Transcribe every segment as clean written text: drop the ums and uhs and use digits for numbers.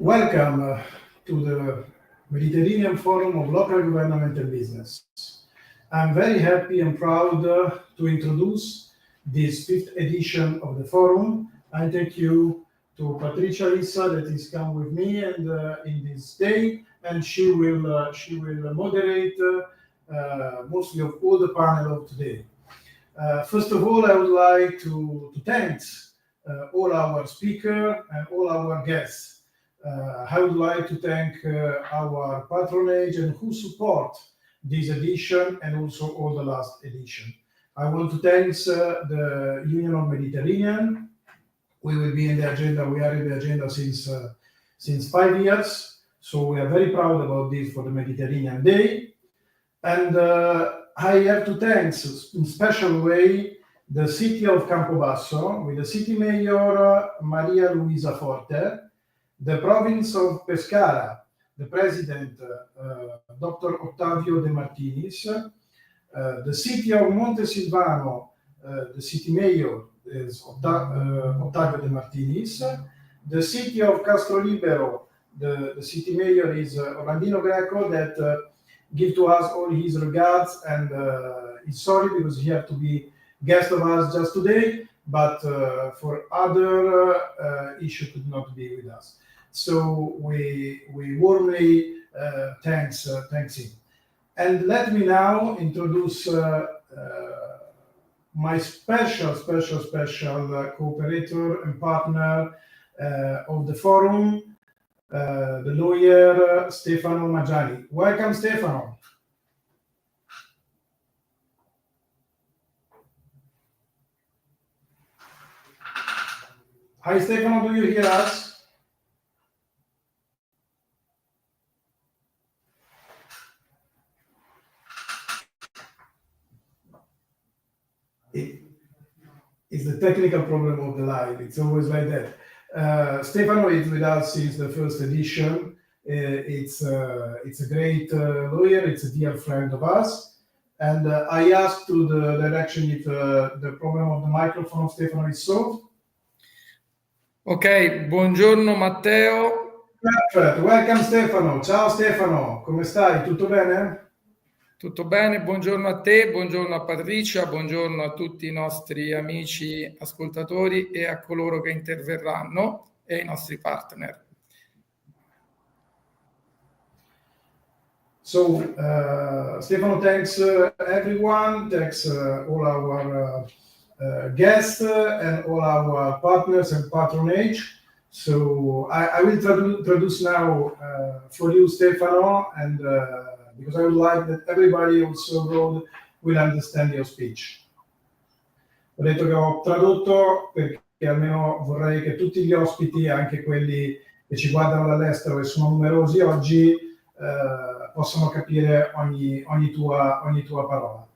Welcome to the Mediterranean Forum of Local Government and Business. I'm very happy and proud to introduce this 5th edition of the forum. I thank you to Patricia Lissa that is come with me and in this day, and she will moderate mostly of all the panel of today. First of all, I would like to thank all our speakers and all our guests. I would like to thank our patronage and who support this edition and also all the last edition. I want to thank the Union of Mediterranean. We will be in the agenda. We are in the agenda since 5 years, so we are very proud about this for the Mediterranean Day. And I have to thank in special way the city of Campobasso with the city mayor Maria Luisa Forte, the province of Pescara, the president, Dr. Ottavio De Martinis, the city of Montesilvano, the city mayor is Ottavio De Martinis, the city of Castrolibero, the city mayor is Orlandino Greco, that give to us all his regards, and he's sorry because he had to be guest of us just today, but for other issue could not be with us. So we warmly thanks him. And let me now introduce my special cooperator and partner of the forum, the lawyer Stefano Maggiani. Welcome, Stefano. Hi, Stefano, do you hear us? It's the technical problem of the live. It's always like that. Stefano is with us since the first edition. It's a great lawyer. It's a dear friend of us. And I asked to the direction if the problem of the microphone of Stefano is solved. Ok, buongiorno Matteo. Perfect. Welcome Stefano. Ciao Stefano, come stai? Tutto bene? Tutto bene, buongiorno a te, buongiorno a Patricia, buongiorno a tutti i nostri amici ascoltatori e a coloro che interverranno e ai nostri partner. So, Stefano thanks everyone, thanks all our guests and all our partners and patronage. So I will introduce now for you, Stefano, and because I would like that everybody also will understand your speech. Ho detto che ho tradotto perché almeno vorrei che tutti gli ospiti, anche quelli che ci guardano dall'estero e sono numerosi oggi, possano capire ogni tua parola.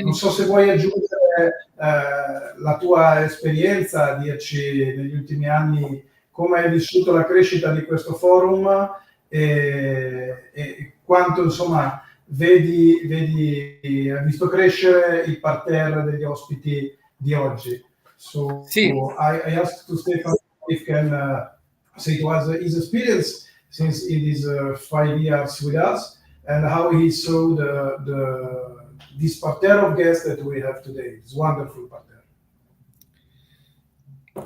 Non so se vuoi aggiungere la tua esperienza, dirci negli ultimi anni come hai vissuto la crescita di questo forum e quanto insomma hai visto crescere il parterre degli ospiti di oggi. So sì. I asked to Stefano if can say to us his experience since it is 5 years with us and how he saw this parterre of guests that we have today. It's wonderful parterre.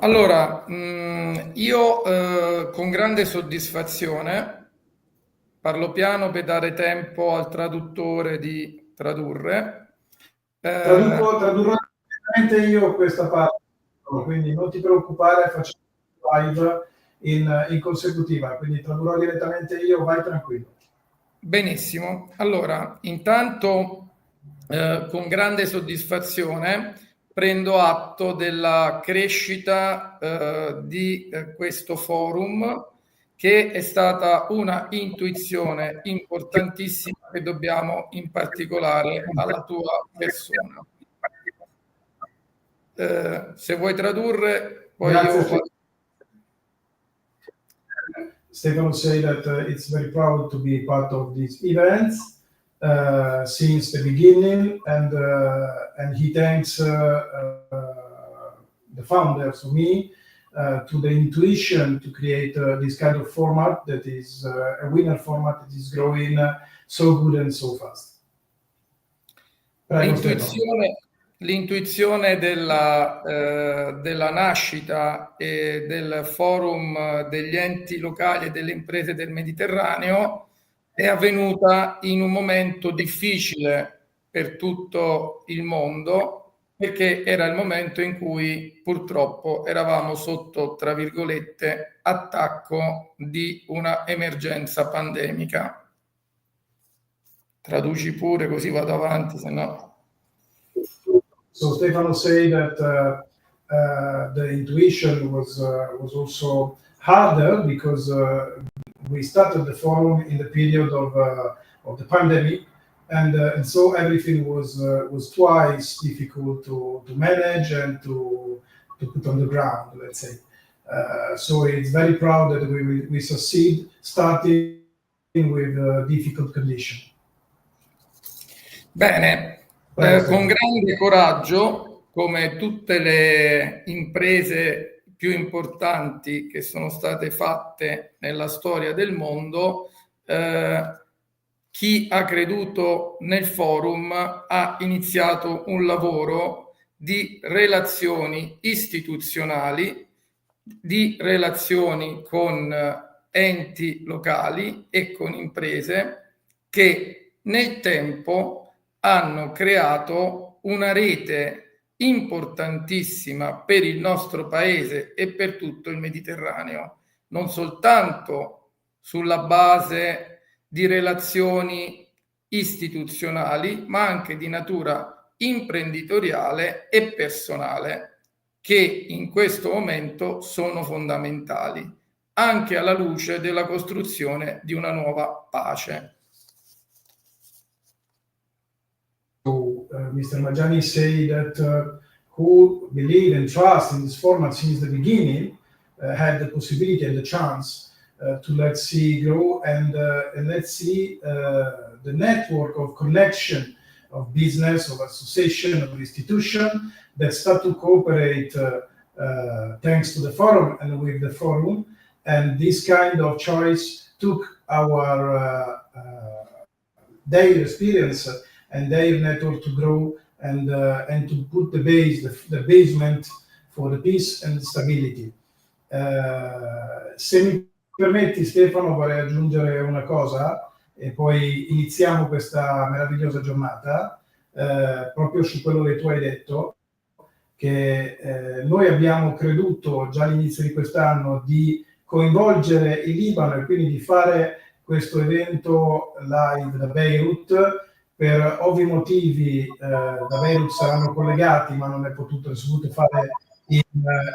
Allora, io con grande soddisfazione parlo piano per dare tempo al traduttore di tradurre. Tradurrò direttamente io questa parte, quindi non ti preoccupare, facciamo live in consecutiva, quindi tradurrò direttamente io, vai tranquillo. Benissimo, allora intanto con grande soddisfazione prendo atto della crescita di questo forum, che è stata una intuizione importantissima che dobbiamo in particolare alla tua persona. Se vuoi tradurre, poi io... Stefano say that it's very proud to be part of these events since the beginning, and he thanks the founders, me, to the intuition to create this kind of format that is a winner format that is growing so good and so fast. L'intuizione della nascita e del forum degli enti locali e delle imprese del Mediterraneo è avvenuta in un momento difficile per tutto il mondo, perché era il momento in cui purtroppo eravamo sotto, tra virgolette, attacco di una emergenza pandemica. Traduci pure così vado avanti, se no. So Stefano said that the intuition was also harder because we started the forum in the period of the pandemic, and so everything was twice difficult to manage and to put on the ground, let's say. So it's very proud that we succeed starting with difficult conditions. Bene, con grande coraggio, come tutte le imprese più importanti che sono state fatte nella storia del mondo, chi ha creduto nel forum ha iniziato un lavoro di relazioni istituzionali, di relazioni con enti locali e con imprese che nel tempo hanno creato una rete importantissima per il nostro paese e per tutto il Mediterraneo, non soltanto sulla base di relazioni istituzionali, ma anche di natura imprenditoriale e personale, che in questo momento sono fondamentali, anche alla luce della costruzione di una nuova pace. So, Mr. Maggiani say that who believe and trust in this format since the beginning had the possibility and the chance to let's see grow and let's see the network of connection of business, of association, of institution that start to cooperate thanks to the forum and with the forum. And this kind of choice took our their experience and their network to grow and to put the basement for the peace and stability. Se mi permetti, Stefano, vorrei aggiungere una cosa e poi iniziamo questa meravigliosa giornata proprio su quello che tu hai detto, che noi abbiamo creduto già all'inizio di quest'anno di coinvolgere il Libano e quindi di fare questo evento live da Beirut. Per ovvi motivi da Beirut saranno collegati, ma non è potuto fare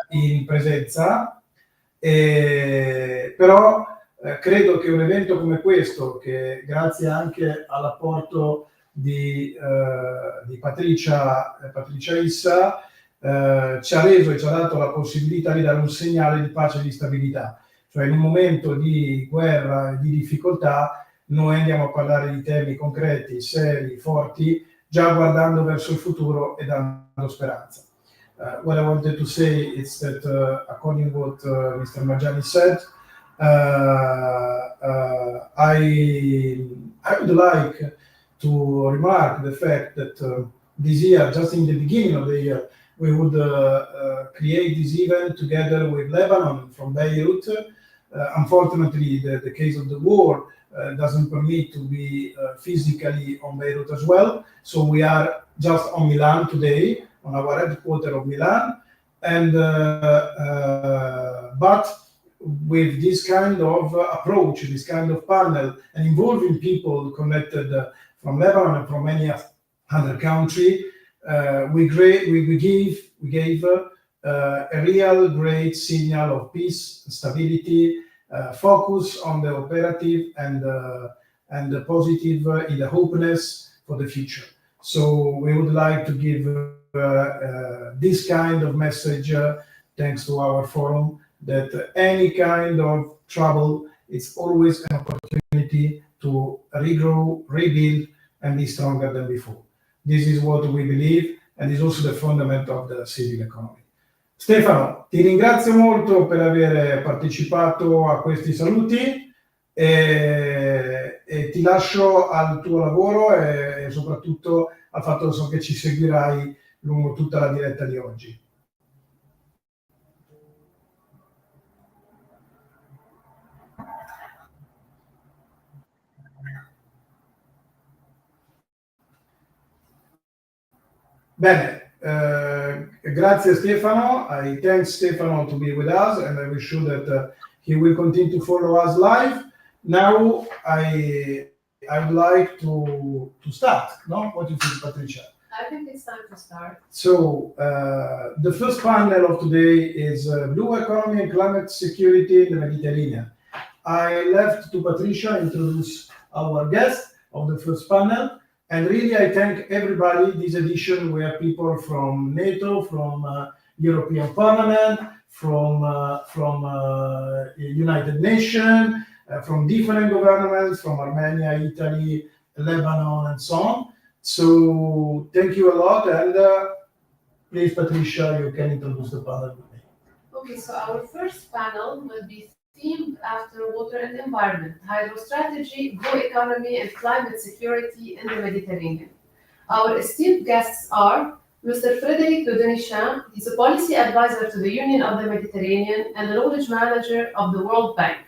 in presenza. Però credo che un evento come questo, che grazie anche all'apporto di Patricia Issa, ci ha reso e ci ha dato la possibilità di dare un segnale di pace e di stabilità. Cioè in un momento di guerra e di difficoltà noi andiamo a parlare di temi concreti, seri, forti, già guardando verso il futuro e dando speranza. What I wanted to say is that according to what Mr. Maggiani said, I would like to remark the fact that this year, just in the beginning of the year, we would create this event together with Lebanon from Beirut. Unfortunately, the case of the war doesn't permit to be physically on Beirut as well. So we are just on Milan today, on our headquarters of Milan. And but with this kind of approach, this kind of panel, and involving people connected from Lebanon and from many other countries, we gave a real great signal of peace, stability, focus on the operative and the positive in the hopefulness for the future. So we would like to give this kind of message thanks to our forum, that any kind of trouble, it's always an opportunity to regrow, rebuild, and be stronger than before. This is what we believe, and is also the fundament of the civil economy. Stefano, ti ringrazio molto per aver partecipato a questi saluti e ti lascio al tuo lavoro e soprattutto al fatto che ci seguirai lungo tutta la diretta di oggi. Bene, grazie Stefano. I thank Stefano to be with us, and I wish you that he will continue to follow us live. Now, I would like to start. No, what do you think, Patricia? I think it's time to start. So, the first panel of today is blue economy and climate security in the Mediterranean. I left to Patricia introduce our guest of the first panel. And really, I thank everybody. This edition, we have people from NATO, from European Parliament, from United Nations, from different governments, from Armenia, Italy, Lebanon, and so on. So thank you a lot. And please, Patricia, you can introduce the panel with me. Okay, so our first panel will be themed after water and environment, hydrostrategy, blue economy, and climate security in the Mediterranean. Our esteemed guests are Mr. Frédéric de Denichin. He's a policy advisor to the Union of the Mediterranean and the knowledge manager of the World Bank.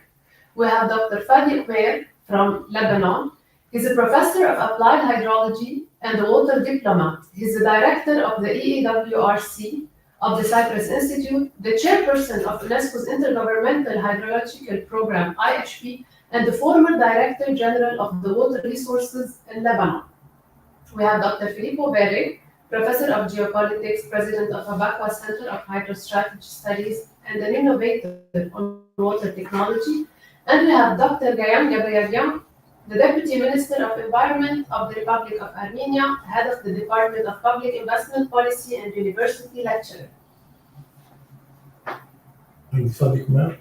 We have Dr. Fadi Umair from Lebanon. He's a professor of applied hydrology and a water diplomat. He's the director of the EEWRC of the Cyprus Institute, the chairperson of UNESCO's Intergovernmental Hydrological Program, IHP, and the former Director General of the Water Resources in Lebanon. We have Dr. Filippo Verre, Professor of Geopolitics, President of Abaqua Center of Hydrostrategy Studies, and an innovator on water technology. And we have Dr. Gayan Gabrielian, the Deputy Minister of Environment of the Republic of Armenia, Head of the Department of Public Investment Policy and University Lecturer. And Fadi Umair?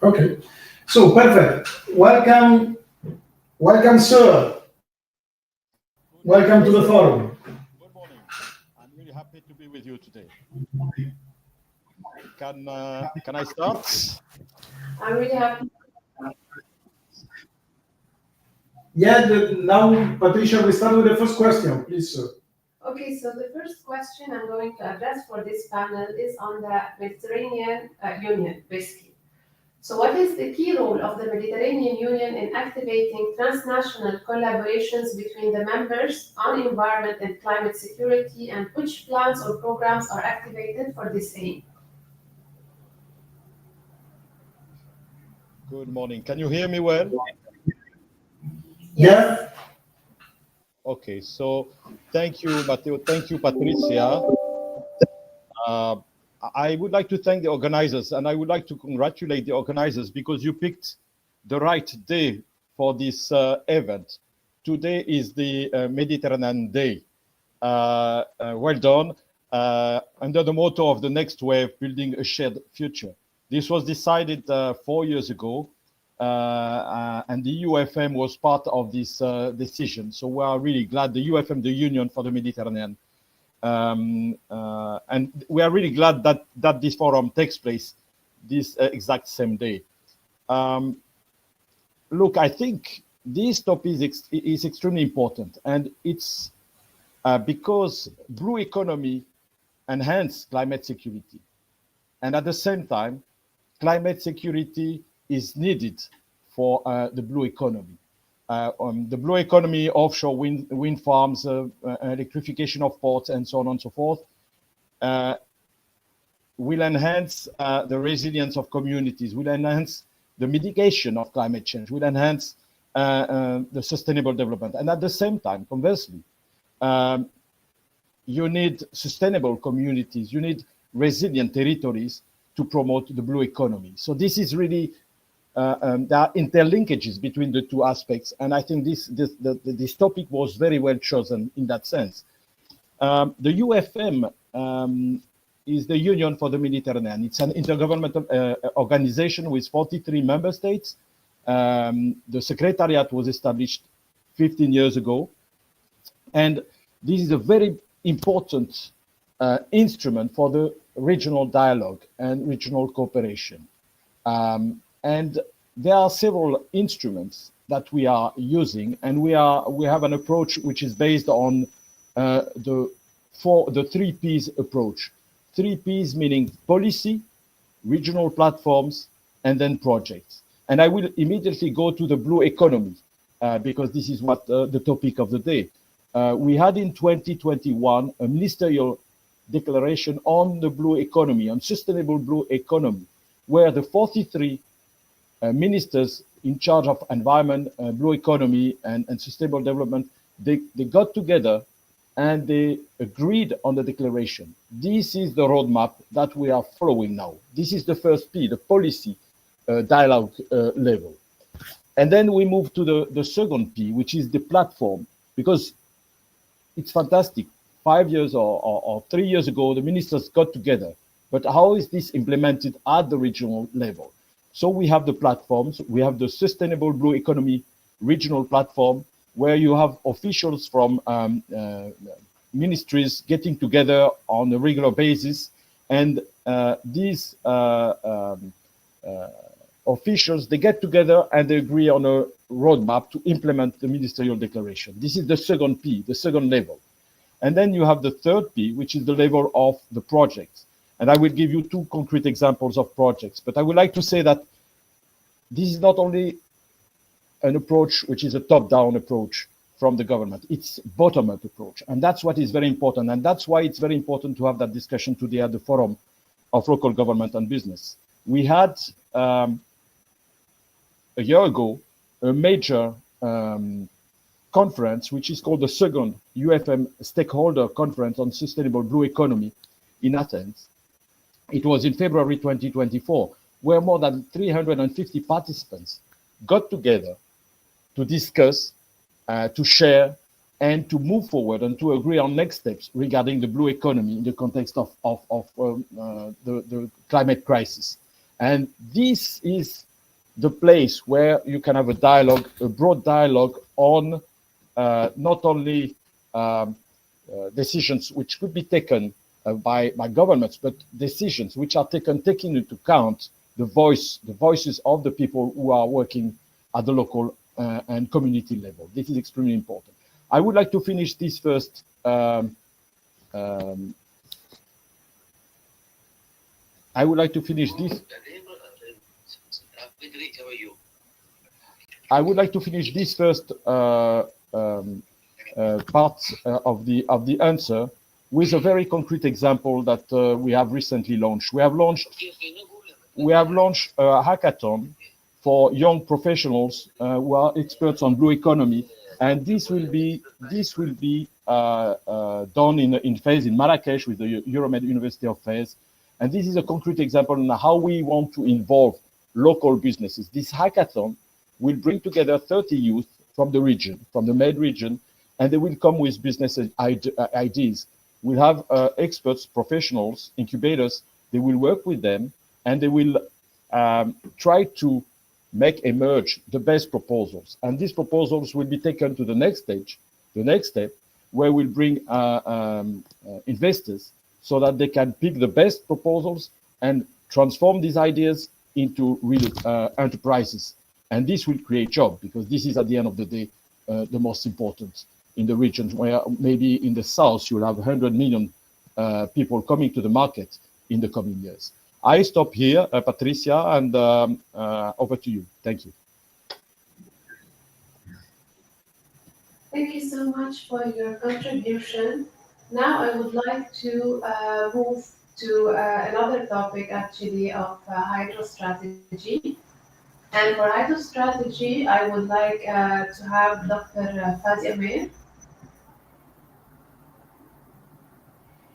Okay. So, perfect. Welcome, sir. Welcome to the forum. Good morning. I'm really happy to be with you today. Can I start? I'm really happy. Yeah, now, Patricia, we start with the first question, please, sir. Okay, so the first question I'm going to address for this panel is on the Mediterranean Union, basically. So what is the key role of the Mediterranean Union in activating transnational collaborations between the members on environment and climate security, and which plans or programs are activated for this aim? Good morning. Can you hear me well? Yeah. Okay, so thank you, Matteo. Thank you, Patricia. I would like to thank the organizers, and I would like to congratulate the organizers because you picked the right day for this event. Today is the Mediterranean Day. Well done. Under the motto of the next wave, building a shared future. This was decided 4 years ago, and the UFM was part of this decision. So we are really glad, the UFM, the Union for the Mediterranean. And we are really glad that this forum takes place this exact same day. Look, I think this topic is extremely important, and it's because blue economy enhances climate security. And at the same time, climate security is needed for the blue economy. The blue economy, offshore wind farms, electrification of ports, and so on and so forth, will enhance the resilience of communities, will enhance the mitigation of climate change, will enhance the sustainable development. And at the same time, conversely, you need sustainable communities, you need resilient territories to promote the blue economy. So this is really, there are interlinkages between the two aspects, and I think this topic was very well chosen in that sense. The UFM is the Union for the Mediterranean. It's an intergovernmental organization with 43 member states. The secretariat was established 15 years ago, and this is a very important instrument for the regional dialogue and regional cooperation. And there are several instruments that we are using, and we have an approach which is based on the 3 Ps approach. 3 Ps meaning policy, regional platforms, and then projects. And I will immediately go to the blue economy because this is what the topic of the day. We had in 2021 a ministerial declaration on the blue economy, on sustainable blue economy, where the 43 ministers in charge of environment, blue economy, and sustainable development, they got together and they agreed on the declaration. This is the roadmap that we are following now. This is the first P, the policy dialogue level. And then we move to the second P, which is the platform, because it's fantastic. 5 years or 3 years ago, the ministers got together. But how is this implemented at the regional level? So we have the platforms. We have the Sustainable Blue Economy regional platform, where you have officials from ministries getting together on a regular basis. And these officials, they get together and they agree on a roadmap to implement the ministerial declaration. This is the second P, the second level. And then you have the third P, which is the level of the projects. And I will give you 2 concrete examples of projects. But I would like to say that this is not only an approach which is a top-down approach from the government, it's bottom-up approach. And that's what is very important. And that's why it's very important to have that discussion today at the Forum of Local Government and Business. We had, a year ago, a major conference, which is called the second UFM Stakeholder Conference on Sustainable Blue Economy in Athens. It was in February 2024, where more than 350 participants got together to discuss, to share, and to move forward and to agree on next steps regarding the blue economy in the context of the climate crisis. And this is the place where you can have a dialogue, a broad dialogue on not only decisions which could be taken by governments, but decisions which are taking into account the voices of the people who are working at the local and community level. This is extremely important. I would like to finish this first I would like to finish this. I would like to finish this first part of the answer with a very concrete example that we have recently launched. We have launched a hackathon for young professionals who are experts on blue economy, and this will be done in Fez, in Marrakesh, with the EUROMED University of Fez. And this is a concrete example on how we want to involve local businesses. This hackathon will bring together 30 youth from the region, from the Med region, and they will come with business ideas. We'll have experts, professionals, incubators. They will work with them, and they will try to make emerge the best proposals. And these proposals will be taken to the next stage, the next step, where we'll bring investors so that they can pick the best proposals and transform these ideas into real enterprises. And this will create jobs, because this is, at the end of the day, the most important in the regions, where maybe in the south you'll have 100 million people coming to the market in the coming years. I stop here, Patricia, and over to you. Thank you. Thank you so much for your contribution. Now I would like to move to another topic, actually, of hydro strategy. And for hydro strategy, I would like to have Dr. Fadi Amir.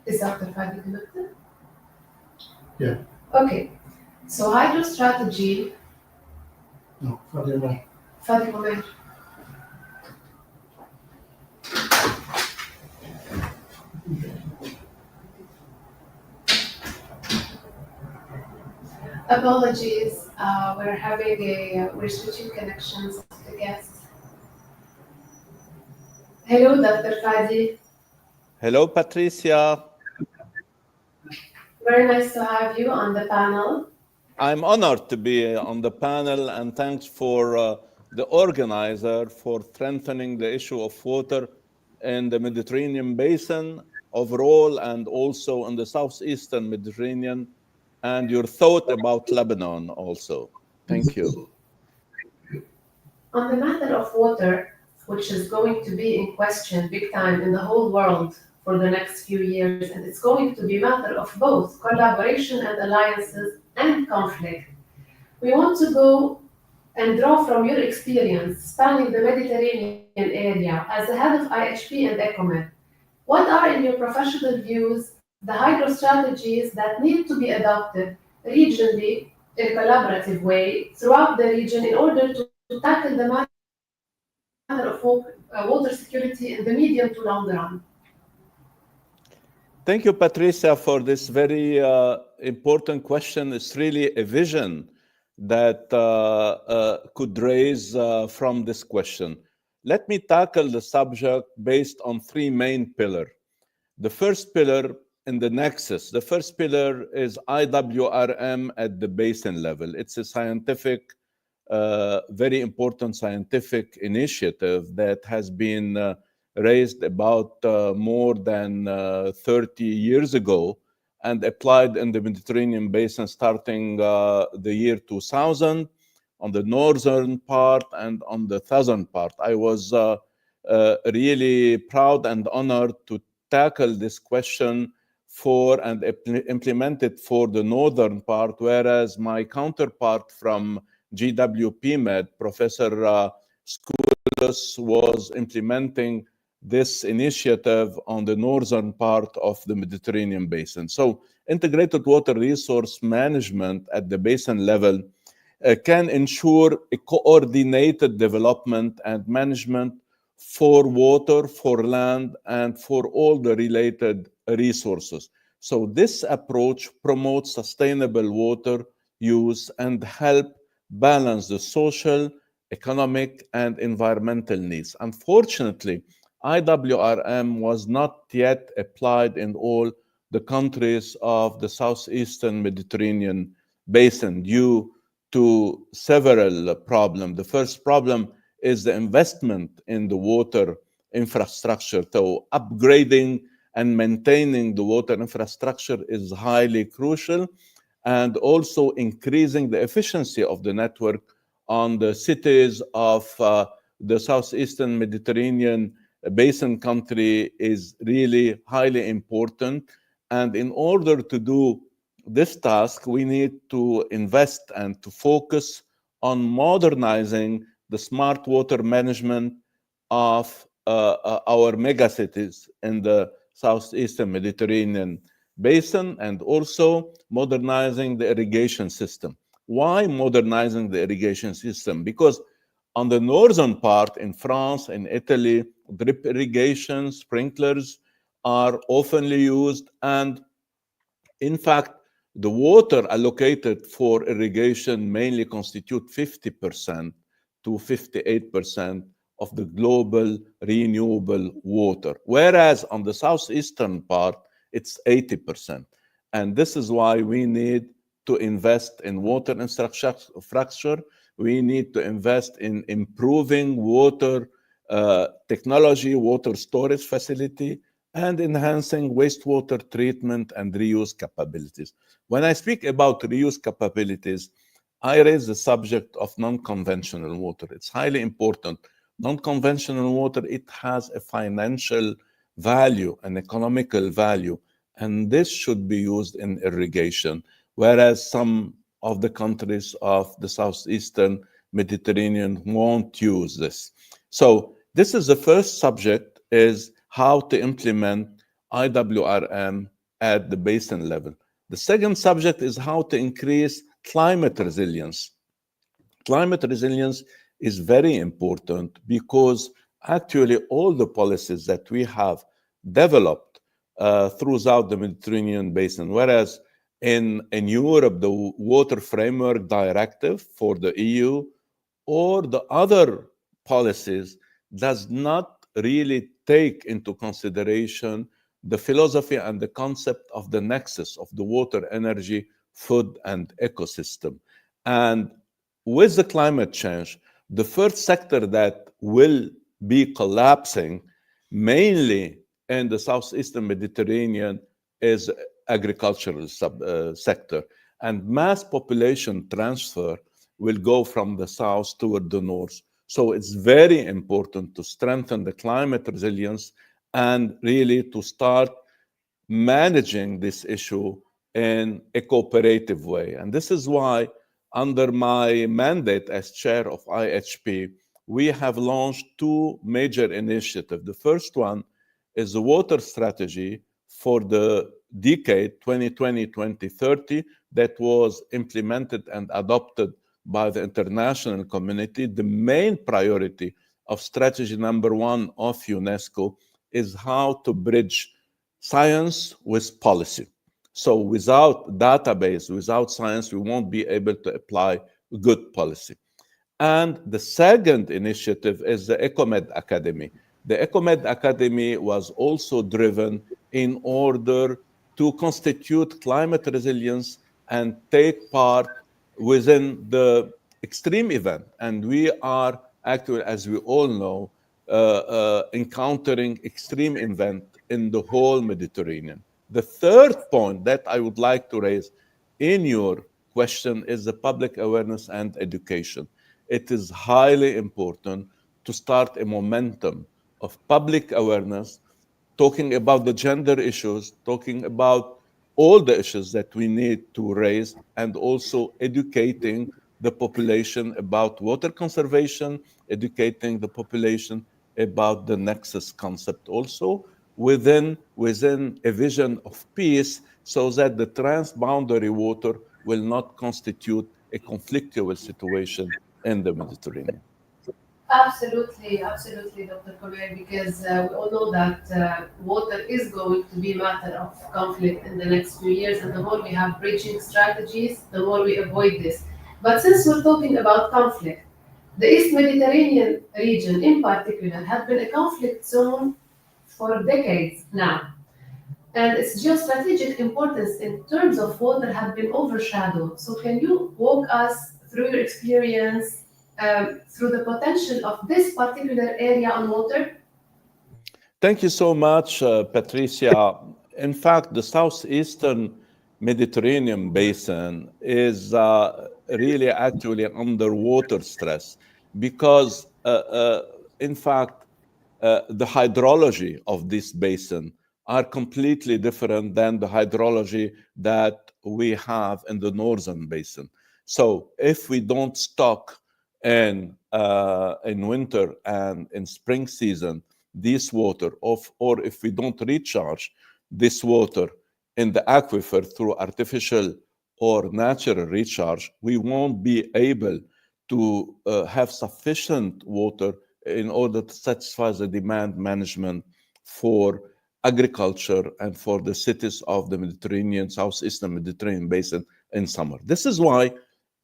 Is Dr. Fadi connected? Yeah. Okay. So hydro strategy. No, Fadi Amir. Fadi Amir. Apologies, we're switching connections of the guests. Hello, Dr. Fadi. Hello, Patricia. Very nice to have you on the panel. I'm honored to be on the panel, and thanks for the organizer for strengthening the issue of water in the Mediterranean basin overall and also in the southeastern Mediterranean, and your thought about Lebanon also. Thank you. On the matter of water, which is going to be in question big time in the whole world for the next few years, and it's going to be a matter of both collaboration and alliances and conflict. We want to go and draw from your experience spanning the Mediterranean area as the head of IHP and EUROMED. What are, in your professional views, the hydro strategies that need to be adopted regionally in a collaborative way throughout the region in order to tackle the matter of water security in the medium to long run? Thank you, Patricia, for this very important question. It's really a vision that could raise from this question. Let me tackle the subject based on three main pillars. The first pillar in the nexus, the first pillar is IWRM at the basin level. It's a scientific, very important scientific initiative that has been raised about more than 30 years ago and applied in the Mediterranean basin starting the year 2000 on the northern part and on the southern part. I was really proud and honored to tackle this question for and implement it for the northern part, whereas my counterpart from GWP-MED, Professor Skoulos, was implementing this initiative on the northern part of the Mediterranean basin. So integrated water resource management at the basin level can ensure a coordinated development and management for water, for land, and for all the related resources. So this approach promotes sustainable water use and help balance the social, economic, and environmental needs. Unfortunately, IWRM was not yet applied in all the countries of the southeastern Mediterranean basin due to several problems. The first problem is the investment in the water infrastructure. So upgrading and maintaining the water infrastructure is highly crucial, and also increasing the efficiency of the network on the cities of the southeastern Mediterranean basin country is really highly important. And in order to do this task, we need to invest and to focus on modernizing the smart water management of our megacities in the southeastern Mediterranean basin, and also modernizing the irrigation system. Why modernizing the irrigation system? Because on the northern part in France and Italy, drip irrigation, sprinklers are often used, and in fact, the water allocated for irrigation mainly constitute 50% to 58% of the global renewable water, whereas on the southeastern part, it's 80%. And this is why we need to invest in water infrastructure. We need to invest in improving water technology, water storage facility, and enhancing wastewater treatment and reuse capabilities. When I speak about reuse capabilities, I raise the subject of non-conventional water. It's highly important. Non-conventional water, it has a financial value, an economical value, and this should be used in irrigation, whereas some of the countries of the southeastern Mediterranean won't use this. So this is the first subject, is how to implement IWRM at the basin level. The second subject is how to increase climate resilience. Climate resilience is very important because actually all the policies that we have developed throughout the Mediterranean basin, whereas in Europe, the Water Framework Directive for the EU or the other policies does not really take into consideration the philosophy and the concept of the nexus of the water, energy, food, and ecosystem. And with the climate change, the first sector that will be collapsing mainly in the southeastern Mediterranean is agricultural sector. And mass population transfer will go from the south toward the north. So it's very important to strengthen the climate resilience and really to start managing this issue in a cooperative way. And this is why, under my mandate as chair of IHP, we have launched two major initiatives. The first one is the water strategy for the decade 2020-2030 that was implemented and adopted by the international community. The main priority of strategy number one of UNESCO is how to bridge science with policy. So without database, without science, we won't be able to apply good policy. And the second initiative is the EUROMED Academy. The EUROMED Academy was also driven in order to constitute climate resilience and take part within the extreme event. And we are actually, as we all know, encountering extreme event in the whole Mediterranean. The third point that I would like to raise in your question is the public awareness and education. It is highly important to start a momentum of public awareness, talking about the gender issues, talking about all the issues that we need to raise, and also educating the population about water conservation, educating the population about the nexus concept also within a vision of peace, so that the transboundary water will not constitute a conflictual situation in the Mediterranean. Absolutely, Dr. Komer, because we all know that water is going to be a matter of conflict in the next few years, and the more we have bridging strategies, the more we avoid this. But since we're talking about conflict, the East Mediterranean region in particular has been a conflict zone for decades now. And its geostrategic importance in terms of water has been overshadowed. So can you walk us through your experience through the potential of this particular area on water? Thank you so much, Patricia. In fact, the southeastern Mediterranean basin is really actually under water stress because, in fact, the hydrology of this basin are completely different than the hydrology that we have in the northern basin. So if we don't stock in winter and in spring season this water, or if we don't recharge this water in the aquifer through artificial or natural recharge, we won't be able to have sufficient water in order to satisfy the demand management for agriculture and for the cities of the Mediterranean, southeastern Mediterranean basin in summer. This is why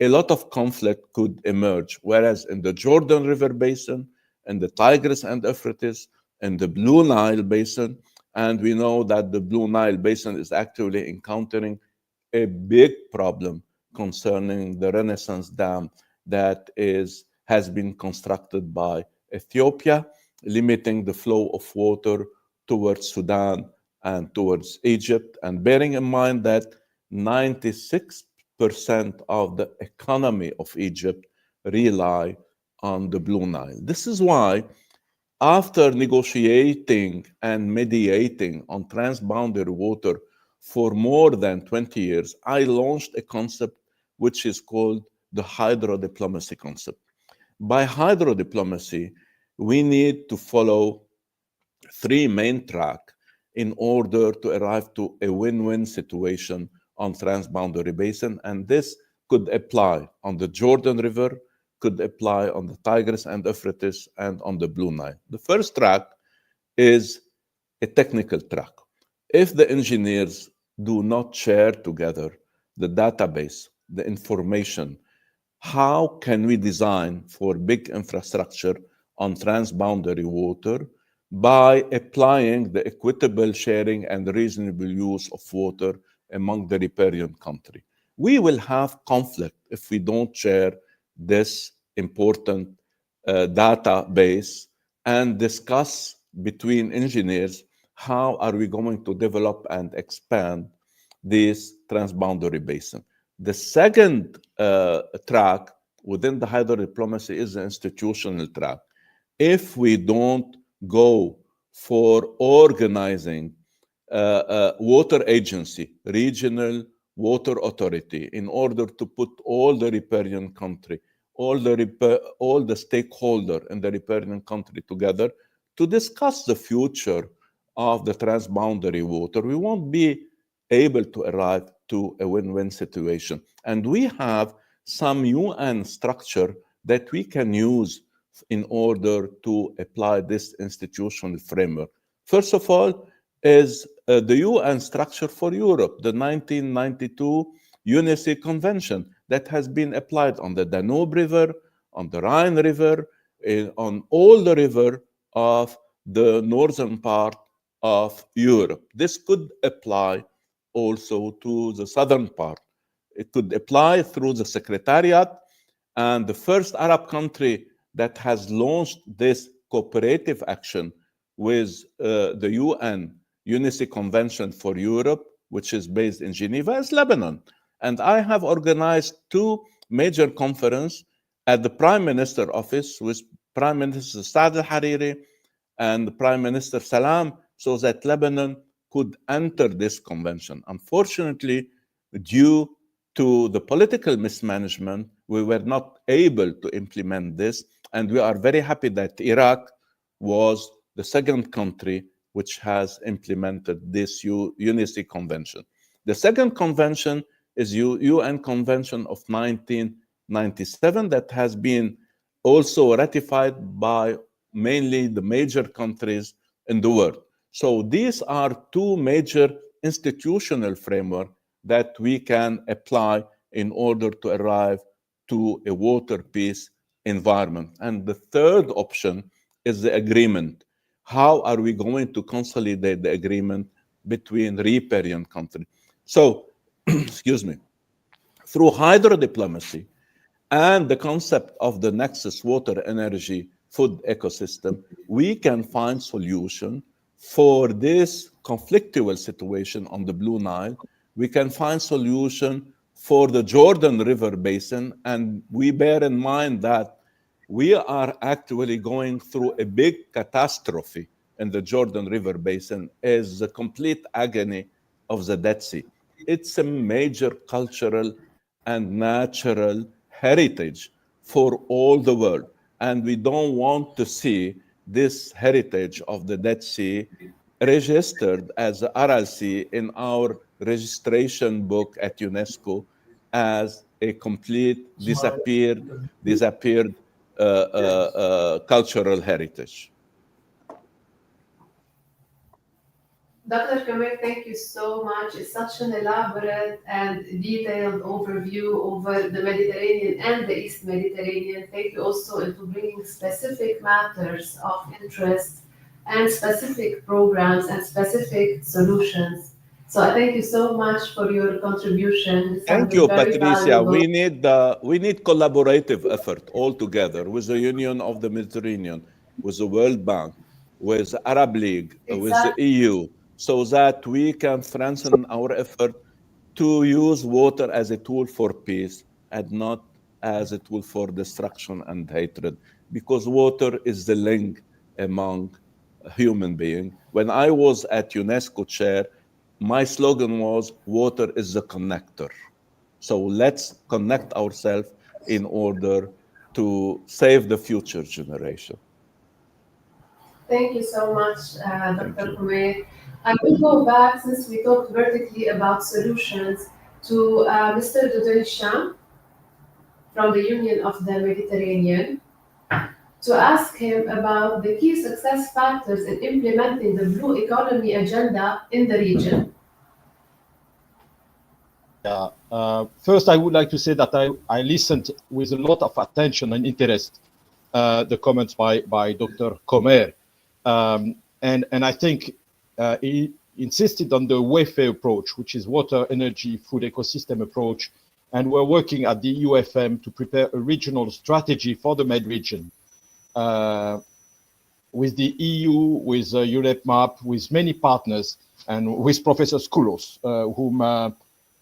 a lot of conflict could emerge, whereas in the Jordan River basin, and the Tigris and Euphrates, and the Blue Nile basin, and we know that the Blue Nile basin is actually encountering a big problem concerning the Renaissance Dam that has been constructed by Ethiopia, limiting the flow of water towards Sudan and towards Egypt, and bearing in mind that 96% of the economy of Egypt rely on the Blue Nile. This is why, after negotiating and mediating on transboundary water for more than 20 years, I launched a concept which is called the hydrodiplomacy concept. By hydrodiplomacy, we need to follow three main tracks in order to arrive to a win-win situation on transboundary basin, and this could apply on the Jordan River, could apply on the Tigris and Euphrates, and on the Blue Nile. The first track is a technical track. If the engineers do not share together the database, the information, how can we design for big infrastructure on transboundary water by applying the equitable sharing and reasonable use of water among the riparian country. We will have conflict if we don't share this important database and discuss between engineers how are we going to develop and expand this transboundary basin. The second track within the hydrodiplomacy is the institutional track. If we don't go for organizing water agency, regional water authority, in order to put all the riparian country, all the stakeholder in the riparian country together to discuss the future of the transboundary water, we won't be able to arrive to a win-win situation. And we have some UN structure that we can use in order to apply this institutional framework. First of all, is the UN structure for Europe, the 1992 UNESC Convention that has been applied on the Danube River, on the Rhine River, on all the river of the northern part of Europe. This could apply also to the southern part. It could apply through the Secretariat, and the first Arab country that has launched this cooperative action with the UN UNESC Convention for Europe, which is based in Geneva, is Lebanon. And I have organized two major conferences at the Prime Minister office with Prime Minister Saad al-Hariri and Prime Minister Salam, so that Lebanon could enter this convention. Unfortunately, due to the political mismanagement, we were not able to implement this, and we are very happy that Iraq was the second country which has implemented this UNESC convention. The second convention is UN Convention of 1997 that has been also ratified by mainly the major countries in the world. So these are two major institutional frameworks that we can apply in order to arrive to a water peace environment. And the third option is the agreement. How are we going to consolidate the agreement between riparian countries? So, excuse me, through hydrodiplomacy and the concept of the nexus water, energy, food ecosystem, we can find solution for this conflictual situation on the Blue Nile. We can find solution for the Jordan River Basin, and we bear in mind that we are actually going through a big catastrophe in the Jordan River Basin as the complete agony of the Dead Sea. It's a major cultural and natural heritage for all the world. And we don't want to see this heritage of the Dead Sea registered as RLC in our registration book at UNESCO as a complete disappeared cultural heritage. Dr. Kamer, thank you so much. It's such an elaborate and detailed overview over the Mediterranean and the East Mediterranean. Thank you also into bringing specific matters of interest and specific programs and specific solutions. So I thank you so much for your contribution. Thank you, Patricia. We need collaborative effort all together with the Union of the Mediterranean, with the World Bank, with the Arab League, with the EU, so that we can strengthen our effort to use water as a tool for peace and not as a tool for destruction and hatred, because water is the link among human beings. When I was at UNESCO chair, my slogan was, water is the connector. So let's connect ourselves in order to save the future generation. Thank you so much, Dr. Kumair. I will go back, since we talked vertically about solutions, to Mr. Dodon from the Union of the Mediterranean, to ask him about the key success factors in implementing the blue economy agenda in the region. First, I would like to say that I listened with a lot of attention and interest the comments by Dr. Comer. And I think he insisted on the WEFE approach, which is water, energy, food ecosystem approach. And we're working at the UFM to prepare a regional strategy for the Med region with the EU, with EUROMED, with many partners, and with Professor Skoulos, whom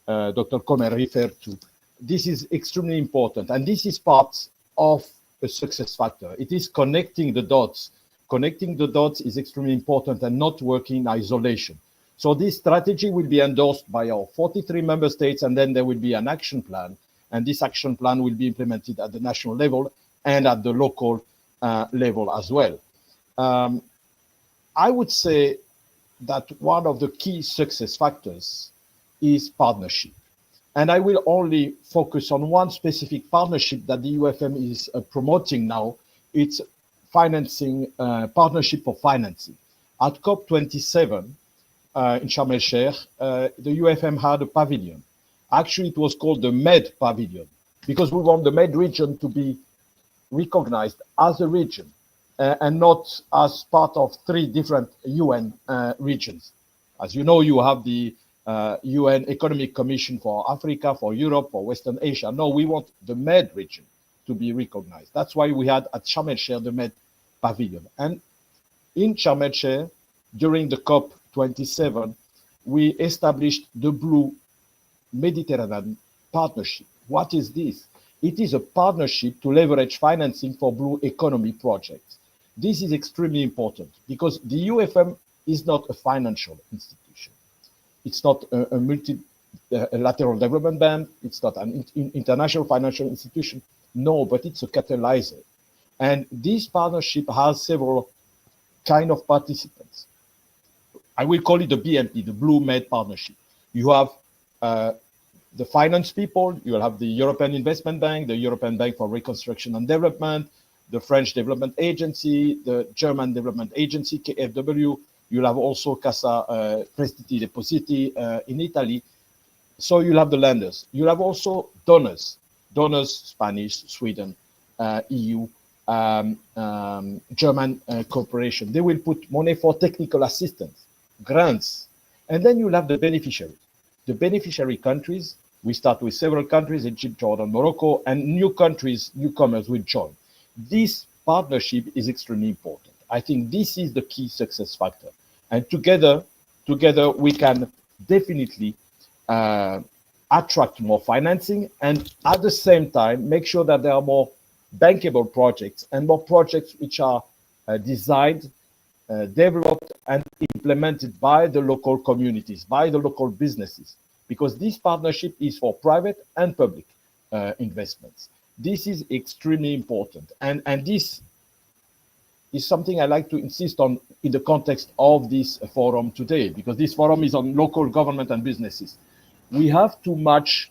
Dr. Kommer referred to. This is extremely important, and this is part of a success factor. It is connecting the dots. Connecting the dots is extremely important and not working in isolation. So this strategy will be endorsed by our 43 member states, and then there will be an action plan, and this action plan will be implemented at the national level and at the local level as well. I would say that one of the key success factors is partnership. And I will only focus on one specific partnership that the UFM is promoting now. It's financing, partnership for financing. At COP27 in Sharm el-Sheikh, the UFM had a pavilion. Actually, it was called the Med Pavilion because we want the Med region to be recognized as a region and not as part of 3 different UN regions. As you know, you have the UN Economic Commission for Africa, for Europe, for Western Asia. No, we want the Med region to be recognized. That's why we had at Sharm el-Sheikh the Med Pavilion. And in Sharm el-Sheikh, during the COP27, we established the Blue Mediterranean Partnership. What is this? It is a partnership to leverage financing for blue economy projects. This is extremely important because the UFM is not a financial institution. It's not a multilateral development bank. It's not an international financial institution. No, but it's a catalyzer. And this partnership has several kind of participants. I will call it the BMP, the Blue Med Partnership. You have the finance people, you will have the European Investment Bank, the European Bank for Reconstruction and Development, the French Development Agency, the German Development Agency, KfW. You'll have also Cassa Prestiti Depositi in Italy. So you'll have the lenders. You'll have also donors, Spanish, Sweden, EU, German corporation. They will put money for technical assistance, grants, and then you'll have the beneficiaries. The beneficiary countries, we start with several countries, Egypt, Jordan, Morocco, and new countries, newcomers will join. This partnership is extremely important. I think this is the key success factor. And together we can definitely attract more financing and at the same time make sure that there are more bankable projects and more projects which are designed, developed and implemented by the local communities, by the local businesses, because this partnership is for private and public investments. This is extremely important. And this is something I like to insist on in the context of this forum today, because this forum is on local government and businesses. We have to match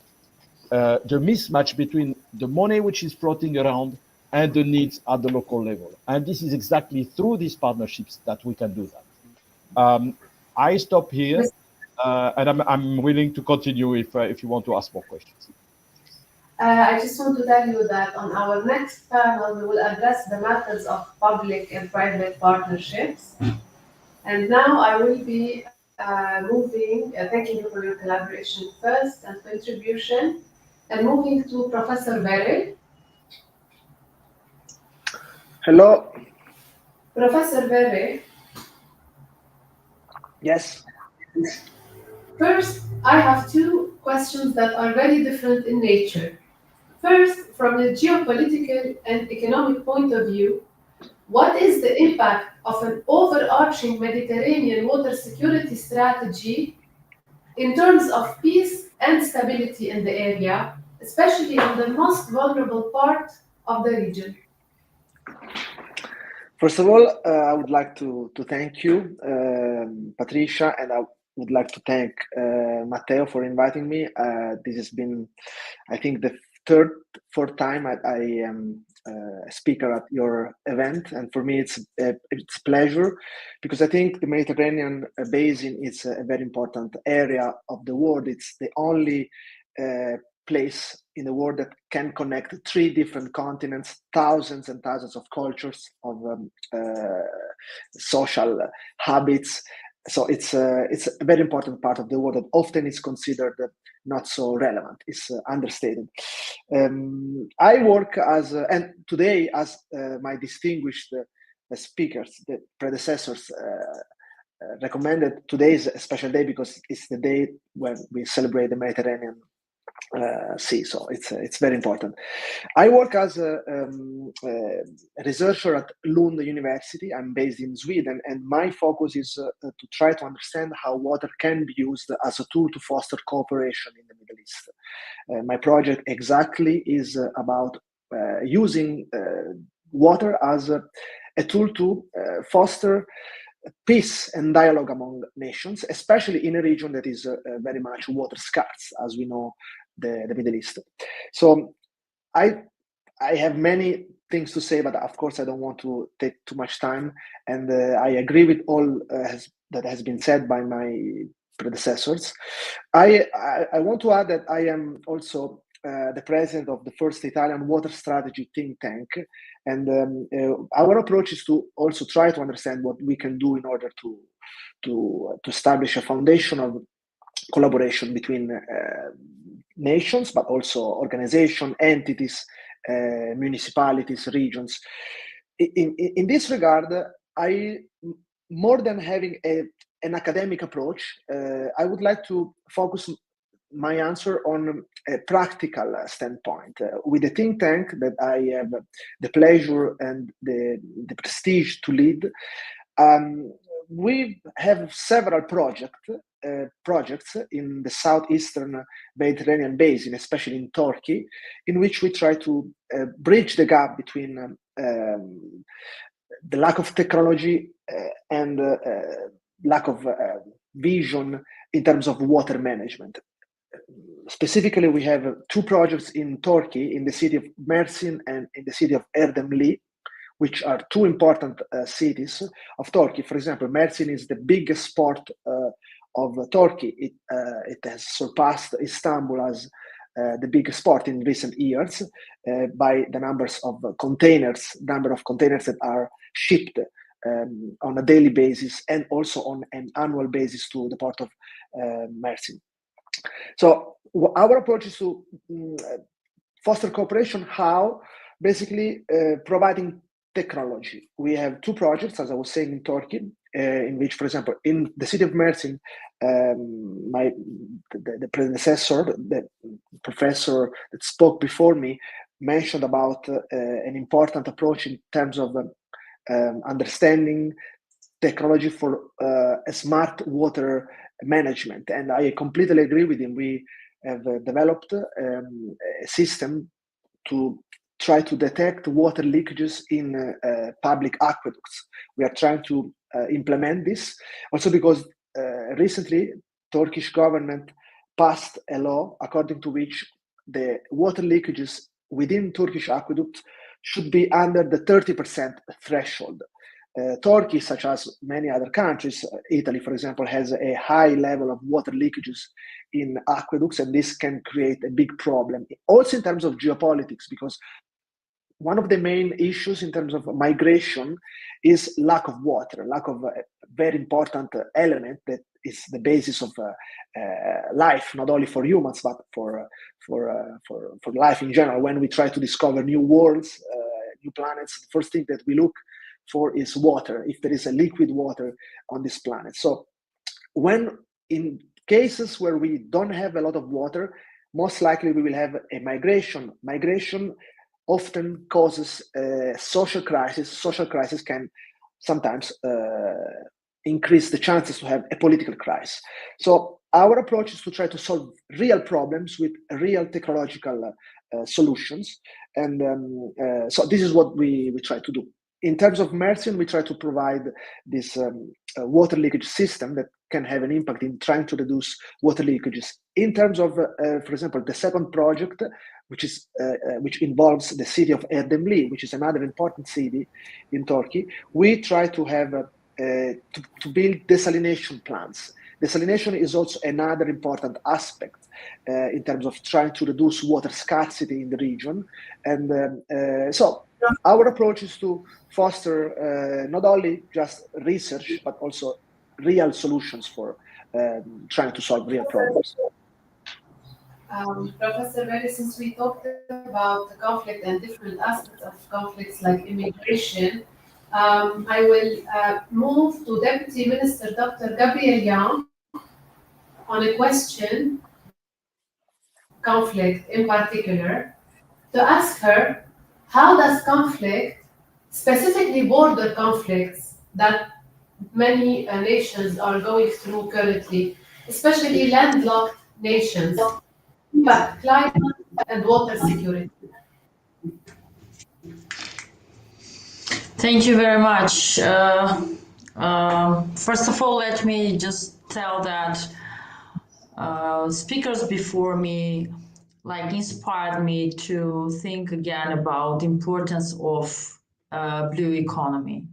the mismatch between the money which is floating around and the needs at the local level. And this is exactly through these partnerships that we can do that. I stop here, and I'm willing to continue if you want to ask more questions. I just want to tell you that on our next panel, we will address the methods of public and private partnerships. And now I will be moving, thanking you for your collaboration first and contribution, and moving to Professor Verre. Hello. Professor Verre. Yes. First, I have 2 questions that are very different in nature. First, from a geopolitical and economic point of view, what is the impact of an overarching Mediterranean water security strategy in terms of peace and stability in the area, especially on the most vulnerable part of the region? First of all, I would like to thank you, Patricia, and I would like to thank Matteo for inviting me. This has been, I think, the fourth time I am a speaker at your event, and for me it's a pleasure, because I think the Mediterranean basin is a very important area of the world. It's the only place in the world that can connect 3 different continents, thousands and thousands of cultures, of social habits. So it's a very important part of the world that often is considered not so relevant. It's understated. I work and today as my distinguished speakers, the predecessors, recommended. Today is a special day because it's the day when we celebrate the Mediterranean Sea, so it's very important. I work as a researcher at Lund University. I'm based in Sweden, and my focus is to try to understand how water can be used as a tool to foster cooperation in the Middle East. My project exactly is about using water as a tool to foster peace and dialogue among nations, especially in a region that is very much water scarce, as we know, the Middle East. So I have many things to say, but of course I don't want to take too much time. And I agree with all that has been said by my predecessors. I want to add that I am also the president of the first Italian water strategy think tank. And our approach is to also try to understand what we can do in order to establish a foundation of collaboration between nations, but also organizations, entities, municipalities, regions. In this regard, more than having an academic approach, I would like to focus my answer on a practical standpoint. With the think tank that I have the pleasure and the prestige to lead, we have several projects in the southeastern Mediterranean basin, especially in Turkey, in which we try to bridge the gap between the lack of technology and lack of vision in terms of water management. Specifically, we have two projects in Turkey, in the city of Mersin and in the city of Erdemli, which are two important cities of Turkey. For example, Mersin is the biggest port of Turkey. It has surpassed Istanbul as the biggest port in recent years by the number of containers that are shipped on a daily basis and also on an annual basis to the port of Mersin. So our approach is to foster cooperation. How? Basically providing technology. We have two projects, as I was saying, in Turkey, in which, for example, in the city of Mersin, the predecessor, the professor that spoke before me, mentioned about an important approach in terms of understanding technology for a smart water management. And I completely agree with him. We have developed a system to try to detect water leakages in public aqueducts. We are trying to implement this also because recently Turkish government passed a law according to which the water leakages within Turkish aqueducts should be under the 30% threshold. Turkey, such as many other countries, Italy, for example, has a high level of water leakages in aqueducts, and this can create a big problem. Also in terms of geopolitics, because one of the main issues in terms of migration is lack of water, lack of a very important element that is the basis of life, not only for humans, but for life in general. When we try to discover new worlds, new planets, the first thing that we look for is water, if there is a liquid water on this planet. So when in cases where we don't have a lot of water, most likely we will have a migration. Migration often causes a social crisis. Social crisis can sometimes increase the chances to have a political crisis. So our approach is to try to solve real problems with real technological solutions. And so this is what we try to do. In terms of Mersin, we try to provide this water leakage system that can have an impact in trying to reduce water leakages. In terms of, for example, the second project, which involves the city of Erdemli, which is another important city in Turkey, we try to have to build desalination plants. Desalination is also another important aspect in terms of trying to reduce water scarcity in the region. And so our approach is to foster not only just research, but also real solutions for trying to solve real problems. Professor Mary, since we talked about the conflict and different aspects of conflicts like immigration, I will move to Deputy Minister Dr. Gabrielle Young on a question, conflict in particular, to ask her, how does conflict, specifically border conflicts that many nations are going through currently, especially landlocked nations, impact climate and water security? Thank you very much. First of all, let me just tell that speakers before me inspired me to think again about the importance of blue economy.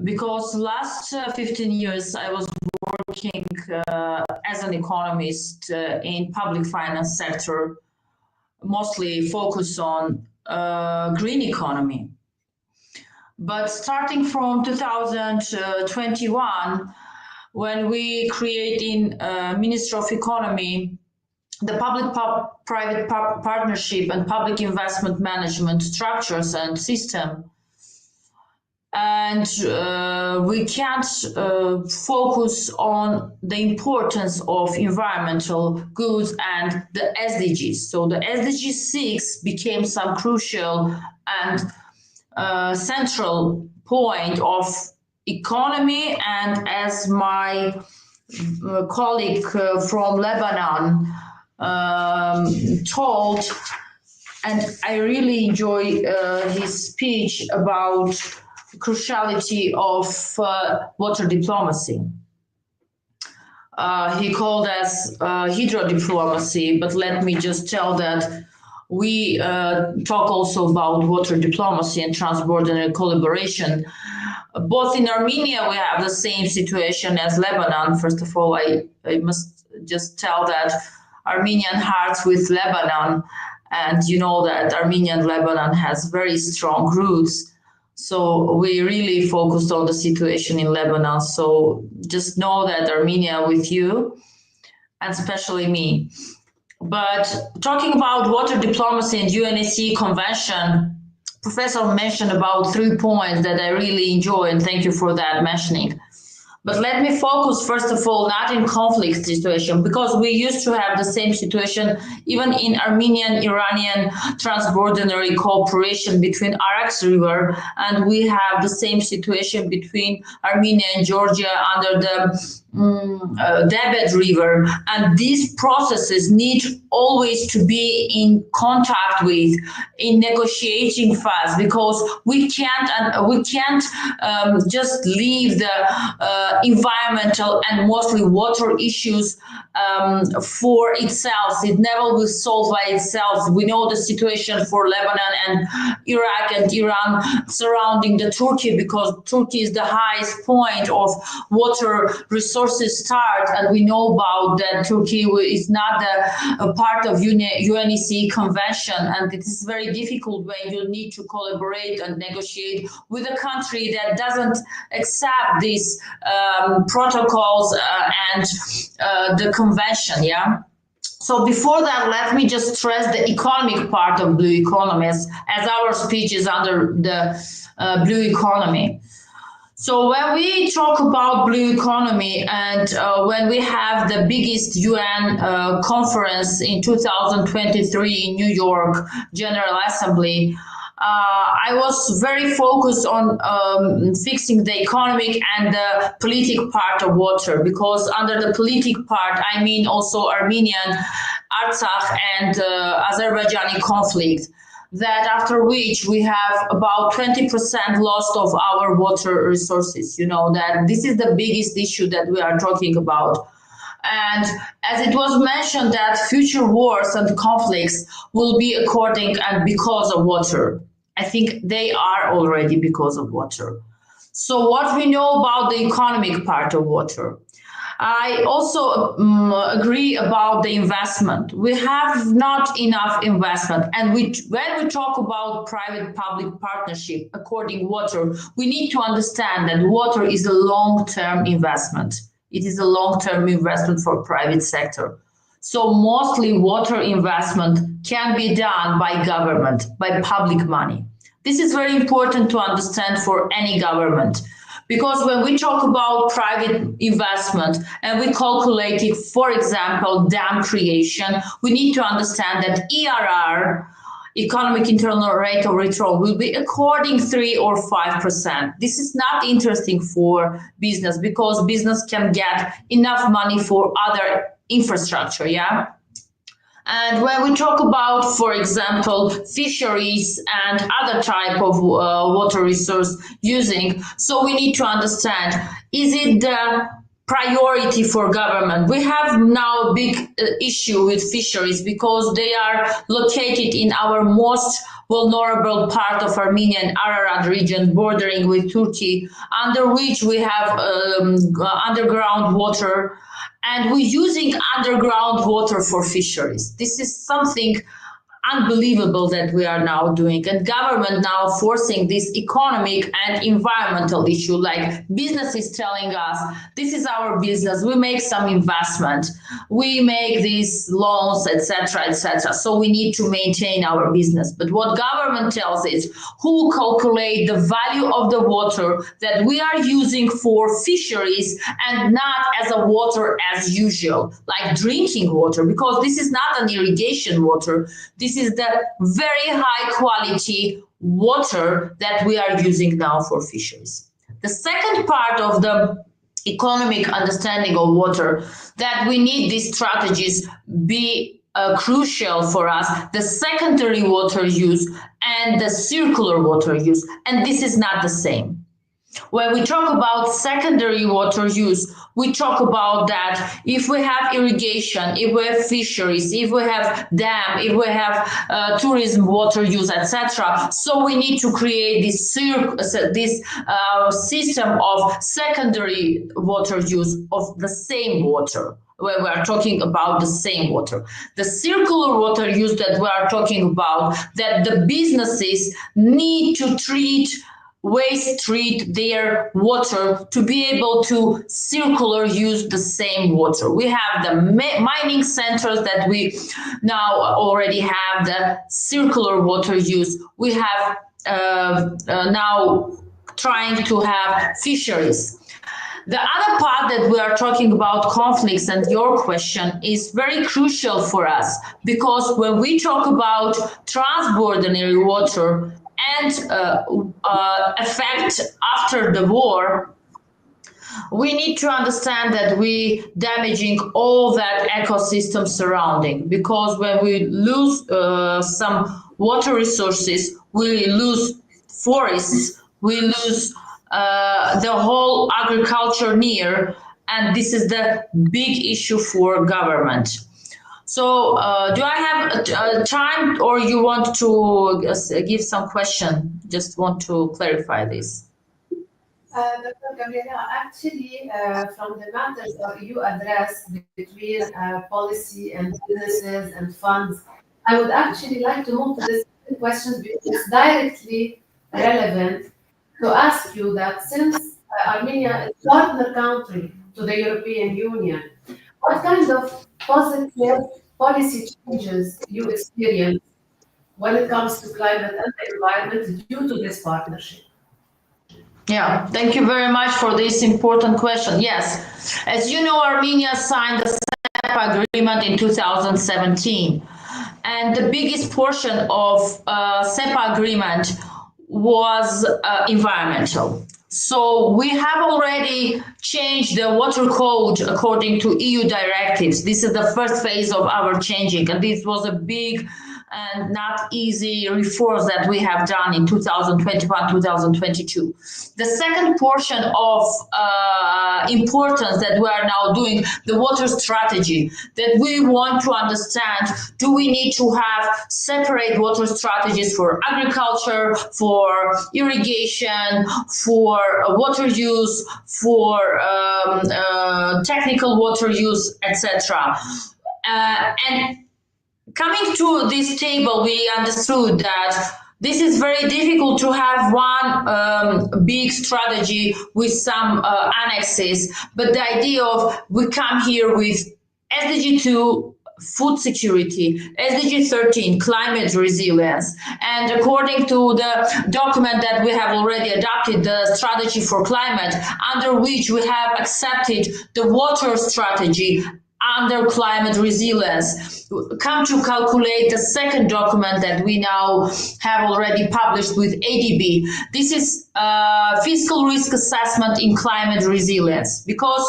Because last 15 years I was working as an economist in public finance sector, mostly focused on green economy. But starting from 2021, when we create in Ministry of Economy the public-private partnership and public investment management structures and system, and we can't focus on the importance of environmental goods and the SDGs. So the SDG 6 became some crucial and central point of economy, and as my colleague from Lebanon told, and I really enjoy his speech about cruciality of water diplomacy. He called us hydro diplomacy, but let me just tell that we talk also about water diplomacy and transborder collaboration. Both in Armenia, we have the same situation as Lebanon. First of all, I must just tell that Armenian hearts with Lebanon, and you know that Armenia and Lebanon has very strong roots. So we really focused on the situation in Lebanon. So just know that Armenia with you, and especially me. But talking about water diplomacy and UNSC convention, Professor mentioned about 3 points that I really enjoy, and thank you for that mentioning. But let me focus, first of all, not in conflict situation, because we used to have the same situation even in Armenian-Iranian transborder cooperation between Arax River, and we have the same situation between Armenia and Georgia under the Debed River. And these processes need always to be in contact with, in negotiating fast, because we can't just leave the environmental and mostly water issues for itself. It never will solve by itself. We know the situation for Lebanon and Iraq and Iran surrounding the Turkey, because Turkey is the highest point of water resources start, and we know about that Turkey is not a part of UNEC convention, and it is very difficult when you need to collaborate and negotiate with a country that doesn't accept these protocols and the convention. Yeah. So before that, let me just stress the economic part of blue economy, as our speech is under the blue economy. So when we talk about blue economy, and when we have the biggest UN conference in 2023 in New York, General Assembly, I was very focused on fixing the economic and the political part of water, because under the political part, I mean also Armenian, Artsakh and Azerbaijani conflict, that after which we have about 20% loss of our water resources. You know that this is the biggest issue that we are talking about. And as it was mentioned that future wars and conflicts will be according and because of water. I think they are already because of water. So what we know about the economic part of water? I also agree about the investment. We have not enough investment. And when we talk about private-public partnership, according water, we need to understand that water is a long-term investment. It is a long-term investment for private sector. So mostly water investment can be done by government, by public money. This is very important to understand for any government. Because when we talk about private investment and we calculate it, for example, dam creation, we need to understand that ERR, economic internal rate of return, will be according 3 or 5%. This is not interesting for business because business can get enough money for other infrastructure, yeah? And when we talk about, for example, fisheries and other type of water resource using, so we need to understand, is it the priority for government? We have now a big issue with fisheries because they are located in our most vulnerable part of Armenia and Ararat region bordering with Turkey, under which we have underground water. And we're using underground water for fisheries. This is something unbelievable that we are now doing, and government now forcing this economic and environmental issue, like business is telling us this is our business, we make some investment, we make these loans, etc., etc., so we need to maintain our business. But what government tells is who calculate the value of the water that we are using for fisheries and not as a water as usual, like drinking water, because this is not an irrigation water. This is the very high quality water that we are using now for fisheries. The second part of the economic understanding of water that we need these strategies be crucial for us, the secondary water use and the circular water use, and this is not the same. When we talk about secondary water use, we talk about that if we have irrigation, if we have fisheries, if we have dam, if we have tourism water use, etc. So we need to create this system of secondary water use of the same water, where we are talking about the same water. The circular water use that we are talking about, that the businesses need to treat their water to be able to circular use the same water. We have the mining centers that we now already have the circular water use. We have now trying to have fisheries. The other part that we are talking about conflicts and your question is very crucial for us, because when we talk about transborder water and effect after the war, we need to understand that we damaging all that ecosystem surrounding, because when we lose some water resources, we lose forests, we lose the whole agriculture near, and this is the big issue for government. So do I have time, or you want to give some question? Just want to clarify this. Dr. Gabriela, actually, from the matters that you addressed between policy and businesses and funds, I would actually like to move to the second question, because it's directly relevant to ask you that since Armenia is a partner country to the European Union, what kind of positive policy changes you experience when it comes to climate and the environment due to this partnership? Yeah, thank you very much for this important question. Yes, as you know, Armenia signed the SEPA agreement in 2017, and the biggest portion of SEPA agreement was environmental. So we have already changed the water code according to EU directives. This is the first phase of our changing, and this was a big and not easy reforms that we have done in 2021, 2022. The second portion of importance that we are now doing, the water strategy, that we want to understand, do we need to have separate water strategies for agriculture, for irrigation, for water use, for technical water use, etc. And coming to this table, we understood that this is very difficult to have one big strategy with some annexes, but the idea of we come here with SDG 2, food security, SDG 13, climate resilience, and according to the document that we have already adopted, the strategy for climate, under which we have accepted the water strategy under climate resilience, come to calculate the second document that we now have already published with ADB. This is fiscal risk assessment in climate resilience, because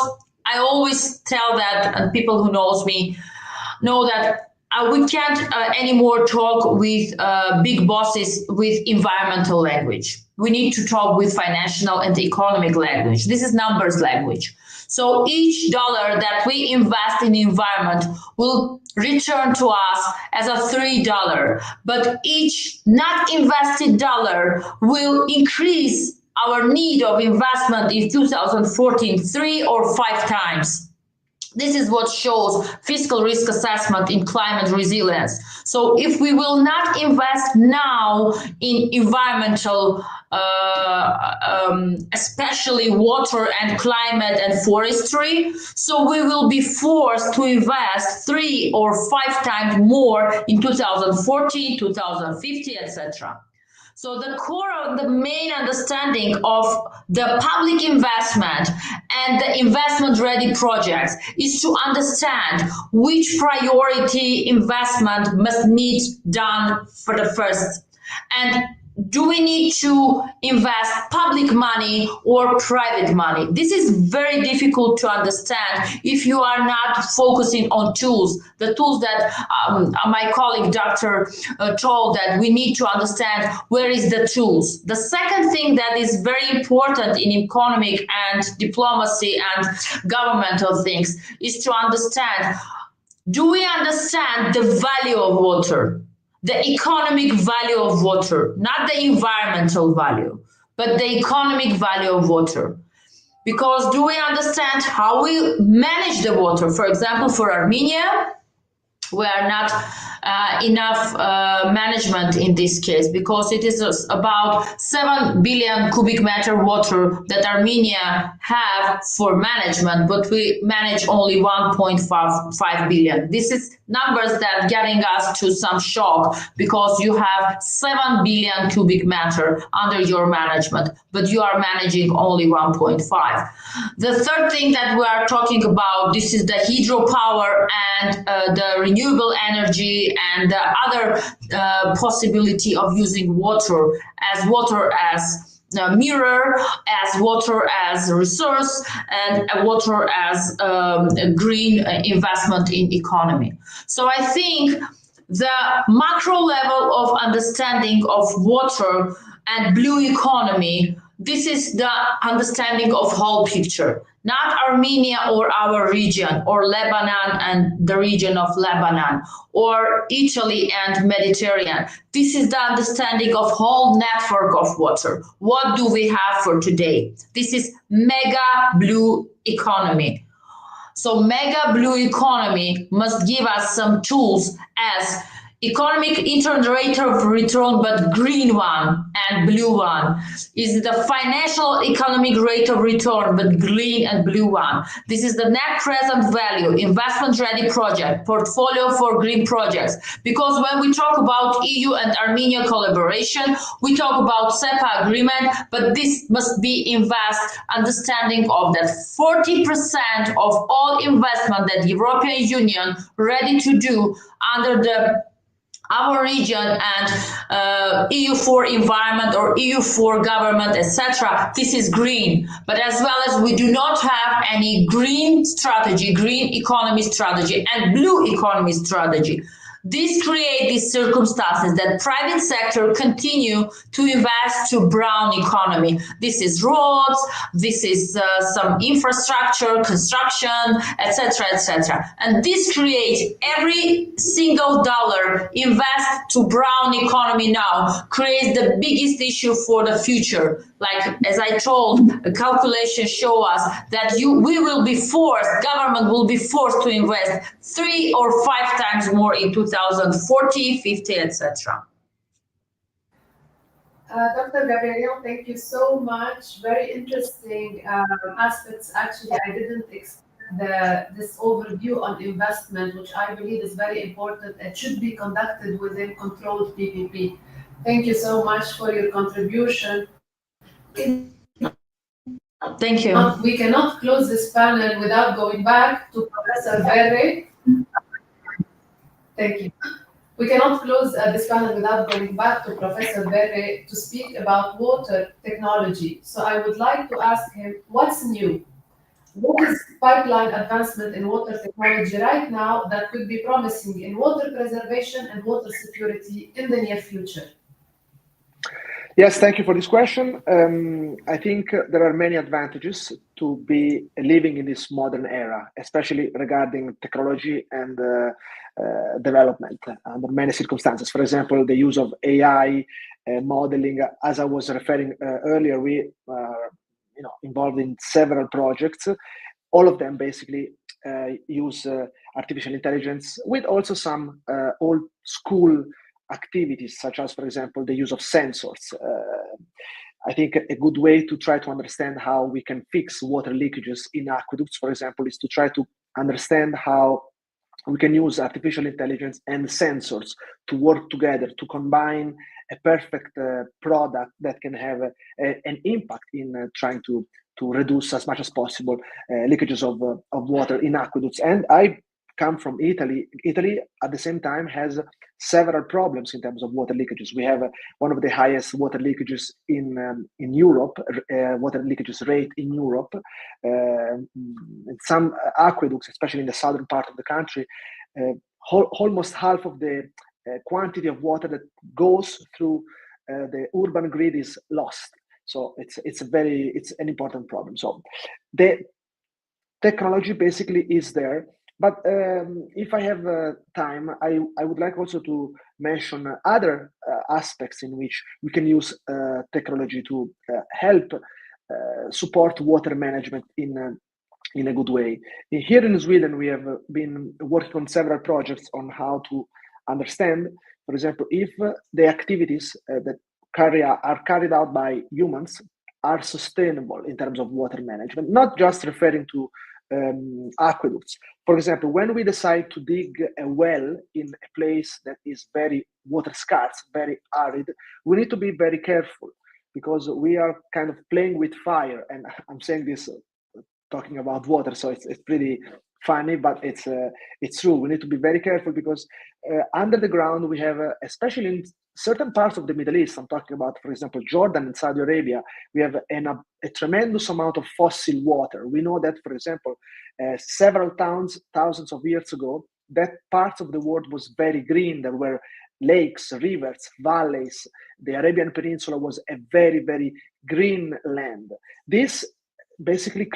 I always tell that, and people who knows me know that we can't anymore talk with big bosses with environmental language. We need to talk with financial and economic language. This is numbers language. So each dollar that we invest in the environment will return to us as a $3, but each not invested dollar will increase our need of investment in 2014 3 or 5 times. This is what shows fiscal risk assessment in climate resilience. So if we will not invest now in environmental, especially water and climate and forestry, so we will be forced to invest 3 or 5 times more in 2014, 2050, etc. So the core of the main understanding of the public investment and the investment-ready projects is to understand which priority investment must need done for the first. And do we need to invest public money or private money? This is very difficult to understand if you are not focusing on tools, the tools that my colleague Dr. Told that we need to understand where is the tools. The second thing that is very important in economic and diplomacy and governmental things is to understand, do we understand the value of water? The economic value of water, not the environmental value, but the economic value of water. Because do we understand how we manage the water? For example, for Armenia, we are not enough management in this case, because it is about 7 billion cubic meter water that Armenia have for management, but we manage only 1.5 billion. This is numbers that getting us to some shock, because you have 7 billion cubic meter under your management, but you are managing only 1.5. The third thing that we are talking about, this is the hydropower and the renewable energy and the other possibility of using water as mirror, as water as resource, and water as green investment in economy. So I think the macro level of understanding of water and blue economy, this is the understanding of whole picture, not Armenia or our region, or Lebanon and the region of Lebanon, or Italy and Mediterranean. This is the understanding of whole network of water. What do we have for today? This is mega blue economy. So mega blue economy must give us some tools as economic internal rate of return, but green one and blue one is the financial economic rate of return, but green and blue one. This is the net present value, investment ready project, portfolio for green projects. Because when we talk about EU and Armenia collaboration, we talk about SEPA agreement, but this must be understanding of that 40% of all investment that the European Union ready to do under our region and EU for environment or EU for government, etc. This is green, but as well as we do not have any green strategy, green economy strategy and blue economy strategy. This creates these circumstances that private sector continue to invest to brown economy. This is roads, this is some infrastructure, construction, etc., etc. And this creates every single dollar invest to brown economy now creates the biggest issue for the future. Like as I told, a calculation show us that we will be forced, government will be forced to invest 3 or 5 times more in 2040, 50, etc. Dr. Gabriel, thank you so much. Very interesting aspects. Actually, I didn't expect this overview on investment, which I believe is very important. It should be conducted within controlled PPP. Thank you so much for your contribution. Thank you. We cannot close this panel without going back to Professor Verre. Thank you. We cannot close this panel without going back to Professor Verre to speak about water technology. So I would like to ask him, what's new? What is pipeline advancement in water technology right now that could be promising in water preservation and water security in the near future? Yes, thank you for this question. I think there are many advantages to be living in this modern era, especially regarding technology and development under many circumstances. For example, the use of AI modeling. As I was referring earlier, we are involved in several projects. All of them basically use artificial intelligence with also some old school activities, such as, for example, the use of sensors. I think a good way to try to understand how we can fix water leakages in aqueducts, for example, is to try to understand how we can use artificial intelligence and sensors to work together to combine a perfect product that can have an impact in trying to reduce as much as possible leakages of water in aqueducts. And I come from Italy. Italy, at the same time, has several problems in terms of water leakages. We have one of the highest water leakages in Europe, water leakages rate in Europe. In some aqueducts, especially in the southern part of the country, almost half of the quantity of water that goes through the urban grid is lost. So it's an important problem. So the technology basically is there. But if I have time, I would like also to mention other aspects in which we can use technology to help support water management in a good way. Here in Sweden, we have been working on several projects on how to understand, for example, if the activities that are carried out by humans are sustainable in terms of water management, not just referring to aqueducts. For example, when we decide to dig a well in a place that is very water scarce, very arid, we need to be very careful because we are kind of playing with fire. And I'm saying this talking about water, so it's pretty funny, but it's true. We need to be very careful because under the ground we have, especially in certain parts of the Middle East, I'm talking about, for example, Jordan and Saudi Arabia, we have a tremendous amount of fossil water. We know that, for example, several thousands of years ago, that part of the world was very green. There were lakes, rivers, valleys. The Arabian Peninsula was a very, very green land. This basically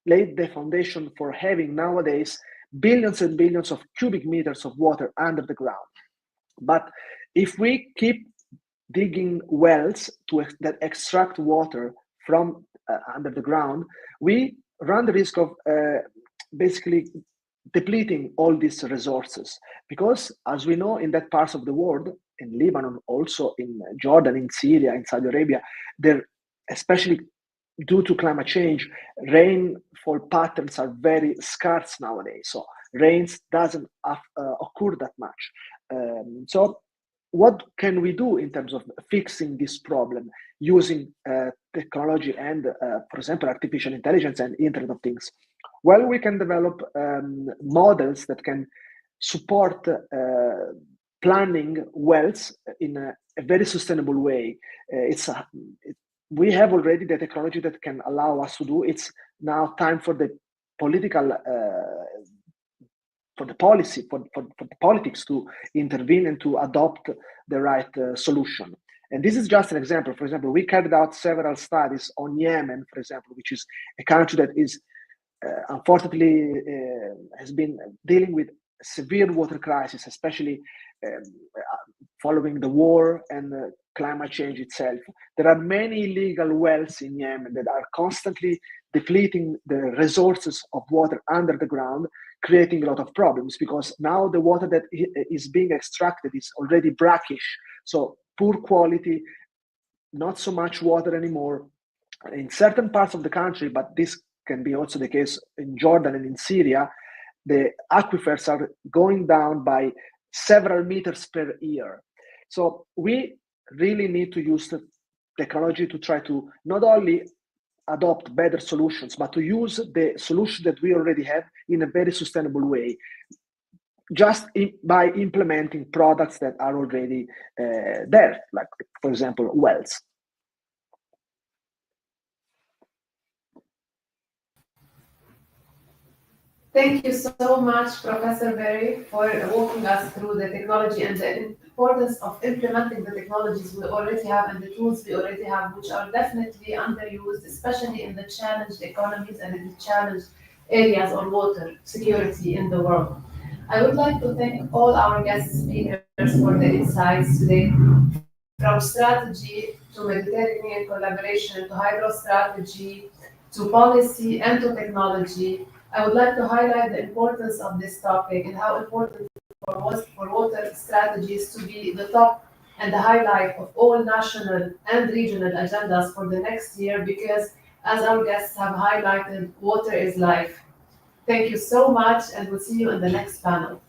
laid the foundation for having nowadays billions and billions of cubic meters of water under the ground. But if we keep digging wells that extract water from under the ground, we run the risk of basically depleting all these resources. Because as we know, in that parts of the world, in Lebanon, also in Jordan, in Syria, in Saudi Arabia, there, especially due to climate change, rainfall patterns are very scarce nowadays. So rains doesn't occur that much. So what can we do in terms of fixing this problem using technology and, for example, artificial intelligence and Internet of Things? Well, we can develop models that can support planning wells in a very sustainable way. We have already the technology that can allow us to do. It's now time for the political the policy, for the politics to intervene and to adopt the right solution. And this is just an example. For example, we carried out several studies on Yemen, for example, which is a country that is unfortunately has been dealing with severe water crisis, especially following the war and climate change itself. There are many illegal wells in Yemen that are constantly depleting the resources of water under the ground, creating a lot of problems, because now the water that is being extracted is already brackish, so poor quality, not so much water anymore. In certain parts of the country, but this can be also the case in Jordan and in Syria, the aquifers are going down by several meters per year. So we really need to use the technology to try to not only adopt better solutions, but to use the solution that we already have in a very sustainable way, just by implementing products that are already there, like, for example, wells. Thank you so much, Professor Berry, for walking us through the technology and the importance of implementing the technologies we already have and the tools we already have, which are definitely underused, especially in the challenged economies and in the challenged areas on water security in the world. I would like to thank all our guest speakers for the insights today, from strategy to Mediterranean collaboration to hydro strategy to policy and to technology. I would like to highlight the importance of this topic and how important for water strategies to be the top and the highlight of all national and regional agendas for the next year, because as our guests have highlighted, water is life. Thank you so much, and we'll see you in the next panel.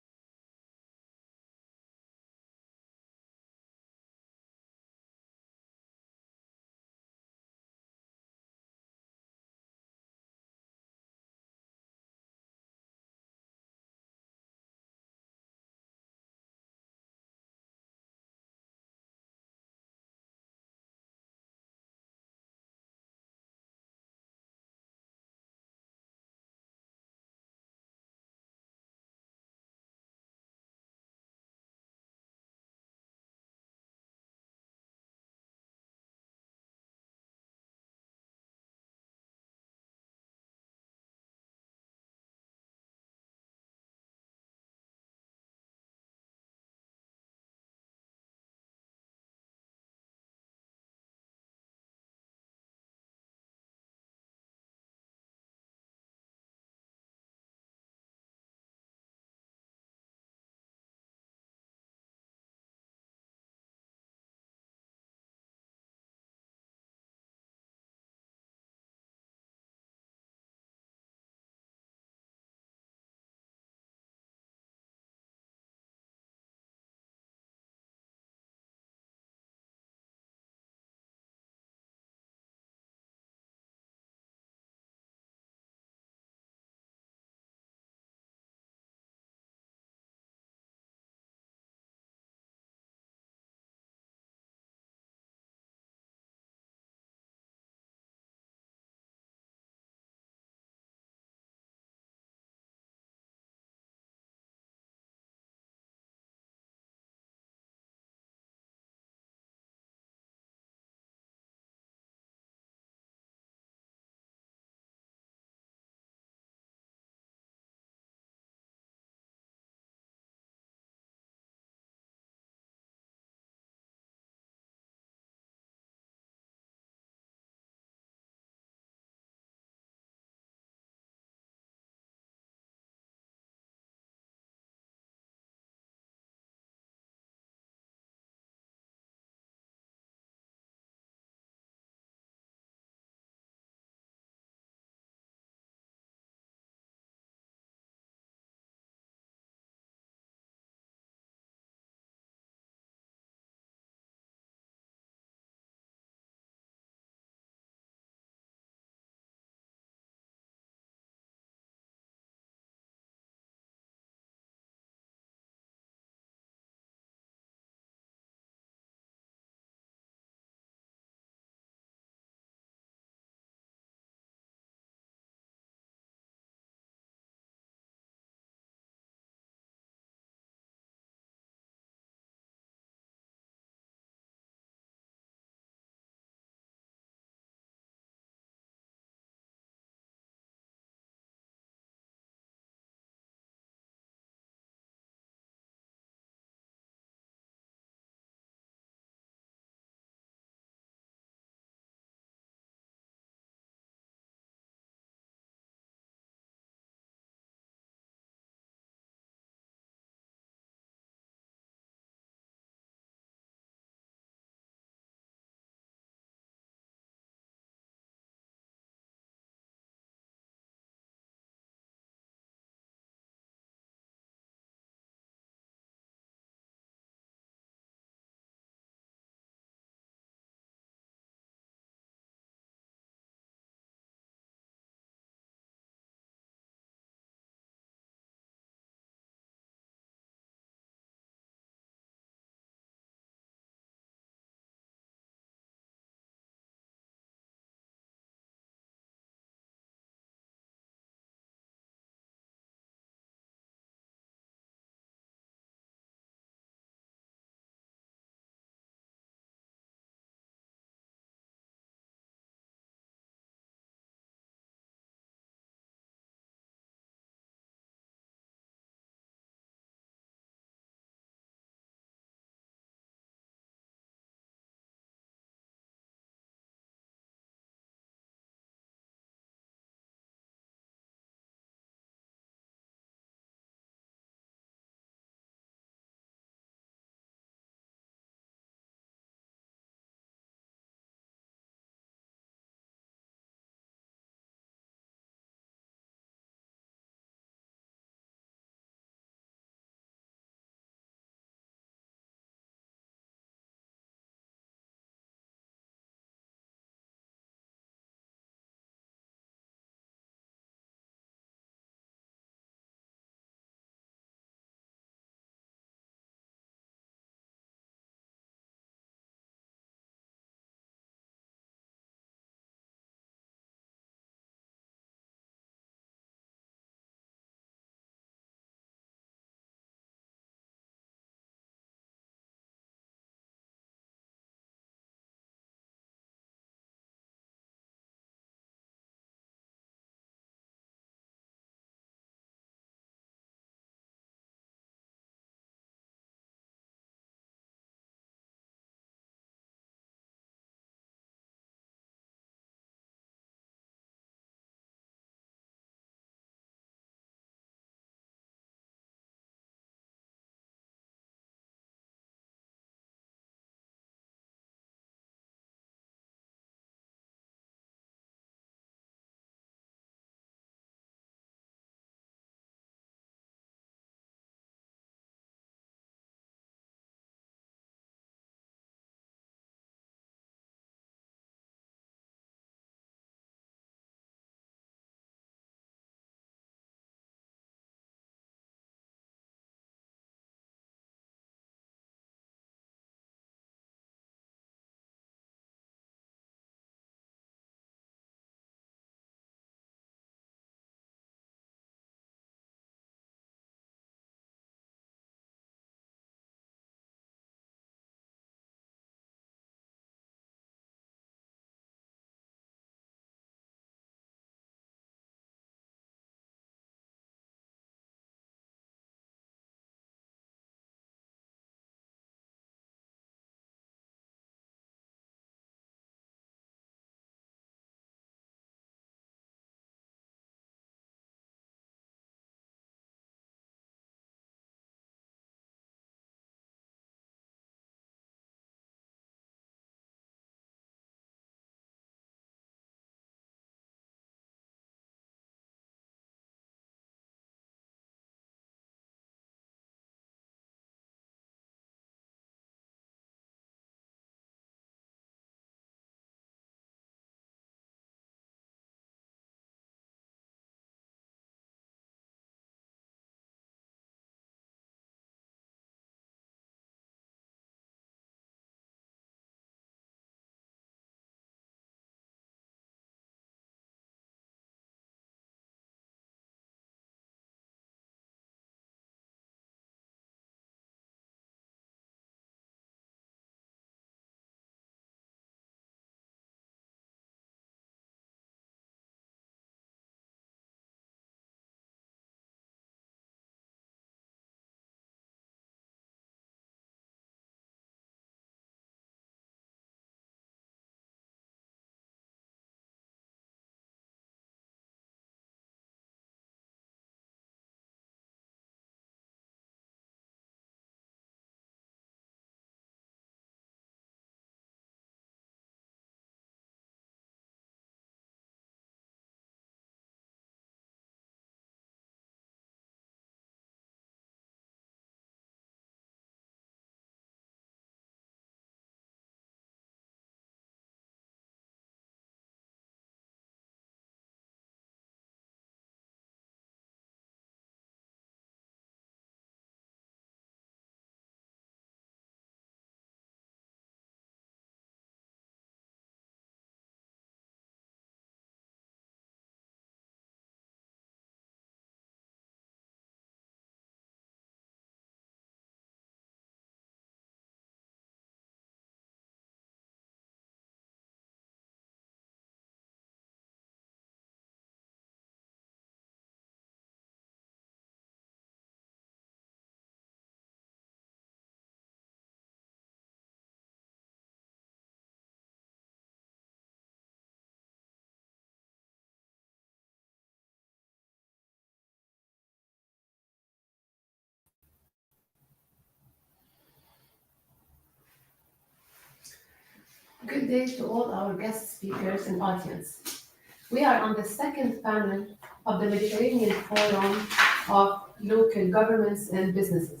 Good day to all our guest speakers and audience. We are on the second panel of the Mediterranean Forum of Local Governments and Businesses.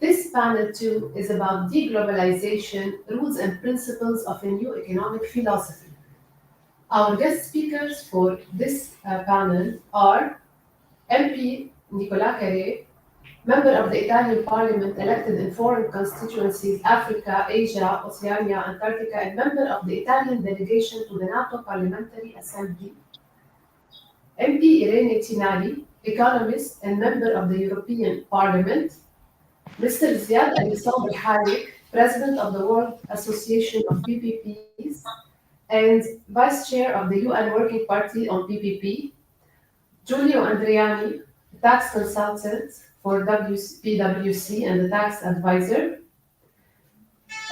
This panel too is about de-globalization, roots and principles of a new economic philosophy. Our guest speakers for this panel are MP Nicolas Carré, member of the Italian Parliament elected in foreign constituencies Africa, Asia, Oceania, Antarctica, and member of the Italian delegation to the NATO Parliamentary Assembly. MP Irene Tinali, economist and member of the European Parliament. Mr. Ziad Alexander Hayek, president of the World Association of PPPs and vice chair of the UN Working Party on PPP. Giulio Andreani, tax consultant for PwC and the tax advisor,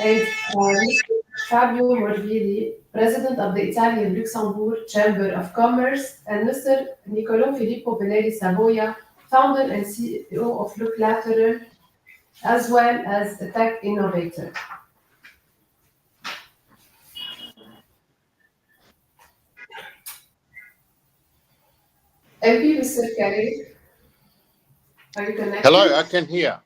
and Mr. Fabio Morvilli, president of the Italian Luxembourg Chamber of Commerce, and Mr. Niccolò Filippo Benelli Savoia, founder and CEO of Look Lateral, as well as a tech innovator. MP Mr. Carré, are you connected? Hello, I can hear.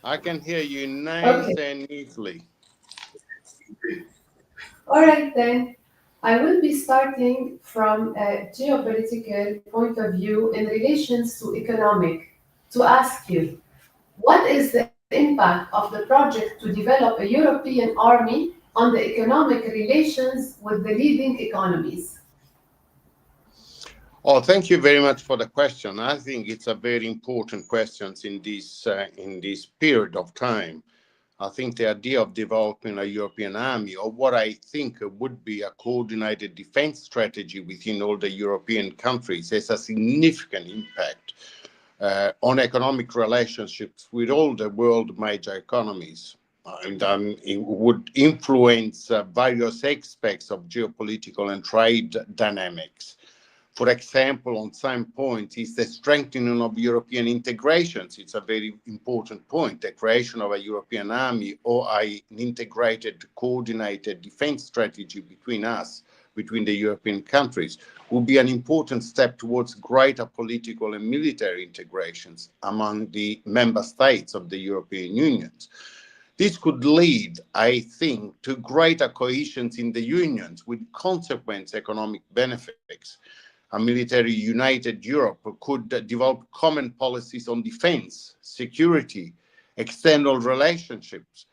I can hear you nice and easily. All right, then. I will be starting from a geopolitical point of view in relations to economic, to ask you, what is the impact of the project to develop a European army on the economic relations with the leading economies? Oh, thank you very much for the question. I think it's a very important question in this period of time. I think the idea of developing a European army, or what I think would be a coordinated defense strategy within all the European countries, has a significant impact on economic relationships with all the world major economies. And it would influence various aspects of geopolitical and trade dynamics. For example, on some point is the strengthening of European integrations. It's a very important point. The creation of a European army or an integrated, coordinated defense strategy between us, between the European countries, will be an important step towards greater political and military integrations among the member states of the European Union. This could lead, I think, to greater cohesion in the unions with consequent economic benefits. A military united Europe could develop common policies on defense, security, external relationships,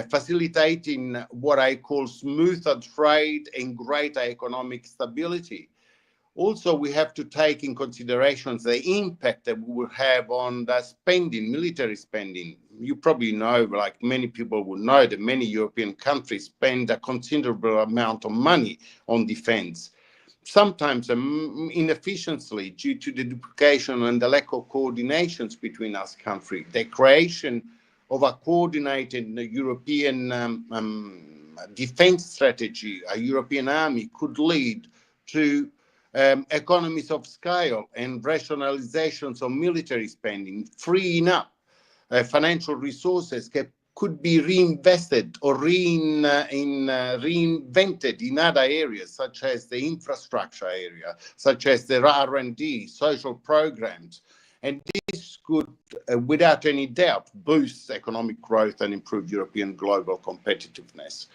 facilitating what I call smoother trade and greater economic stability. Also, we have to take in consideration the impact that we will have on the spending, military spending. You probably know, like many people will know, that many European countries spend a considerable amount of money on defense. Sometimes inefficiently due to the duplication and the lack of coordinations between us countries. The creation of a coordinated European defense strategy, a European army, could lead to economies of scale and rationalizations of military spending, freeing up financial resources could be reinvested or reinvented in other areas, such as the infrastructure area, such as the R&D, social programs. And this could, without any doubt, boost economic growth and improve European global competitiveness.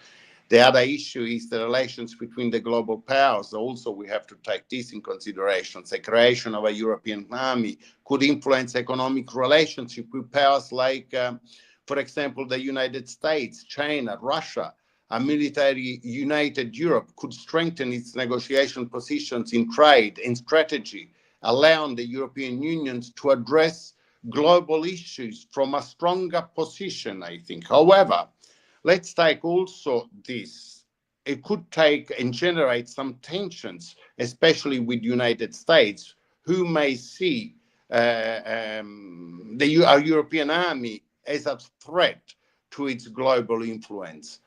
The other issue is the relations between the global powers. Also, we have to take this in consideration. The creation of a European army could influence economic relationship with powers like for example, the United States, China, Russia. A military united Europe could strengthen its negotiation positions in trade and strategy, allowing the European Union to address global issues from a stronger position, I think. However, let's take also this. It could take and generate some tensions, especially with the United States, who may see our European army as a threat to its global influence.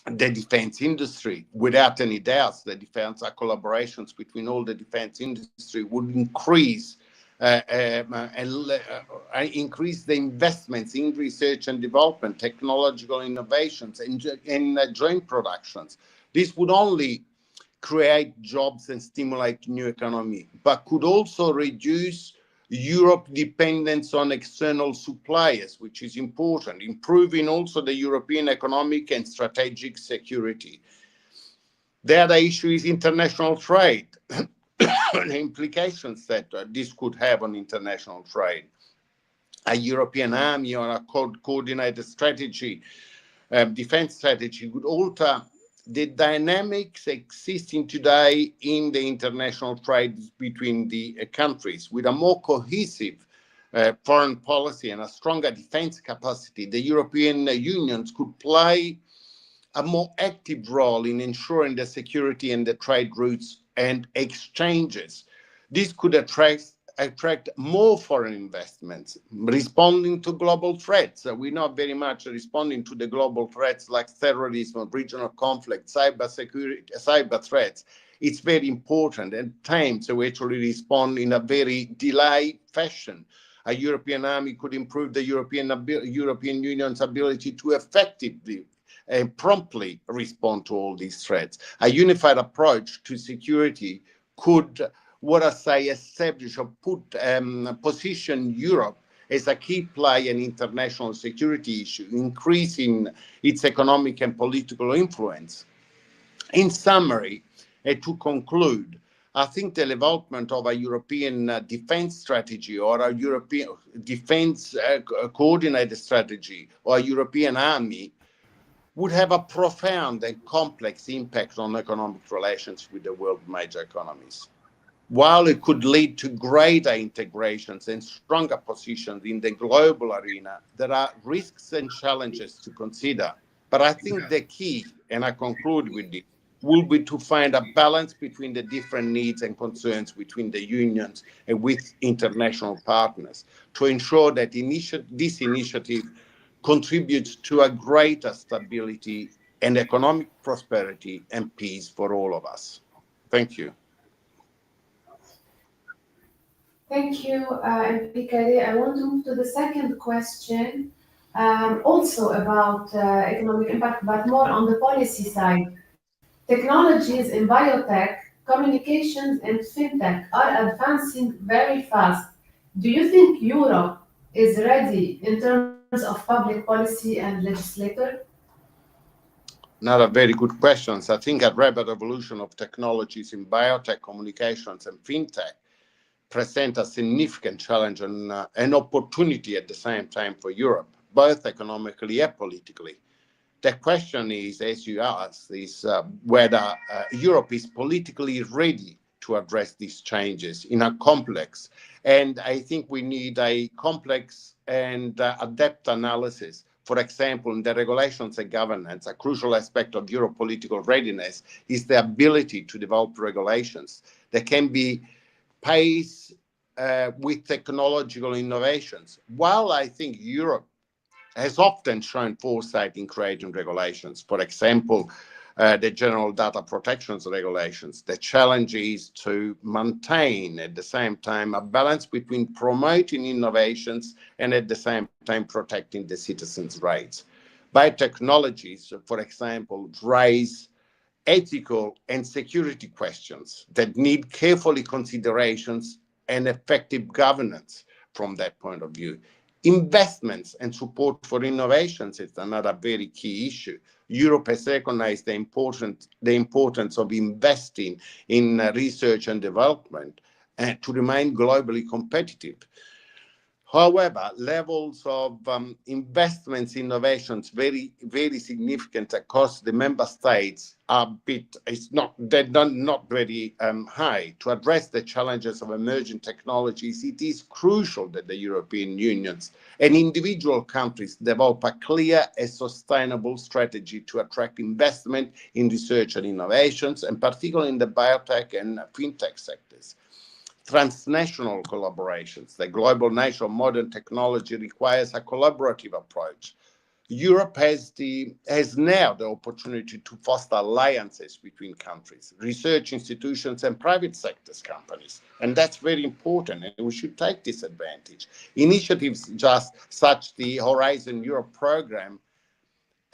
The defense industry, without any doubts, the defense collaborations between all the defense industry would increase increase the investments in research and development, technological innovations, and joint productions. This would only create jobs and stimulate new economy, but could also reduce Europe's dependence on external suppliers, which is important, improving also the European economic and strategic security. The other issue is international trade, the implications that this could have on international trade. A European army or a coordinated strategy, defense strategy, would alter the dynamics existing today in the international trade between the countries. With a more cohesive foreign policy and a stronger defense capacity, the European Union could play a more active role in ensuring the security and the trade routes and exchanges. This could attract more foreign investments, responding to global threats. We're not very much responding to the global threats like terrorism, regional conflict, cyber threats. It's very important. At times, we actually respond in a very delayed fashion. A European army could improve the European Union's ability to effectively and promptly respond to all these threats. A unified approach to security could, establish or position Europe as a key player in international security issue, increasing its economic and political influence. In summary, and to conclude, I think the development of a European defense strategy or a European defense coordinated strategy or a European army would have a profound and complex impact on economic relations with the world's major economies. While it could lead to greater integrations and stronger positions in the global arena, there are risks and challenges to consider. But I think the key, and I conclude with this, will be to find a balance between the different needs and concerns between the unions and with international partners to ensure that this initiative contributes to a greater stability and economic prosperity and peace for all of us. Thank you. Thank you, Enrique. I want to move to the second question, also about economic impact, but more on the policy side. Technologies in biotech, communications, and fintech are advancing very fast. Do you think Europe is ready in terms of public policy and legislator? Another very good question. I think a rapid evolution of technologies in biotech, communications, and fintech present a significant challenge and an opportunity at the same time for Europe, both economically and politically. The question is, as you asked, is whether Europe is politically ready to address these changes in a complex, and I think we need a complex and adept analysis. For example, in the regulations and governance, a crucial aspect of Europe political readiness is the ability to develop regulations that can be paced with technological innovations. While I think Europe has often shown foresight in creating regulations, for example, the general data protections regulations, the challenge is to maintain at the same time a balance between promoting innovations and at the same time protecting the citizens' rights. Biotechnologies, for example, raise ethical and security questions that need carefully considerations and effective governance from that point of view. Investments and support for innovations is another very key issue. Europe has recognized the importance of investing in research and development to remain globally competitive. However, levels of investments, innovations, very, very significant across the member states are they're not very high. To address the challenges of emerging technologies, it is crucial that the European Unions and individual countries develop a clear and sustainable strategy to attract investment in research and innovations, and particularly in the biotech and fintech sectors. Transnational collaborations. The global nature of modern technology requires a collaborative approach. Europe has now the opportunity to foster alliances between countries, research institutions, and private sector companies. And that's very important, and we should take this advantage. Initiatives just such the Horizon Europe program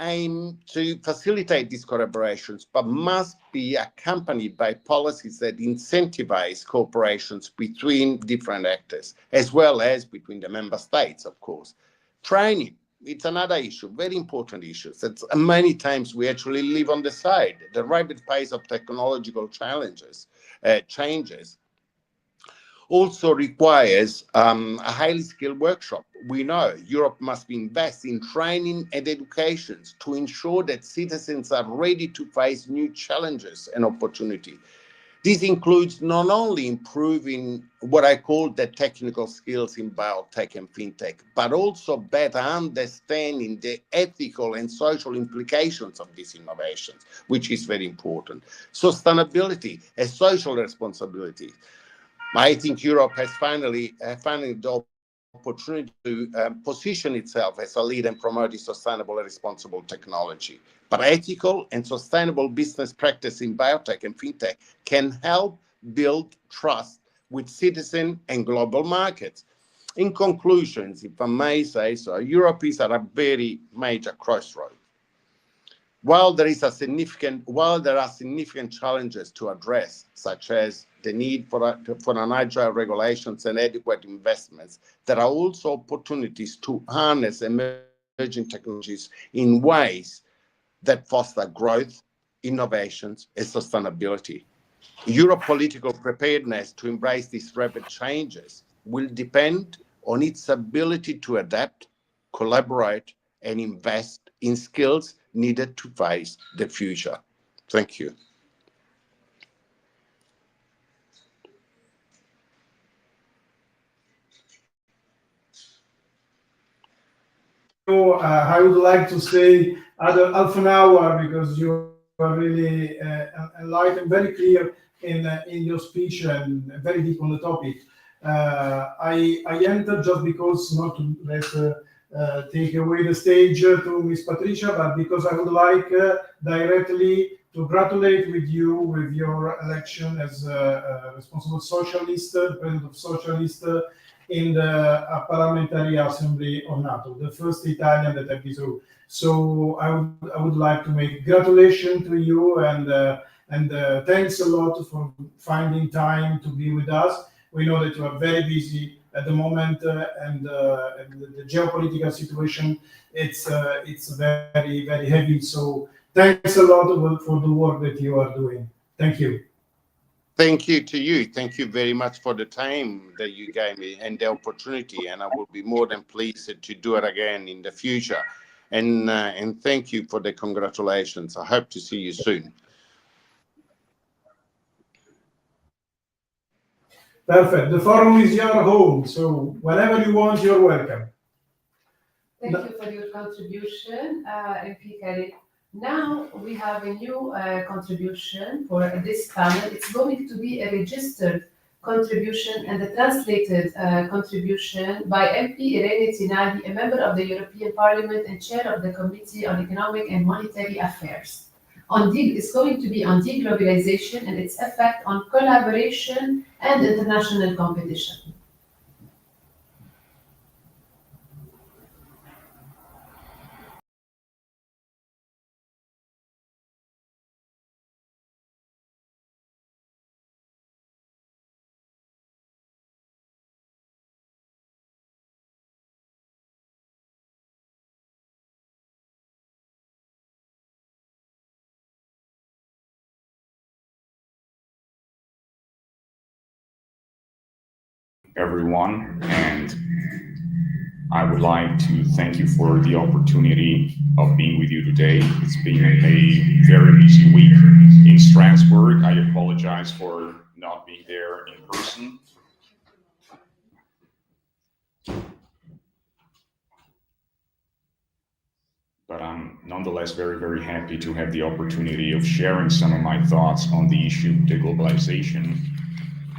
aim to facilitate these collaborations, but must be accompanied by policies that incentivize cooperations between different actors, as well as between the member states, of course. Training, it's another issue, very important issue. That many times we actually live on the side. The rapid pace of technological changes also requires a highly skilled workshop. We know Europe must invest in training and education to ensure that citizens are ready to face new challenges and opportunities. This includes not only improving what I call the technical skills in biotech and fintech, but also better understanding the ethical and social implications of these innovations, which is very important. Sustainability and social responsibility. I think Europe has finally the opportunity to position itself as a leader in promoting sustainable and responsible technology. But ethical and sustainable business practice in biotech and fintech can help build trust with citizens and global markets. In conclusion, if I may say so, Europe is at a very major crossroads. While there are significant challenges to address, such as the need for an agile regulations and adequate investments, there are also opportunities to harness emerging technologies in ways that foster growth, innovations, and sustainability. Europe's political preparedness to embrace these rapid changes will depend on its ability to adapt, collaborate, and invest in skills needed to face the future. Thank you. I would like to stay another half an hour because you are really enlightened, very clear in your speech and very deep on the topic. I entered just because not to let take away the stage to Ms. Patricia, but because I would like directly to gratulate with you with your election as a responsible socialist, president of socialist in the Parliamentary Assembly of NATO, the first Italian that I've been through. So I would like to make gratulations to you and thanks a lot for finding time to be with us. We know that you are very busy at the moment, and the geopolitical situation it's very heavy. So thanks a lot for the work that you are doing. Thank you. Thank you to you. Thank you very much for the time that you gave me and the opportunity, and I will be more than pleased to do it again in the future. And thank you for the congratulations. I hope to see you soon. Perfect. The forum is your home, so whenever you want, you're welcome. Thank you for your contribution, MP Karim. Now we have a new contribution for this panel. It's going to be a registered contribution and a translated contribution by MP Irene Tinali, a member of the European Parliament and chair of the Committee on Economic and Monetary Affairs. It's going to be on de-globalization and its effect on collaboration and international competition. Everyone, and I would like to thank you for the opportunity of being with you today. It's been a very busy week in Strasbourg. I apologize for not being there in person. But I'm nonetheless very happy to have the opportunity of sharing some of my thoughts on the issue of de-globalization,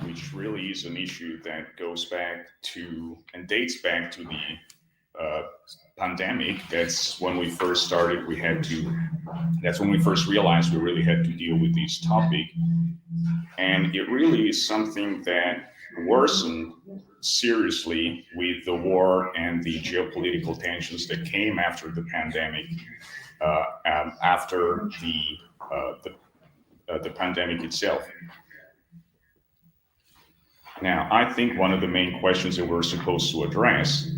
which really is an issue that goes back to and dates back to the pandemic, that's when we first started. That's when we first realized we really had to deal with this topic. And it really is something that worsened seriously with the war and the geopolitical tensions that came after the pandemic, after the pandemic itself. Now, I think one of the main questions that we're supposed to address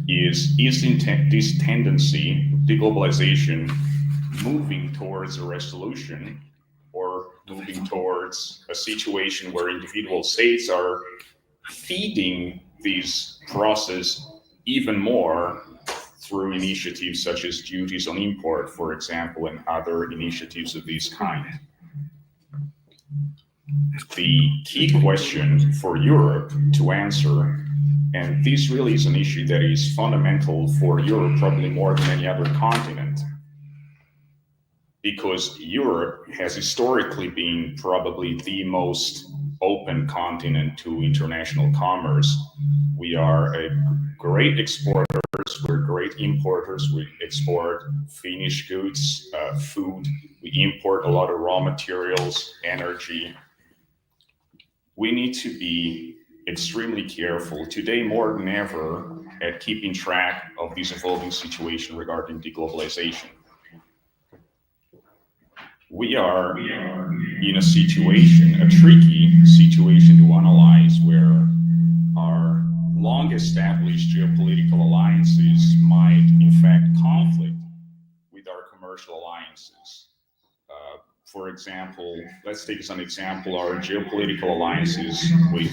is this tendency, de-globalization, moving towards a resolution or moving towards a situation where individual states are feeding this process even more through initiatives such as duties on import, for example, and other initiatives of this kind. The key question for Europe to answer, and this really is an issue that is fundamental for Europe probably more than any other continent, because Europe has historically been probably the most open continent to international commerce. We are a great exporters, we're great importers. We export finished goods, food, we import a lot of raw materials, energy. We need to be extremely careful today more than ever at keeping track of this evolving situation regarding de-globalization. We are in a situation, a tricky situation to analyze, where our long-established geopolitical alliances might in fact conflict with our commercial alliances. For example, let's take as an example our geopolitical alliances with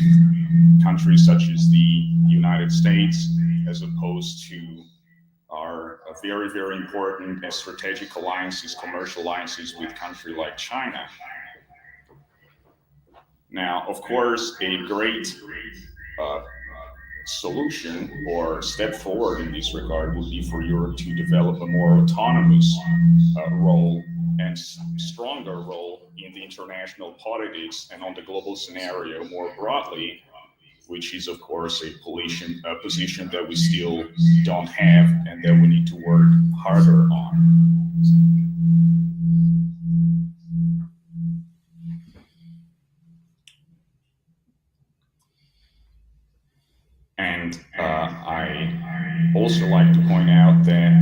countries such as the United States, as opposed to our very, very important and strategic alliances, commercial alliances with countries like China. Now, of course, a great solution or step forward in this regard would be for Europe to develop a more autonomous role and stronger role in the international politics and on the global scenario more broadly, which is of course a position that we still don't have and that we need to work harder on. And I also like to point out that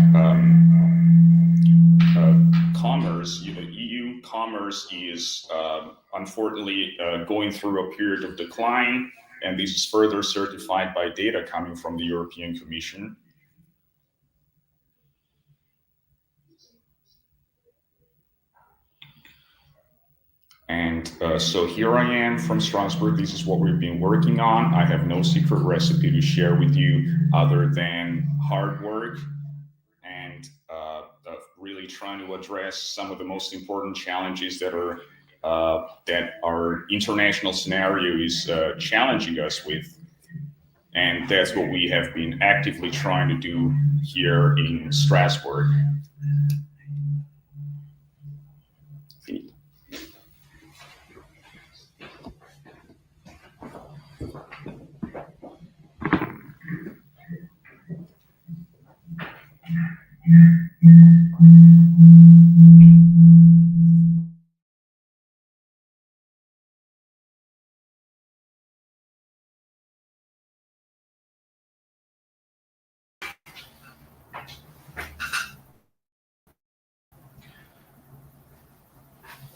commerce, EU commerce is unfortunately going through a period of decline, and this is further certified by data coming from the European Commission. And so here I am from Strasbourg. This is what we've been working on. I have no secret recipe to share with you other than hard work and really trying to address some of the most important challenges that our international scenario is challenging us with. And that's what we have been actively trying to do here in Strasbourg.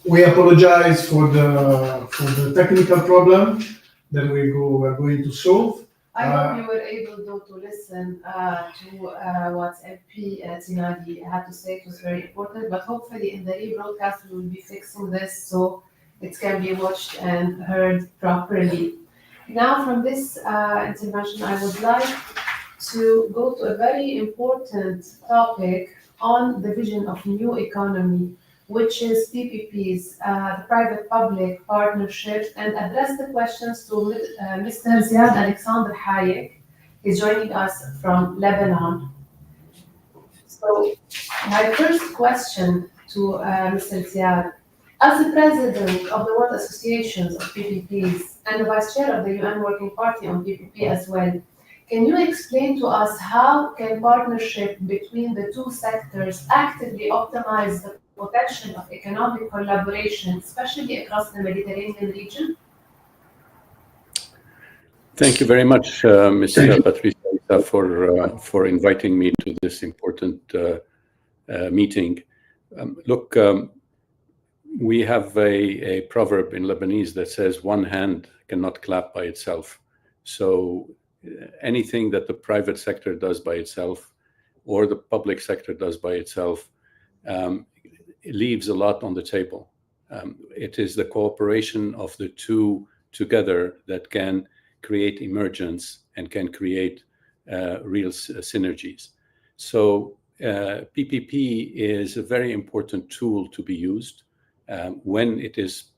We apologize for the technical problem that we're going to solve. I hope you were able, though, to listen to what MP Tinadi had to say. It was very important, but hopefully in the rebroadcast we will be fixing this so it can be watched and heard properly. Now, from this intervention, I would like to go to a very important topic on the vision of new economy, which is PPPs, the private-public partnerships, and address the questions to Mr. Ziad Alexander Hayek. He's joining us from Lebanon. So my first question to Mr. Ziad, as the president of the World Associations of PPPs and the vice chair of the UN Working Party on PPP as well, Can you explain to us how can partnership between the two sectors actively optimize the potential of economic collaboration, especially across the Mediterranean region? Thank you very much, Ms. Patricia, for inviting me to this important meeting. Look, we have a proverb in Lebanese that says, one hand cannot clap by itself. So anything that the private sector does by itself or the public sector does by itself, it leaves a lot on the table. It is the cooperation of the two together that can create emergence and can create real synergies. So PPP is a very important tool to be used when it is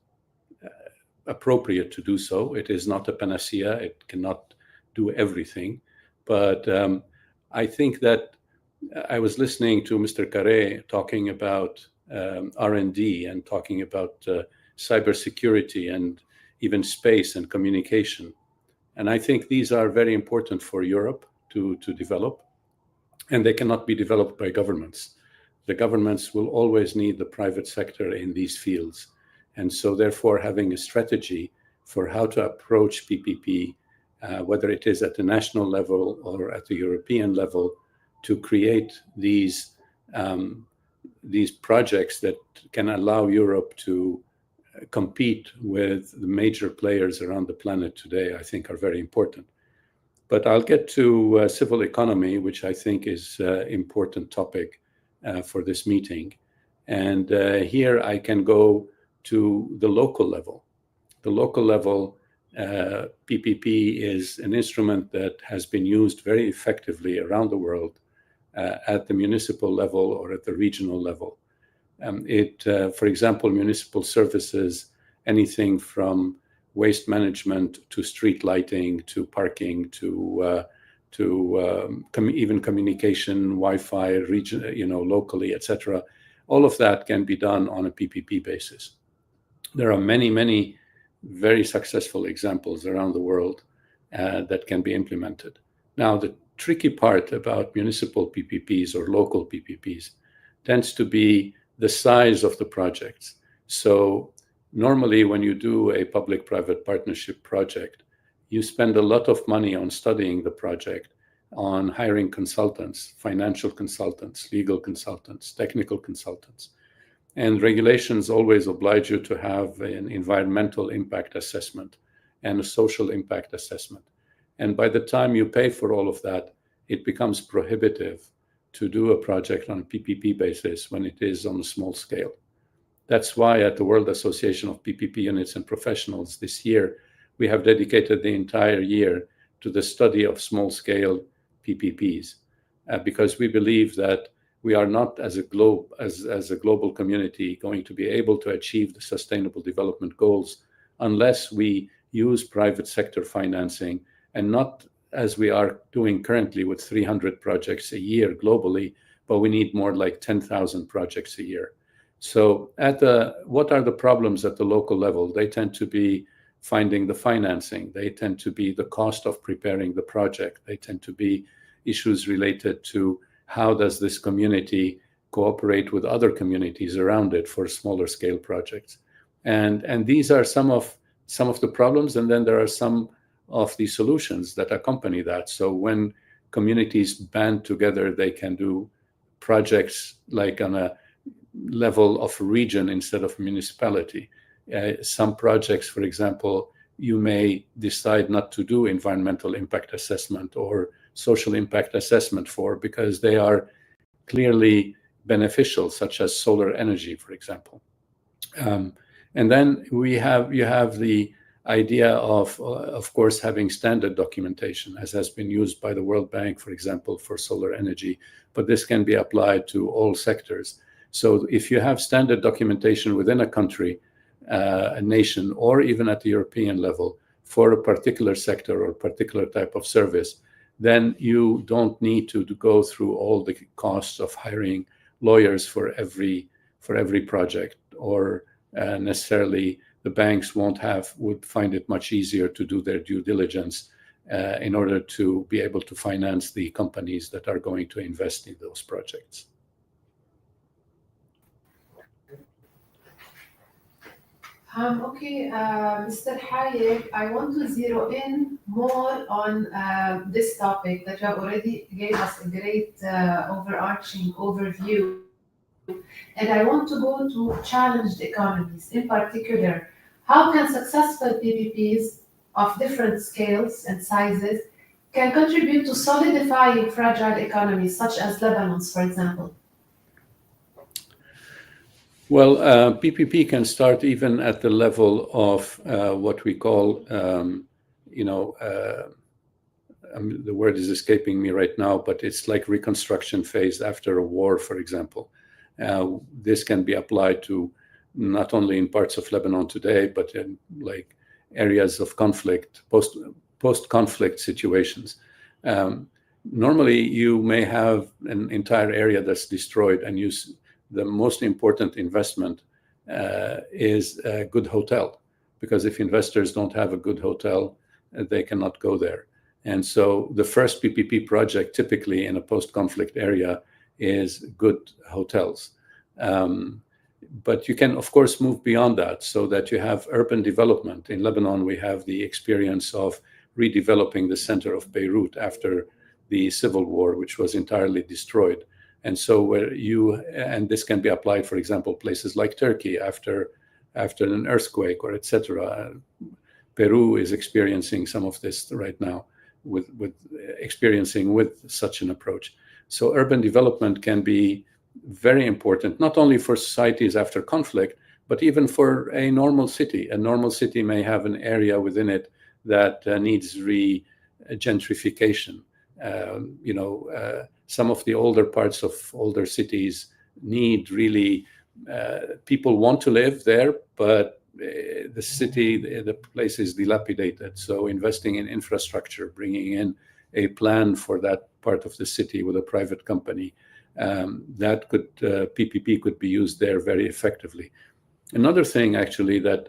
appropriate to do so. It is not a panacea. It cannot do everything. But I think that I was listening to Mr. Carré talking about R&D and talking about cybersecurity and even space and communication. And I think these are very important for Europe to develop, and they cannot be developed by governments. The governments will always need the private sector in these fields. And so therefore having a strategy for how to approach PPP, whether it is at the national level or at the European level, to create these projects that can allow Europe to compete with the major players around the planet today, I think are very important. But I'll get to civil economy, which I think is an important topic for this meeting. And here I can go to the local level. The local level, PPP is an instrument that has been used very effectively around the world at the municipal level or at the regional level. For example, municipal services, anything from waste management to street lighting to parking to even communication, Wi-Fi, locally, etc. All of that can be done on a PPP basis. There are many, many very successful examples around the world that can be implemented. Now, the tricky part about municipal PPPs or local PPPs tends to be the size of the projects. So normally when you do a public-private partnership project, you spend a lot of money on studying the project, on hiring consultants, financial consultants, legal consultants, technical consultants. And regulations always oblige you to have an environmental impact assessment and a social impact assessment. And by the time you pay for all of that, it becomes prohibitive to do a project on a PPP basis when it is on a small scale. That's why at the World Association of PPP Units and Professionals this year, we have dedicated the entire year to the study of small-scale PPPs, because we believe that we are not as a global community going to be able to achieve the Sustainable Development Goals unless we use private sector financing, and not as we are doing currently with 300 projects a year globally, but we need more like 10,000 projects a year. So what are the problems at the local level? They tend to be finding the financing. They tend to be the cost of preparing the project. They tend to be issues related to how does this community cooperate with other communities around it for smaller scale projects. And these are some of the problems, and then there are some of the solutions that accompany that. So when communities band together, they can do projects like on a level of region instead of municipality. Some projects, for example, you may decide not to do environmental impact assessment or social impact assessment for, because they are clearly beneficial, such as solar energy, for example. And then you have the idea of course, having standard documentation, as has been used by the World Bank, for example, for solar energy, but this can be applied to all sectors. So if you have standard documentation within a country, a nation, or even at the European level for a particular sector or particular type of service, then you don't need to go through all the costs of hiring lawyers for every project, or necessarily the banks would find it much easier to do their due diligence in order to be able to finance the companies that are going to invest in those projects. Okay, Mr. Hayek, I want to zero in more on this topic that you have already gave us a great overarching overview. And I want to go to challenged economies. In particular, how can successful PPPs of different scales and sizes can contribute to solidifying fragile economies such as Lebanon's, for example? Well, PPP can start even at the level of what we call, the word is escaping me right now, but it's like reconstruction phase after a war, for example. This can be applied to not only in parts of Lebanon today, but in like areas of conflict, post-conflict situations. Normally, you may have an entire area that's destroyed, and the most important investment is a good hotel, because if investors don't have a good hotel, they cannot go there. And so the first PPP project typically in a post-conflict area is good hotels. But you can, of course, move beyond that so that you have urban development. In Lebanon, we have the experience of redeveloping the center of Beirut after the civil war, which was entirely destroyed. And so and this can be applied, for example, places like Turkey after an earthquake or etc. Peru is experiencing some of this right now with such an approach. So urban development can be very important, not only for societies after conflict, but even for a normal city. A normal city may have an area within it that needs gentrification. Some of the older parts of older cities need really, people want to live there, but the place is dilapidated. So investing in infrastructure, bringing in a plan for that part of the city with a private company, PPP could be used there very effectively. Another thing actually that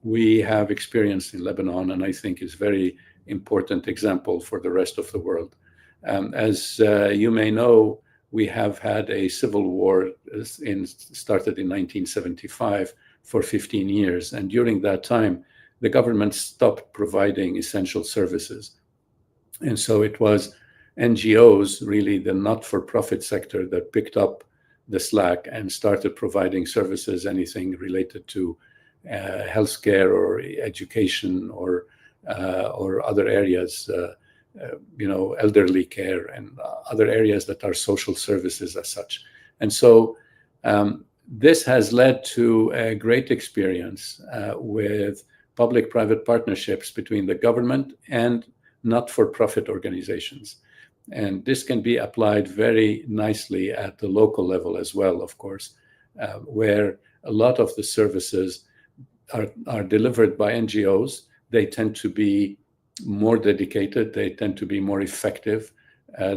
we have experienced in Lebanon, and I think is very important example for the rest of the world. As you may know, we have had a civil war started in 1975 for 15 years. And during that time, the government stopped providing essential services. And so it was NGOs, really the not-for-profit sector, that picked up the slack and started providing services, anything related to healthcare or education or other areas, elderly care and other areas that are social services as such. And so this has led to a great experience with public-private partnerships between the government and not-for-profit organizations. And this can be applied very nicely at the local level as well, of course, where a lot of the services are delivered by NGOs. They tend to be more dedicated, they tend to be more effective,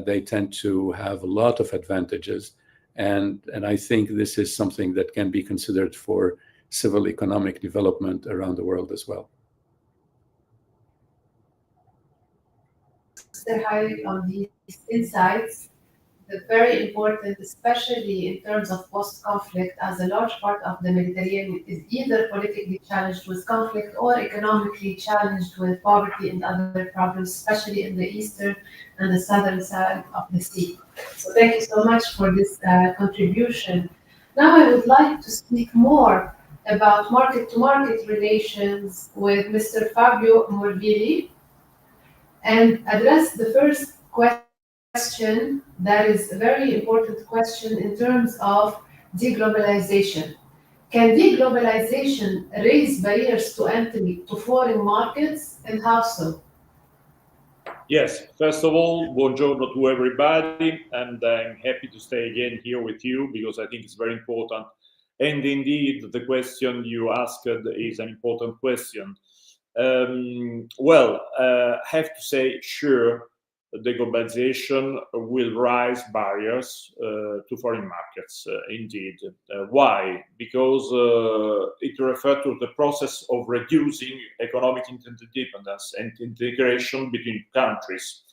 they tend to have a lot of advantages. And I think this is something that can be considered for civil economic development around the world as well. Mr. Hayek, on these insights, they're very important, especially in terms of post-conflict, as a large part of the Mediterranean is either politically challenged with conflict or economically challenged with poverty and other problems, especially in the eastern and the southern side of the sea. So thank you so much for this contribution. Now I would like to speak more about market-to-market relations with Mr. Fabio Morvilli and address the first question that is a very important question in terms of de-globalization. Can de-globalization raise barriers to entry to foreign markets, and how so? Yes, first of all, buongiorno to everybody, and I'm happy to stay again here with you because I think it's very important. And indeed, the question you asked is an important question. I have to say, sure, de-globalization will raise barriers to foreign markets, indeed. Why? Because it refers to the process of reducing economic interdependence and integration between countries.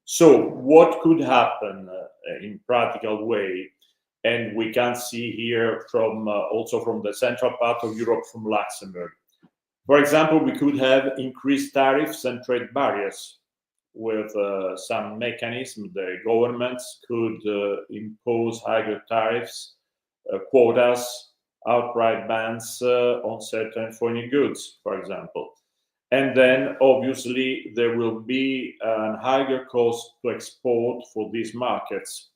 So what could happen in practical way? And we can see here from also from the central part of Europe, from Luxembourg. For example, we could have increased tariffs and trade barriers. With some mechanism, the governments could impose higher tariffs, quotas, outright bans on certain foreign goods, for example. And then, obviously, there will be a higher cost to export for these markets.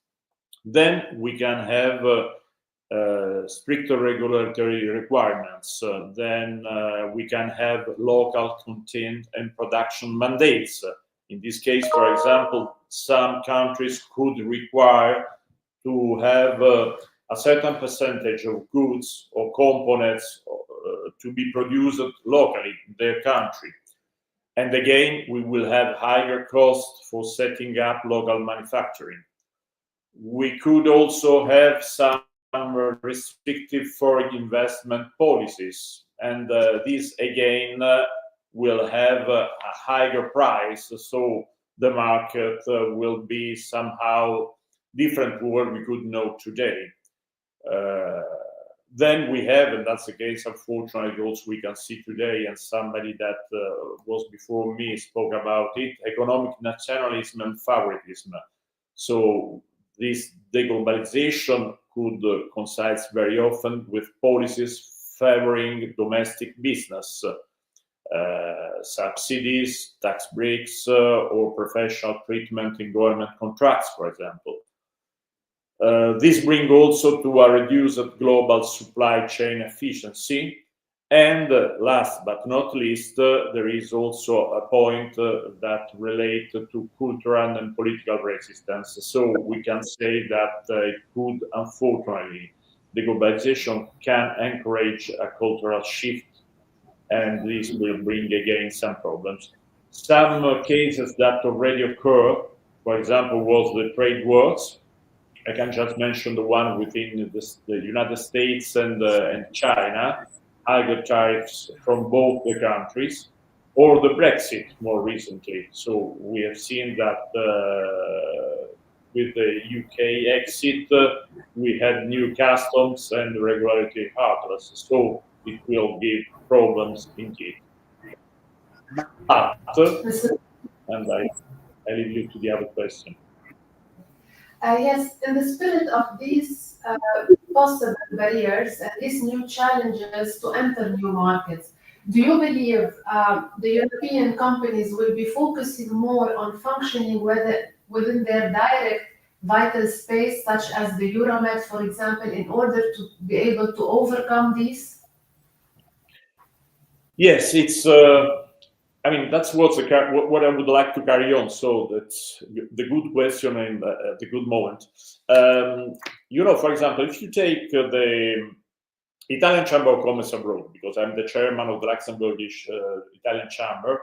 Then we can have stricter regulatory requirements. Then we can have local content and production mandates. In this case, for example, some countries could require to have a certain percentage of goods or components to be produced locally in their country. And again, we will have higher costs for setting up local manufacturing. We could also have some restrictive foreign investment policies. And this, again, will have a higher price, so the market will be somehow different to what we could know today. Then we have, and that's the case, unfortunately, also we can see today, and somebody that was before me spoke about it, economic nationalism and favoritism. So this de-globalization could coincide very often with policies favoring domestic business, subsidies, tax breaks, or professional treatment in government contracts, for example. This brings also to a reduced global supply chain efficiency. And last but not least, there is also a point that relates to cultural and political resistance. So we can say that it could, unfortunately, the globalization can encourage a cultural shift, and this will bring again some problems. Some cases that already occur, for example, was the trade wars. I can just mention the one within the United States and China, higher tariffs from both the countries, or the Brexit more recently. So we have seen that with the UK exit, we had new customs and regulatory hurdles. So it will give problems indeed. But, and I leave you to the other question. Yes, in the spirit of these possible barriers and these new challenges to enter new markets, do you believe the European companies will be focusing more on functioning within their direct vital space, such as the EUROMED, for example, in order to be able to overcome these? Yes, it's. I mean, that's what I would like to carry on. So that's the good question and the good moment. You know, for example, if you take the Italian Chamber of Commerce abroad, because I'm the chairman of the Luxembourgish Italian Chamber,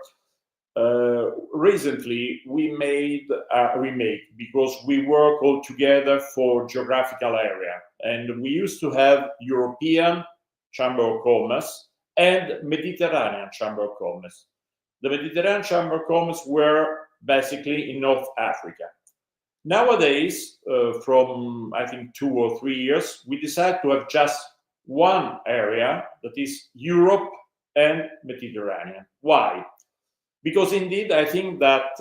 recently we made a remake because we work all together for geographical area. And we used to have European Chamber of Commerce and Mediterranean Chamber of Commerce. The Mediterranean Chamber of Commerce were basically in North Africa. Nowadays, from I think 2 or 3 years, we decided to have just one area, that is Europe and Mediterranean. Why? Because indeed, I think that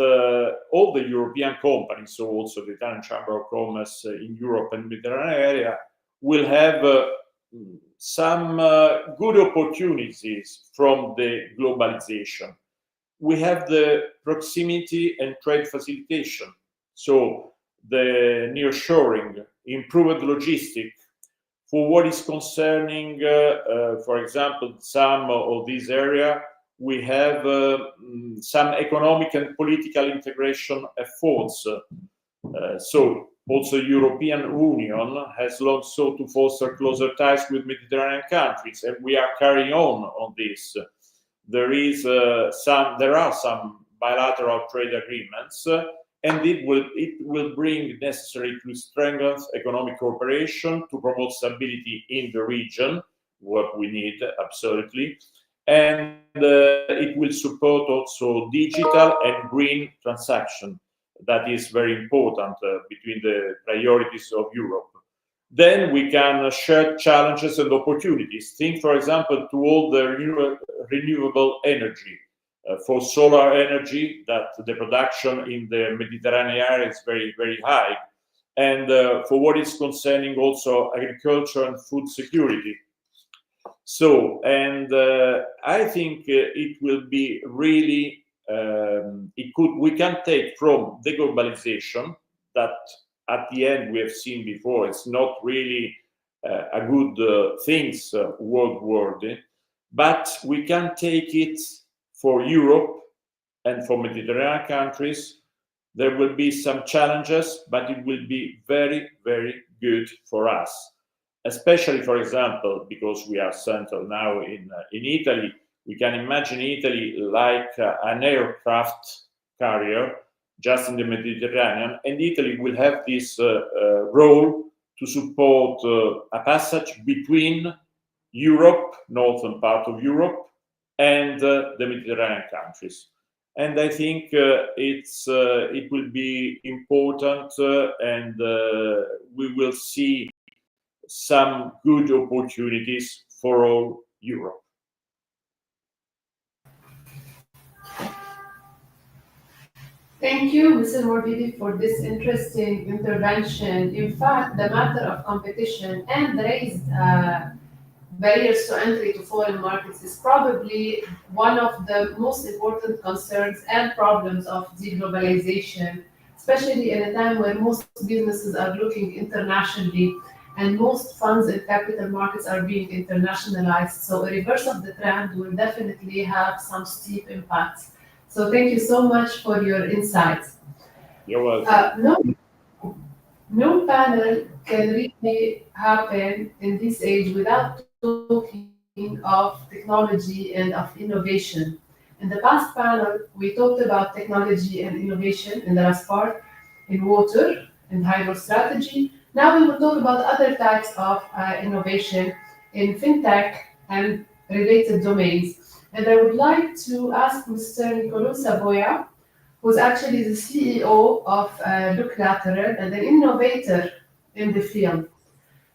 all the European companies, so also the Italian Chamber of Commerce in Europe and Mediterranean area, will have some good opportunities from the globalization. We have the proximity and trade facilitation. So the nearshoring, improved logistics. For what is concerning, for example, some of these areas, we have some economic and political integration efforts. So also European Union has long sought to foster closer ties with Mediterranean countries, and we are carrying on this. There are some bilateral trade agreements, and it will bring necessary to strengthen economic cooperation, to promote stability in the region, what we need absolutely, and it will support also digital and green transaction. That is very important between the priorities of Europe. Then we can share challenges and opportunities. Think, for example, to all the renewable energy. For solar energy, that the production in the Mediterranean area is very, very high. And for what is concerning also agriculture and food security. So, and I think it will be really, we can take from de-globalization that at the end we have seen before, it's not really a good things worldwide, but we can take it for Europe and for Mediterranean countries. There will be some challenges, but it will be very, very good for us. Especially, for example, because we are centered now in Italy, we can imagine Italy like an aircraft carrier just in the Mediterranean, and Italy will have this role to support a passage between Europe, northern part of Europe, and the Mediterranean countries. And I think it will be important, and we will see some good opportunities for all Europe. Thank you, Mr. Morbidi, for this interesting intervention. In fact, the matter of competition and the raised barriers to entry to foreign markets is probably one of the most important concerns and problems of de-globalization, especially in a time where most businesses are looking internationally and most funds and capital markets are being internationalized. So a reverse of the trend will definitely have some steep impacts. So thank you so much for your insights. You're welcome. No panel can really happen in this age without talking of technology and of innovation. In the past panel, we talked about technology and innovation in the last part, in water and hydro strategy. Now we will talk about other types of innovation in fintech and related domains. And I would like to ask Mr. Nicolo Savoia, who's actually the CEO of Look Lateral and an innovator in the field.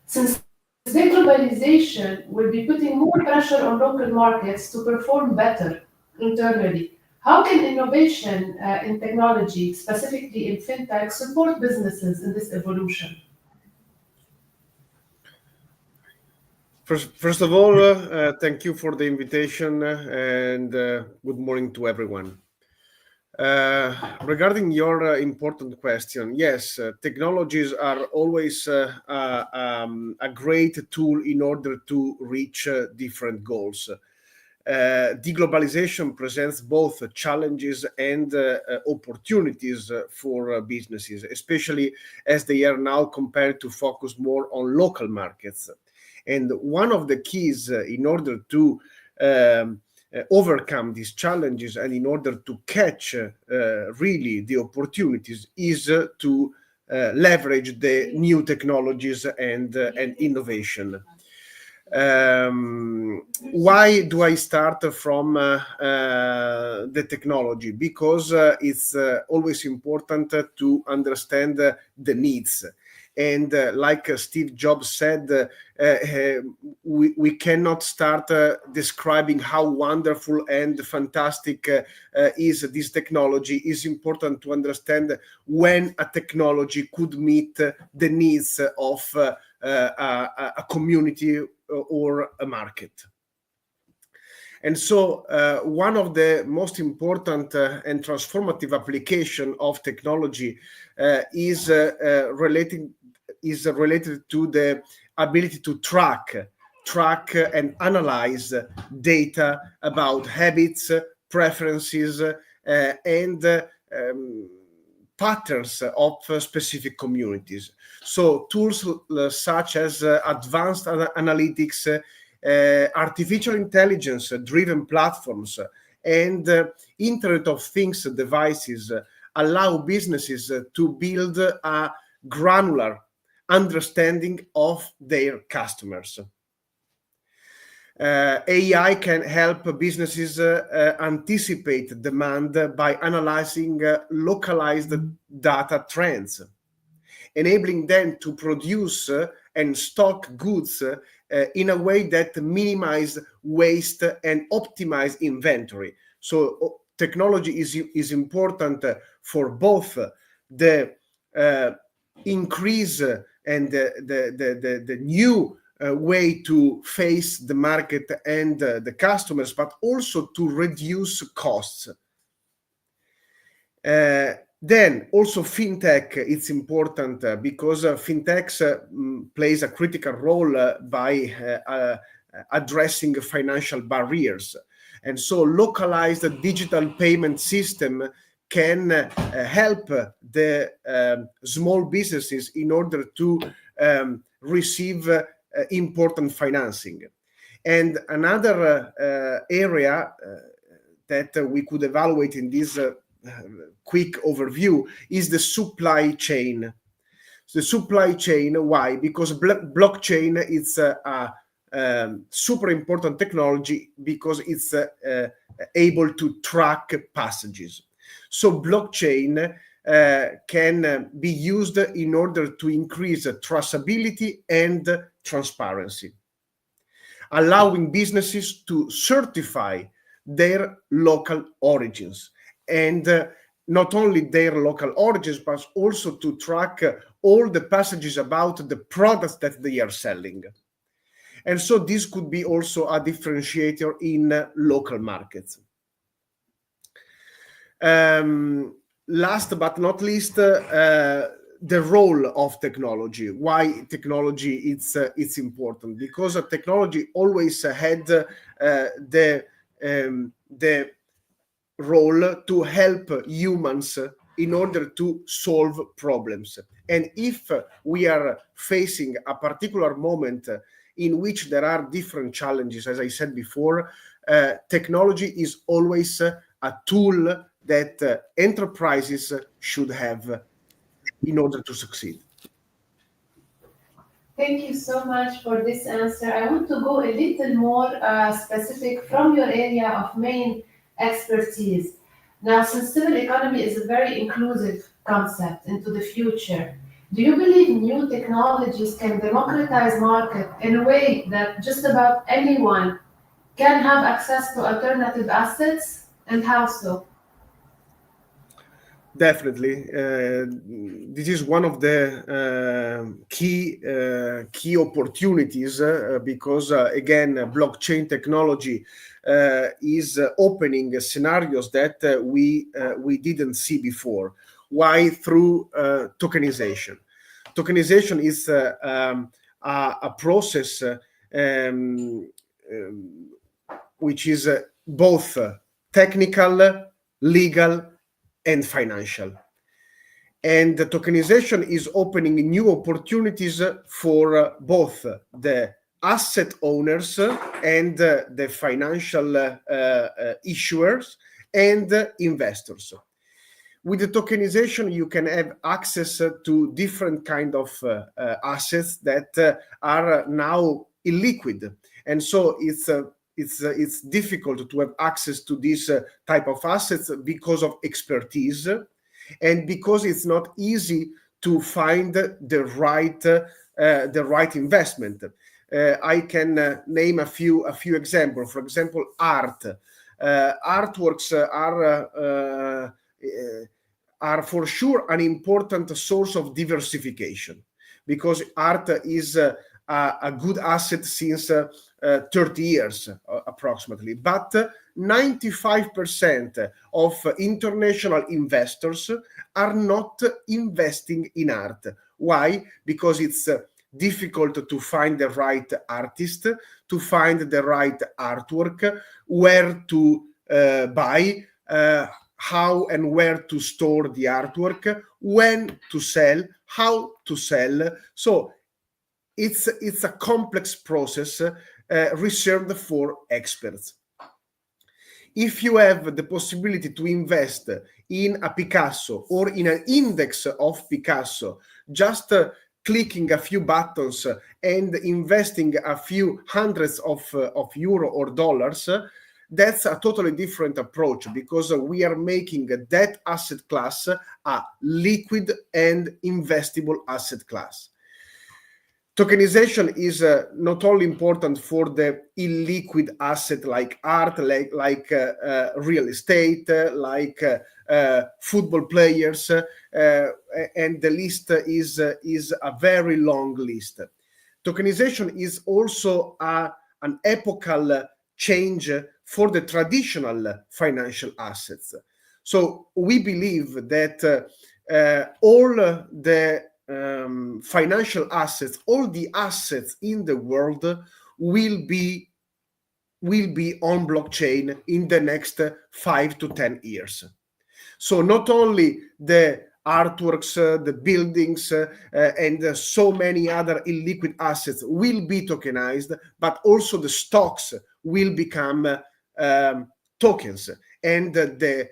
Since de-globalization will be putting more pressure on local markets to perform better internally, how can innovation in technology, specifically in fintech, support businesses in this evolution? First of all, thank you for the invitation and good morning to everyone. Regarding your important question, yes, technologies are always a great tool in order to reach different goals. De-globalization presents both challenges and opportunities for businesses, especially as they are now compared to focus more on local markets. And one of the keys in order to overcome these challenges and in order to catch really the opportunities is to leverage the new technologies and innovation. Why do I start from the technology? Because it's always important to understand the needs. And like Steve Jobs said, we cannot start describing how wonderful and fantastic is this technology. It's important to understand when a technology could meet the needs of a community or a market. And so one of the most important and transformative application of technology is related to the ability to track and analyze data about habits, preferences, and patterns of specific communities. So tools such as advanced analytics, artificial intelligence driven platforms, and Internet of Things devices allow businesses to build a granular understanding of their customers. AI can help businesses anticipate demand by analyzing localized data trends, enabling them to produce and stock goods in a way that minimize waste and optimize inventory. So technology is important for both the increase and the new way to face the market and the customers, but also to reduce costs. Then also fintech, it's important because fintechs plays a critical role by addressing financial barriers. And so localized digital payment system can help the small businesses in order to receive important financing. And another area that we could evaluate in this quick overview is the supply chain. The supply chain, why? Because blockchain is a super important technology because it's able to track passages. So blockchain can be used in order to increase traceability and transparency, allowing businesses to certify their local origins, and not only their local origins, but also to track all the passages about the products that they are selling. And so this could be also a differentiator in local markets. Last but not least, the role of technology. Why technology? It's important because technology always had the role to help humans in order to solve problems. And if we are facing a particular moment in which there are different challenges, as I said before, technology is always a tool that enterprises should have in order to succeed. Thank you so much for this answer. I want to go a little more specific from your area of main expertise. Now, since civil economy is a very inclusive concept into the future, do you believe new technologies can democratize market in a way that just about anyone can have access to alternative assets, and how so? Definitely, this is one of the key opportunities because again, blockchain technology is opening scenarios that we didn't see before. Why? Through tokenization. Tokenization is a process which is both technical, legal, and financial. And the tokenization is opening new opportunities for both the asset owners and the financial issuers and investors. With the tokenization, you can have access to different kind of assets that are now illiquid. And so it's difficult to have access to this type of assets because of expertise and because it's not easy to find the right investment. I can name a few examples. For example, art. Artworks are for sure an important source of diversification because art is a good asset since 30 years approximately, but 95% of international investors are not investing in art. Why? Because it's difficult to find the right artist, to find the right artwork, where to buy, how and where to store the artwork, when to sell, how to sell. So it's a complex process reserved for experts. if you have the possibility to invest in a Picasso or in an index of Picasso, just clicking a few buttons and investing a few hundreds of euro or dollars, that's a totally different approach, because we are making that asset class a liquid and investable asset class. Tokenization is not only important for the illiquid asset like art, like real estate, like football players, and the list is a very long list. Tokenization is also an epochal change for the traditional financial assets. So we believe that all the financial assets, all the assets in the world will be on blockchain in the next 5 to 10 years. So not only the artworks, the buildings, and so many other illiquid assets will be tokenized, but also the stocks will become tokens, and the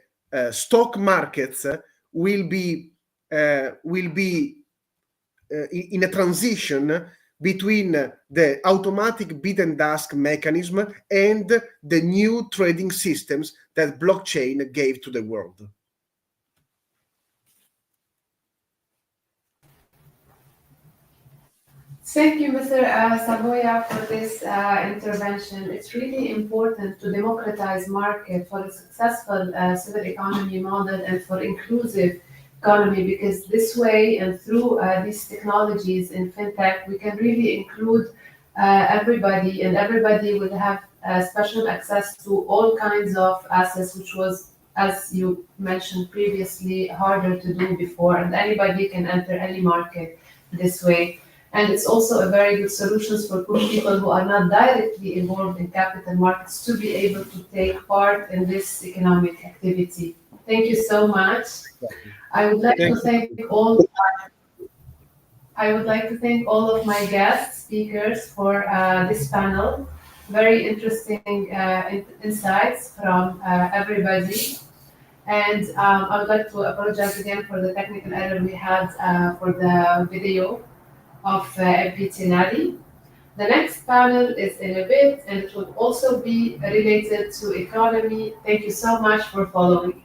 stock markets will be in a transition between the automatic bid and ask mechanism and the new trading systems that blockchain gave to the world. Thank you, Mr. Savoya, for this intervention. It's really important to democratize market for a successful civil economy model and for inclusive economy, because this way and through these technologies in fintech, we can really include everybody, and everybody will have special access to all kinds of assets, which was, as you mentioned previously, harder to do before, and anybody can enter any market this way. And it's also a very good solution for people who are not directly involved in capital markets to be able to take part in this economic activity. Thank you so much. I would like to thank all of my guest speakers for this panel. Very interesting insights from everybody. And I would like to apologize again for the technical error we had for the video of MP Tinali. The next panel is in a bit, and it will also be related to economy. Thank you so much for following.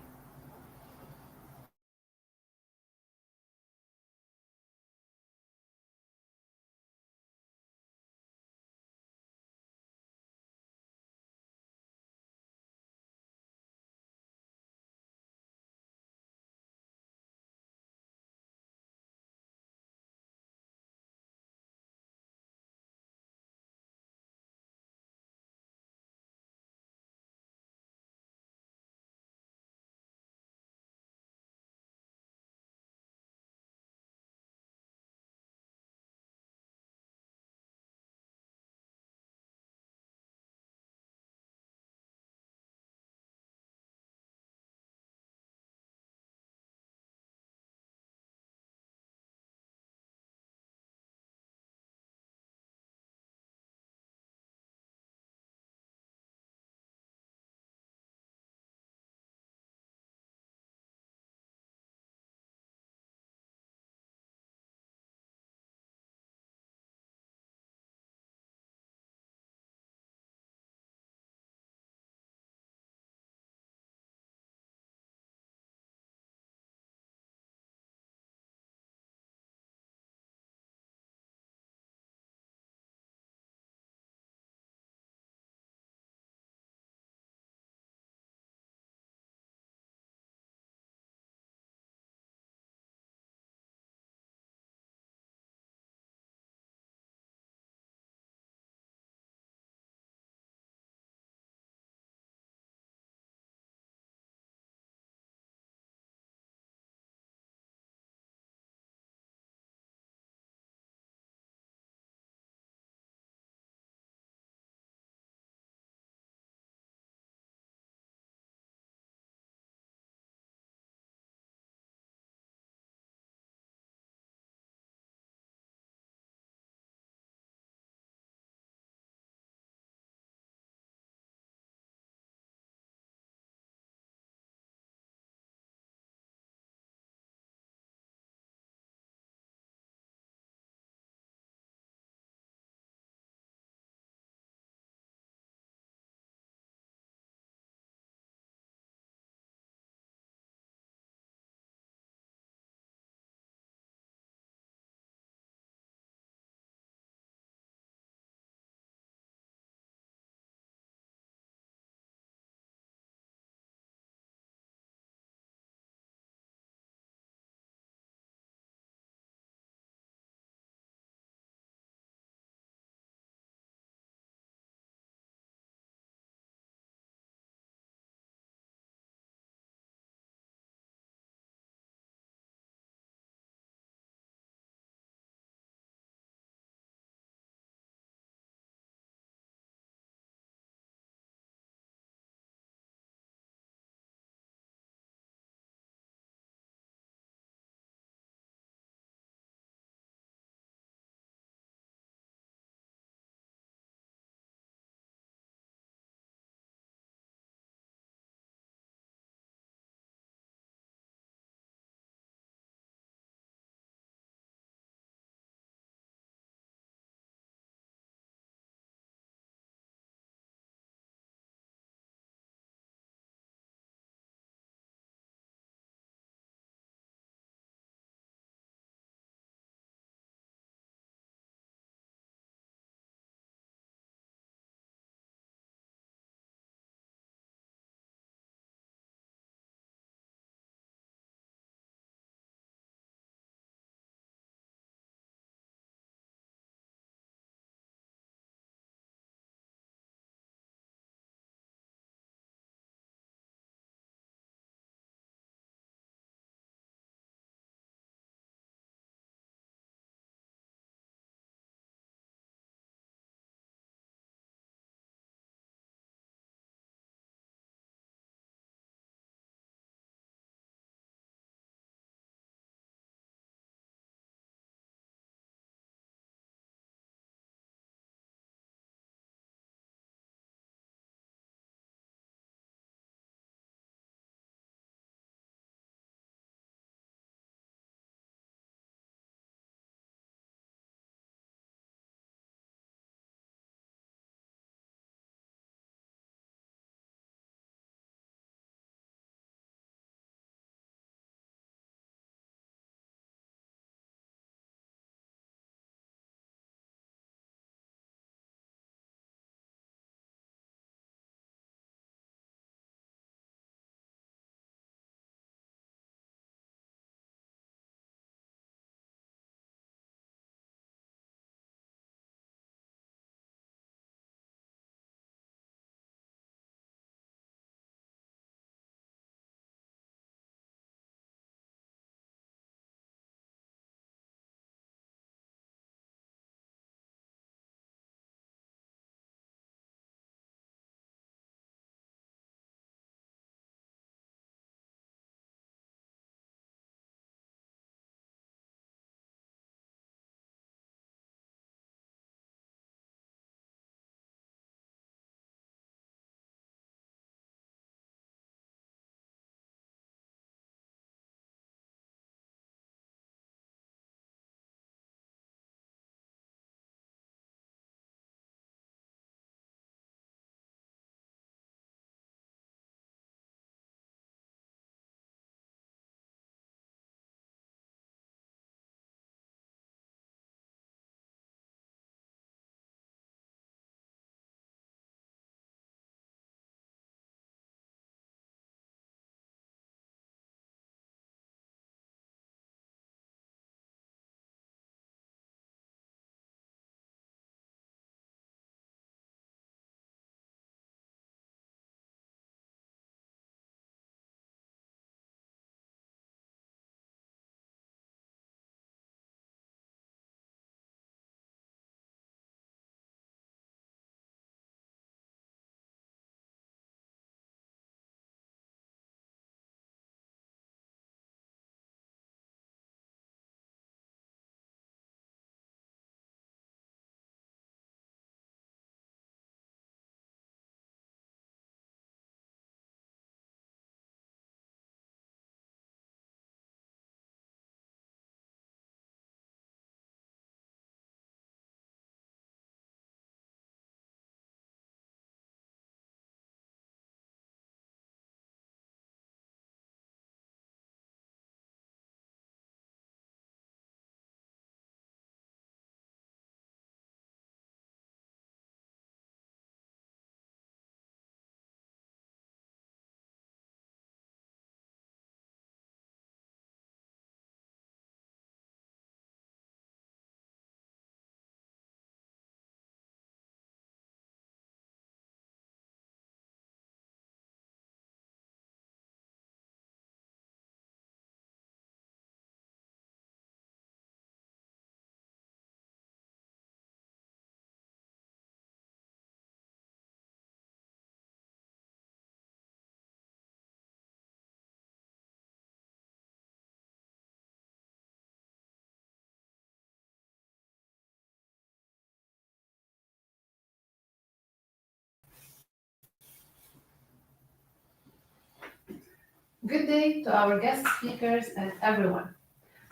Good day to our guest speakers and everyone.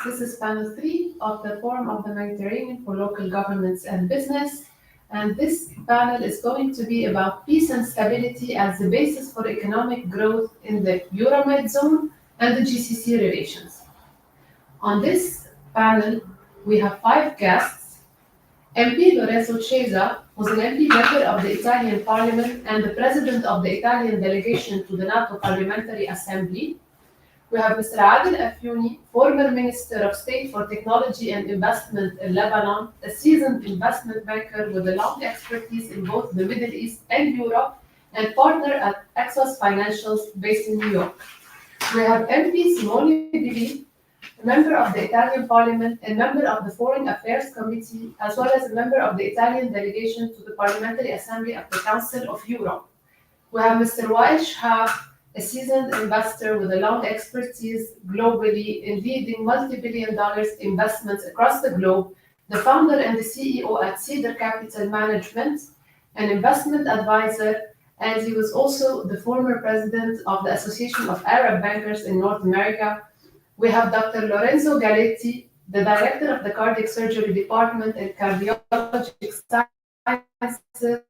This is panel 3 of the Forum of the Mediterranean for Local Governments and Business, and this panel is going to be about peace and stability as the basis for economic growth in the EUROMED zone and the GCC relations. On this panel, we have 5 guests. MP Lorenzo Cesa was an MP member of the Italian Parliament and the president of the Italian delegation to the NATO Parliamentary Assembly. We have Mr. Adel Afyouni, former Minister of State for Technology and Investment in Lebanon, a seasoned investment banker with a long expertise in both the Middle East and Europe, and partner at Exos Financials based in New York. We have MP Simone Bibi, a member of the Italian Parliament and member of the Foreign Affairs Committee, as well as a member of the Italian delegation to the Parliamentary Assembly of the Council of Europe. We have Mr. Wael Shahab, a seasoned investor with a long expertise globally in leading multi-billion-dollar investments across the globe, the founder and the CEO at Cedar Capital Management, an investment advisor, and he was also the former president of the Association of Arab Bankers in North America. We have Dr. Lorenzo Galetti, the director of the Cardiac Surgery Department and Cardiologic Sciences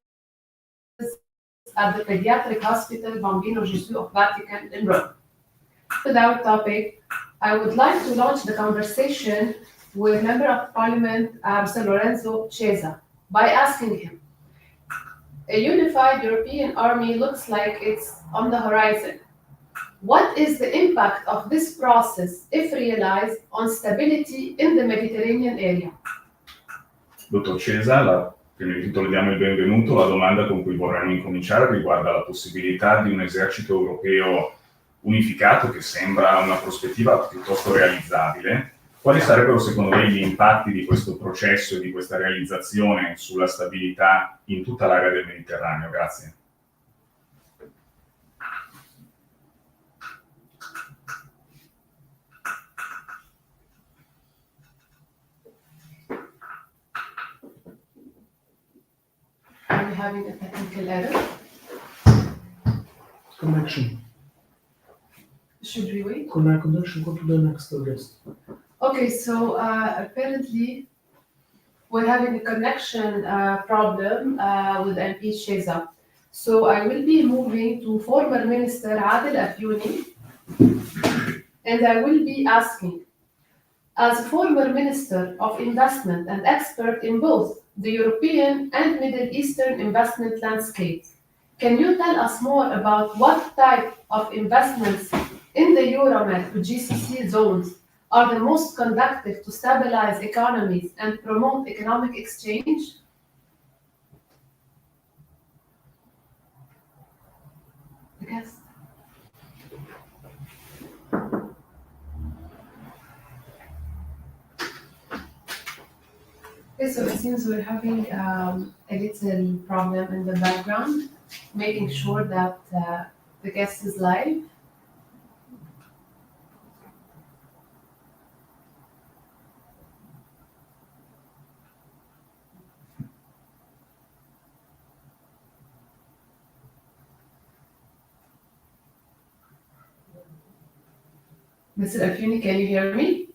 at the Pediatric Hospital Bambino Gesù of Vatican in Rome. With our topic, I would like to launch the conversation with Member of Parliament, Mr. Lorenzo Cesa, by asking him, a unified European army looks like it's on the horizon. What is the impact of this process, if realized, on stability in the Mediterranean area? Dottor Cesa, prima di tutto le diamo il benvenuto. La domanda con cui vorremmo incominciare riguarda la possibilità di un esercito europeo unificato, che sembra una prospettiva piuttosto realizzabile. Quali sarebbero secondo lei gli impatti di questo processo e di questa realizzazione sulla stabilità in tutta l'area del Mediterraneo? Grazie. Are we having a technical error? Connection. Should we wait? Connection, go to the next guest. Okay, so apparently we're having a connection problem with MP Cesa. So I will be moving to former Minister Adel Afyouni, and I will be asking, as a former Minister of Investment and expert in both the European and Middle Eastern investment landscape, can you tell us more about what type of investments in the EUROMED to GCC zones are the most conducive to stabilize economies and promote economic exchange? Yes. Okay, so it seems we're having a little problem in the background, making sure that the guest is live. Mr. Afyouni, can you hear me?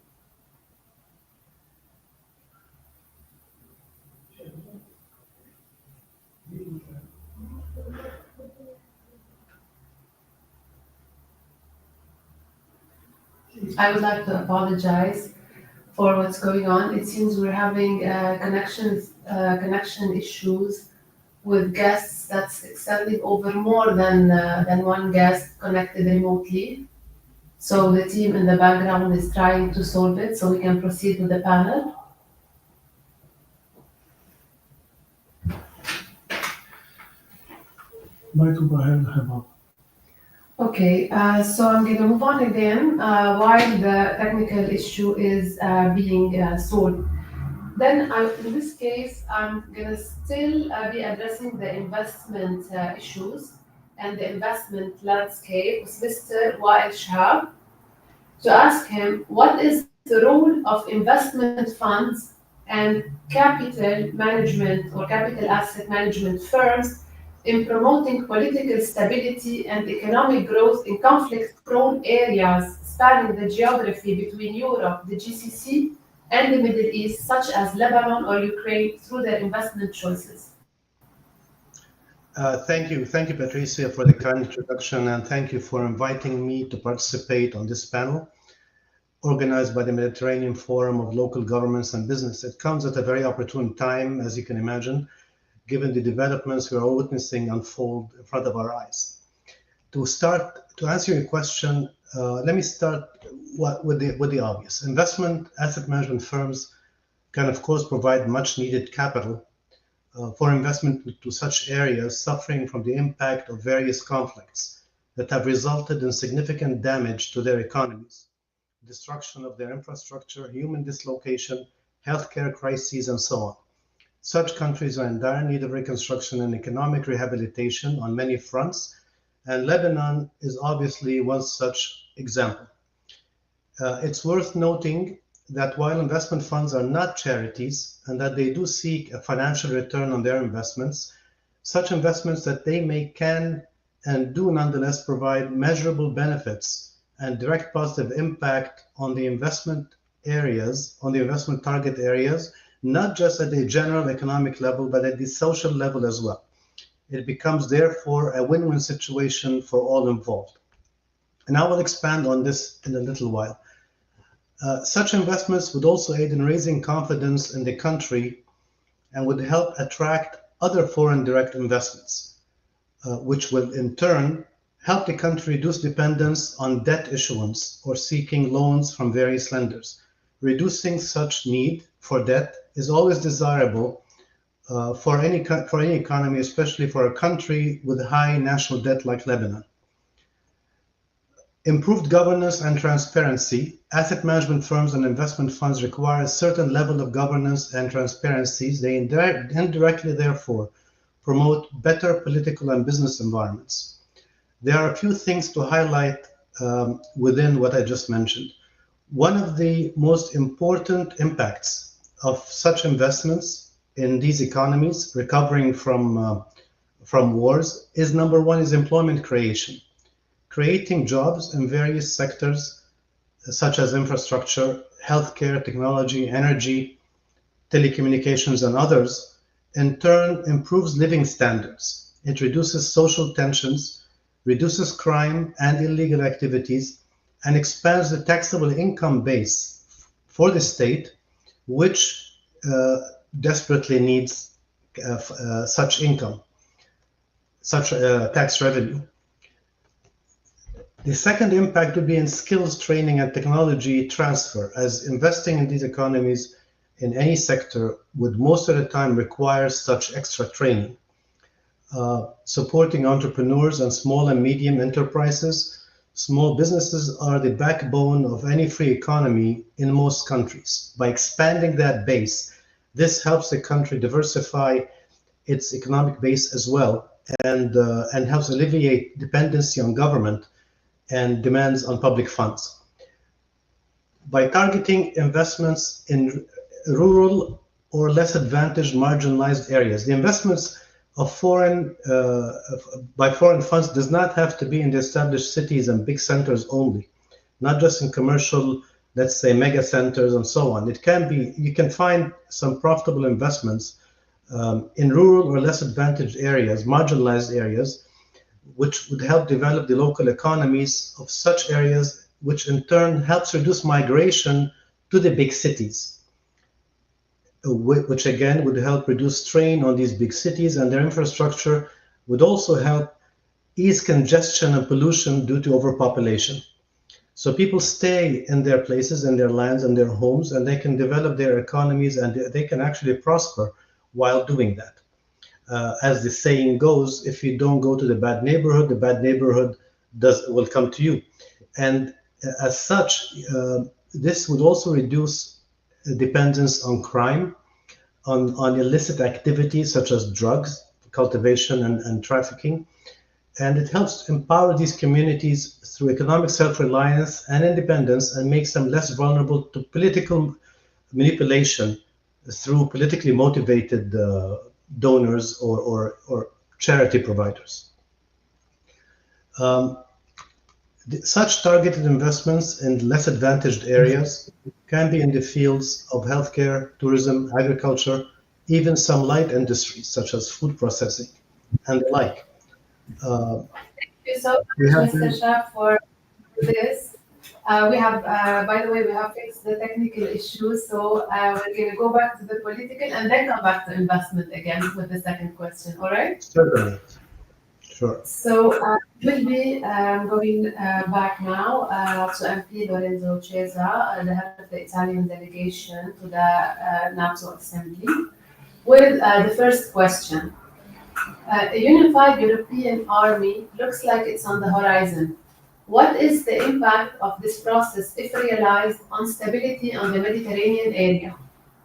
I would like to apologize for what's going on. It seems we're having connection issues with guests that's extending over more than one guest connected remotely. So the team in the background is trying to solve it so we can proceed with the panel. Okay, so I'm going to move on again while the technical issue is being solved. Then in this case, I'm going to still be addressing the investment issues and the investment landscape with Mr. Wael Shahab to ask him what is the role of investment funds and capital management or capital asset management firms in promoting political stability and economic growth in conflict-prone areas spanning the geography between Europe, the GCC, and the Middle East, such as Lebanon or Ukraine, through their investment choices? Thank you, Patricia, for the kind introduction, and thank you for inviting me to participate on this panel organized by the Mediterranean Forum of Local Governments and Business. It comes at a very opportune time, as you can imagine, given the developments we are witnessing unfold in front of our eyes. To answer your question, let me start with the obvious. Asset management firms can, of course, provide much needed capital for investment to such areas suffering from the impact of various conflicts that have resulted in significant damage to their economies, destruction of their infrastructure, human dislocation, healthcare crises, and so on. Such countries are in dire need of reconstruction and economic rehabilitation on many fronts, and Lebanon is obviously one such example. It's worth noting that while investment funds are not charities and that they do seek a financial return on their investments, such investments that they make can and do nonetheless provide measurable benefits and direct positive impact on the investment target areas, not just at the general economic level, but at the social level as well. It becomes therefore a win-win situation for all involved. And I will expand on this in a little while. Such investments would also aid in raising confidence in the country and would help attract other foreign direct investments, which will in turn help the country reduce dependence on debt issuance or seeking loans from various lenders. Reducing such need for debt is always desirable for any economy, especially for a country with high national debt like Lebanon. Improved governance and transparency. Asset management firms and investment funds require a certain level of governance and transparencies. They indirectly, therefore, promote better political and business environments. There are a few things to highlight within what I just mentioned. One of the most important impacts of such investments in these economies recovering from wars is, number one, is employment creation. Creating jobs in various sectors such as infrastructure, healthcare, technology, energy, telecommunications, and others, in turn improves living standards. It reduces social tensions, reduces crime and illegal activities, and expands the taxable income base for the state, which desperately needs such income, such tax revenue. The second impact would be in skills training and technology transfer, as investing in these economies in any sector would most of the time require such extra training. Supporting entrepreneurs and small and medium enterprises. Small businesses are the backbone of any free economy in most countries. By expanding that base, this helps the country diversify its economic base as well, and helps alleviate dependency on government and demands on public funds. By targeting investments in rural or less advantaged marginalized areas, the investments of by foreign funds does not have to be in the established cities and big centers only, not just in commercial, let's say, mega centers and so on. It can be, you can find some profitable investments in rural or less advantaged areas, marginalized areas, which would help develop the local economies of such areas, which in turn helps reduce migration to the big cities, which again would help reduce strain on these big cities, and their infrastructure would also help ease congestion and pollution due to overpopulation. So people stay in their places, in their lands, and their homes, and they can develop their economies, and they can actually prosper while doing that. As the saying goes, if you don't go to the bad neighborhood will come to you. And as such, this would also reduce dependence on crime, on illicit activities such as drugs, cultivation, and trafficking. And it helps empower these communities through economic self-reliance and independence, and makes them less vulnerable to political manipulation through politically motivated donors or charity providers. Such targeted investments in less advantaged areas can be in the fields of healthcare, tourism, agriculture, even some light industries such as food processing and the like. Thank you so much, Mr. Shah, for this. We have, by the way, we have fixed the technical issues, so we're going to go back to the political and then come back to investment again with the second question, all right? Certainly. Sure. So we'll be going back now to MP Lorenzo Cesa, the head of the Italian delegation to the NATO Assembly, with the first question. A unified European army looks like it's on the horizon. What is the impact of this process, if realized, on stability on the Mediterranean area?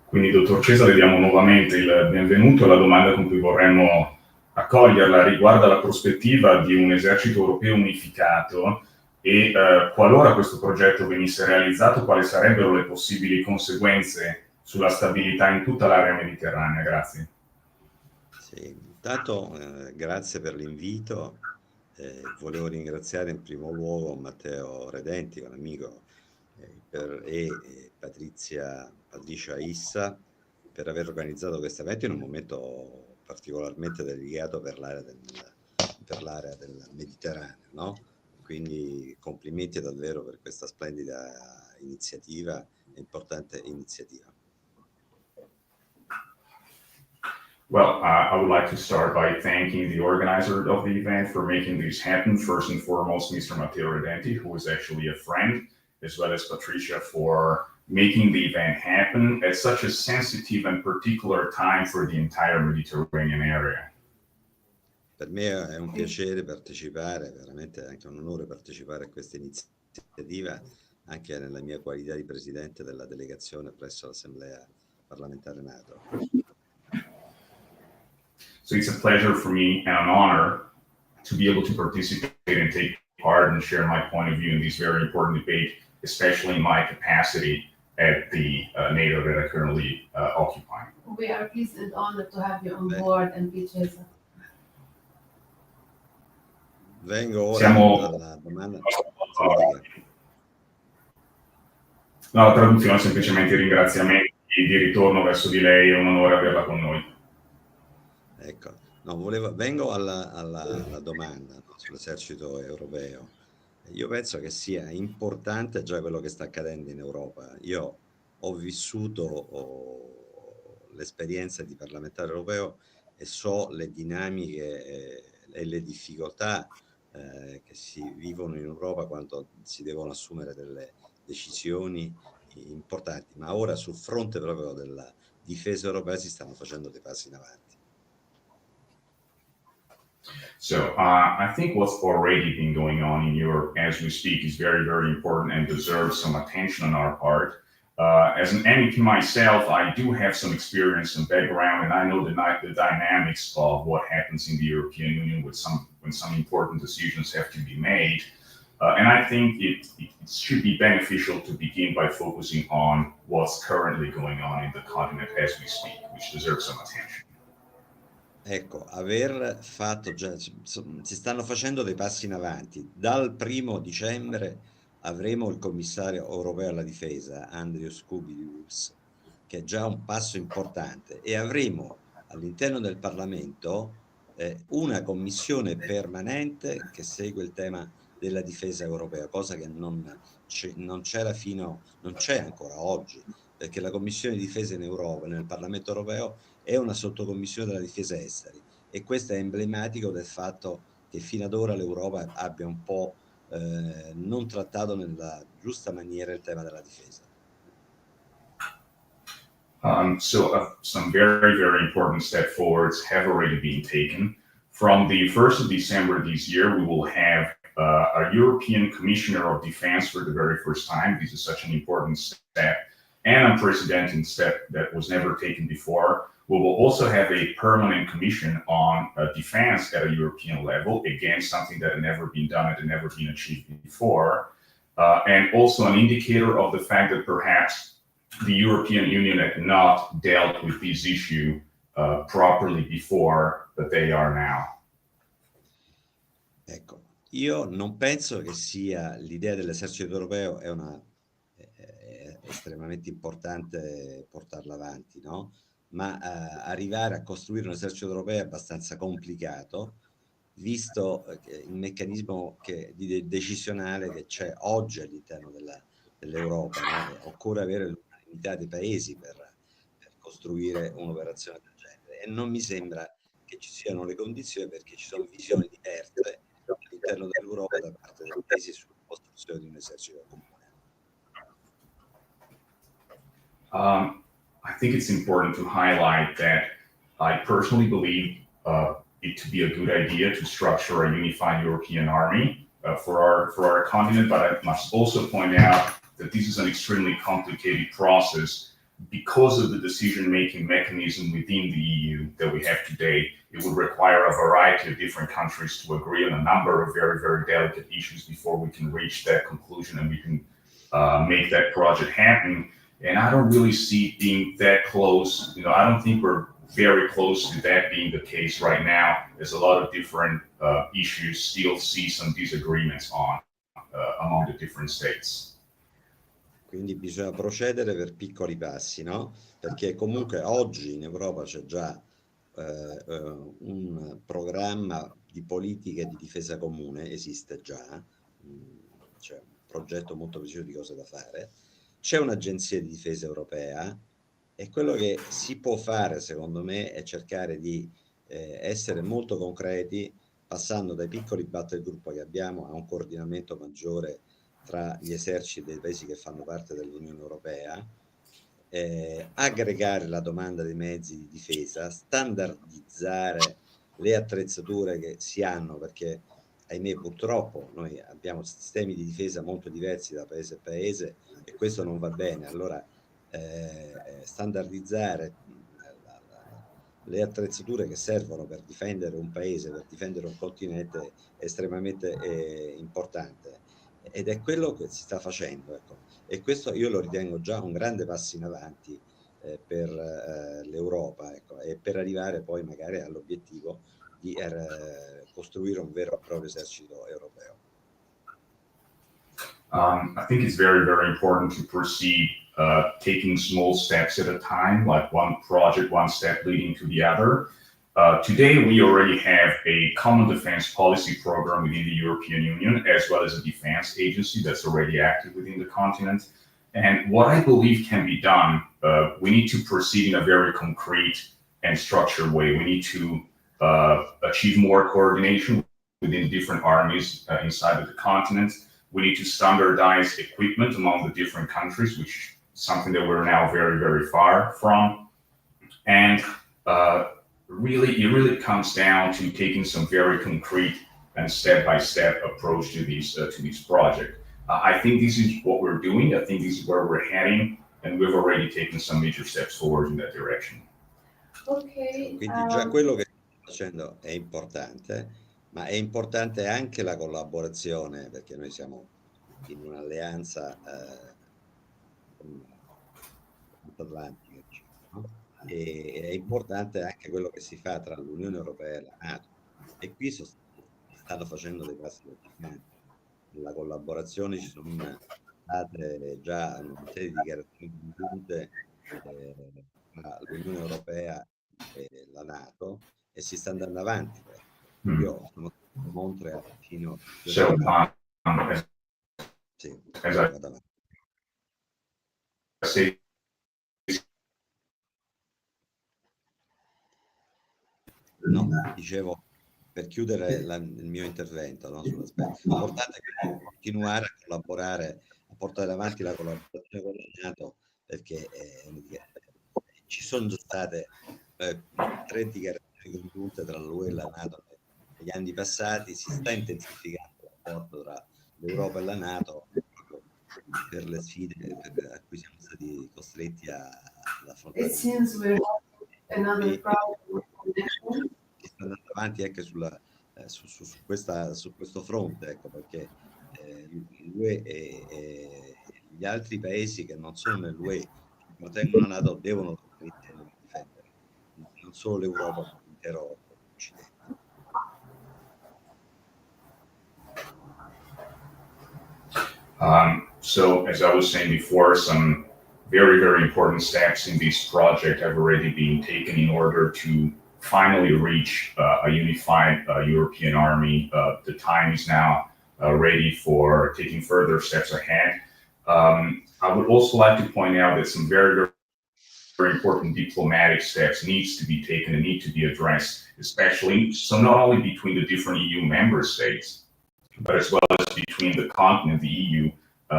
Quindi, dottor Cesa, le diamo nuovamente il benvenuto. La domanda con cui vorremmo accoglierla riguarda la prospettiva di un esercito europeo unificato e qualora questo progetto venisse realizzato, quali sarebbero le possibili conseguenze sulla stabilità in tutta l'area mediterranea? Grazie. Sì, intanto grazie per l'invito. Volevo ringraziare in primo luogo Matteo Redenti, un amico, e Patricia Issa per aver organizzato questo evento in un momento particolarmente delicato per l'area del Mediterraneo, no? Quindi complimenti davvero per questa splendida iniziativa, importante iniziativa. Well, I would like to start by thanking the organizer of the event for making this happen. First and foremost, Mr. Matteo Redenti, who is actually a friend, as well as Patricia for making the event happen at such a sensitive and particular time for the entire Mediterranean area. Per me è un piacere partecipare, veramente anche un onore partecipare a questa iniziativa, anche nella mia qualità di presidente della delegazione presso l'Assemblea parlamentare NATO. So it's a pleasure for me and an honor to be able to participate and take part and share my point of view in this very important debate, especially in my capacity at the NATO that I currently occupy. We are pleased and honored to have you on board, MP Cesa. Vengo ora alla domanda. No, la traduzione semplicemente ringraziamenti di ritorno verso di lei, è un onore averla con noi. Ecco, no, vengo alla domanda, no, sull'esercito europeo. Io penso che sia importante già quello che sta accadendo in Europa. Io ho vissuto l'esperienza di parlamentare europeo e so le dinamiche e le difficoltà che si vivono in Europa quando si devono assumere delle decisioni importanti. Ma ora sul fronte proprio della difesa europea si stanno facendo dei passi in avanti. So I think what's already been going on in Europe as we speak is very, very important and deserves some attention on our part. As an MEP myself, I do have some experience and background, and I know the dynamics of what happens in the European Union when some important decisions have to be made. And I think it should be beneficial to begin by focusing on what's currently going on in the continent as we speak, which deserves some attention. Ecco, aver fatto già, si stanno facendo dei passi in avanti. Dal 1° dicembre avremo il commissario europeo alla difesa, Andrius Kubilius, che è già un passo importante, e avremo all'interno del Parlamento una commissione permanente che segue il tema della difesa europea, cosa che non c'è ancora oggi, perché la Commissione di difesa in Europa, nel Parlamento europeo, è una sottocommissione della difesa esteri, e questo è emblematico del fatto che fino ad ora l'Europa abbia un po' non trattato nella giusta maniera il tema della difesa. Some very, very important step forwards have already been taken. From the 1st of December this year, we will have a European Commissioner of Defense for the very first time. This is such an important step and unprecedented step that was never taken before. We will also have a permanent commission on defense at a European level, again, something that had never been done and had never been achieved before. And also an indicator of the fact that perhaps the European Union had not dealt with this issue properly before, but they are now. Ecco, io non penso che sia l'idea dell'esercito europeo è estremamente importante portarla avanti, no? Ma arrivare a costruire un esercito europeo è abbastanza complicato, visto il meccanismo decisionale che c'è oggi all'interno dell'Europa, no? E occorre avere l'unanimità dei paesi per costruire un'operazione del genere. E non mi sembra che ci siano le condizioni, perché ci sono visioni diverse all'interno dell'Europa da parte dei paesi sulla costruzione di un esercito comune. I think it's important to highlight that I personally believe it to be a good idea to structure a unified European army for our continent, but I must also point out that this is an extremely complicated process because of the decision-making mechanism within the EU that we have today. It would require a variety of different countries to agree on a number of very, very delicate issues before we can reach that conclusion and we can make that project happen. And I don't really see it being that close. I don't think we're very close to that being the case right now. There's a lot of different issues still see some disagreements on among the different states. Quindi bisogna procedere per piccoli passi, no? Perché comunque oggi in Europa c'è già un programma di politiche di difesa comune, esiste già, c'è un progetto molto preciso di cose da fare, c'è un'agenzia di difesa europea e quello che si può fare secondo me è cercare di essere molto concreti, passando dai piccoli battlegroup che abbiamo a un coordinamento maggiore tra gli eserciti dei paesi che fanno parte dell'Unione Europea, aggregare la domanda dei mezzi di difesa, standardizzare le attrezzature che si hanno, perché ahimè purtroppo noi abbiamo sistemi di difesa molto diversi da paese a paese e questo non va bene. Allora standardizzare le attrezzature che servono per difendere un paese, per difendere un continente è estremamente importante. Ed è quello che si sta facendo, ecco. E questo io lo ritengo già un grande passo in avanti per l'Europa, ecco, e per arrivare poi magari all'obiettivo di costruire un vero e proprio esercito europeo. I think it's very, very important to proceed taking small steps at a time, like one project, one step leading to the other. Today, we already have a common defense policy program within the European Union, as well as a defense agency that's already active within the continent. And what I believe can be done, we need to proceed in a very concrete and structured way. We need to achieve more coordination within different armies inside of the continent. We need to standardize equipment among the different countries, which is something that we're now very, very far from. And it really comes down to taking some very concrete and step-by-step approach to this project. I think this is what we're doing. I think this is where we're heading, and we've already taken some major steps forward in that direction. Okay. Quindi già quello che stiamo facendo è importante, ma è importante anche la collaborazione, perché noi siamo in un'alleanza atlantica, no? E è importante anche quello che si fa tra l'Unione Europea e la NATO. E qui stanno facendo dei passi importanti. La collaborazione ci sono state già una serie di dichiarazioni congiunte tra l'Unione Europea e la NATO e si sta andando avanti. Io sono a Montreal fino a sì, esatto. No, dicevo per chiudere il mio intervento, no, sull'aspetto importante è continuare a collaborare, a portare avanti la collaborazione con la NATO, perché ci sono già state 3 dichiarazioni congiunte tra l'UE e la NATO negli anni passati, si sta intensificando il rapporto tra l'Europa e la NATO proprio per le sfide a cui siamo stati costretti ad affrontare. It seems we're another problem. Che sta andando avanti anche su questo fronte, ecco, perché l'UE e gli altri paesi che non sono nell'UE, che appartengono alla NATO, devono difendere non solo l'Europa, ma l'intero Occidente. So as I was saying before, some very, very important steps in this project have already been taken in order to finally reach a unified European army. The time is now ready for taking further steps ahead. I would also like to point out that some very, very, very important diplomatic steps needs to be taken and need to be addressed, especially so not only between the different EU member states, but as well as between the continent, the EU,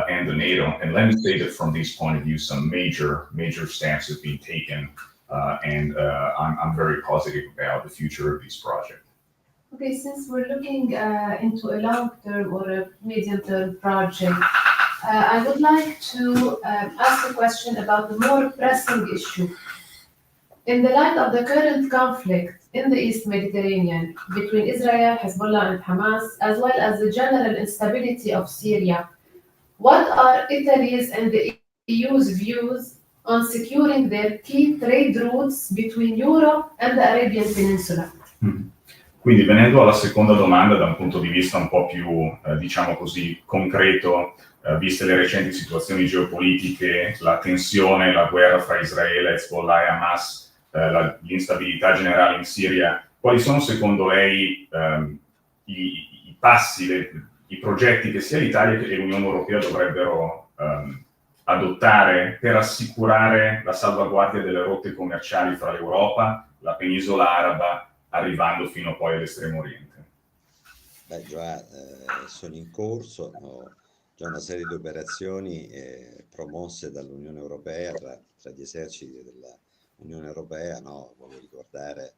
and the NATO. And let me say that from this point of view, some major steps have been taken, and I'm very positive about the future of this project. Okay, since we're looking into a long-term or a medium-term project, I would like to ask a question about the more pressing issue. In the light of the current conflict in the East Mediterranean between Israel, Hezbollah, and Hamas, as well as the general instability of Syria, what are Italy's and the EU's views on securing their key trade routes between Europe and the Arabian Peninsula? Quindi venendo alla seconda domanda da un punto di vista un po' più, diciamo così, concreto, viste le recenti situazioni geopolitiche, la tensione, la guerra fra Israele, Hezbollah e Hamas, l'instabilità generale in Siria, quali sono secondo lei i passi, i progetti che sia l'Italia che l'Unione Europea dovrebbero adottare per assicurare la salvaguardia delle rotte commerciali fra l'Europa, la penisola araba, arrivando fino poi all'estremo oriente? Beh, già sono in corso già una serie di operazioni promosse dall'Unione Europea tra gli eserciti dell'Unione Europea, no? Voglio ricordare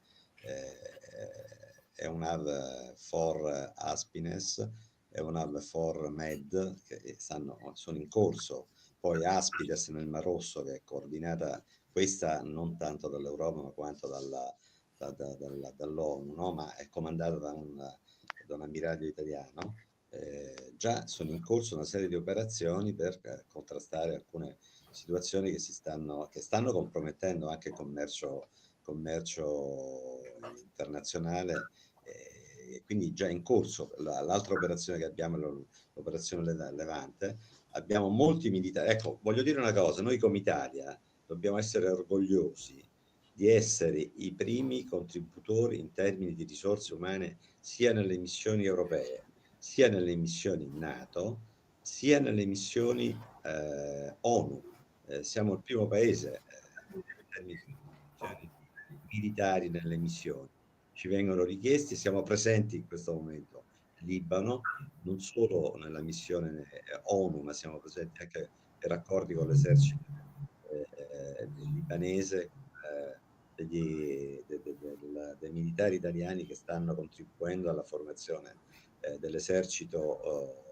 EUNAV for Aspines, EUNAV for Med, che sono in corso, poi Aspides nel Mar Rosso, che è coordinata, questa non tanto dall'Europa ma quanto dall'ONU, no? Ma è comandata da un ammiraglio italiano. Già sono in corso una serie di operazioni per contrastare alcune situazioni che stanno compromettendo anche il commercio internazionale, quindi già in corso. L'altra operazione che abbiamo è l'operazione Levante. Abbiamo molti militari. Ecco, voglio dire una cosa, noi come Italia dobbiamo essere orgogliosi di essere i primi contributori in termini di risorse umane sia nelle missioni europee, sia nelle missioni NATO, sia nelle missioni ONU. Siamo il primo paese in termini di missioni militari nelle missioni. Ci vengono richiesti, siamo presenti in questo momento in Libano, non solo nella missione ONU, ma siamo presenti anche per accordi con l'esercito libanese, dei militari italiani che stanno contribuendo alla formazione dell'esercito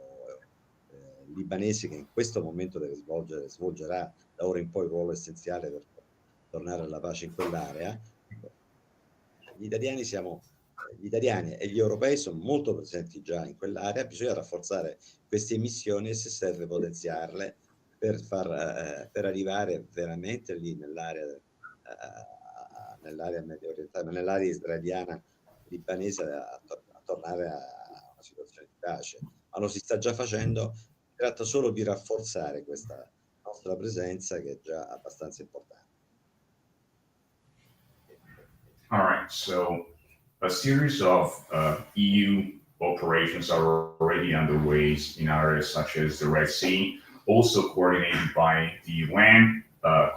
libanese, che in questo momento svolgerà da ora in poi un ruolo essenziale per tornare alla pace in quell'area. Gli italiani e gli europei sono molto presenti già in quell'area, bisogna rafforzare queste missioni e, se serve, potenziarle per arrivare veramente lì nell'area medio orientale, nell'area israeliana libanese, a tornare a una situazione di pace. Ma lo si sta già facendo, si tratta solo di rafforzare questa nostra presenza, che è già abbastanza importante. All right, so a series of EU operations are already underway in areas such as the Red Sea, also coordinated by the UN,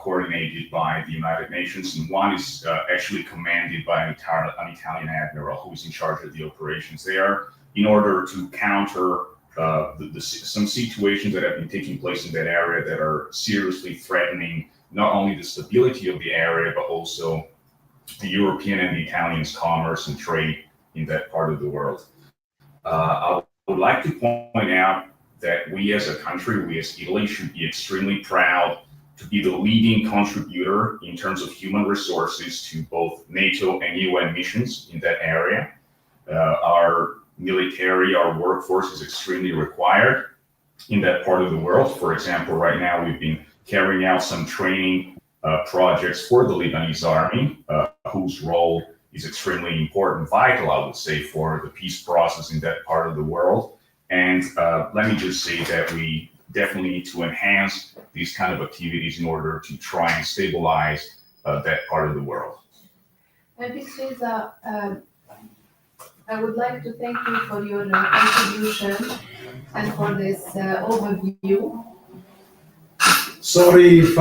coordinated by the United Nations, and one is actually commanded by an Italian admiral who is in charge of the operations there, in order to counter some situations that have been taking place in that area that are seriously threatening not only the stability of the area, but also the European and the Italian's commerce and trade in that part of the world. I would like to point out that we as a country, we as Italy, should be extremely proud to be the leading contributor in terms of human resources to both NATO and UN missions in that area. Our military, our workforce is extremely required in that part of the world. For example, right now we've been carrying out some training projects for the Lebanese army, whose role is extremely important, vital, I would say, for the peace process in that part of the world. And let me just say that we definitely need to enhance these kind of activities in order to try and stabilize that part of the world. MP Cesa, I would like to thank you for your contribution and for this overview. Sorry if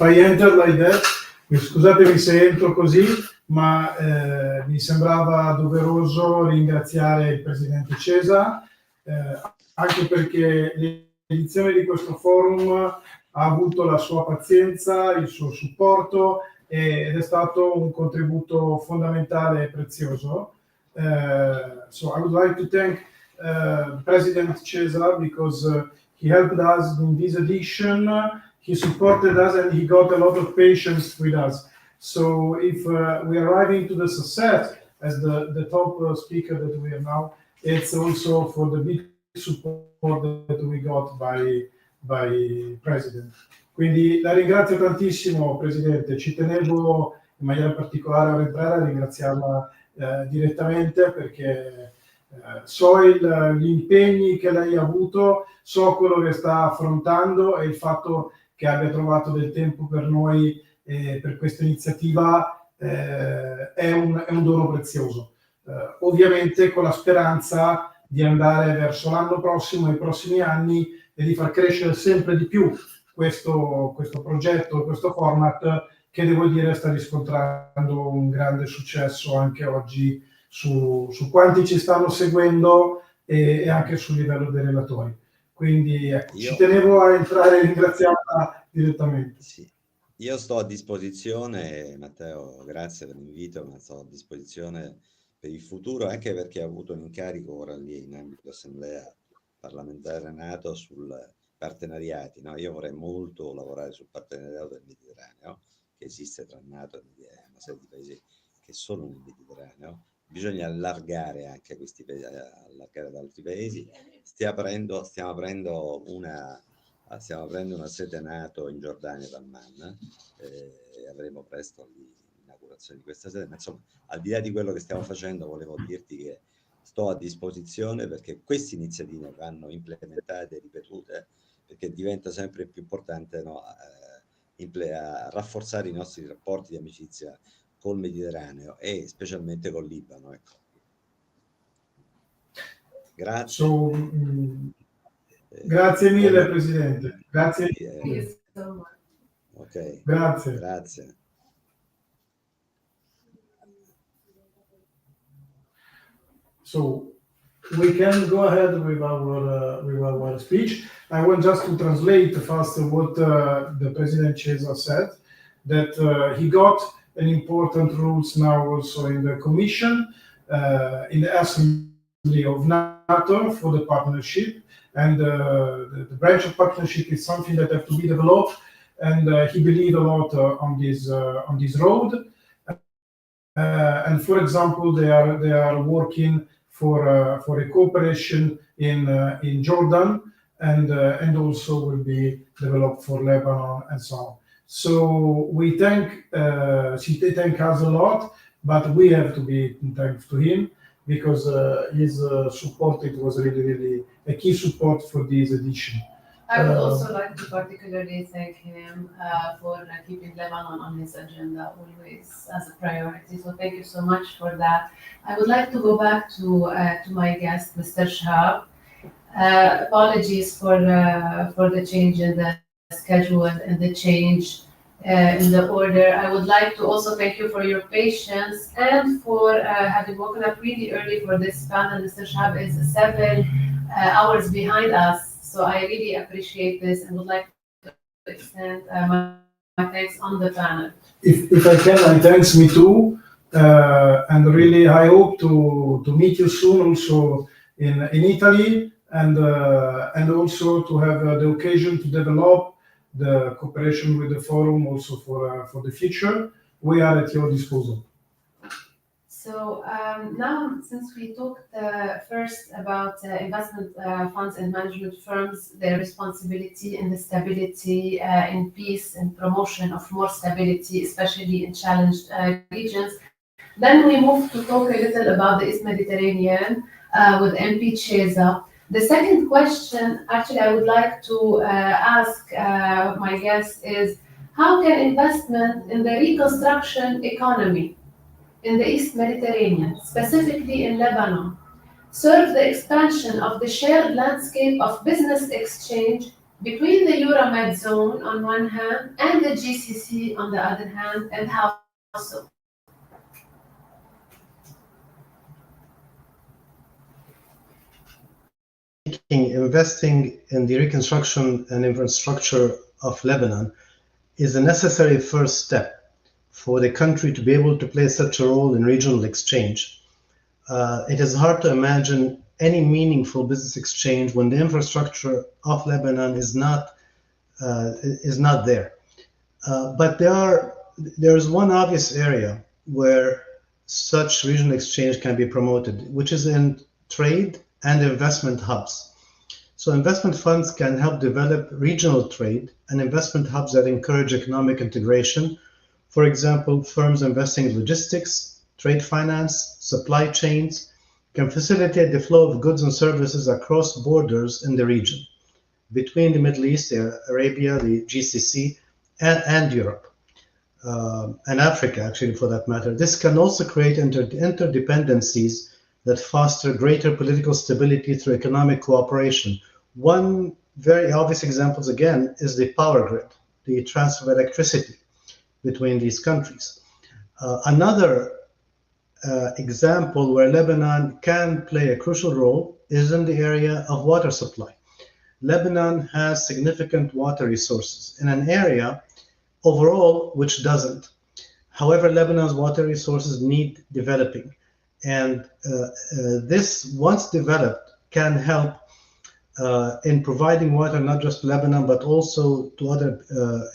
I enter like that, scusatemi se entro così, ma mi sembrava doveroso ringraziare il Presidente Cesa, anche perché l'edizione di questo forum ha avuto la sua pazienza, il suo supporto ed è stato un contributo fondamentale e prezioso. So I would like to thank President Cesa because he helped us in this edition. He supported us and he got a lot of patience with us. So if we are arriving to the success as the top speaker that we are now, it's also for the big support that we got by President. Quindi la ringrazio tantissimo, Presidente. Ci tenevo in maniera particolare a entrare a ringraziarla direttamente perché so gli impegni che lei ha avuto, so quello che sta affrontando e il fatto che abbia trovato del tempo per noi per questa iniziativa è un dono prezioso. Ovviamente con la speranza di andare verso l'anno prossimo e i prossimi anni e di far crescere sempre di più questo progetto, questo format che devo dire sta riscontrando un grande successo anche oggi su quanti ci stanno seguendo e anche sul livello dei relatori. Quindi ecco, ci tenevo a entrare e ringraziarla direttamente. Sì. Io sto a disposizione, Matteo, grazie per l'invito, ma sto a disposizione per il futuro, anche perché ho avuto un incarico ora lì in ambito assemblea parlamentare NATO sul partenariati. No? Io vorrei molto lavorare sul partenariato del Mediterraneo, che esiste tra NATO e una serie di paesi che sono nel Mediterraneo. Bisogna allargare anche questi paesi, allargare ad altri paesi. Stiamo aprendo una sede NATO in Giordania ad Amman, e avremo presto l'inaugurazione di questa sede. Ma insomma, al di là di quello che stiamo facendo, volevo dirti che sto a disposizione perché queste iniziative vanno implementate e ripetute, perché diventa sempre più importante rafforzare i nostri rapporti di amicizia col Mediterraneo e specialmente col Libano. Ecco. Grazie. Grazie mille, Presidente. Grazie. Ok. Grazie. Grazie. So we can go ahead with our speech. I want just to translate first what the President Cesa said, that he got an important rules now also in the Commission, in the Assembly of NATO for the partnership, and the branch of partnership is something that has to be developed, and he believed a lot on this road. And for example, they are working for a cooperation in Jordan, and also will be developed for Lebanon and so on. So we thank us a lot, but we have to be thankful to him because his support, it was really a key support for this edition. I would also like to particularly thank him for keeping Lebanon on his agenda always as a priority. So thank you so much for that. I would like to go back to my guest, Mr. Shahab. Apologies for the change in the schedule and the change in the order. I would like to also thank you for your patience and for having woken up really early for this panel. Mr. Shahab is 7 hours behind us. So I really appreciate this and would like to extend my thanks on the panel. If I can, I thanks me too, and really I hope to meet you soon also in Italy, and also to have the occasion to develop the cooperation with the forum also for the future. We are at your disposal. So now, since we talked first about investment funds and management firms, their responsibility in the stability, in peace and promotion of more stability, especially in challenged regions, then we move to talk a little about the East Mediterranean with MP Cesa. The second question, actually, I would like to ask my guest is, how can investment in the reconstruction economy in the East Mediterranean, specifically in Lebanon, serve the expansion of the shared landscape of business exchange between the EUROMED zone on one hand and the GCC on the other hand, and how so? Investing in the reconstruction and infrastructure of Lebanon is a necessary first step for the country to be able to play such a role in regional exchange. It is hard to imagine any meaningful business exchange when the infrastructure of Lebanon is not there. But there is one obvious area where such regional exchange can be promoted, which is in trade and investment hubs. So investment funds can help develop regional trade and investment hubs that encourage economic integration. For example, firms investing in logistics, trade finance, supply chains can facilitate the flow of goods and services across borders in the region, between the Middle East, Arabia, the GCC, and Europe, and Africa, actually, for that matter. This can also create interdependencies that foster greater political stability through economic cooperation. One very obvious example, again, is the power grid, the transfer of electricity between these countries. Another example where Lebanon can play a crucial role is in the area of water supply. Lebanon has significant water resources in an area overall which doesn't. However, Lebanon's water resources need developing. And this, once developed, can help in providing water not just to Lebanon, but also to other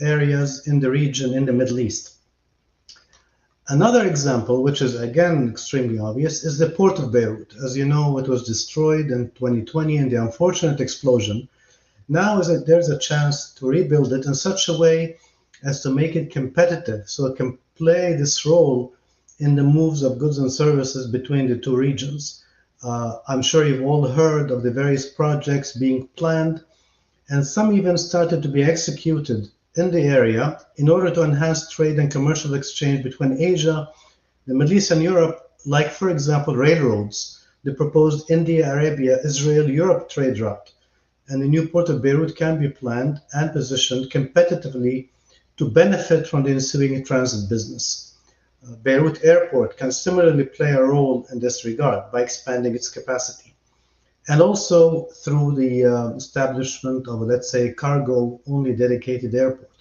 areas in the region in the Middle East. Another example, which is again extremely obvious, is the port of Beirut. As you know, it was destroyed in 2020 in the unfortunate explosion. Now there's a chance to rebuild it in such a way as to make it competitive, so it can play this role in the moves of goods and services between the two regions. I'm sure you've all heard of the various projects being planned, and some even started to be executed in the area in order to enhance trade and commercial exchange between Asia, the Middle East, and Europe, like, for example, railroads, the proposed India-Arabia-Israel-Europe trade route. And the new port of Beirut can be planned and positioned competitively to benefit from the ensuing transit business. Beirut Airport can similarly play a role in this regard by expanding its capacity. And also through the establishment of, let's say, cargo-only dedicated airport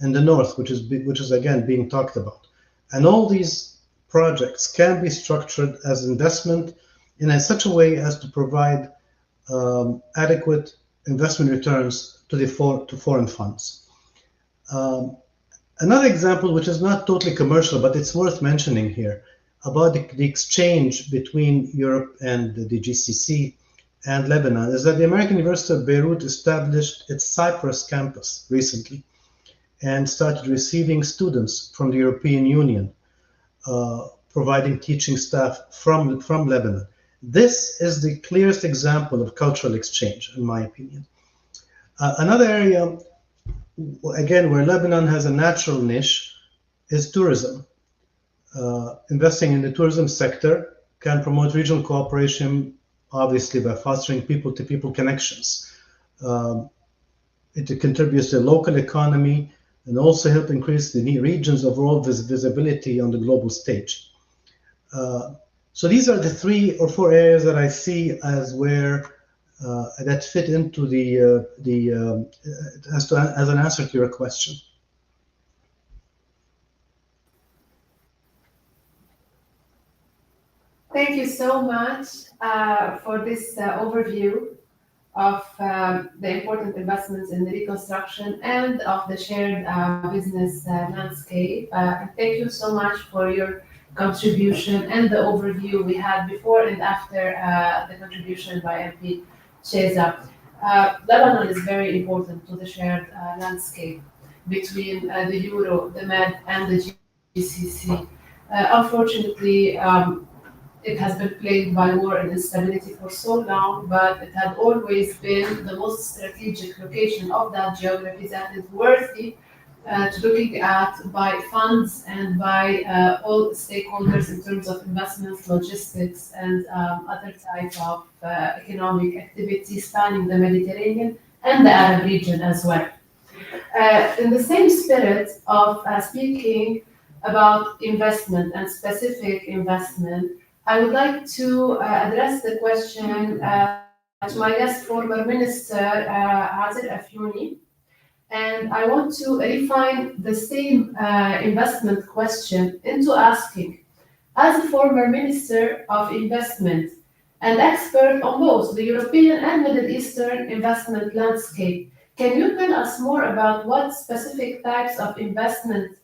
in the north, which is again being talked about. And all these projects can be structured as investment in such a way as to provide adequate investment returns to foreign funds. Another example, which is not totally commercial, but it's worth mentioning here, about the exchange between Europe and the GCC and Lebanon, is that the American University of Beirut established its Cyprus campus recently and started receiving students from the European Union, providing teaching staff from Lebanon. This is the clearest example of cultural exchange, in my opinion. Another area, again, where Lebanon has a natural niche is tourism. Investing in the tourism sector can promote regional cooperation, obviously by fostering people-to-people connections. It contributes to the local economy and also help increase the region's overall visibility on the global stage. So these are the 3 or 4 areas that I see as where that fit into as an answer to your question. Thank you so much for this overview of the important investments in the reconstruction and of the shared business landscape. Thank you so much for your contribution and the overview we had before and after the contribution by MP Sheza. Lebanon is very important to the shared landscape between the Euro, the Med, and the GCC. Unfortunately, it has been plagued by war and instability for so long, but it had always been the most strategic location of that geography that is worthy to looking at by funds and by all stakeholders in terms of investments, logistics, and other type of economic activity spanning the Mediterranean and the Arab region as well. In the same spirit of speaking about investment and specific investment, I would like to address the question to my guest, former Minister Azir Afyouni. And I want to refine the same investment question into asking, as a former Minister of Investment and expert on both the European and Middle Eastern investment landscape, can you tell us more about what specific types of investment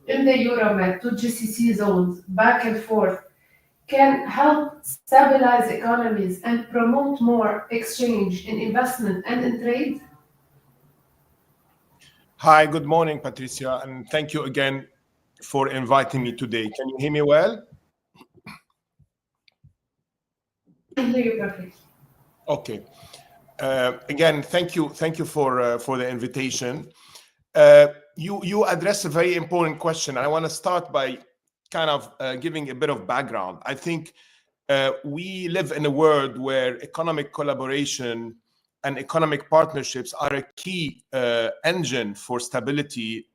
in the EUROMED to GCC zones, back and forth, can help stabilize economies and promote more exchange in investment and in trade? Hi, good morning, Patricia, and thank you again for inviting me today. Can you hear me well? I hear you perfectly. Okay. Again, thank you for the invitation. You address a very important question, and I want to start by kind of giving a bit of background. I think we live in a world where economic collaboration and economic partnerships are a key engine for stability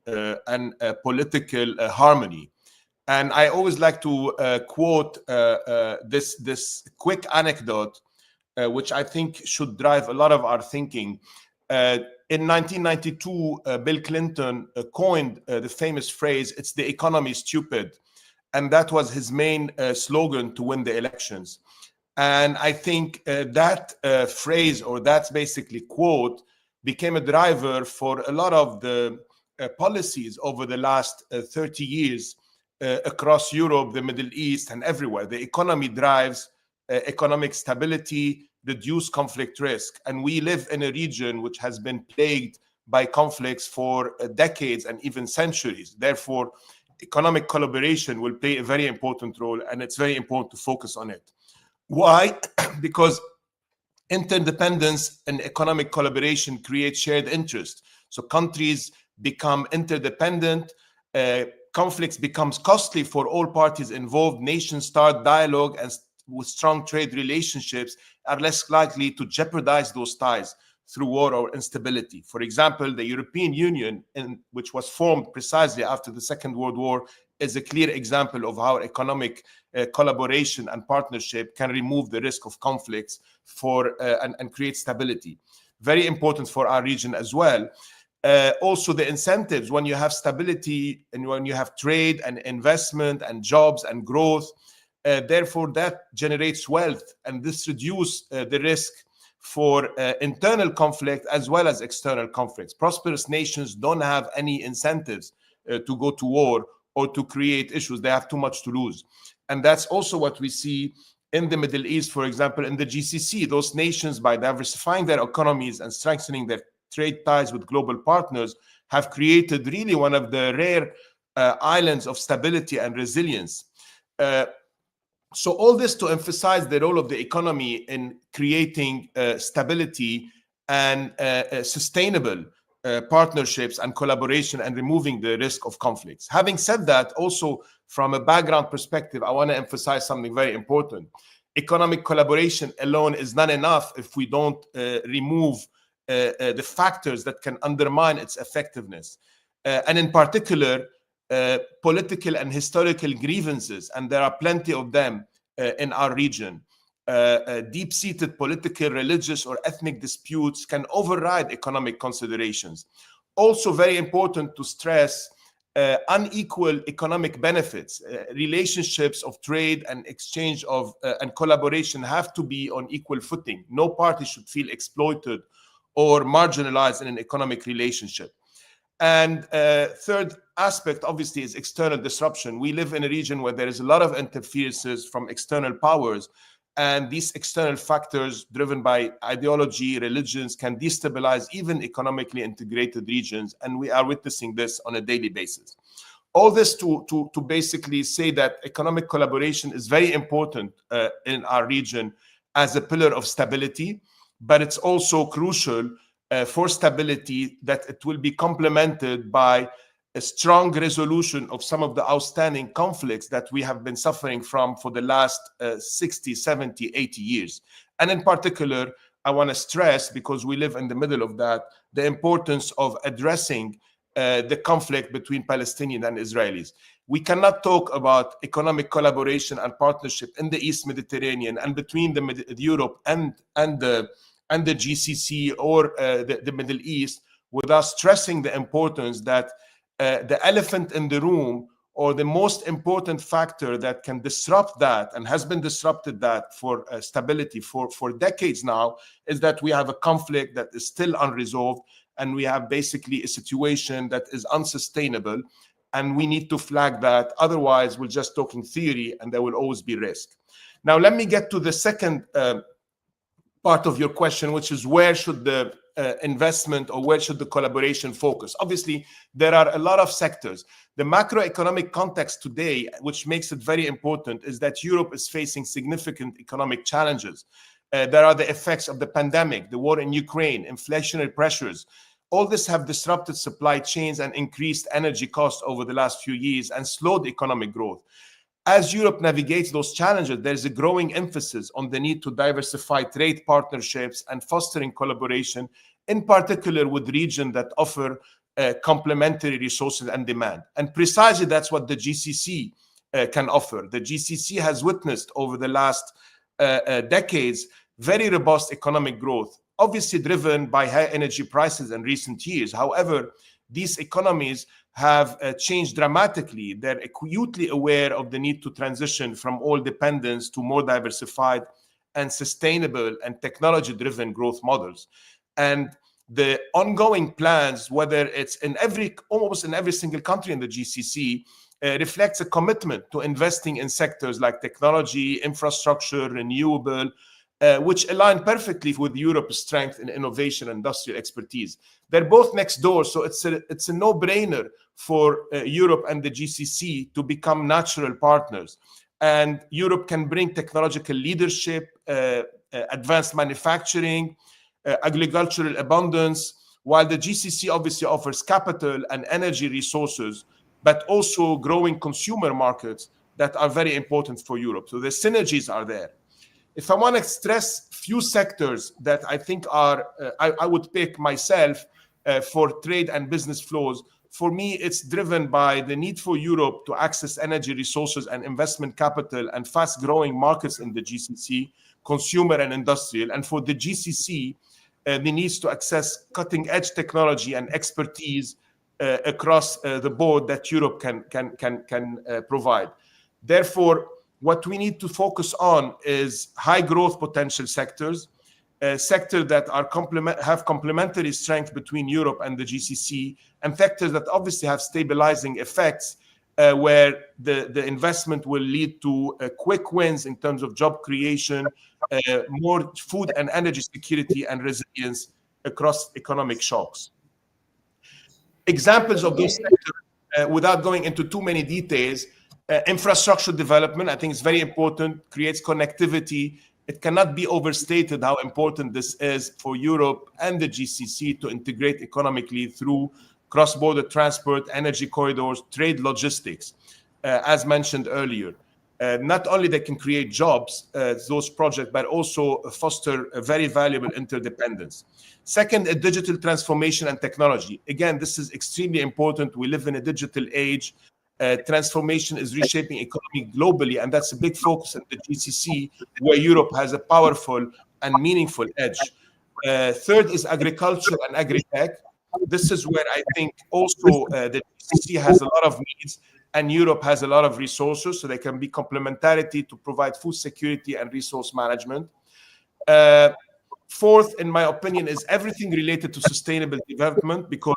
and political harmony. And I always like to quote this quick anecdote, which I think should drive a lot of our thinking. In 1992, Bill Clinton coined the famous phrase, "It's the economy, stupid." And that was his main slogan to win the elections. And I think that phrase, or that's basically quote, became a driver for a lot of the policies over the last 30 years across Europe, the Middle East, and everywhere. The economy drives economic stability, reduce conflict risk. And we live in a region which has been plagued by conflicts for decades and even centuries. Therefore, economic collaboration will play a very important role, and it's very important to focus on it. Why? Because interdependence and economic collaboration create shared interest. So countries become interdependent, conflicts becomes costly for all parties involved, nations start dialogue, and with strong trade relationships are less likely to jeopardize those ties through war or instability. For example, the European Union, which was formed precisely after the Second World War, is a clear example of how economic collaboration and partnership can remove the risk of conflicts and create stability. Very important for our region as well. Also, the incentives, when you have stability and when you have trade and investment and jobs and growth, therefore that generates wealth, and this reduces the risk for internal conflict as well as external conflicts. Prosperous nations don't have any incentives to go to war or to create issues. They have too much to lose. And that's also what we see in the Middle East, for example, in the GCC. Those nations, by diversifying their economies and strengthening their trade ties with global partners, have created really one of the rare islands of stability and resilience. So all this to emphasize the role of the economy in creating stability and sustainable partnerships and collaboration and removing the risk of conflicts. Having said that, also from a background perspective, I want to emphasize something very important. Economic collaboration alone is not enough if we don't remove the factors that can undermine its effectiveness. And in particular, political and historical grievances, and there are plenty of them in our region. Deep-seated political, religious, or ethnic disputes can override economic considerations. Also very important to stress unequal economic benefits. Relationships of trade and exchange of and collaboration have to be on equal footing. No party should feel exploited or marginalized in an economic relationship. And third aspect, obviously, is external disruption. We live in a region where there is a lot of interferences from external powers, and these external factors driven by ideology, religions, can destabilize even economically integrated regions, and we are witnessing this on a daily basis. All this to basically say that economic collaboration is very important in our region as a pillar of stability, but it's also crucial for stability that it will be complemented by a strong resolution of some of the outstanding conflicts that we have been suffering from for the last 60, 70, 80 years. And in particular, I want to stress, because we live in the middle of that, the importance of addressing the conflict between Palestinians and Israelis. We cannot talk about economic collaboration and partnership in the East Mediterranean and between Europe and the GCC or the Middle East without stressing the importance that the elephant in the room, or the most important factor that can disrupt that and has been disrupted that for stability for decades now, is that we have a conflict that is still unresolved, and we have basically a situation that is unsustainable, and we need to flag that. Otherwise, we're just talking theory, and there will always be risk. Now, let me get to the second part of your question, which is where should the investment or where should the collaboration focus? Obviously, there are a lot of sectors. The macroeconomic context today, which makes it very important, is that Europe is facing significant economic challenges. There are the effects of the pandemic, the war in Ukraine, inflationary pressures. All this have disrupted supply chains and increased energy costs over the last few years and slowed economic growth. As Europe navigates those challenges, there is a growing emphasis on the need to diversify trade partnerships and fostering collaboration, in particular with regions that offer complementary resources and demand. And precisely that's what the GCC can offer. The GCC has witnessed over the last decades very robust economic growth, obviously driven by high energy prices in recent years. However, these economies have changed dramatically. They're acutely aware of the need to transition from oil dependence to more diversified and sustainable and technology-driven growth models. And the ongoing plans, whether it's in almost in every single country in the GCC, reflects a commitment to investing in sectors like technology, infrastructure, renewable, which align perfectly with Europe's strength in innovation and industrial expertise. They're both next door, so it's a no-brainer for Europe and the GCC to become natural partners. And Europe can bring technological leadership, advanced manufacturing, agricultural abundance, while the GCC obviously offers capital and energy resources, but also growing consumer markets that are very important for Europe. So the synergies are there. If I want to stress few sectors that I think are, I would pick myself for trade and business flows, for me, it's driven by the need for Europe to access energy resources and investment capital and fast-growing markets in the GCC, consumer and industrial. And for the GCC, the needs to access cutting-edge technology and expertise across the board that Europe can provide. Therefore, what we need to focus on is high growth potential sectors, sectors that are have complementary strength between Europe and the GCC, and sectors that obviously have stabilizing effects, where the investment will lead to quick wins in terms of job creation, more food and energy security, and resilience across economic shocks. Examples of those sectors, without going into too many details, infrastructure development, I think is very important, creates connectivity. It cannot be overstated how important this is for Europe and the GCC to integrate economically through cross-border transport, energy corridors, trade logistics, as mentioned earlier. Not only they can create jobs, those projects, but also foster a very valuable interdependence. Second, a digital transformation and technology. Again, this is extremely important. We live in a digital age. Transformation is reshaping economy globally, and that's a big focus in the GCC, where Europe has a powerful and meaningful edge. Third is agriculture and agri-tech. This is where I think also the GCC has a lot of needs, and Europe has a lot of resources, so there can be complementarity to provide food security and resource management. Fourth, in my opinion, is everything related to sustainable development, because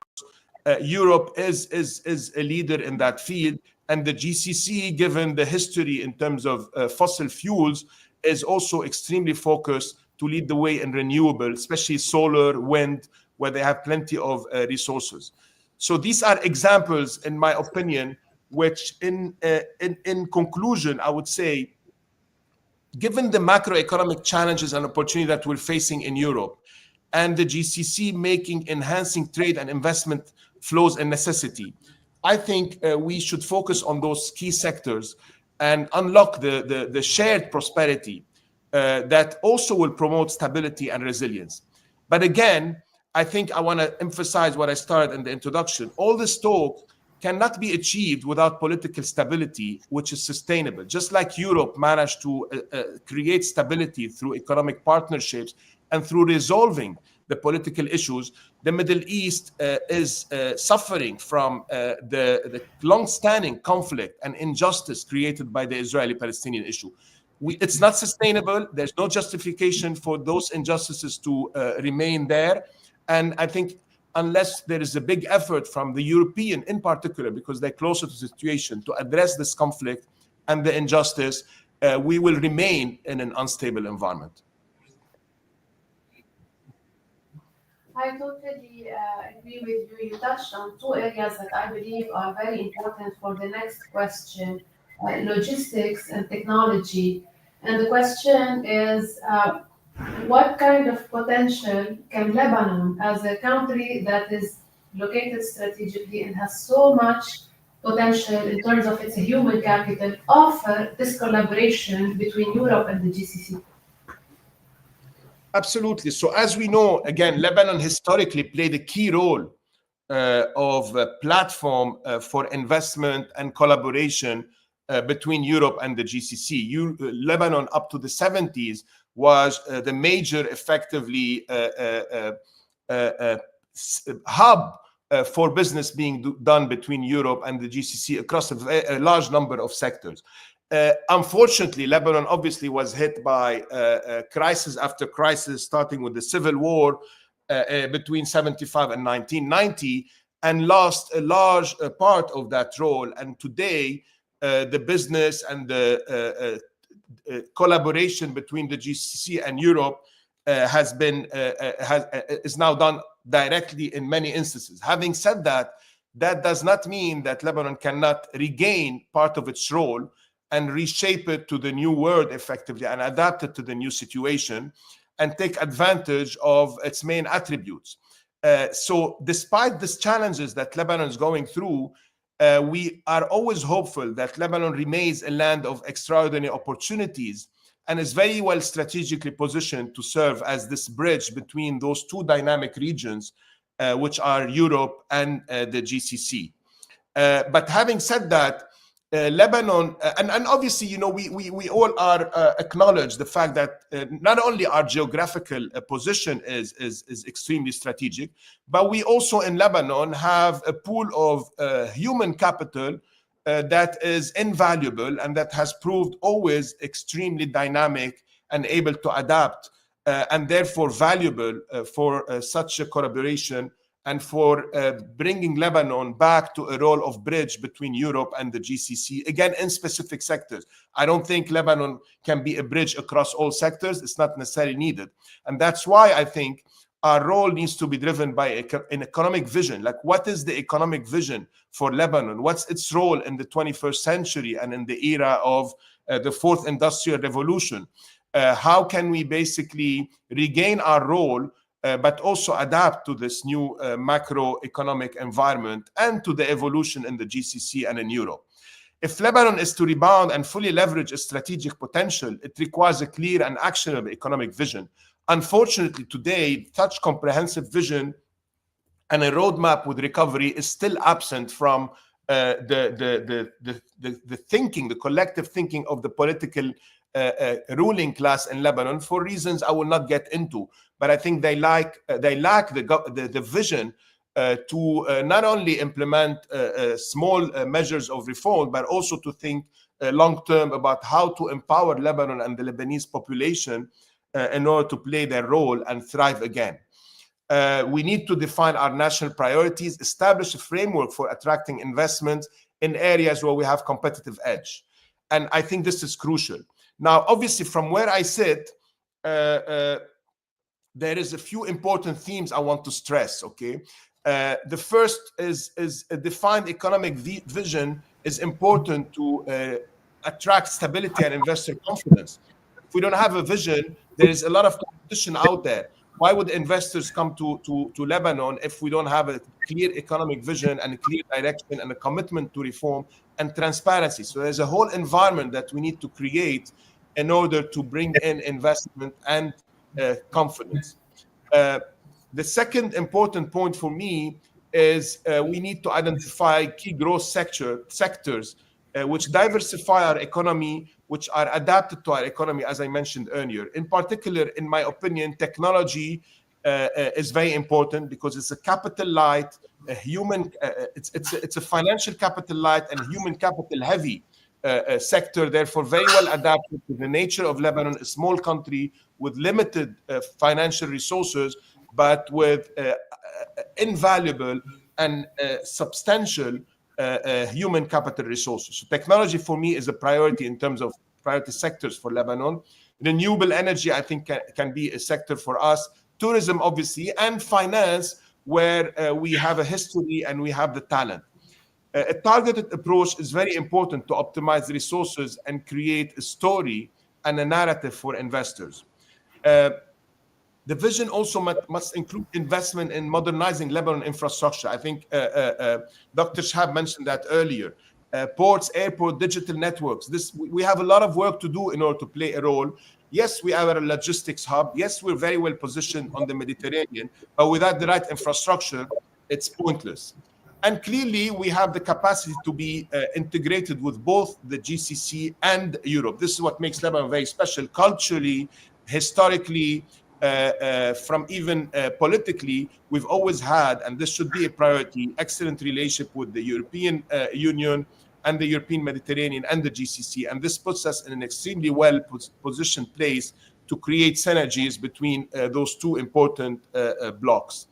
Europe is a leader in that field, and the GCC, given the history in terms of fossil fuels, is also extremely focused to lead the way in renewable, especially solar, wind, where they have plenty of resources. So these are examples, in my opinion, which in conclusion, I would say, given the macroeconomic challenges and opportunity that we're facing in Europe, and the GCC making enhancing trade and investment flows a necessity, I think we should focus on those key sectors and unlock the shared prosperity that also will promote stability and resilience. But again, I think I want to emphasize what I started in the introduction. All this talk cannot be achieved without political stability, which is sustainable. Just like Europe managed to create stability through economic partnerships and through resolving the political issues, the Middle East is suffering from the long-standing conflict and injustice created by the Israeli-Palestinian issue. It's not sustainable. There's no justification for those injustices to remain there. And I think unless there is a big effort from the European in particular, because they're closer to the situation, to address this conflict and the injustice, we will remain in an unstable environment. I totally agree with you. You touched on two areas that I believe are very important for the next question, logistics and technology. And the question is, what kind of potential can Lebanon, as a country that is located strategically and has so much potential in terms of its human capital, offer this collaboration between Europe and the GCC? Absolutely. So as we know, again, Lebanon historically played a key role of a platform for investment and collaboration between Europe and the GCC. Lebanon, up to the 70s, was the major, effectively, hub for business being done between Europe and the GCC across a large number of sectors. Unfortunately, Lebanon obviously was hit by crisis after crisis, starting with the civil war between 75 and 1990, and lost a large part of that role. And today, the business and the collaboration between the GCC and Europe is now done directly in many instances. Having said that, that does not mean that Lebanon cannot regain part of its role and reshape it to the new world effectively and adapt it to the new situation and take advantage of its main attributes. So despite these challenges that Lebanon is going through, we are always hopeful that Lebanon remains a land of extraordinary opportunities and is very well strategically positioned to serve as this bridge between those two dynamic regions, which are Europe and the GCC. But having said that, Lebanon, and obviously, you know, we all are acknowledge the fact that not only our geographical position is extremely strategic, but we also in Lebanon have a pool of human capital that is invaluable and that has proved always extremely dynamic and able to adapt, and therefore valuable for such a collaboration and for bringing Lebanon back to a role of bridge between Europe and the GCC, again, in specific sectors. I don't think Lebanon can be a bridge across all sectors. It's not necessarily needed. And that's why I think our role needs to be driven by an economic vision. Like, what is the economic vision for Lebanon? What's its role in the 21st century and in the era of the fourth industrial revolution? How can we basically regain our role but also adapt to this new macroeconomic environment and to the evolution in the GCC and in Europe? If Lebanon is to rebound and fully leverage its strategic potential, it requires a clear and actionable economic vision. Unfortunately, today, such comprehensive vision and a roadmap with recovery is still absent from the thinking, the collective thinking of the political ruling class in Lebanon, for reasons I will not get into. But I think they lack the vision to not only implement small measures of reform, but also to think long-term about how to empower Lebanon and the Lebanese population in order to play their role and thrive again. We need to define our national priorities, establish a framework for attracting investment in areas where we have competitive edge. And I think this is crucial. Now, obviously, from where I sit, there is a few important themes I want to stress, okay? The first is a defined economic vision is important to attract stability and investor confidence. If we don't have a vision, there is a lot of competition out there. Why would investors come to Lebanon if we don't have a clear economic vision and a clear direction and a commitment to reform and transparency? So there's a whole environment that we need to create in order to bring in investment and confidence. The second important point for me is we need to identify key growth sectors which diversify our economy, which are adapted to our economy, as I mentioned earlier. In particular, in my opinion, technology is very important because it's a capital light, a human, it's a financial capital light and human capital heavy sector, therefore very well adapted to the nature of Lebanon, a small country with limited financial resources, but with invaluable and substantial human capital resources. So technology for me is a priority in terms of priority sectors for Lebanon. Renewable energy, I think, can be a sector for us. Tourism, obviously, and finance, where we have a history and we have the talent. A targeted approach is very important to optimize resources and create a story and a narrative for investors. The vision also must include investment in modernizing Lebanon infrastructure. I think Dr. Shahab mentioned that earlier. Ports, airport, digital networks. We have a lot of work to do in order to play a role. Yes, we are a logistics hub. Yes, we're very well positioned on the Mediterranean, but without the right infrastructure, it's pointless. And clearly, we have the capacity to be integrated with both the GCC and Europe. This is what makes Lebanon very special culturally, historically, from even politically. We've always had, and this should be a priority, excellent relationship with the European Union and the European Mediterranean and the GCC. And this puts us in an extremely well-positioned place to create synergies between those two important blocks.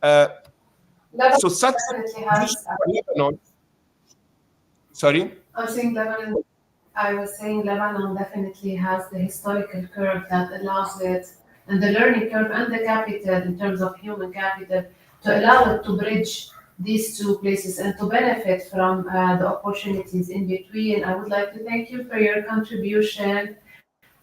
So such Lebanon. Sorry? I was saying Lebanon definitely has the historical curve that allows it, and the learning curve and the capital in terms of human capital, to allow it to bridge these two places and to benefit from the opportunities in between. I would like to thank you for your contribution.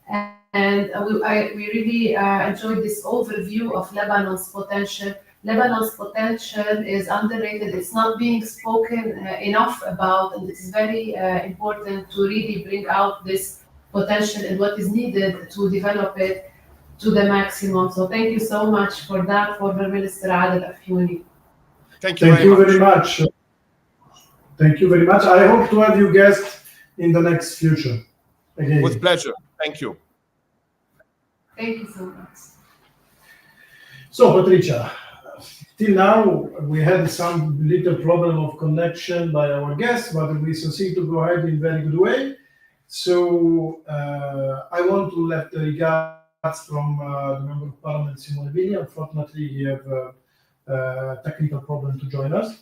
And we really enjoyed this overview of Lebanon's potential. Lebanon's potential is underrated. It's not being spoken enough about, and it's very important to really bring out this potential and what is needed to develop it to the maximum. So thank you so much for that, former Minister Adel Afyouni. Thank you very much. Thank you very much. I hope to have you guest in the next future. Again. With pleasure. Thank you. Thank you so much. So, Patricia, till now we had some little problem of connection by our guests, but we succeed to go ahead in very good way. So I want to let the regards from the Member of Parliament, Simone Vigna. Unfortunately, he have a technical problem to join us.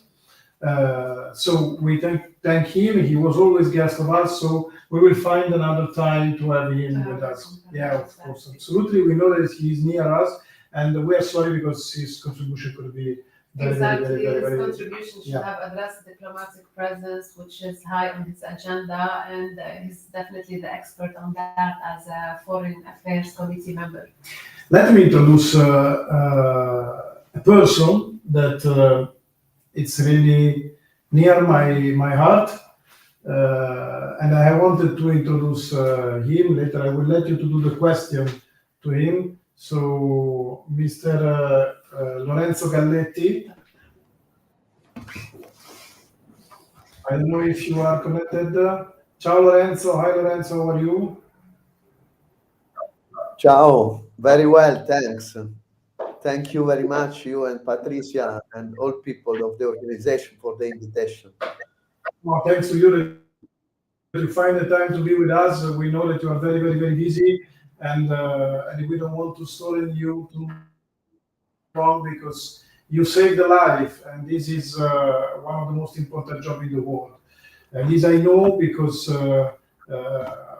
So we thank him. He was always guest of us, so we will find another time to have him with us. Yeah, of course, absolutely. We know that he's near us, and we are sorry because his contribution could be His contribution should have addressed diplomatic presence, which is high on his agenda, and he's definitely the expert on that as a Foreign Affairs Committee member. Let me introduce a person that it's really near my heart, and I wanted to introduce him. Later, I will let you to do the question to him. So, Mr. Lorenzo Galletti. I don't know if you are connected. Ciao, Lorenzo. Hi, Lorenzo. How are you? Ciao. Very well, thanks. Thank you very much, you and Patricia and all people of the organization for the invitation. Well, thanks to you that you find the time to be with us. We know that you are very, very, very busy, and we don't want to stall you too long because you saved a life, and this is one of the most important jobs in the world. And this I know because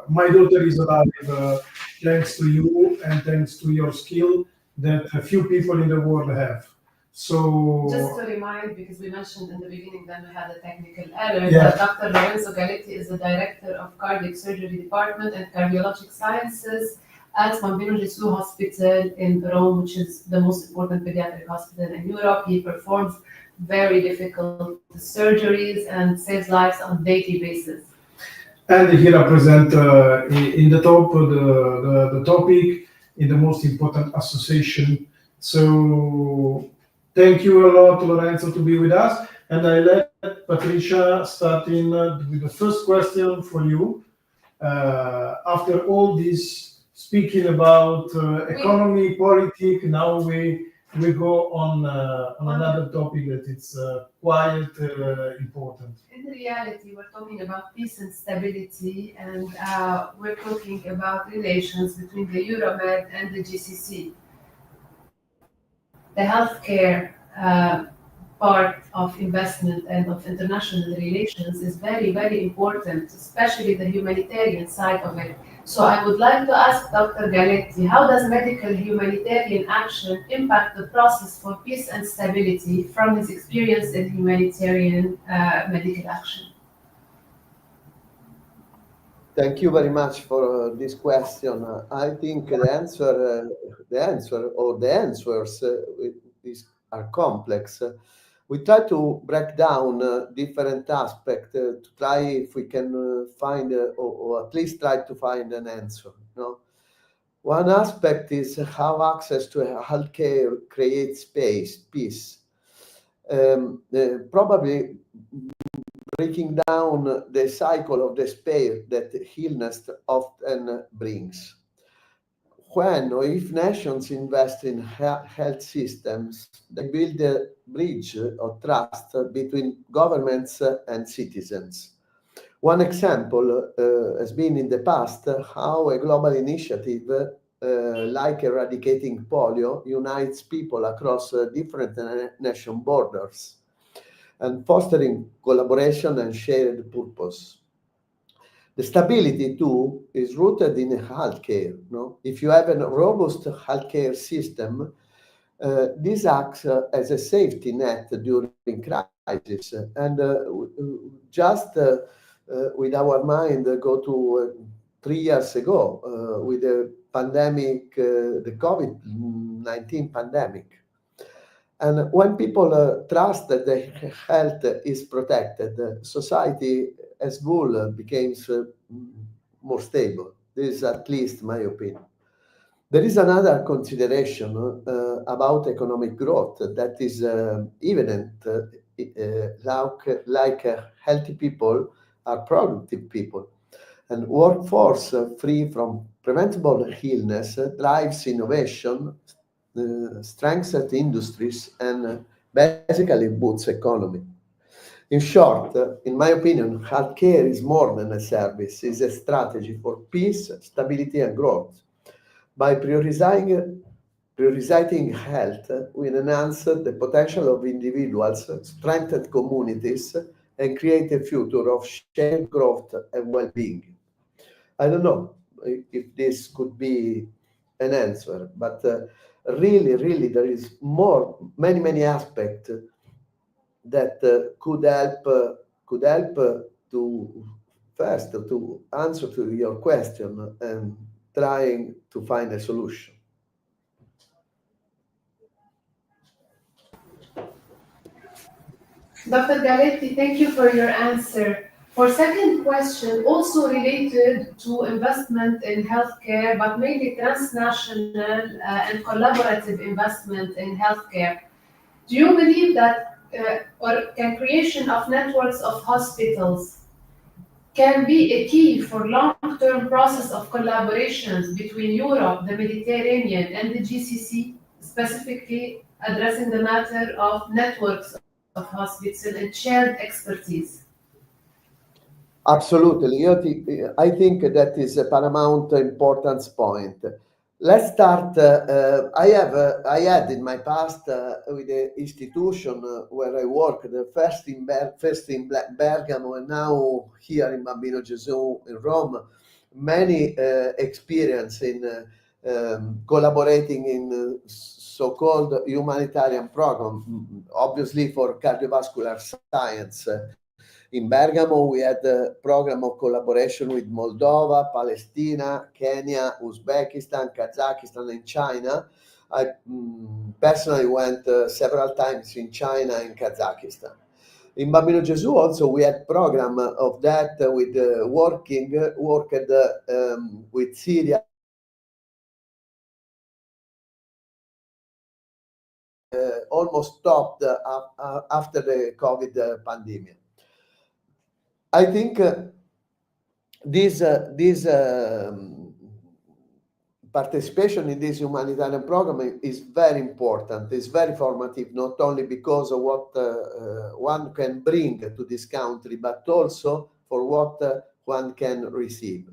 my daughter is alive thanks to you and thanks to your skill that a few people in the world have. So just to remind, because we mentioned in the beginning that we had a technical error, Yeah. that Dr. Lorenzo Galetti is the director of Cardiac Surgery Department and Cardiologic Sciences at Bambino Gesù Hospital in Rome, which is the most important pediatric hospital in Europe. He performs very difficult surgeries and saves lives on a daily basis. and he represent in the top the topic in the most important association. So thank you a lot, Lorenzo, to be with us. And I let Patricia start in with the first question for you. After all this speaking about economy, politics, now we go on another topic that it's quite important. In reality, we're talking about peace and stability, and we're talking about relations between the EUROMED and the GCC. The healthcare part of investment and of international relations is very, very important, especially the humanitarian side of it. So I would like to ask Dr. Galetti, how does medical humanitarian action impact the process for peace and stability from his experience in humanitarian medical action? Thank you very much for this question. I think the answers are complex. We try to break down different aspects to try if we can find, or at least try to find an answer. No? One aspect is how access to healthcare creates peace. Probably breaking down the cycle of despair that illness often brings. When or if nations invest in health systems, they build a bridge of trust between governments and citizens. One example has been in the past how a global initiative like eradicating polio unites people across different nation borders and fostering collaboration and shared purpose. The stability, too, is rooted in healthcare. No? If you have a robust healthcare system, this acts as a safety net during crisis. And just with our mind, go to 3 years ago with the pandemic, the COVID-19 pandemic. And when people trust that their health is protected, society as a whole becomes more stable. This is at least my opinion. There is another consideration about economic growth that is evident, like healthy people are productive people. And workforce free from preventable illness drives innovation, strengthens industries, and basically boosts economy. In short, in my opinion, healthcare is more than a service, it's a strategy for peace, stability, and growth. By prioritizing health, we enhance the potential of individuals, strengthen communities, and create a future of shared growth and well-being. I don't know if this could be an answer, but really there is many aspects that could help to answer to your question and trying to find a solution. Dr. Galetti, thank you for your answer. For second question, also related to investment in healthcare, but mainly transnational and collaborative investment in healthcare. Do you believe that or can creation of networks of hospitals can be a key for long-term process of collaborations between Europe, the Mediterranean, and the GCC, specifically addressing the matter of networks of hospitals and shared expertise? Absolutely. I think that is a paramount importance point. Let's start. I had in my past with the institution where I worked, first in Bergamo and now here in Bambino Gesù in Rome, many experience in collaborating in so-called humanitarian program, obviously for cardiovascular science. In Bergamo, we had a program of collaboration with Moldova, Palestine, Kenya, Uzbekistan, Kazakhstan, and China. I personally went several times in China and Kazakhstan. In Bambino Gesù also we had program of that with worked with Syria, almost stopped after the COVID pandemic. I think this participation in this humanitarian program is very important. It's very formative, not only because of what one can bring to this country, but also for what one can receive.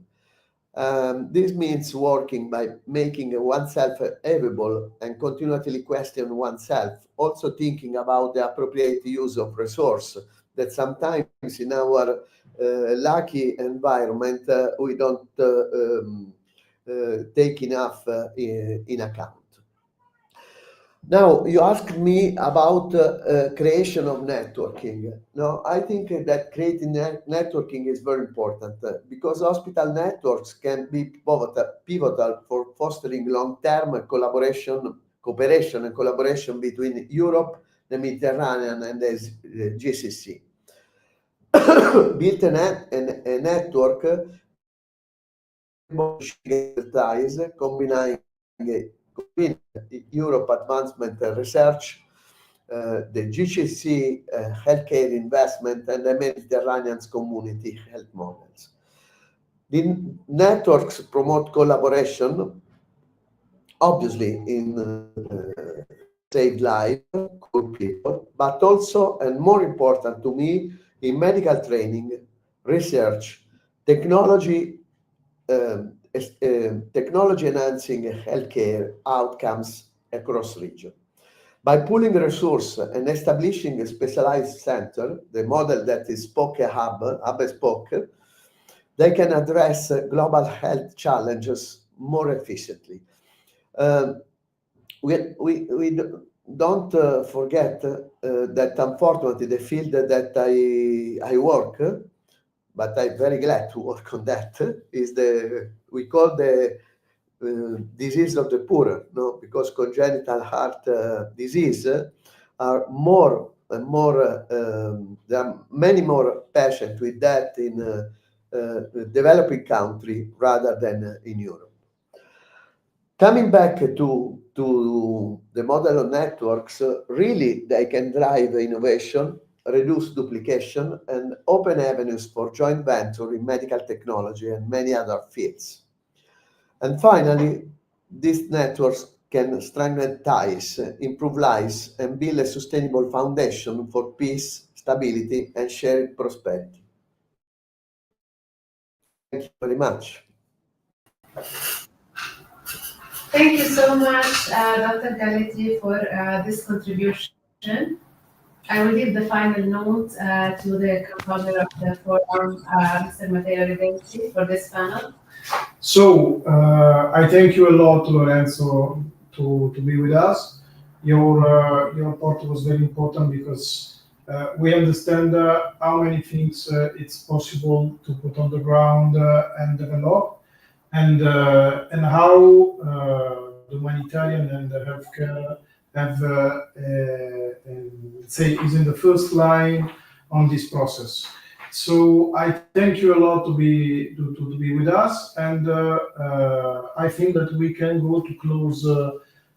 This means working by making oneself available and continually question oneself, also thinking about the appropriate use of resource that sometimes in our lucky environment we don't take enough in account. Now, you asked me about creation of networking. No, I think that creating networking is very important because hospital networks can be pivotal for fostering long-term cooperation and collaboration between Europe, the Mediterranean, and the GCC. Built a network ties combining Europe advancement and research, the GCC healthcare investment, and the Mediterranean community health models. The networks promote collaboration, obviously in save life, cool people, but also, and more important to me, in medical training, research, technology enhancing healthcare outcomes across region. By pooling resource and establishing a specialized center, the model that is Spoke Hub Spoke, they can address global health challenges more efficiently. We don't forget that unfortunately the field that I work, but I'm very glad to work on that, is we call the disease of the poor, no? Because congenital heart disease are more and more, there are many more patients with that in developing country rather than in Europe. Coming back to the model of networks, really they can drive innovation, reduce duplication, and open avenues for joint venture in medical technology and many other fields. And finally, these networks can strengthen ties, improve lives, and build a sustainable foundation for peace, stability, and shared prosperity. Thank you very much. Thank you so much, Dr. Galetti, for this contribution. I will give the final note to the co-founder of the forum, Mr. Matteo Redenti, for this panel. So I thank you a lot, Lorenzo, to be with us. Your report was very important because we understand how many things it's possible to put on the ground and develop, and how the humanitarian and the healthcare have say is in the first line on this process. So I thank you a lot to be with us, and I think that we can go to close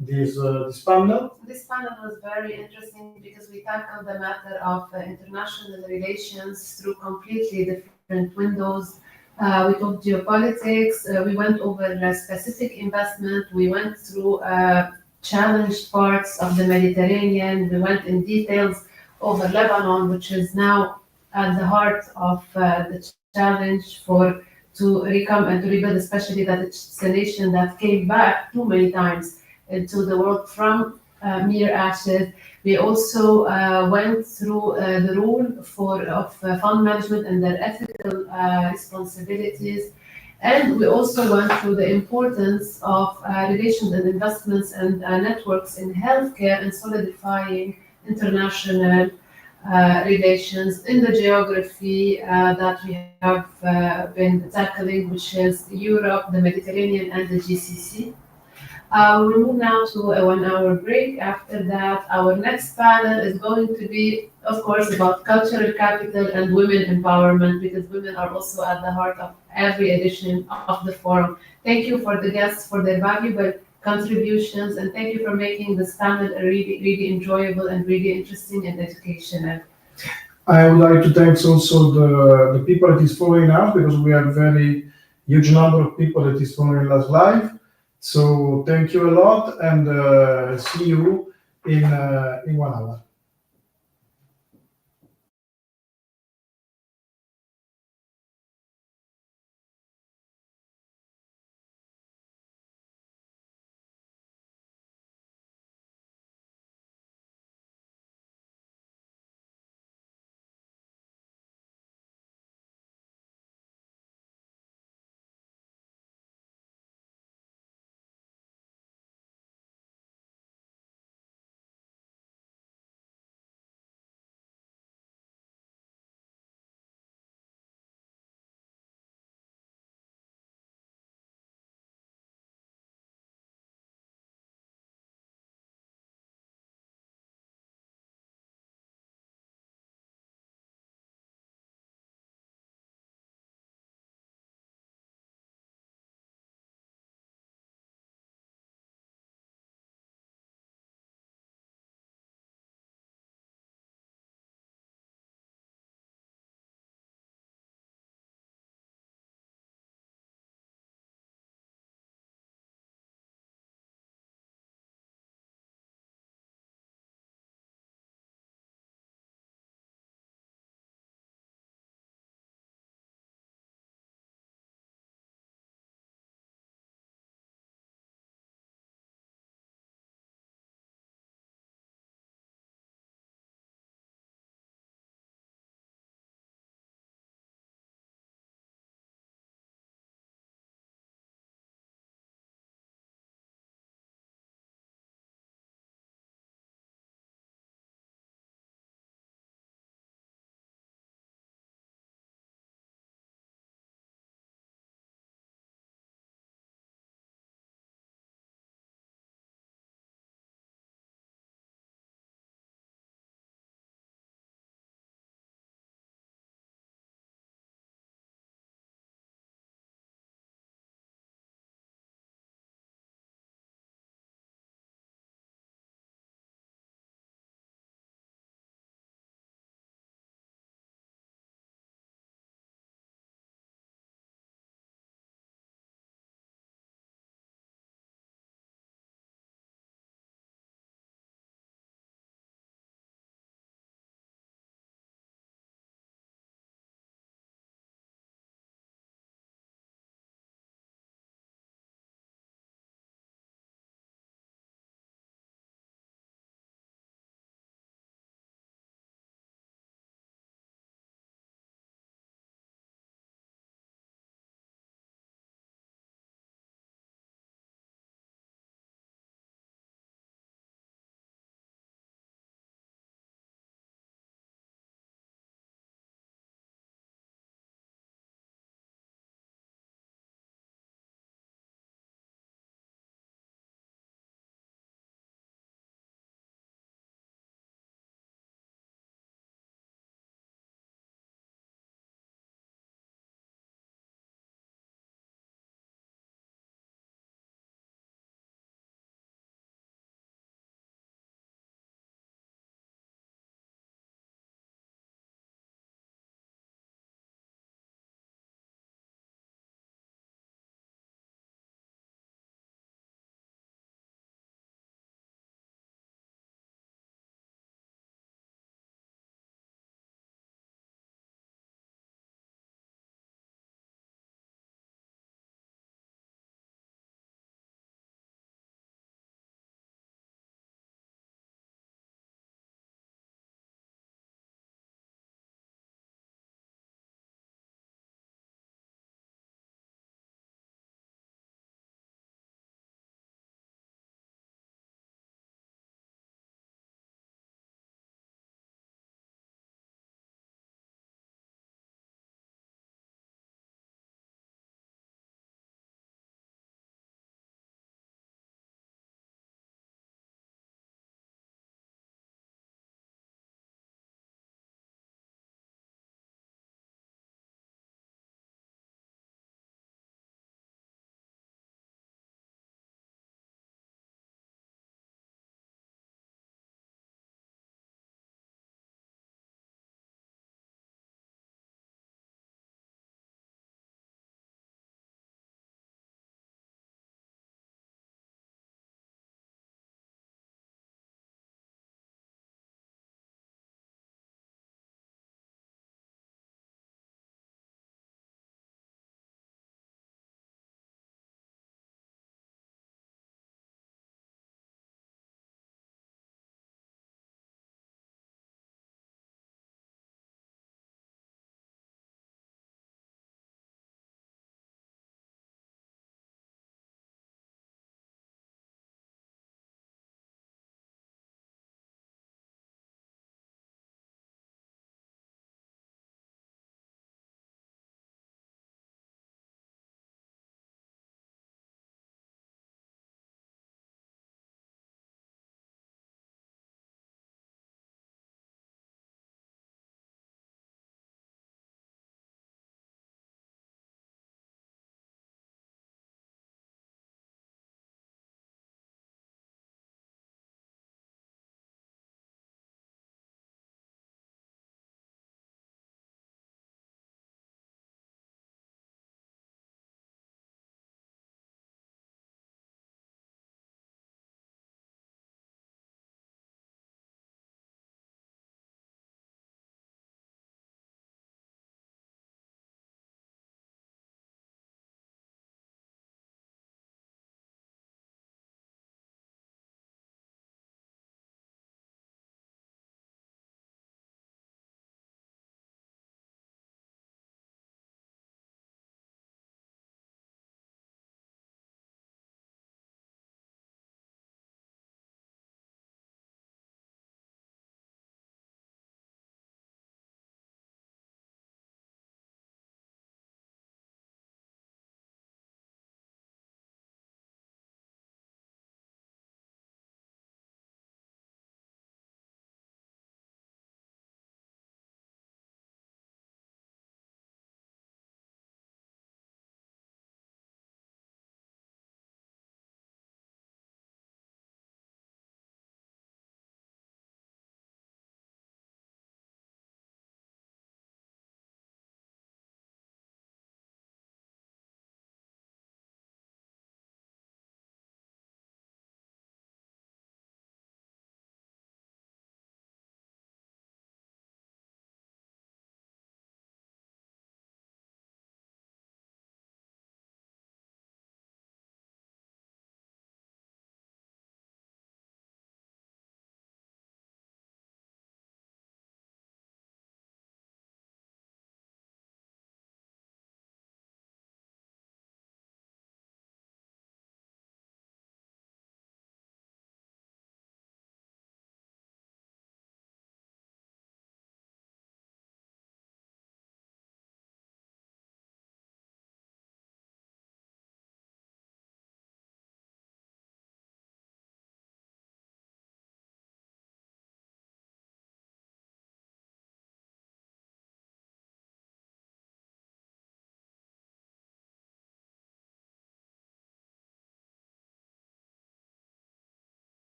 this panel. This panel was very interesting because we tackled the matter of international relations through completely different windows. We talked geopolitics, we went over specific investment, we went through challenged parts of the Mediterranean, we went in details over Lebanon, which is now at the heart of the challenge to recome and to rebuild, especially that it's a nation that came back too many times into the world from mere ashes. We also went through the role of fund management and their ethical responsibilities. And we also went through the importance of relations and investments and networks in healthcare and solidifying international relations in the geography that we have been tackling, which is Europe, the Mediterranean, and the GCC. We'll move now to a 1 hour break. After that, our next panel is going to be, of course, about cultural capital and women empowerment, because women are also at the heart of every edition of the forum. Thank you for the guests for their valuable contributions, and thank you for making this panel a really, really enjoyable and really interesting and educational. I would like to thank also the people that is following us, because we have very huge number of people that is following us live. So thank you a lot, and see you in 1 hour.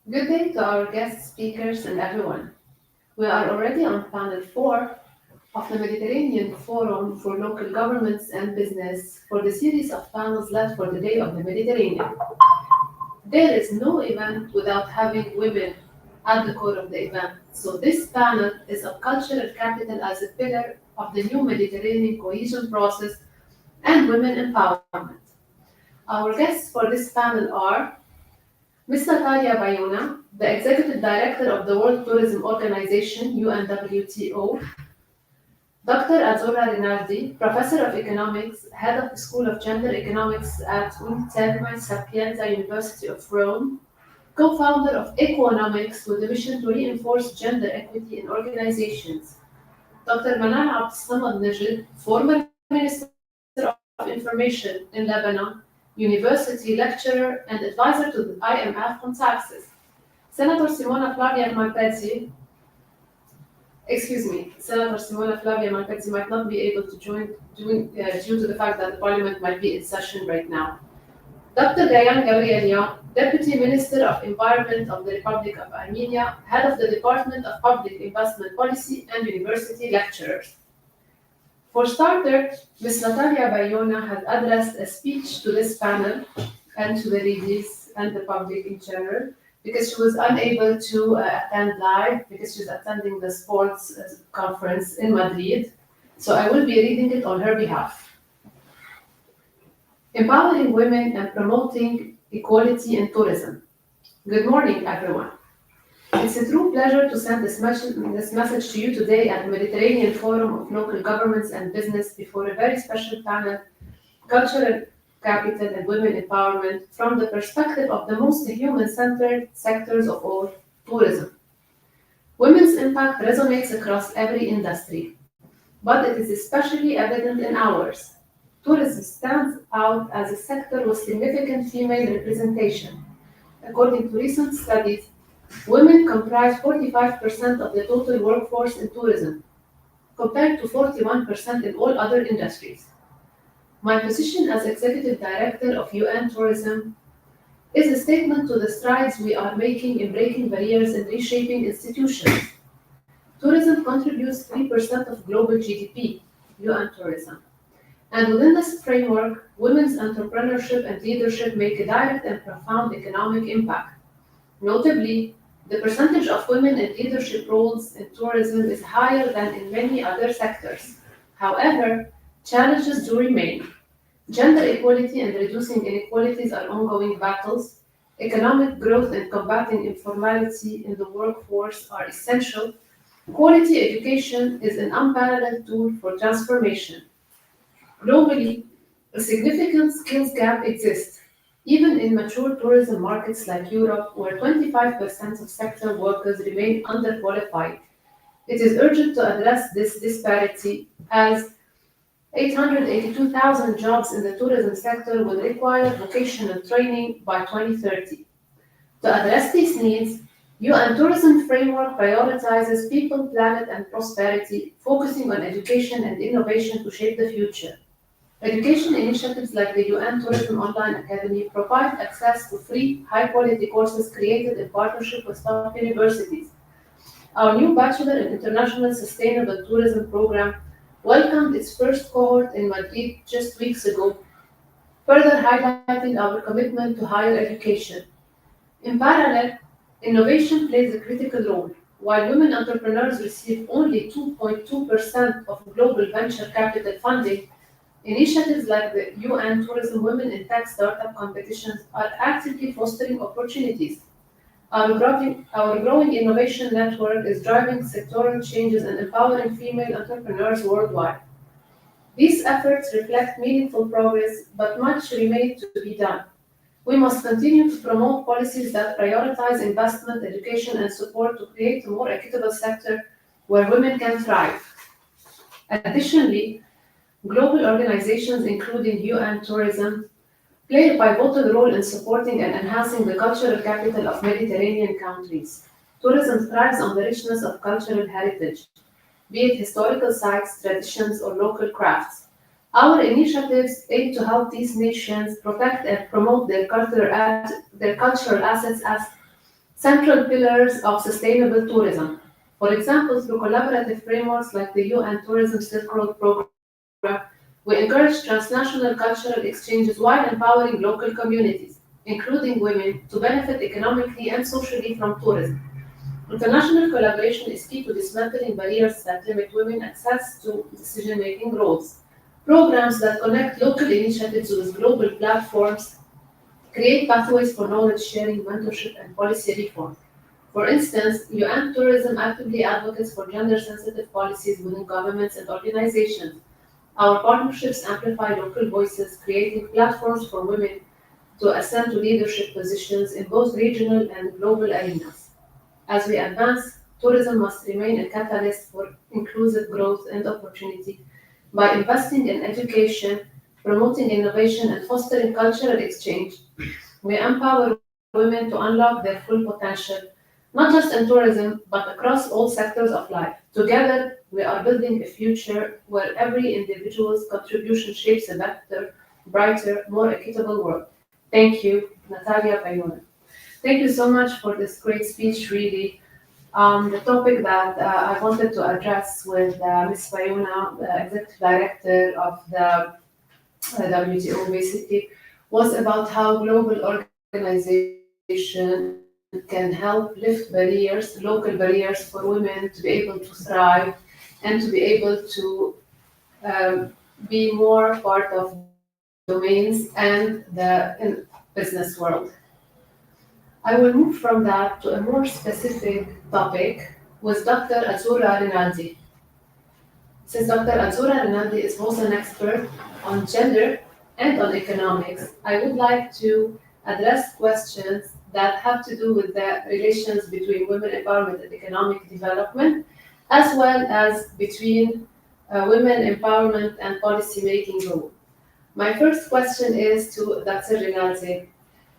Good day to our guest speakers and everyone. We are already on panel 4 of the Mediterranean Forum for Local Governments and Business for the series of panels led for the Day of the Mediterranean. There is no event without having women at the core of the event, so this panel is of cultural capital as a pillar of the new Mediterranean cohesion process and women empowerment. Our guests for this panel are Ms. Natalia Bayona, the Executive Director of the World Tourism Organization, UNWTO, Dr. Azzurra Rinaldi, Professor of Economics, Head of the School of Gender Economics at Untitled Chapter, University of Rome, co-founder of Economics with the mission to reinforce gender equity in organizations. Dr. Manan Abdessamad Najid, former Minister of Information in Lebanon, university lecturer and advisor to the IMF on taxes. Senator Simona Flavia Malpezzi might not be able to join due to the fact that the parliament might be in session right now. Dr. Gayan Gabrielian, Deputy Minister of Environment of the Republic of Armenia, Head of the Department of Public Investment Policy and University lecturers. For starters, Ms. Natalia Bayona has addressed a speech to this panel and to the ladies and the public in general because she was unable to attend live because she's attending the sports conference in Madrid. So I will be reading it on her behalf. Empowering women and promoting equality in tourism. Good morning, everyone. It's a true pleasure to send this message to you today at the Mediterranean Forum of Local Governments and Business before a very special panel, Cultural Capital and Women Empowerment, from the perspective of the most human-centered sectors of all, tourism. Women's impact resonates across every industry, but it is especially evident in ours. Tourism stands out as a sector with significant female representation. According to recent studies, women comprise 45% of the total workforce in tourism, compared to 41% in all other industries. My position as Executive Director of UN Tourism is a statement to the strides we are making in breaking barriers and reshaping institutions. Tourism contributes 3% of global GDP, UN Tourism. And within this framework, women's entrepreneurship and leadership make a direct and profound economic impact. Notably, the percentage of women in leadership roles in tourism is higher than in many other sectors. However, challenges do remain. Gender equality and reducing inequalities are ongoing battles. Economic growth and combating informality in the workforce are essential. Quality education is an unparalleled tool for transformation. Globally, a significant skills gap exists, even in mature tourism markets like Europe, where 25% of sector workers remain underqualified. It is urgent to address this disparity as 882,000 jobs in the tourism sector will require vocational training by 2030. To address these needs, UN Tourism Framework prioritizes people, planet, and prosperity, focusing on education and innovation to shape the future. Education initiatives like the UN Tourism Online Academy provide access to free, high-quality courses created in partnership with top universities. Our new Bachelor in International Sustainable Tourism program welcomed its first cohort in Madrid just weeks ago, further highlighting our commitment to higher education. In parallel, innovation plays a critical role. While women entrepreneurs receive only 2.2% of global venture capital funding, initiatives like the UN Tourism Women in Tech Startup competitions are actively fostering opportunities. Our growing innovation network is driving sectoral changes and empowering female entrepreneurs worldwide. These efforts reflect meaningful progress, but much remains to be done. We must continue to promote policies that prioritize investment, education, and support to create a more equitable sector where women can thrive. Additionally, global organizations, including UN Tourism, play a pivotal role in supporting and enhancing the cultural capital of Mediterranean countries. Tourism thrives on the richness of cultural heritage, be it historical sites, traditions, or local crafts. Our initiatives aim to help these nations protect and promote their cultural assets as central pillars of sustainable tourism. For example, through collaborative frameworks like the UN Tourism Silk Road Program, we encourage transnational cultural exchanges while empowering local communities, including women, to benefit economically and socially from tourism. International collaboration is key to dismantling barriers that limit women access to decision-making roles. Programs that connect local initiatives with global platforms create pathways for knowledge sharing, mentorship, and policy reform. For instance, UN Tourism actively advocates for gender-sensitive policies within governments and organizations. Our partnerships amplify local voices, creating platforms for women to ascend to leadership positions in both regional and global arenas. As we advance, tourism must remain a catalyst for inclusive growth and opportunity. By investing in education, promoting innovation, and fostering cultural exchange, we empower women to unlock their full potential, not just in tourism, but across all sectors of life. Together, we are building a future where every individual's contribution shapes a better, brighter, more equitable world. Thank you, Natalia Bayona. Thank you so much for this great speech, really. The topic that I wanted to address with Ms. Bayona, the Executive Director of the WTO, basically, was about how global organization can help lift barriers, local barriers for women to be able to thrive and to be able to be more part of domains and the business world. I will move from that to a more specific topic with Dr. Azzurra Rinaldi. Since Dr. Azzurra Rinaldi is both an expert on gender and on economics, I would like to address questions that have to do with the relations between women empowerment and economic development, as well as between women empowerment and policy making role. My first question is to Dr. Rinaldi.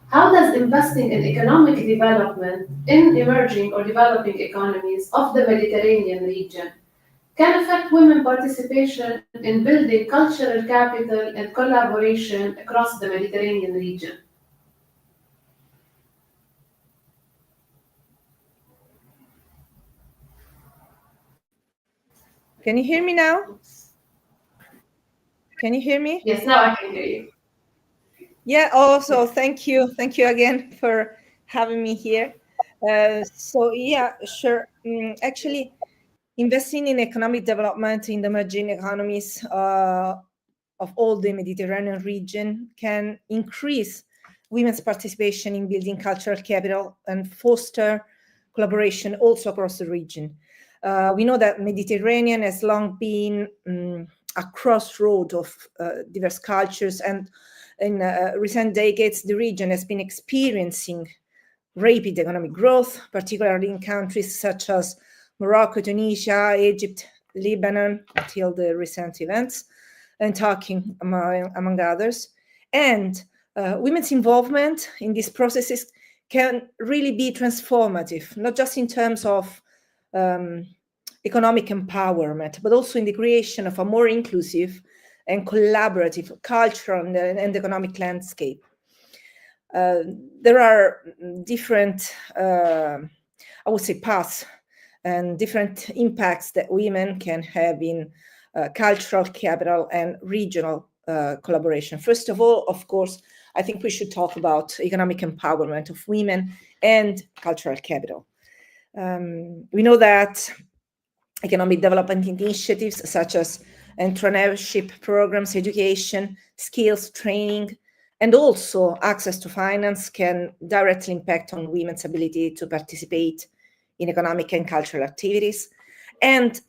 How does investing in economic development in emerging or developing economies of the Mediterranean region can affect women participation in building cultural capital and collaboration across the Mediterranean region? Can you hear me now? Can you hear me? Yes, now I can hear you. Yeah, also, thank you. Thank you again for having me here. So yeah, sure. Actually, investing in economic development in the emerging economies of all the Mediterranean region can increase women's participation in building cultural capital and foster collaboration also across the region. We know that Mediterranean has long been a crossroad of diverse cultures, and in recent decades, the region has been experiencing rapid economic growth, particularly in countries such as Morocco, Tunisia, Egypt, Lebanon, until the recent events, and Turkey, among others. And women's involvement in these processes can really be transformative, not just in terms of economic empowerment, but also in the creation of a more inclusive and collaborative cultural and economic landscape. There are different, I would say, paths and different impacts that women can have in cultural capital and regional collaboration. First of all, of course, I think we should talk about economic empowerment of women and cultural capital. We know that economic development initiatives such as entrepreneurship programs, education, skills training, and also access to finance can directly impact on women's ability to participate in economic and cultural activities. And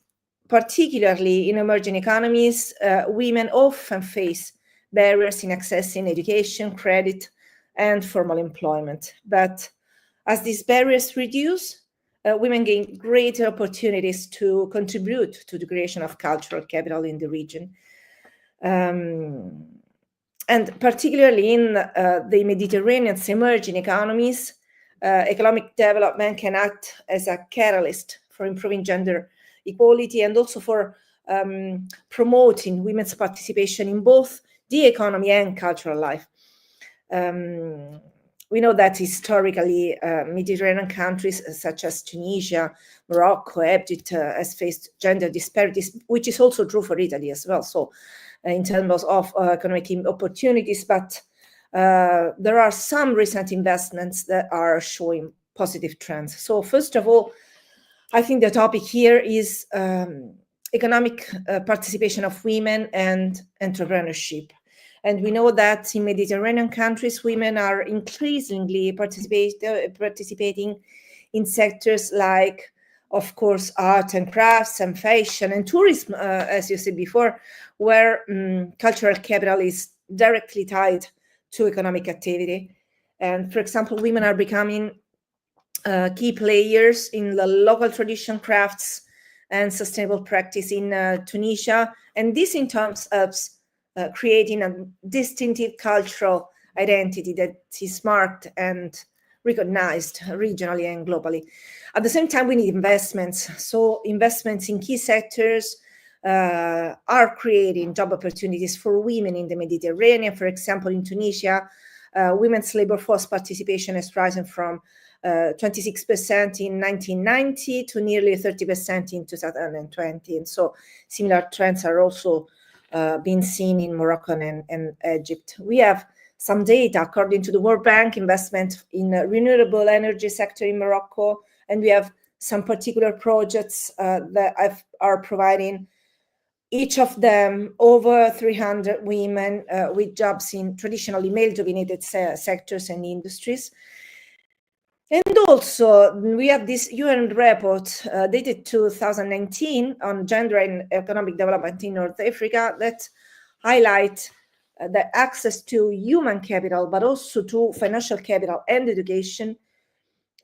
particularly in emerging economies, women often face barriers in accessing education, credit, and formal employment. But as these barriers reduce, women gain greater opportunities to contribute to the creation of cultural capital in the region. And particularly in the Mediterranean's emerging economies, economic development can act as a catalyst for improving gender equality and also for promoting women's participation in both the economy and cultural life. we know that historically Mediterranean countries such as Tunisia, Morocco, Egypt has faced gender disparities, which is also true for Italy as well. So in terms of economic opportunities, but there are some recent investments that are showing positive trends. So first of all, I think the topic here is economic participation of women and entrepreneurship. And we know that in Mediterranean countries, women are increasingly participating in sectors like, of course, art and crafts and fashion and tourism, as you said before, where cultural capital is directly tied to economic activity. And for example, women are becoming key players in the local tradition crafts and sustainable practice in Tunisia. And this in turn helps creating a distinctive cultural identity that is marked and recognized regionally and globally. At the same time, we need investments. So investments in key sectors are creating job opportunities for women in the Mediterranean. For example, in Tunisia, women's labor force participation has risen from 26% in 1990 to nearly 30% in 2020. And so similar trends are also being seen in Morocco and Egypt. We have some data according to the World Bank, investment in renewable energy sector in Morocco, and we have some particular projects that are providing each of them over 300 women with jobs in traditionally male-dominated sectors and industries. And also, we have this UN report dated 2019 on gender and economic development in North Africa that highlight the access to human capital, but also to financial capital and education,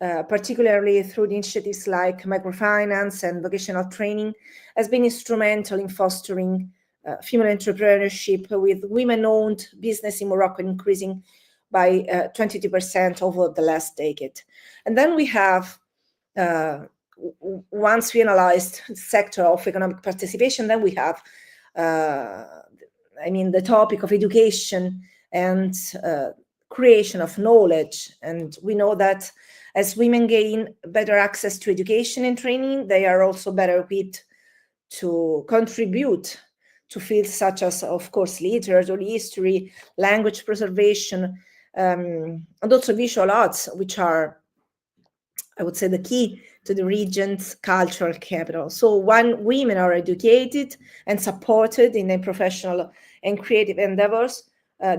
particularly through initiatives like microfinance and vocational training, has been instrumental in fostering female entrepreneurship, with women-owned business in Morocco increasing by 22% over the last decade. And then we have, once we analyzed the sector of economic participation, then we have, the topic of education and creation of knowledge. And we know that as women gain better access to education and training, they are also better equipped to contribute to fields such as, of course, literature, history, language preservation, and also visual arts, which are, I would say, the key to the region's cultural capital. So when women are educated and supported in their professional and creative endeavors,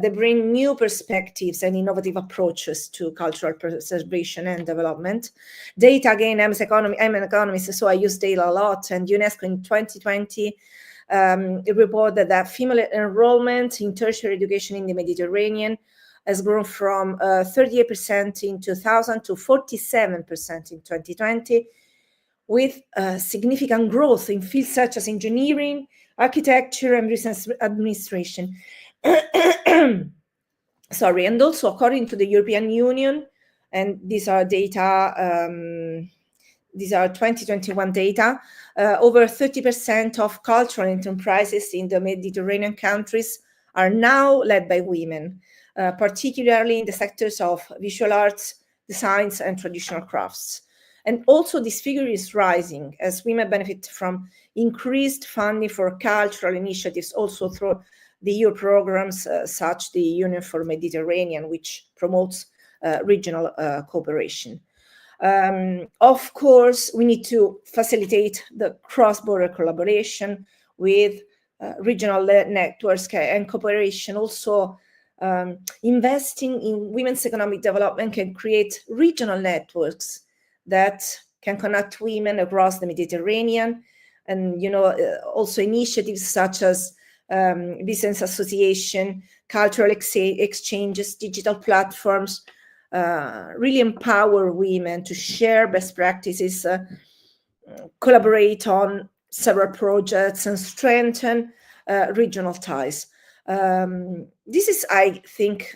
they bring new perspectives and innovative approaches to cultural preservation and development. Data, again, I'm an economist, so I use data a lot, and UNESCO in 2020 it reported that female enrollment in tertiary education in the Mediterranean has grown from 38% in 2000 to 47% in 2020, with significant growth in fields such as engineering, architecture, and business administration. Sorry, and also according to the European Union, and these are data, these are 2021 data, over 30% of cultural enterprises in the Mediterranean countries are now led by women, particularly in the sectors of visual arts, designs, and traditional crafts. And also this figure is rising as women benefit from increased funding for cultural initiatives, also through the EU programs such the Union for Mediterranean, which promotes regional cooperation. Of course, we need to facilitate the cross-border collaboration with regional networks and cooperation. Also, investing in women's economic development can create regional networks that can connect women across the Mediterranean, and also initiatives such as business association, cultural exchanges, digital platforms really empower women to share best practices, collaborate on several projects, and strengthen regional ties. This is, I think,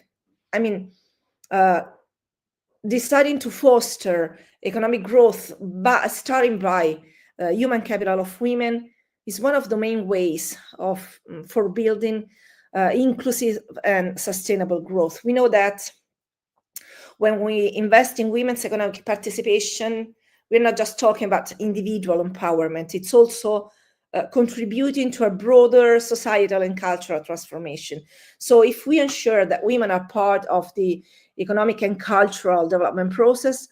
deciding to foster economic growth, but starting by human capital of women is one of the main ways for building inclusive and sustainable growth. We know that when we invest in women's economic participation, we're not just talking about individual empowerment, it's also contributing to a broader societal and cultural transformation. So if we ensure that women are part of the economic and cultural development process,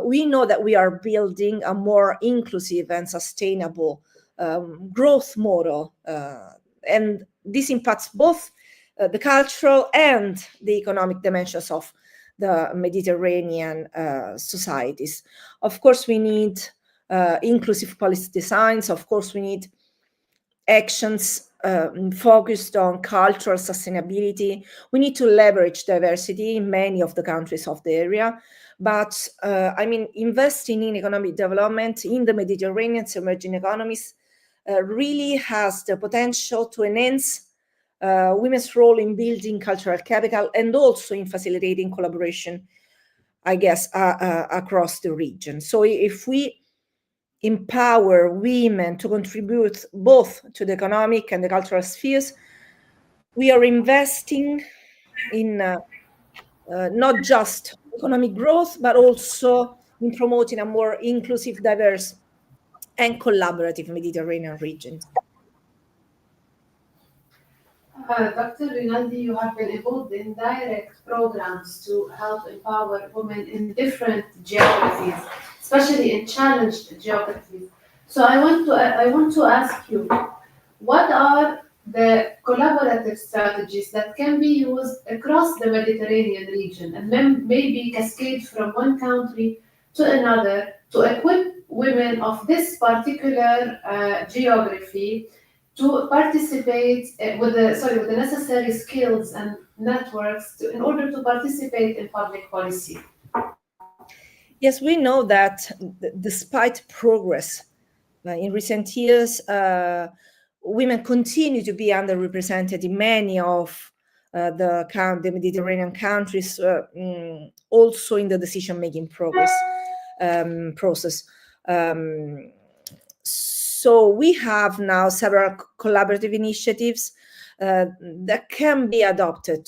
we know that we are building a more inclusive and sustainable growth model. And this impacts both the cultural and the economic dimensions of the Mediterranean societies. Of course, we need inclusive policy designs. Of course, we need actions focused on cultural sustainability. We need to leverage diversity in many of the countries of the area. But investing in economic development in the Mediterranean's emerging economies really has the potential to enhance women's role in building cultural capital and also in facilitating collaboration, I guess, across the region. So if we empower women to contribute both to the economic and the cultural spheres, we are investing in not just economic growth, but also in promoting a more inclusive, diverse, and collaborative Mediterranean region. Dr. Rinaldi, you have been involved in direct programs to help empower women in different geographies, especially in challenged geographies. So I want to ask you, what are the collaborative strategies that can be used across the Mediterranean region and then maybe cascade from one country to another to equip women of this particular geography to participate with the necessary skills and networks in order to participate in public policy? Yes, we know that despite progress in recent years, women continue to be underrepresented in many of the Mediterranean countries, also in the decision-making process. So we have now several collaborative initiatives that can be adopted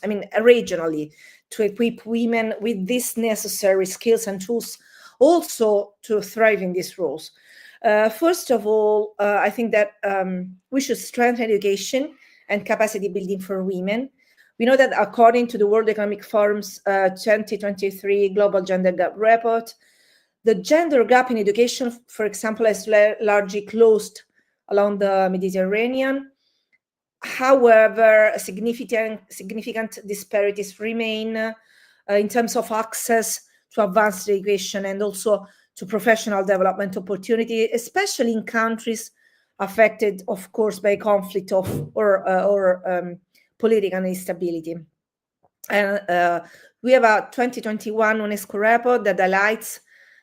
regionally to equip women with these necessary skills and tools also to thrive in these roles. First of all, I think that we should strengthen education and capacity building for women. We know that according to the World Economic Forum's 2023 Global Gender Gap Report, the gender gap in education, for example, is largely closed along the Mediterranean. However, significant disparities remain in terms of access to advanced education and also to professional development opportunity, especially in countries affected, of course, by conflict or political instability. And we have a 2021 UNESCO report that highlights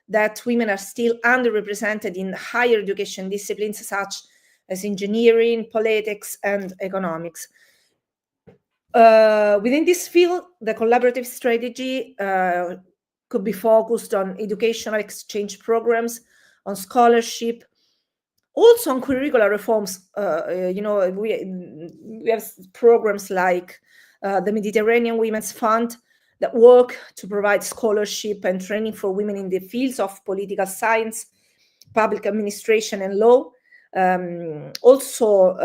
that women are still underrepresented in higher education disciplines such as engineering, politics, and economics. Within this field, the collaborative strategy could be focused on educational exchange programs, on scholarship, also on curricular reforms. We have programs like the Mediterranean Women's Fund that work to provide scholarship and training for women in the fields of political science, public administration, and law, also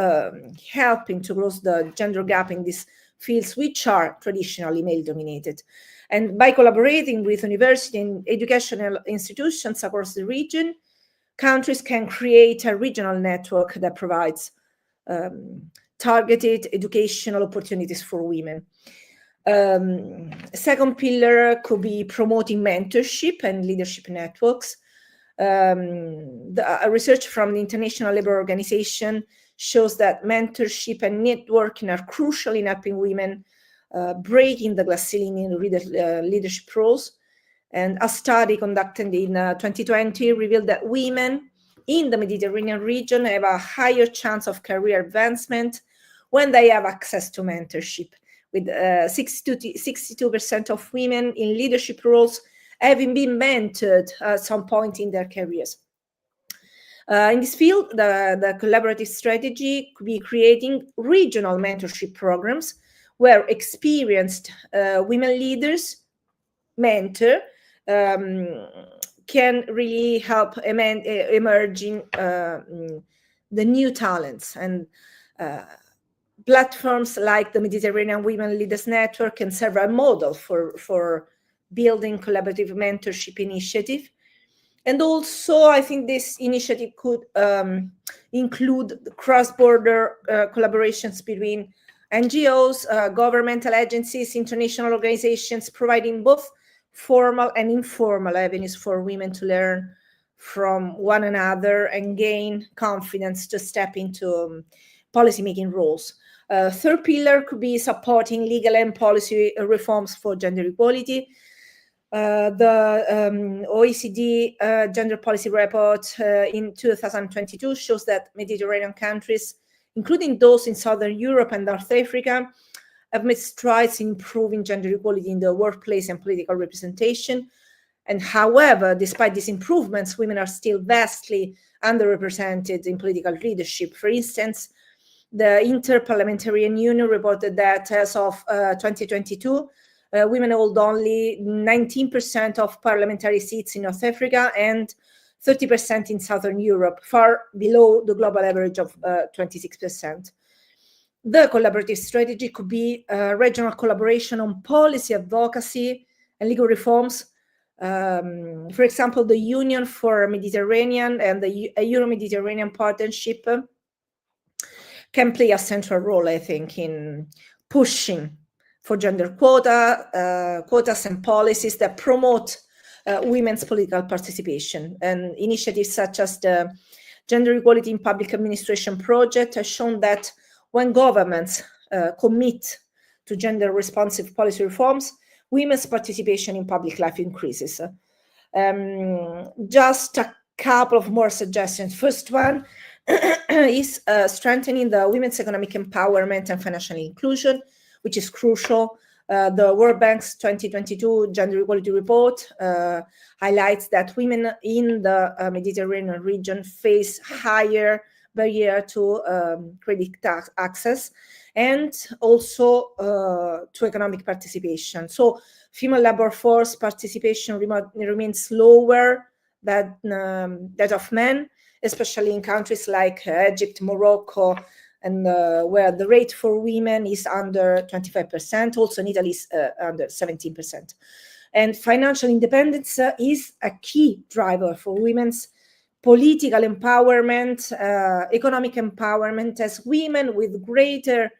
helping to close the gender gap in these fields, which are traditionally male-dominated. And by collaborating with university and educational institutions across the region, countries can create a regional network that provides targeted educational opportunities for women. Second pillar could be promoting mentorship and leadership networks. Research from the International Labour Organization shows that mentorship and networking are crucial in helping women breaking the glass ceiling in leadership roles. And a study conducted in 2020 revealed that women in the Mediterranean region have a higher chance of career advancement when they have access to mentorship, with 62% of women in leadership roles having been mentored at some point in their careers. In this field, the collaborative strategy could be creating regional mentorship programs where experienced women leaders mentor can really help emerging the new talents. And platforms like the Mediterranean Women Leaders Network can serve a model for building collaborative mentorship initiative. And also, I think this initiative could include cross-border collaborations between NGOs, governmental agencies, international organizations, providing both formal and informal avenues for women to learn from one another and gain confidence to step into policymaking roles. Third pillar could be supporting legal and policy reforms for gender equality. The OECD gender policy report in 2022 shows that Mediterranean countries, including those in Southern Europe and North Africa, have made strides in improving gender equality in the workplace and political representation. And however, despite these improvements, women are still vastly underrepresented in political leadership. For instance, the Inter-Parliamentarian Union reported that as of 2022, women hold only 19% of parliamentary seats in North Africa and 30% in Southern Europe, far below the global average of 26%. The collaborative strategy could be regional collaboration on policy advocacy and legal reforms. For example, the Union for Mediterranean and the Euro-Mediterranean Partnership can play a central role, I think, in pushing for gender quotas and policies that promote women's political participation. And initiatives such as the Gender Equality in Public Administration project has shown that when governments commit to gender-responsive policy reforms, women's participation in public life increases. Just a couple of more suggestions. First one is strengthening the women's economic empowerment and financial inclusion, which is crucial. The World Bank's 2022 Gender Equality Report highlights that women in the Mediterranean region face higher barrier to credit access and also to economic participation. So female labor force participation remains lower than that of men, especially in countries like Egypt, Morocco, and where the rate for women is under 25%, also in Italy is under 17%. And financial independence is a key driver for women's political empowerment, economic empowerment, as women with greater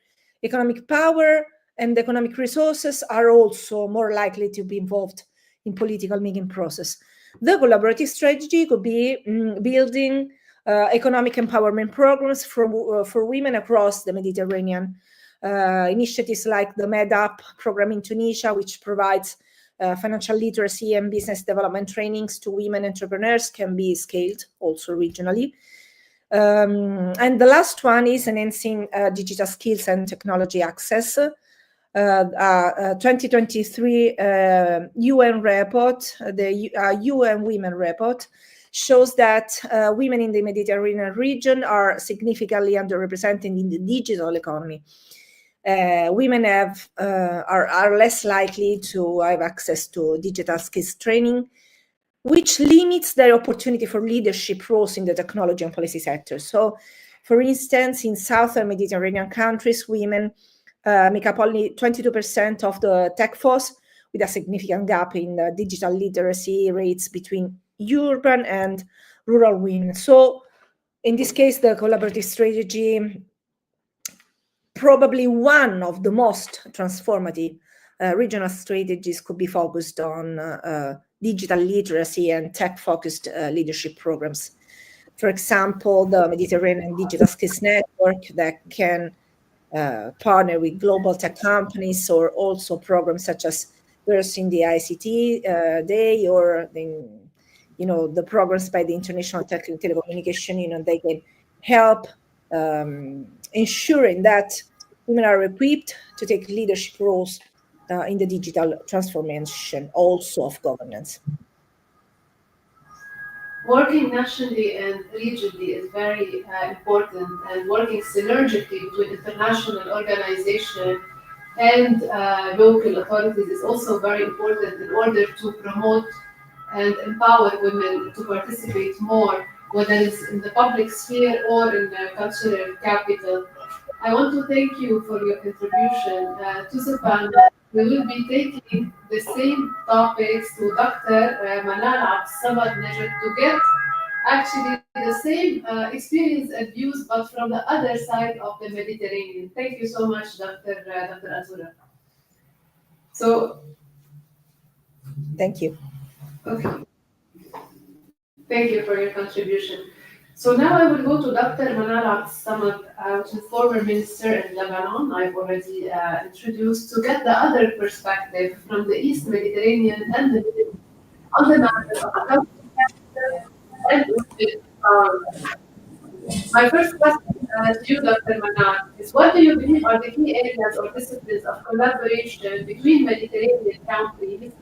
economic power and economic resources are also more likely to be involved in political making process. The collaborative strategy could be building economic empowerment programs for women across the Mediterranean. Initiatives like the MEDUP program in Tunisia, which provides financial literacy and business development trainings to women entrepreneurs, can be scaled also regionally. And the last one is enhancing digital skills and technology access. 2023 UN report, the UN Women report, shows that women in the Mediterranean region are significantly underrepresented in the digital economy. Women are less likely to have access to digital skills training, which limits their opportunity for leadership roles in the technology and policy sector. So, for instance, in southern Mediterranean countries, women make up only 22% of the tech force, with a significant gap in digital literacy rates between urban and rural women. So, in this case, the collaborative strategy, probably one of the most transformative regional strategies, could be focused on digital literacy and tech-focused leadership programs. For example, the Mediterranean Digital Skills Network that can partner with global tech companies, or also programs such as Girls in the ICT Day, or the programs by the International Telecommunication Union. They can help ensuring that women are equipped to take leadership roles in the digital transformation also of governance. Working nationally and regionally is very important, and working synergically between international organizations and local authorities is also very important in order to promote and empower women to participate more, whether it's in the public sphere or in the cultural capital. I want to thank you for your contribution to the panel. We will be taking the same topics to Dr. Manal Abdsamad Najat to get actually the same experience and views, but from the other side of the Mediterranean. Thank you so much, Dr. Azura. So, thank you. Okay. Thank you for your contribution. So now I will go to Dr. Manal Abdsamad, which is former minister in Lebanon. I've already introduced to get the other perspective from the East Mediterranean and the Middle East on the matter of culture and empowerment. My first question to you, Dr. Manal, is what do you believe are the key areas or disciplines of collaboration between Mediterranean countries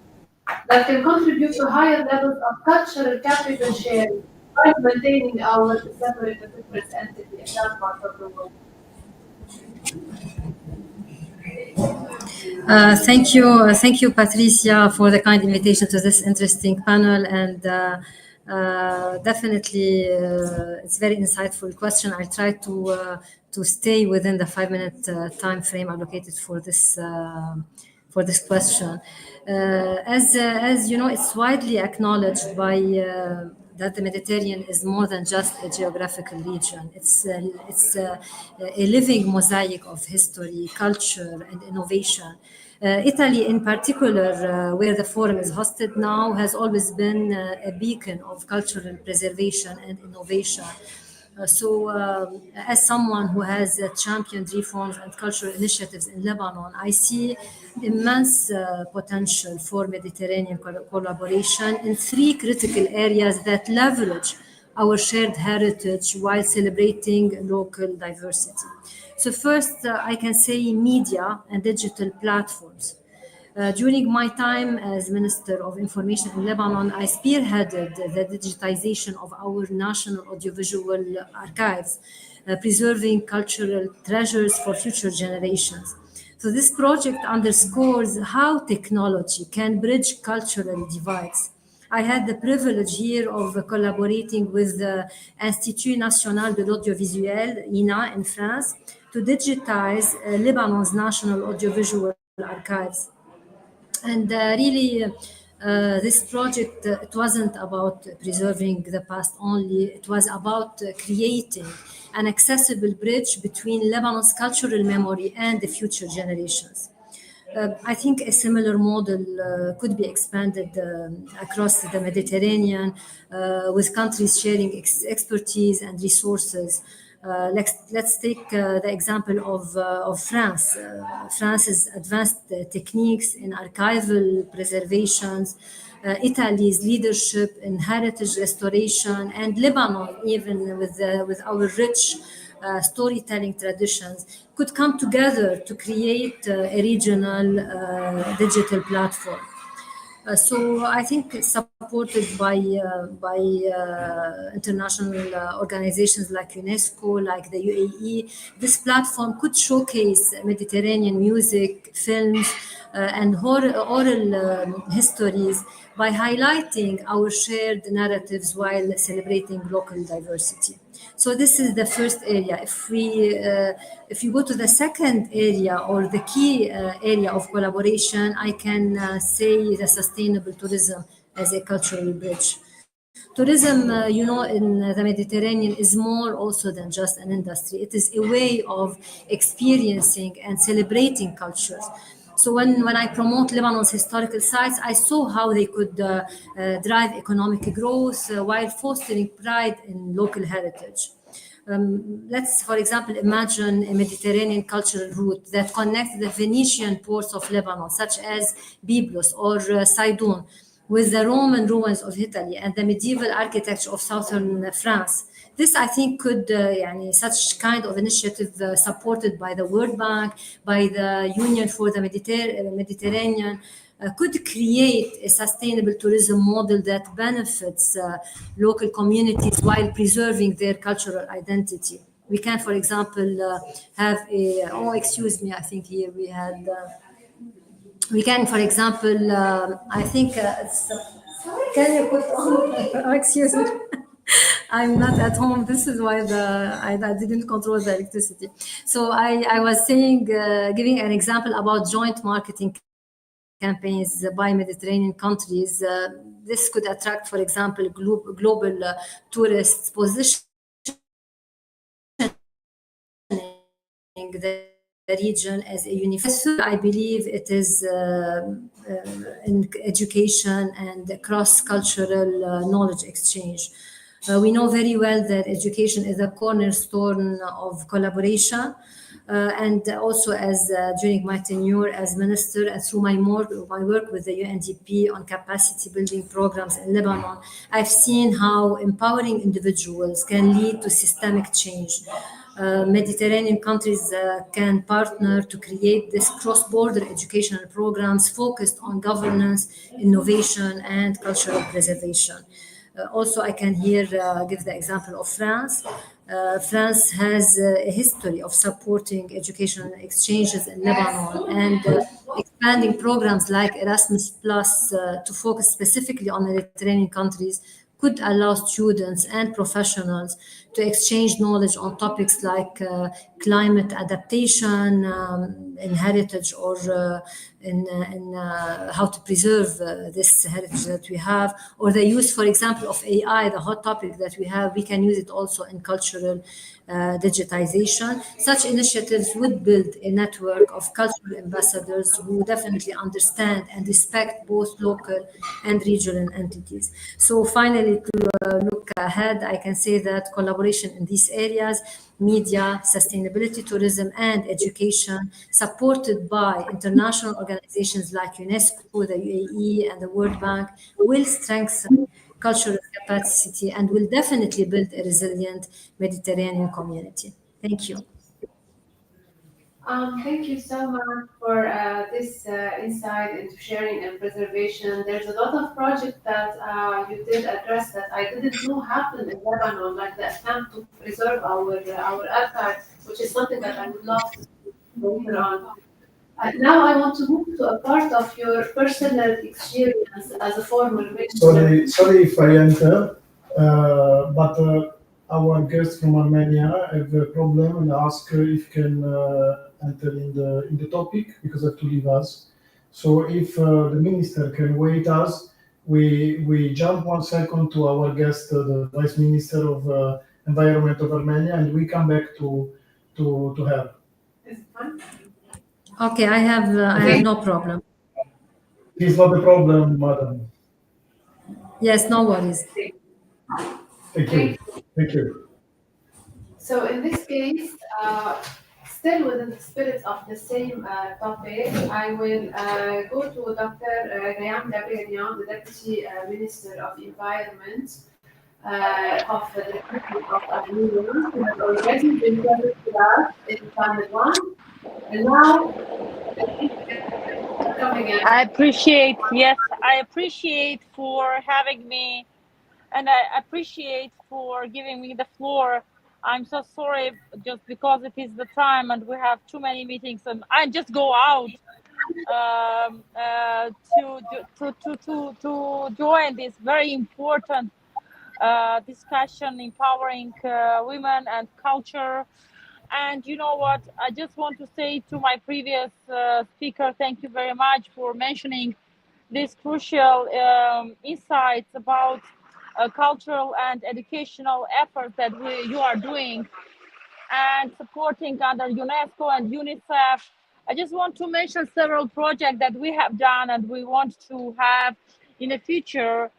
that can contribute to higher levels of cultural capital sharing while maintaining our separate and different entity in that part of the world? Thank you, Patricia, for the kind invitation to this interesting panel, and definitely it's very insightful question. I try to stay within the 5-minute time frame allocated for this question. As you know, it's widely acknowledged by that the Mediterranean is more than just a geographical region. It's a living mosaic of history, culture, and innovation. Italy, in particular, where the forum is hosted now, has always been a beacon of cultural preservation and innovation. As someone who has championed reforms and cultural initiatives in Lebanon, I see immense potential for Mediterranean collaboration in 3 critical areas that leverage our shared heritage while celebrating local diversity. So first, I can say media and digital platforms. During my time as Minister of Information in Lebanon, I spearheaded the digitization of our national audiovisual archives, preserving cultural treasures for future generations. So this project underscores how technology can bridge cultural divides. I had the privilege here of collaborating with the Institut National de l'Audiovisuel, INA, in France, to digitize Lebanon's national audiovisual archives. And really, this project, it wasn't about preserving the past only, it was about creating an accessible bridge between Lebanon's cultural memory and the future generations. I think a similar model could be expanded across the Mediterranean with countries sharing expertise and resources. Let's take the example of France. France's advanced techniques in archival preservations, Italy's leadership in heritage restoration, and Lebanon, even with our rich storytelling traditions, could come together to create a regional digital platform. So I think supported by international organizations like UNESCO, like the UAE, this platform could showcase Mediterranean music, films, and oral histories by highlighting our shared narratives while celebrating local diversity. So this is the first area. If you go to the second area or the key area of collaboration, I can say the sustainable tourism as a cultural bridge. Tourism, in the Mediterranean is more also than just an industry. It is a way of experiencing and celebrating cultures. So when I promote Lebanon's historical sites, I saw how they could drive economic growth while fostering pride in local heritage. Let's, for example, imagine a Mediterranean cultural route that connects the Phoenician ports of Lebanon, such as Byblos or Sidon, with the Roman ruins of Italy and the medieval architecture of southern France. This, I think, could, such kind of initiative supported by the World Bank, by the Union for the Mediterranean, could create a sustainable tourism model that benefits local communities while preserving their cultural identity. We can, for example, have a, oh, excuse me, I think here we had, we can, for example, I think, can you put on, oh, excuse me. I'm not at home. This is why I didn't control the electricity. So I was saying, giving an example about joint marketing campaigns by Mediterranean countries. This could attract, for example, global tourists, positioning the region as a unified. I believe it is in education and cross-cultural knowledge exchange. We know very well that education is a cornerstone of collaboration. And also as during my tenure as minister and through my work with the UNDP on capacity building programs in Lebanon, I've seen how empowering individuals can lead to systemic change. Mediterranean countries can partner to create this cross-border educational programs focused on governance, innovation, and cultural preservation. Also, I can here give the example of France. France has a history of supporting educational exchanges in Lebanon and expanding programs like Erasmus Plus to focus specifically on Mediterranean countries could allow students and professionals to exchange knowledge on topics like climate adaptation, in heritage, or in how to preserve this heritage that we have, or the use, for example, of AI, the hot topic that we have. We can use it also in cultural digitization. Such initiatives would build a network of cultural ambassadors who definitely understand and respect both local and regional entities. So finally, to look ahead, I can say that collaboration in these areas, media, sustainability, tourism, and education, supported by international organizations like UNESCO, the UAE, and the World Bank, will strengthen cultural capacity and will definitely build a resilient Mediterranean community. Thank you. Thank you so much for this insight into sharing and preservation. There's a lot of projects that you did address that I didn't know happened in Lebanon, like the attempt to preserve our archives, which is something that I would love to see later on. Now I want to move to a part of your personal experience as a former minister. Sorry if I enter, but our guest from Armenia have a problem and ask if can enter in the topic because have to leave us. So if the minister can wait us, we jump 1 second to our guest, the Vice Minister of Environment of Armenia, and we come back to her. Is it fine? Okay, I have no problem. It's not a problem, madam. Yes, no worries. Thank you. Thank you. So in this case, still within the spirit of the same topic, I will go to Dr. Gayam Gabrielian, the Deputy Minister of Environment of the Republic of Armenia, who has already been present with us in panel 1. And now, coming in. I appreciate for having me, and I appreciate for giving me the floor. I'm so sorry, just because it is the time and we have too many meetings, and I just go out to join this very important discussion, empowering women and culture. And you know what? I just want to say to my previous speaker, thank you very much for mentioning these crucial insights about cultural and educational efforts that you are doing and supporting under UNESCO and UNICEF. I just want to mention several projects that we have done and we want to have in the future.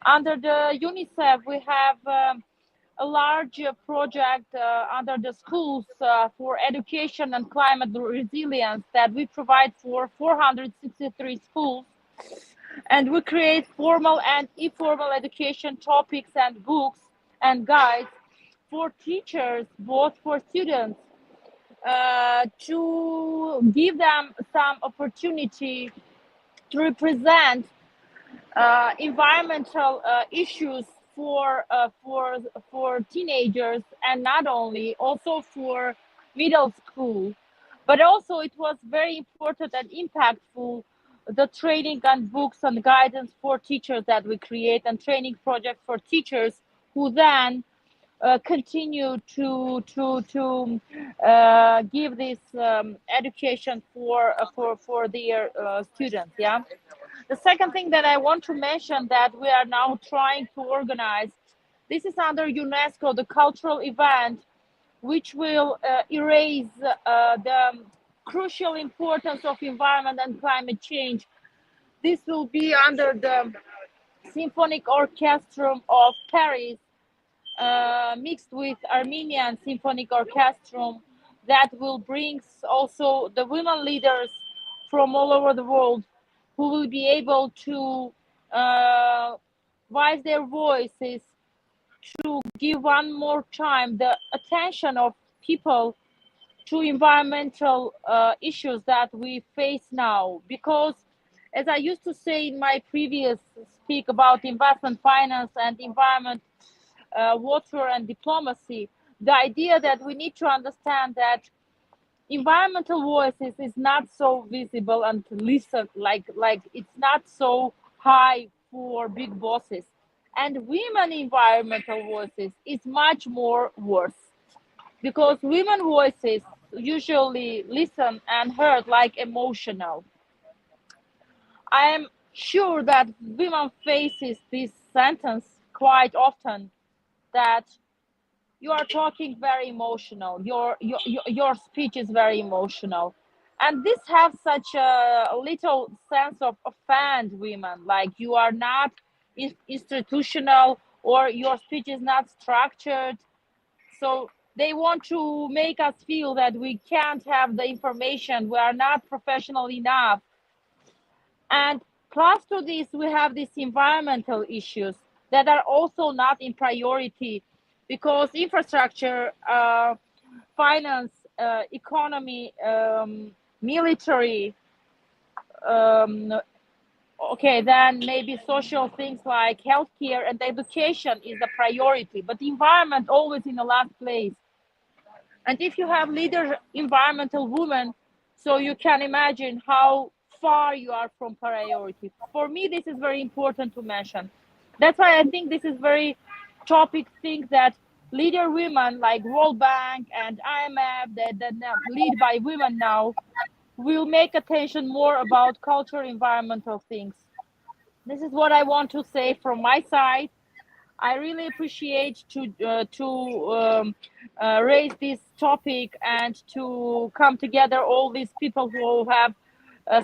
Under the UNICEF, we have a large project under the schools for education and climate resilience that we provide for 463 schools. And we create formal and informal education topics and books and guides for teachers, both for students, to give them some opportunity to represent environmental issues for teenagers, and not only, also for middle school. But also it was very important and impactful, the training and books and guidance for teachers that we create, and training projects for teachers who then continue to give this education for their students. Yeah. The second thing that I want to mention that we are now trying to organize, this is under UNESCO, the cultural event, which will erase the crucial importance of environment and climate change. This will be under the Symphonic Orchestrum of Paris, mixed with Armenian Symphonic Orchestrum, that will bring also the women leaders from all over the world, who will be able to raise their voices to give one more time the attention of people to environmental issues that we face now. Because, as I used to say in my previous speak about investment finance and environment, water and diplomacy, the idea that we need to understand that environmental voices is not so visible and listen, like it's not so high for big bosses, and women environmental voices is much more worse, because women voices usually listen and heard like emotional. I am sure that women faces this sentence quite often, that you are talking very emotional, your speech is very emotional, and this has such a little sense of offend women, like you are not institutional, or your speech is not structured. So they want to make us feel that we can't have the information, we are not professional enough. And plus to this, we have these environmental issues that are also not in priority, because infrastructure, finance, economy, military, okay, then maybe social things like healthcare and education is the priority, but the environment always in the last place. And if you have leader environmental women, so you can imagine how far you are from priority. For me, this is very important to mention. That's why I think this is very topic thing, that leader women like World Bank and IMF that lead by women now will make attention more about culture, environmental things. This is what I want to say from my side. I really appreciate to raise this topic and to come together all these people who have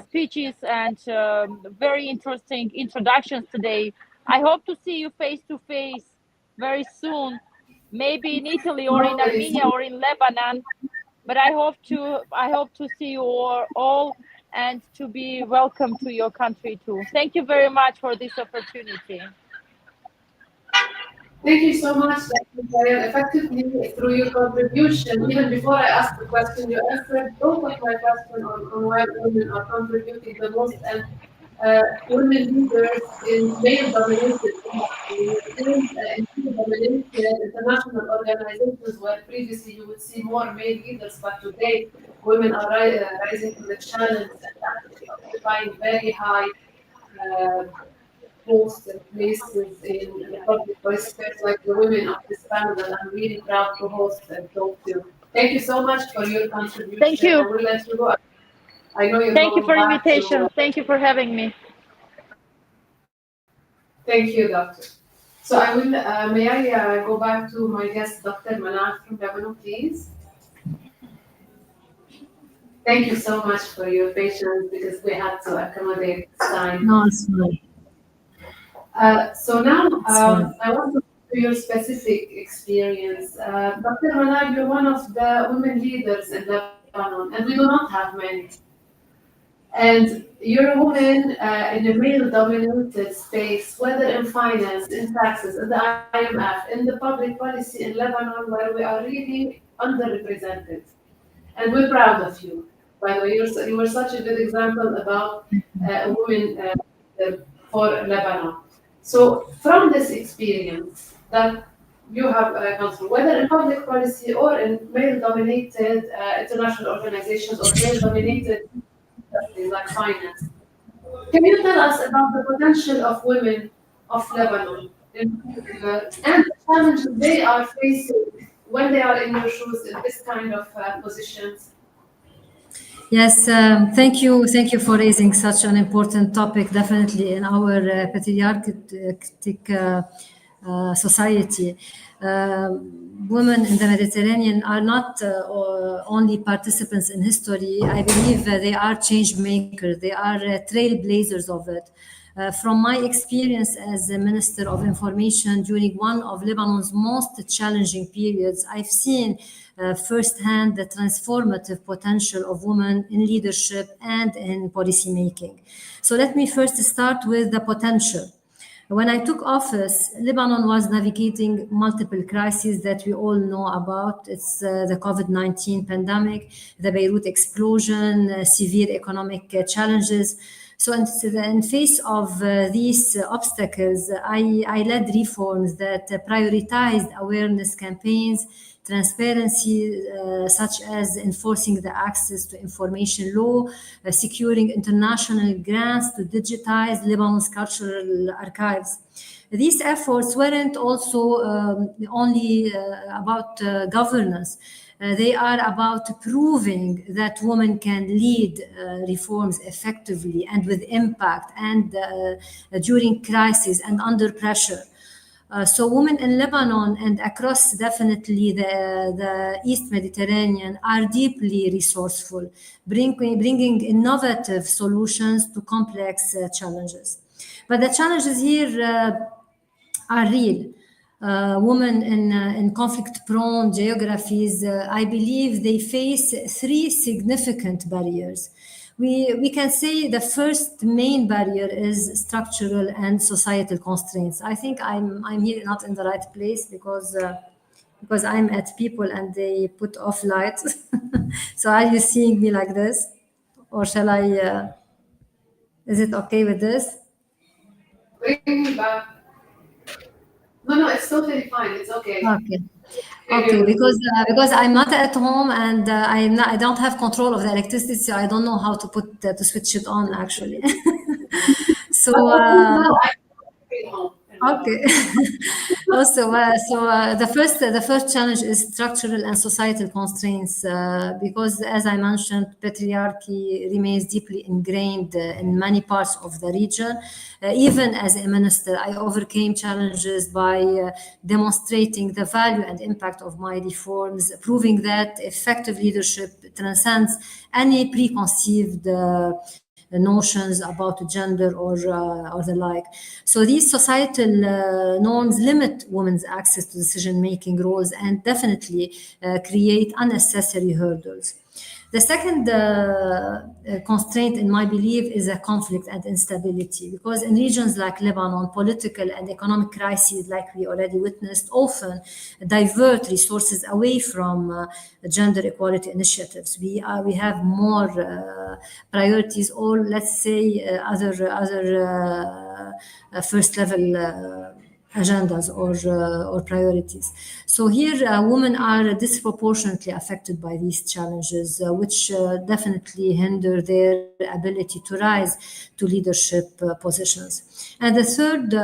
speeches and very interesting introductions today. I hope to see you face to face very soon, maybe in Italy or in Armenia or in Lebanon. But I hope to see you all and to be welcome to your country too. Thank you very much for this opportunity. Thank you so much, Dr. Zahir. Effectively, through your contribution, even before I asked the question, you answered both of my questions on why women are contributing the most, and women leaders in male-dominated industries, in male-dominated international organizations, where previously you would see more male leaders, but today women are rising to the challenge and actually occupying very high posts and places in the public space, like the women of this panel that I'm really proud to host and talk to. Thank you so much for your contribution. Thank you. I will let you go. I know you're Thank you going for back invitation. to, Thank you for having me. Thank you, Doctor. So I will, may I go back to my guest, Dr. Manal from Lebanon, please? Thank you so much for your patience, because we had to accommodate this time. No, it's fine. So now I want to go to your specific experience. Dr. Manal, you're one of the women leaders in Lebanon, and we do not have many. And you're a woman in a male-dominated space, whether in finance, in taxes, in the IMF, in the public policy in Lebanon, where we are really underrepresented. And we're proud of you. By the way, you were such a good example about women for Lebanon. So from this experience that you have gone through, whether in public policy or in male-dominated international organizations or male-dominated industries like finance, can you tell us about the potential of women of Lebanon and the challenges they are facing when they are in your shoes in this kind of positions? Yes, thank you for raising such an important topic. Definitely in our patriarchal society, women in the Mediterranean are not only participants in history. I believe they are change makers. They are trailblazers of it. From my experience as a Minister of Information during one of Lebanon's most challenging periods, I've seen firsthand the transformative potential of women in leadership and in policymaking. So let me first start with the potential. When I took office, Lebanon was navigating multiple crises that we all know about. It's the COVID-19 pandemic, the Beirut explosion, severe economic challenges. So in face of these obstacles, I led reforms that prioritized awareness campaigns, transparency, such as enforcing the access to information law, securing international grants to digitize Lebanon's cultural archives. These efforts weren't also only about governance. They are about proving that women can lead reforms effectively and with impact and during crisis and under pressure. So women in Lebanon and across definitely the East Mediterranean are deeply resourceful, bringing innovative solutions to complex challenges. But the challenges here are real. Women in conflict-prone geographies, I believe they face three significant barriers. We can say the first main barrier is structural and societal constraints. I think I'm here not in the right place because I'm at people and they put off lights. So are you seeing me like this, or shall I? Is it okay with this? Bring me back. No, it's totally fine. It's okay. Okay, because I'm not at home and I don't have control of the electricity, so I don't know how to to switch it on actually. So okay. Also, the first challenge is structural and societal constraints, because as I mentioned, patriarchy remains deeply ingrained in many parts of the region. Even as a minister, I overcame challenges by demonstrating the value and impact of my reforms, proving that effective leadership transcends any preconceived notions about gender or the like. So these societal norms limit women's access to decision-making roles and definitely create unnecessary hurdles. The second constraint, in my belief, is a conflict and instability, because in regions like Lebanon, political and economic crises, like we already witnessed, often divert resources away from gender equality initiatives. We have more priorities, or let's say other first level agendas or priorities. So here, women are disproportionately affected by these challenges, which definitely hinder their ability to rise to leadership positions. And the third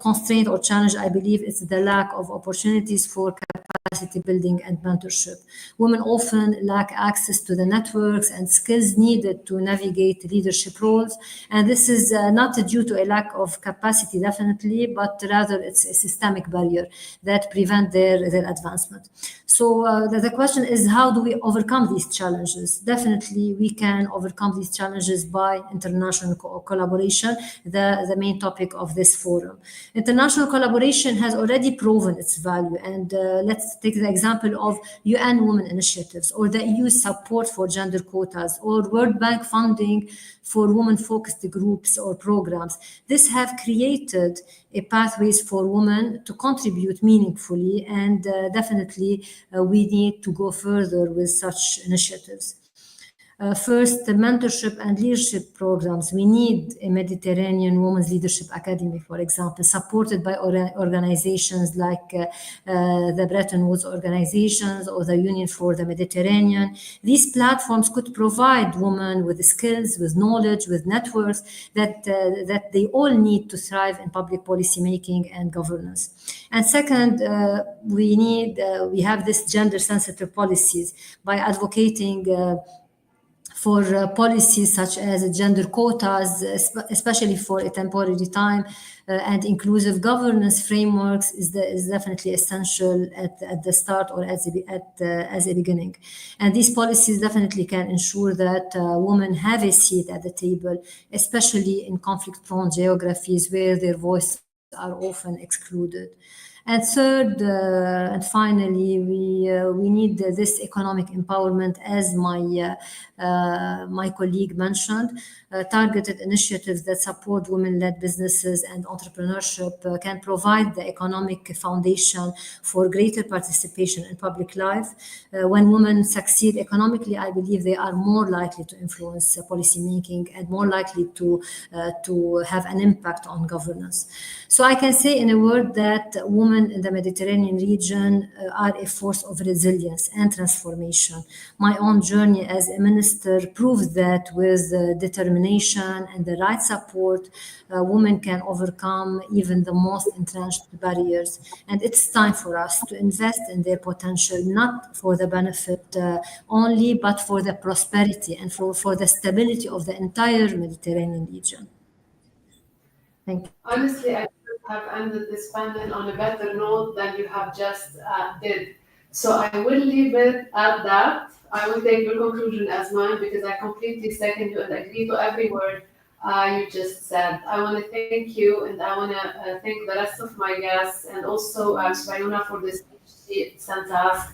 constraint or challenge, I believe, is the lack of opportunities for capacity building and mentorship. Women often lack access to the networks and skills needed to navigate leadership roles. And this is not due to a lack of capacity, definitely, but rather it's a systemic barrier that prevent their advancement. So the question is, how do we overcome these challenges? Definitely, we can overcome these challenges by international collaboration, the main topic of this forum. International collaboration has already proven its value, and let's take the example of UN Women Initiatives, or the EU support for gender quotas, or World Bank funding for women-focused groups or programs. This have created a pathways for women to contribute meaningfully, and definitely we need to go further with such initiatives. First, the mentorship and leadership programs. We need a Mediterranean Women's Leadership Academy, for example, supported by organizations like the Bretton Woods organizations or the Union for the Mediterranean. These platforms could provide women with skills, with knowledge, with networks that they all need to thrive in public policy making and governance. And second, we have this gender-sensitive policies by advocating for policies such as gender quotas, especially for a temporary time, and inclusive governance frameworks is definitely essential at the start or as a beginning. And these policies definitely can ensure that women have a seat at the table, especially in conflict-prone geographies where their voices are often excluded. And third, and finally, we need this economic empowerment, as my colleague mentioned. Targeted initiatives that support women-led businesses and entrepreneurship can provide the economic foundation for greater participation in public life. When women succeed economically, I believe they are more likely to influence policymaking and more likely to have an impact on governance. So I can say in a word that women in the Mediterranean region are a force of resilience and transformation. My own journey as a minister proves that with determination and the right support, women can overcome even the most entrenched barriers. And it's time for us to invest in their potential, not for the benefit only, but for the prosperity and for the stability of the entire Mediterranean region. Thank you. Honestly, I could have ended this panel on a better note than you have just did. So I will leave it at that. I will take your conclusion as mine because I completely second you and agree to every word you just said. I want to thank you, and I want to thank the rest of my guests, and also Sprayuna for this speech she sent us.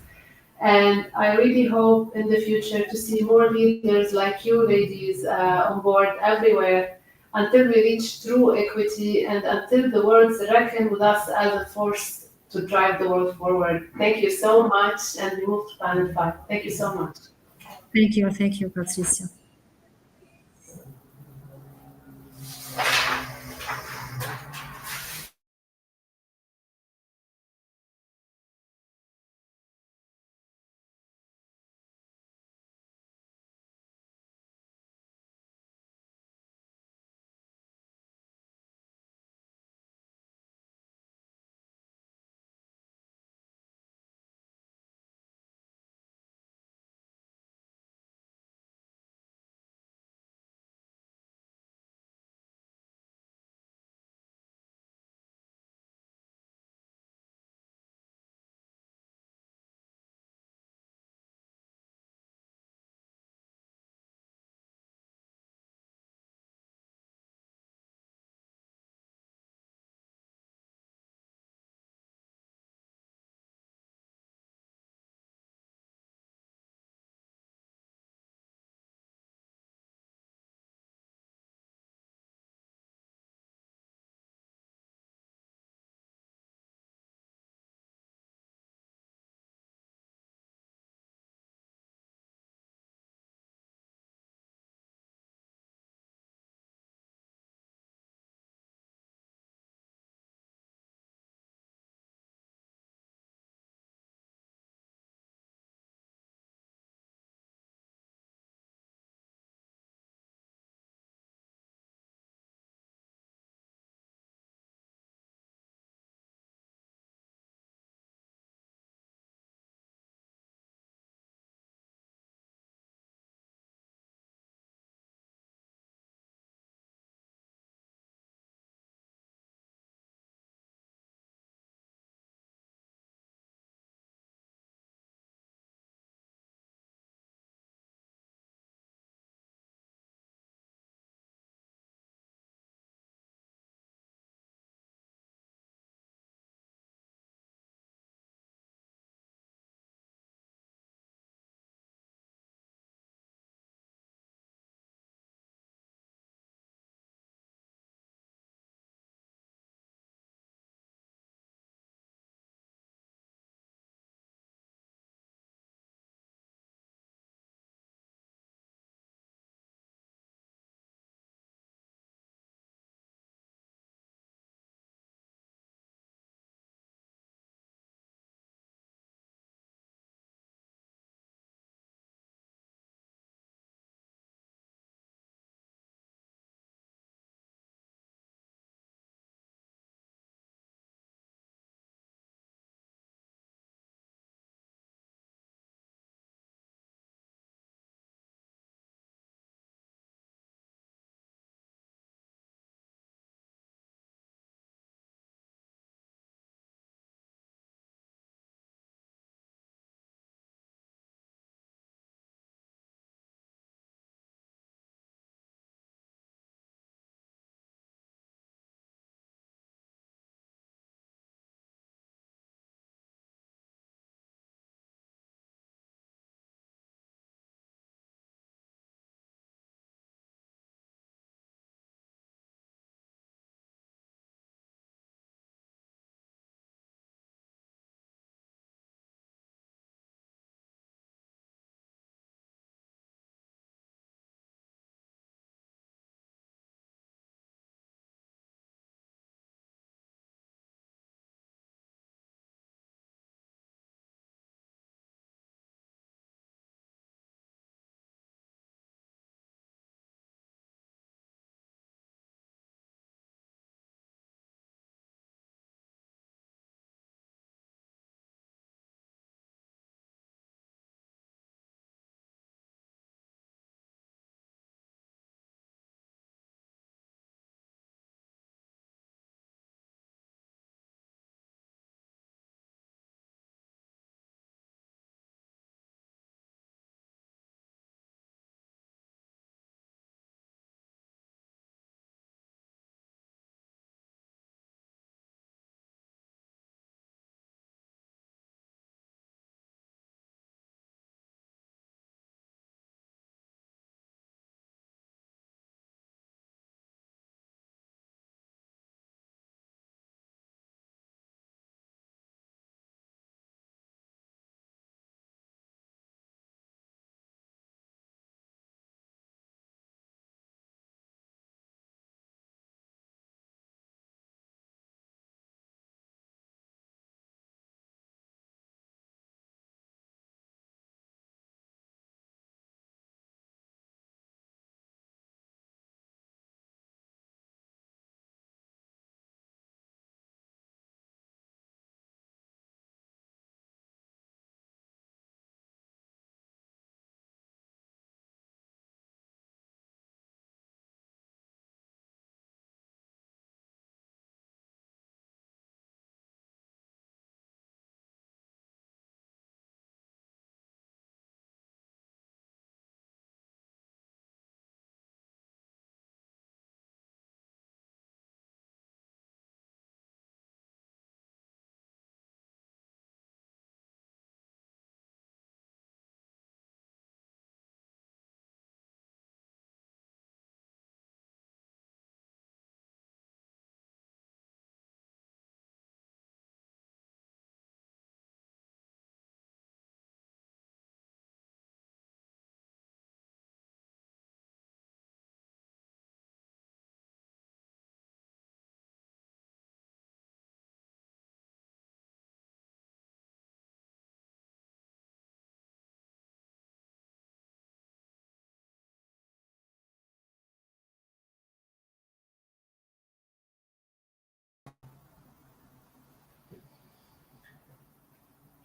And I really hope in the future to see more leaders like you ladies on board everywhere until we reach true equity and until the world reckon with us as a force to drive the world forward. Thank you so much, and we move to panel 5. Thank you so much. Thank you, Patricia.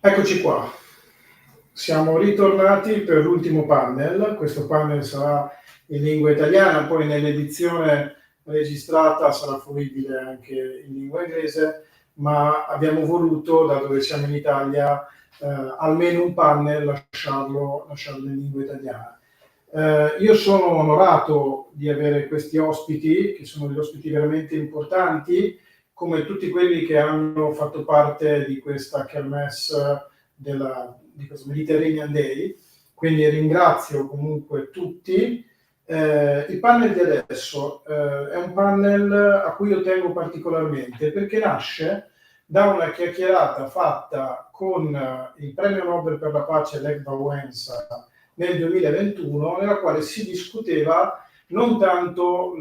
Eccoci qua, siamo ritornati per l'ultimo panel. Questo panel sarà in lingua italiana, poi nell'edizione registrata sarà fruibile anche in lingua inglese, ma abbiamo voluto, dato che siamo in Italia, almeno un panel lasciarlo in lingua italiana. Io sono onorato di avere questi ospiti, che sono degli ospiti veramente importanti, come tutti quelli che hanno fatto parte di questa kermesse di questo Mediterranean Day, quindi ringrazio comunque tutti. Il panel di adesso è un panel a cui io tengo particolarmente perché nasce da una chiacchierata fatta con il premio Nobel per la pace Lech Wałęsa nel 2021, nella quale si discuteva non tanto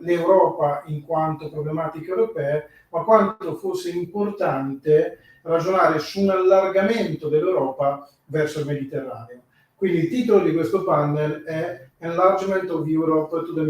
l'Europa in quanto problematiche europee, ma quanto fosse importante ragionare su un allargamento dell'Europa verso il Mediterraneo. Quindi il titolo di questo panel è Enlargement of Europe to the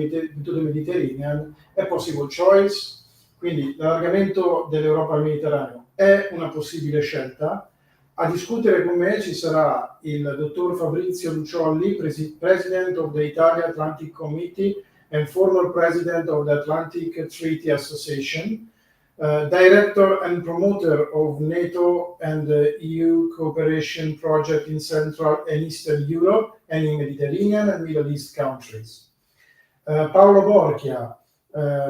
Mediterranean, a Possible Choice. Quindi l'allargamento dell'Europa al Mediterraneo è una possibile scelta. A discutere con me ci sarà il dottor Fabrizio Luciolli, President of the Italia Atlantic Committee and former President of the Atlantic Treaty Association, Director and Promoter of NATO and the EU Cooperation Project in Central and Eastern Europe and in Mediterranean and Middle East countries. Paolo Borchia,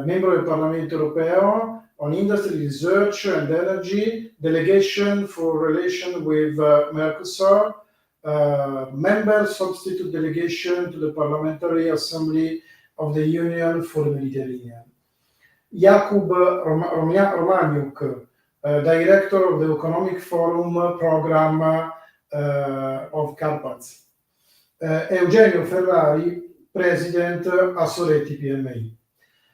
membro del Parlamento Europeo, on Industry, Research and Energy, Delegation for Relation with Mercosur, Member Substitute Delegation to the Parliamentary Assembly of the Union for the Mediterranean. Jakub Romaniuk, Director of the Economic Forum Program of Carpats. Eugenio Ferrari, President Assoletti PMI.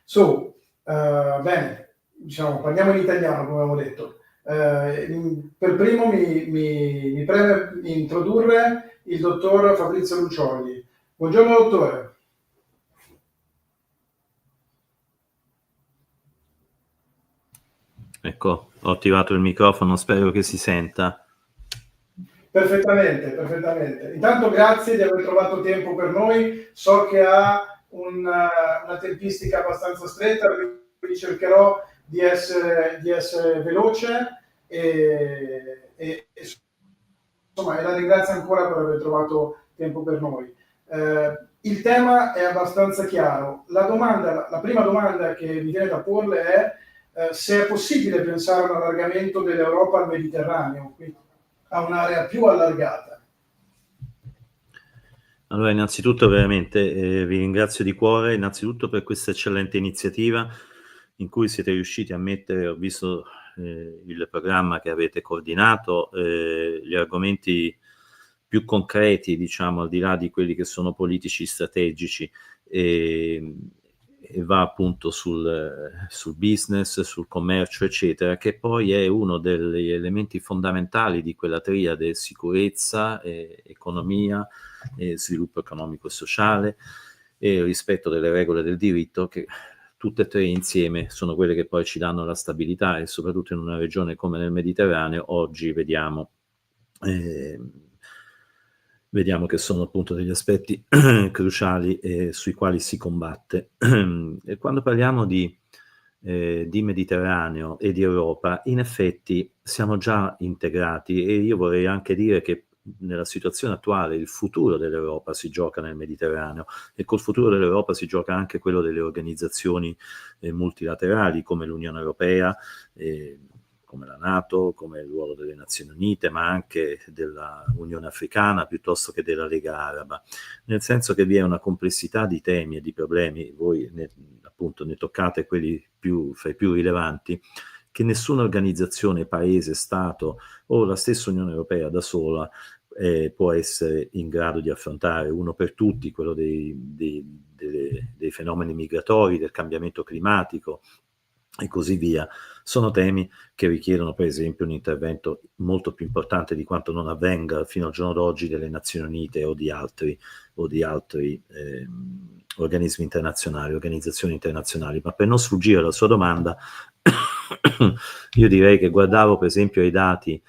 So, bene. Diciamo, parliamo in italiano, come abbiamo detto. Per primo mi preme introdurre il dottor Fabrizio Luciolli. Buongiorno dottore. Ecco, ho attivato il microfono, spero che si senta. Perfettamente. Intanto grazie di aver trovato tempo per noi. So che ha una tempistica abbastanza stretta, quindi cercherò di essere veloce e insomma, la ringrazio ancora per aver trovato tempo per noi. Il tema è abbastanza chiaro. La prima domanda che mi viene da porle è se è possibile pensare a un allargamento dell'Europa al Mediterraneo, quindi a un'area più allargata. Allora, innanzitutto veramente vi ringrazio di cuore, innanzitutto per questa eccellente iniziativa in cui siete riusciti a mettere, ho visto il programma che avete coordinato, gli argomenti più concreti, diciamo, al di là di quelli che sono politici strategici, e va appunto sul business, sul commercio, eccetera, che poi è uno degli elementi fondamentali di quella triade: sicurezza, economia, sviluppo economico e sociale e rispetto delle regole del diritto, che tutte e tre insieme sono quelle che poi ci danno la stabilità, e soprattutto in una regione come nel Mediterraneo oggi vediamo che sono appunto degli aspetti cruciali sui quali si combatte. E quando parliamo di Mediterraneo e di Europa, in effetti siamo già integrati, e io vorrei anche dire che nella situazione attuale il futuro dell'Europa si gioca nel Mediterraneo, e col futuro dell'Europa si gioca anche quello delle organizzazioni multilaterali come l'Unione Europea, come la NATO, come il ruolo delle Nazioni Unite, ma anche della Unione Africana piuttosto che della Lega Araba, nel senso che vi è una complessità di temi e di problemi, voi appunto ne toccate quelli fra i più rilevanti, che nessuna organizzazione, paese, Stato o la stessa Unione Europea da sola può essere in grado di affrontare. Uno per tutti, quello dei fenomeni migratori, del cambiamento climatico e così via. Sono temi che richiedono per esempio un intervento molto più importante di quanto non avvenga fino al giorno d'oggi delle Nazioni Unite o di altri organismi internazionali, organizzazioni internazionali. Ma per non sfuggire alla sua domanda, io direi che guardavo per esempio ai dati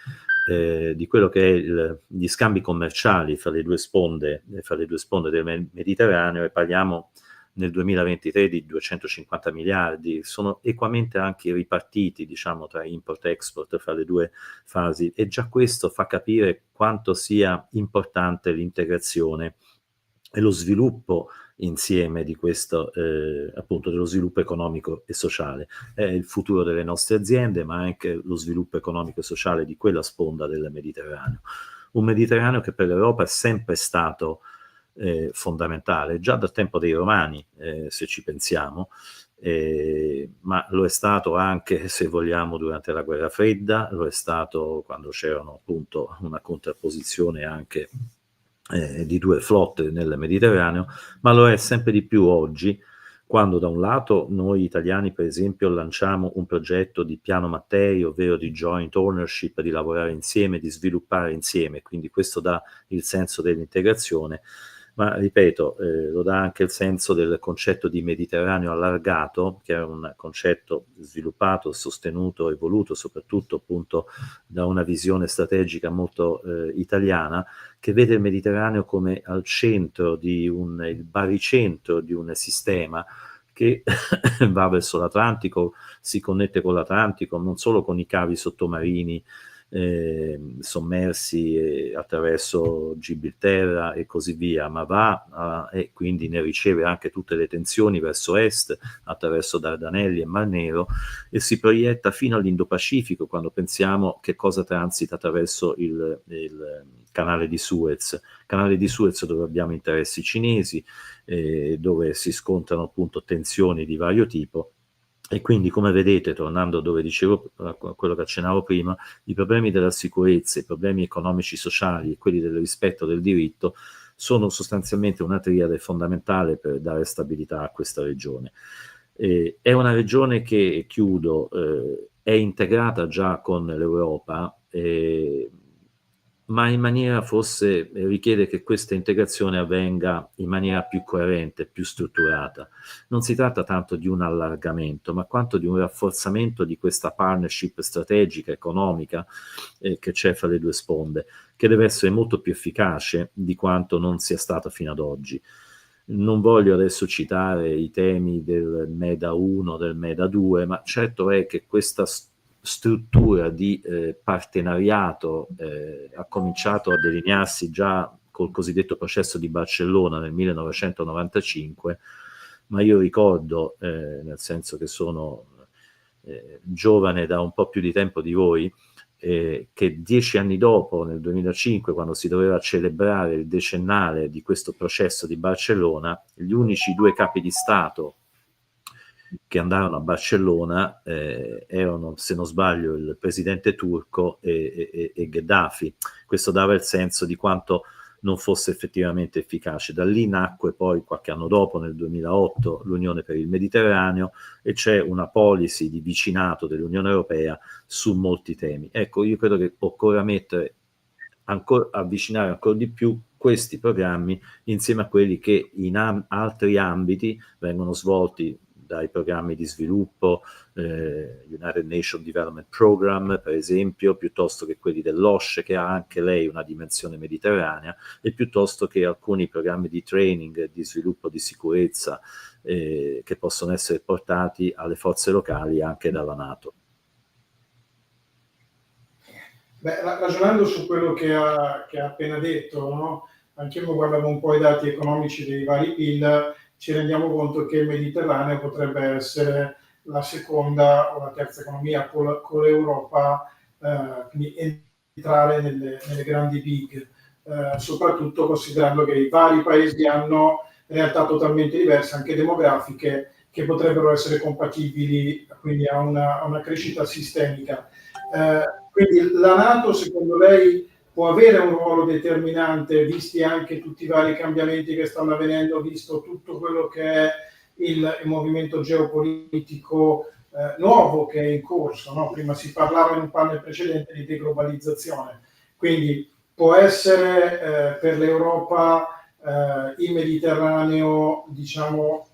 di quello che è gli scambi commerciali fra le due sponde del Mediterraneo, e parliamo nel 2023 di 250 miliardi, sono equamente anche ripartiti, diciamo, tra import-export fra le due fasi, e già questo fa capire quanto sia importante l'integrazione e lo sviluppo insieme di questo, appunto, dello sviluppo economico e sociale. È il futuro delle nostre aziende, ma anche lo sviluppo economico e sociale di quella sponda del Mediterraneo. Un Mediterraneo che per l'Europa è sempre stato fondamentale, già dal tempo dei Romani, se ci pensiamo, ma lo è stato anche, se vogliamo, durante la Guerra Fredda, lo è stato quando c'erano appunto una contrapposizione anche di due flotte nel Mediterraneo, ma lo è sempre di più oggi, quando da un lato noi italiani, per esempio, lanciamo un progetto di piano Mattei, ovvero di joint ownership, di lavorare insieme, di sviluppare insieme, quindi questo dà il senso dell'integrazione, ma ripeto, lo dà anche il senso del concetto di Mediterraneo allargato, che è un concetto sviluppato, sostenuto e voluto soprattutto appunto da una visione strategica molto italiana, che vede il Mediterraneo come al centro il baricentro di un sistema che va verso l'Atlantico, si connette con l'Atlantico non solo con i cavi sottomarini sommersi attraverso Gibilterra e così via, ma va e quindi ne riceve anche tutte le tensioni verso est attraverso Dardanelli e Mar Nero, e si proietta fino all'Indo-Pacifico, quando pensiamo che cosa transita attraverso il canale di Suez, dove abbiamo interessi cinesi, dove si scontrano appunto tensioni di vario tipo. E quindi, come vedete, tornando dove dicevo, a quello che accennavo prima, i problemi della sicurezza, i problemi economici, sociali e quelli del rispetto del diritto sono sostanzialmente una triade fondamentale per dare stabilità a questa regione. È una regione che, chiudo, è integrata già con l'Europa, ma in maniera forse richiede che questa integrazione avvenga in maniera più coerente, più strutturata. Non si tratta tanto di un allargamento, ma quanto di un rafforzamento di questa partnership strategica, economica, che c'è fra le due sponde, che deve essere molto più efficace di quanto non sia stata fino ad oggi. Non voglio adesso citare i temi del MEDA 1, del MEDA 2, ma certo è che questa struttura di partenariato ha cominciato a delinearsi già col cosiddetto processo di Barcellona nel 1995, ma io ricordo, nel senso che sono giovane da un po' più di tempo di voi, che 10 anni dopo, nel 2005, quando si doveva celebrare il decennale di questo processo di Barcellona, gli unici due capi di Stato che andarono a Barcellona erano, se non sbaglio, il presidente turco e Gheddafi. Questo dava il senso di quanto non fosse effettivamente efficace. Da lì nacque poi, qualche anno dopo, nel 2008, l'Unione per il Mediterraneo, e c'è una policy di vicinato dell'Unione Europea su molti temi. Ecco, io credo che occorra avvicinare ancora di più questi programmi insieme a quelli che in altri ambiti vengono svolti dai programmi di sviluppo, United Nations Development Program, per esempio, piuttosto che quelli dell'OSCE, che ha anche lei una dimensione mediterranea, e piuttosto che alcuni programmi di training, di sviluppo di sicurezza, che possono essere portati alle forze locali anche dalla NATO. Beh, ragionando su quello che ha appena detto, no? Anch'io guardavo un po' i dati economici dei vari PIL, ci rendiamo conto che il Mediterraneo potrebbe essere la seconda o la terza economia con l'Europa, quindi entrare nelle grandi big, soprattutto considerando che i vari paesi hanno realtà totalmente diverse, anche demografiche, che potrebbero essere compatibili quindi a una crescita sistemica. Quindi la NATO, secondo lei, può avere un ruolo determinante, visti anche tutti i vari cambiamenti che stanno avvenendo, visto tutto quello che è il movimento geopolitico nuovo che è in corso, no? Prima si parlava in un panel precedente di de-globalizzazione, quindi può essere per l'Europa il Mediterraneo, diciamo,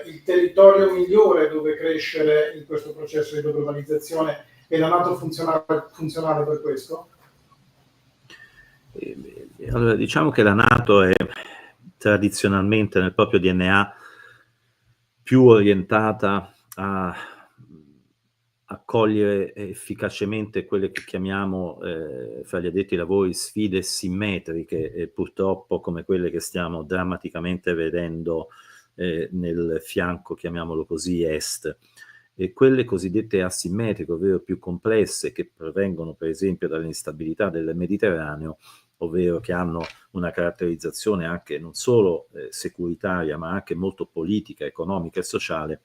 il territorio migliore dove crescere in questo processo di de-globalizzazione, e la NATO funzionale per questo? Allora, diciamo che la NATO è tradizionalmente nel proprio DNA più orientata a cogliere efficacemente quelle che chiamiamo, fra gli addetti ai lavori, sfide simmetriche, e purtroppo come quelle che stiamo drammaticamente vedendo nel fianco, chiamiamolo così, est. E quelle cosiddette asimmetriche, ovvero più complesse, che provengono per esempio dall'instabilità del Mediterraneo, ovvero che hanno una caratterizzazione anche non solo securitaria, ma anche molto politica, economica e sociale,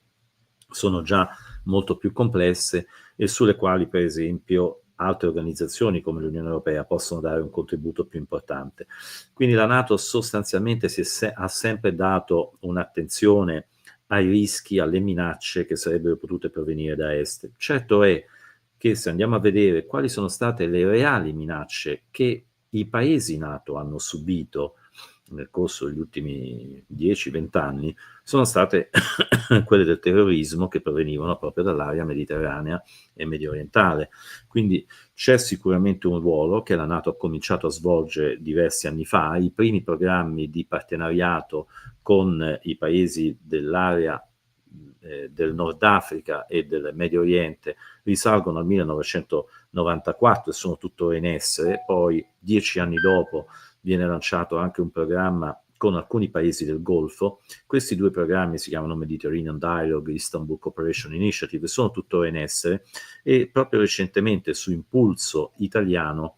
sono già molto più complesse e sulle quali, per esempio, altre organizzazioni come l'Unione Europea possono dare un contributo più importante. Quindi la NATO sostanzialmente ha sempre dato un'attenzione ai rischi, alle minacce che sarebbero potute provenire da est. Certo è che se andiamo a vedere quali sono state le reali minacce che i paesi NATO hanno subito nel corso degli ultimi 10-20 anni, sono state quelle del terrorismo, che provenivano proprio dall'area mediterranea e medio orientale. Quindi c'è sicuramente un ruolo che la NATO ha cominciato a svolgere diversi anni fa. I primi programmi di partenariato con i paesi dell'area del Nord Africa e del Medio Oriente risalgono al 1994 e sono tuttora in essere. Poi 10 anni dopo viene lanciato anche un programma con alcuni paesi del Golfo. Questi due programmi si chiamano Mediterranean Dialogue, Istanbul Cooperation Initiative, sono tuttora in essere, e proprio recentemente, su impulso italiano,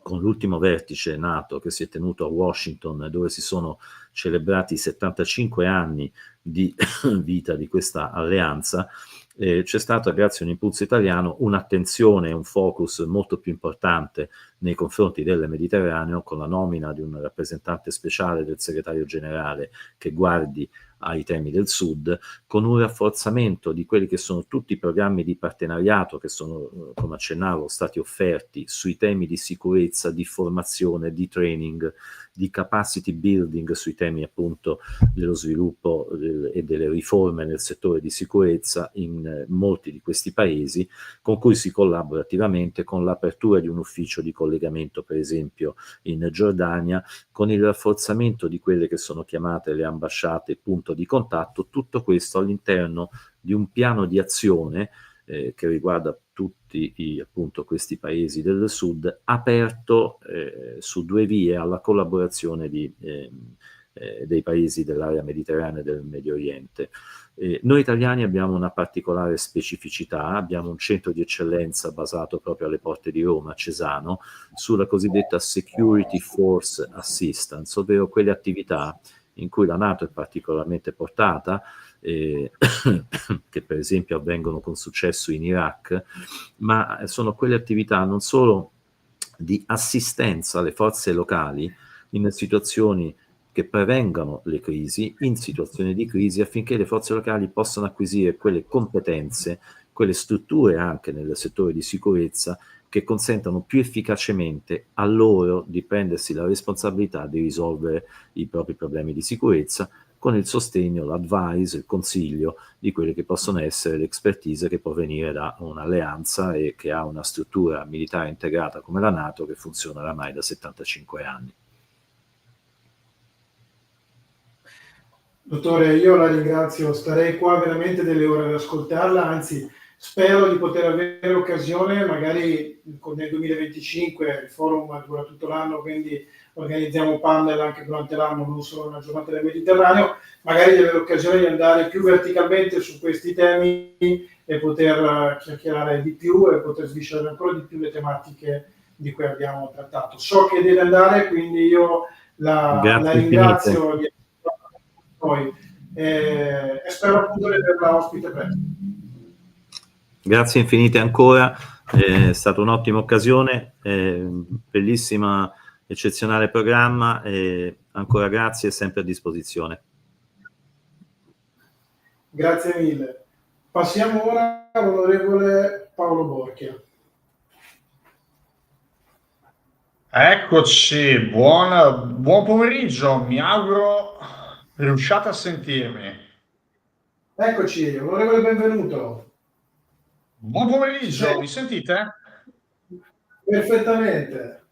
con l'ultimo vertice NATO che si è tenuto a Washington, dove si sono celebrati 75 anni di vita di questa alleanza, c'è stata, grazie a un impulso italiano, un'attenzione e un focus molto più importante nei confronti del Mediterraneo, con la nomina di un rappresentante speciale del segretario generale che guardi ai temi del Sud, con un rafforzamento di quelli che sono tutti i programmi di partenariato che sono, come accennavo, stati offerti sui temi di sicurezza, di formazione, di training, di capacity building sui temi appunto dello sviluppo e delle riforme nel settore di sicurezza in molti di questi paesi, con cui si collabora attivamente, con l'apertura di un ufficio di collegamento, per esempio in Giordania, con il rafforzamento di quelle che sono chiamate le ambasciate punto di contatto, tutto questo all'interno di un piano di azione che riguarda tutti appunto questi paesi del Sud, aperto su due vie alla collaborazione dei paesi dell'area mediterranea e del Medio Oriente. Noi italiani abbiamo una particolare specificità, abbiamo un centro di eccellenza basato proprio alle porte di Roma, a Cesano, sulla cosiddetta Security Force Assistance, ovvero quelle attività in cui la NATO è particolarmente portata, che per esempio avvengono con successo in Iraq, ma sono quelle attività non solo di assistenza alle forze locali in situazioni che prevengano le crisi, in situazioni di crisi, affinché le forze locali possano acquisire quelle competenze, quelle strutture anche nel settore di sicurezza che consentano più efficacemente a loro di prendersi la responsabilità di risolvere i propri problemi di sicurezza, con il sostegno, l'advice, il consiglio di quelle che possono essere le expertise che può venire da un'alleanza e che ha una struttura militare integrata come la NATO, che funziona oramai da 75 anni. Dottore, io la ringrazio, starei qua veramente delle ore ad ascoltarla, anzi spero di poter avere occasione, magari nel 2025, il forum dura tutto l'anno, quindi organizziamo panel anche durante l'anno, non solo una giornata del Mediterraneo, magari di avere occasione di andare più verticalmente su questi temi e poter chiacchierare di più e poter sviscerare ancora di più le tematiche di cui abbiamo trattato. So che deve andare, quindi io la ringrazio di noi e spero appunto di averla ospite presto. Grazie infinite ancora, è stata un'ottima occasione, bellissima, eccezionale programma, e ancora grazie, sempre a disposizione. Grazie mille. Passiamo ora all'onorevole Paolo Borchia. Eccoci, buon pomeriggio, mi auguro riusciate a sentirmi. Eccoci, onorevole, benvenuto. Buon pomeriggio, mi sentite? Perfettamente.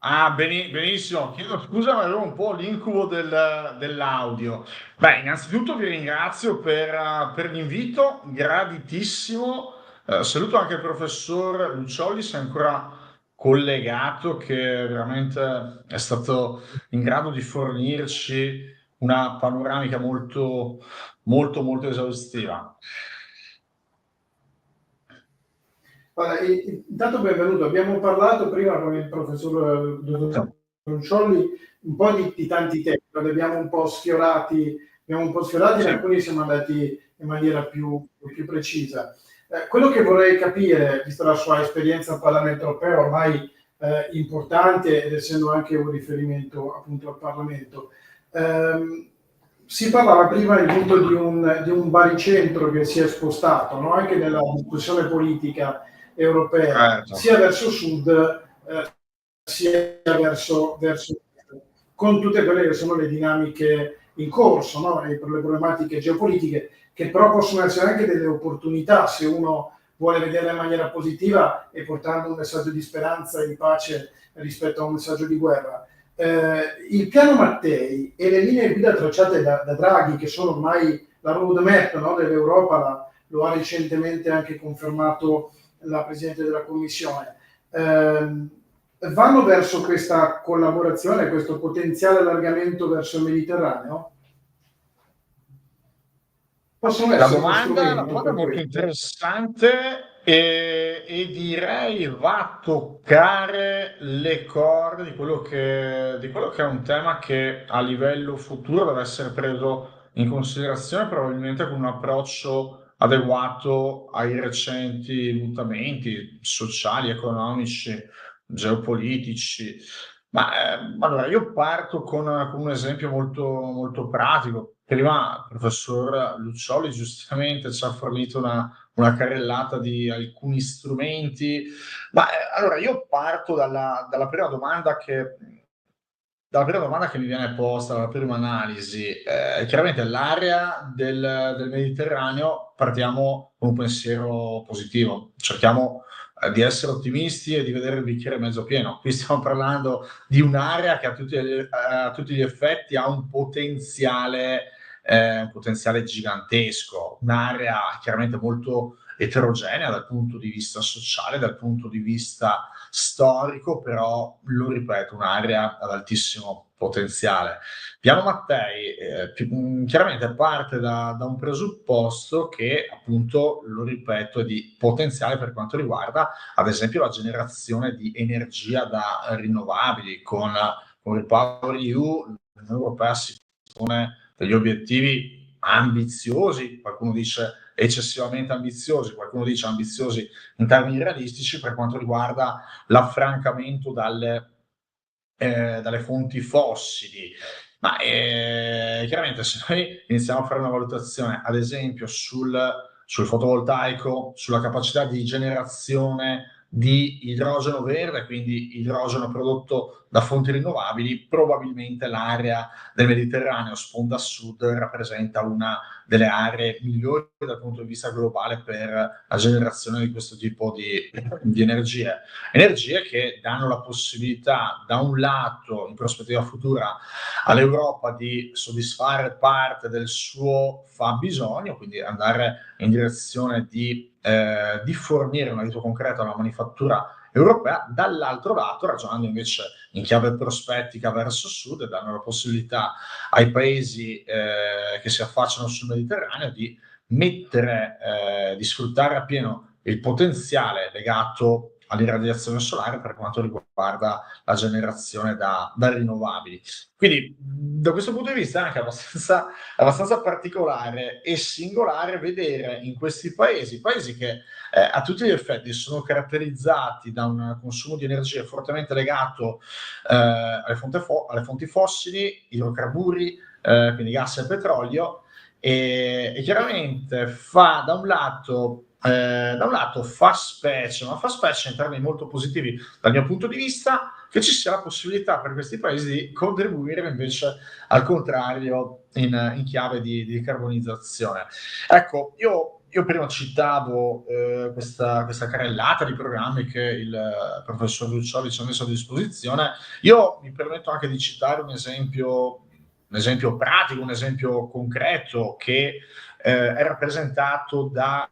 Ah, benissimo, chiedo scusa, ma avevo un po' l'incubo dell'audio. Beh, innanzitutto vi ringrazio per l'invito, graditissimo. Saluto anche il professor Lucioli, se è ancora collegato, che veramente è stato in grado di fornirci una panoramica molto, molto, molto esaustiva. Allora, intanto benvenuto, abbiamo parlato prima con il professor dottor Lucioli un po' di tanti temi, li abbiamo un po' sfiorati, in alcuni siamo andati in maniera più precisa. Quello che vorrei capire, vista la sua esperienza al Parlamento europeo, ormai importante ed essendo anche un riferimento appunto al Parlamento, si parlava prima appunto di un baricentro che si è spostato, no? Anche nella discussione politica europea, sia verso sud sia verso est, con tutte quelle che sono le dinamiche in corso, no? E per le problematiche geopolitiche, che però possono essere anche delle opportunità se uno vuole vederla in maniera positiva e portando un messaggio di speranza e di pace rispetto a un messaggio di guerra. Il piano Mattei e le linee guida tracciate da Draghi, che sono ormai la roadmap, no, dell'Europa, lo ha recentemente anche confermato la Presidente della Commissione, vanno verso questa collaborazione, questo potenziale allargamento verso il Mediterraneo? Possono essere La domanda è molto interessante e direi va a toccare le corde di quello che è un tema che a livello futuro deve essere preso in considerazione, probabilmente con un approccio adeguato ai recenti mutamenti sociali, economici, geopolitici. Allora, io parto con un esempio molto, molto pratico. Prima il professor Luccioli giustamente ci ha fornito una carrellata di alcuni strumenti. Allora, io parto dalla prima domanda che mi viene posta, dalla prima analisi. Chiaramente l'area del Mediterraneo, partiamo con un pensiero positivo. Cerchiamo di essere ottimisti e di vedere il bicchiere mezzo pieno. Qui stiamo parlando di un'area che a tutti gli effetti ha un potenziale gigantesco, un'area chiaramente molto eterogenea dal punto di vista sociale, dal punto di vista storico, però lo ripeto, un'area ad altissimo potenziale. Piano Mattei chiaramente parte da un presupposto che appunto, lo ripeto, è di potenziale per quanto riguarda ad esempio la generazione di energia da rinnovabili. Con il Power EU l'Unione Europea si pone degli obiettivi ambiziosi, qualcuno dice eccessivamente ambiziosi, qualcuno dice ambiziosi in termini realistici per quanto riguarda l'affrancamento dalle fonti fossili. Chiaramente se noi iniziamo a fare una valutazione, ad esempio, sul fotovoltaico, sulla capacità di generazione di idrogeno verde, quindi idrogeno prodotto da fonti rinnovabili, probabilmente l'area del Mediterraneo sponda sud rappresenta una delle aree migliori dal punto di vista globale per la generazione di questo tipo di energie che danno la possibilità da un lato in prospettiva futura all'Europa di soddisfare parte del suo fabbisogno, quindi andare in direzione di fornire un aiuto concreto alla manifattura europea, dall'altro lato ragionando invece in chiave prospettica verso sud, danno la possibilità ai paesi che si affacciano sul Mediterraneo di di sfruttare appieno il potenziale legato all'irradiazione solare per quanto riguarda la generazione da rinnovabili. Quindi da questo punto di vista è anche abbastanza particolare e singolare vedere in questi paesi che a tutti gli effetti sono caratterizzati da un consumo di energia fortemente legato alle fonti fossili, idrocarburi, quindi gas e petrolio, e chiaramente fa da un lato fa specie, ma fa specie in termini molto positivi dal mio punto di vista, che ci sia la possibilità per questi paesi di contribuire invece al contrario in chiave di decarbonizzazione. Ecco, io io prima citavo questa carrellata di programmi che il professor Luccioli ci ha messo a disposizione. Io mi permetto anche di citare un esempio pratico, un esempio concreto che è rappresentato da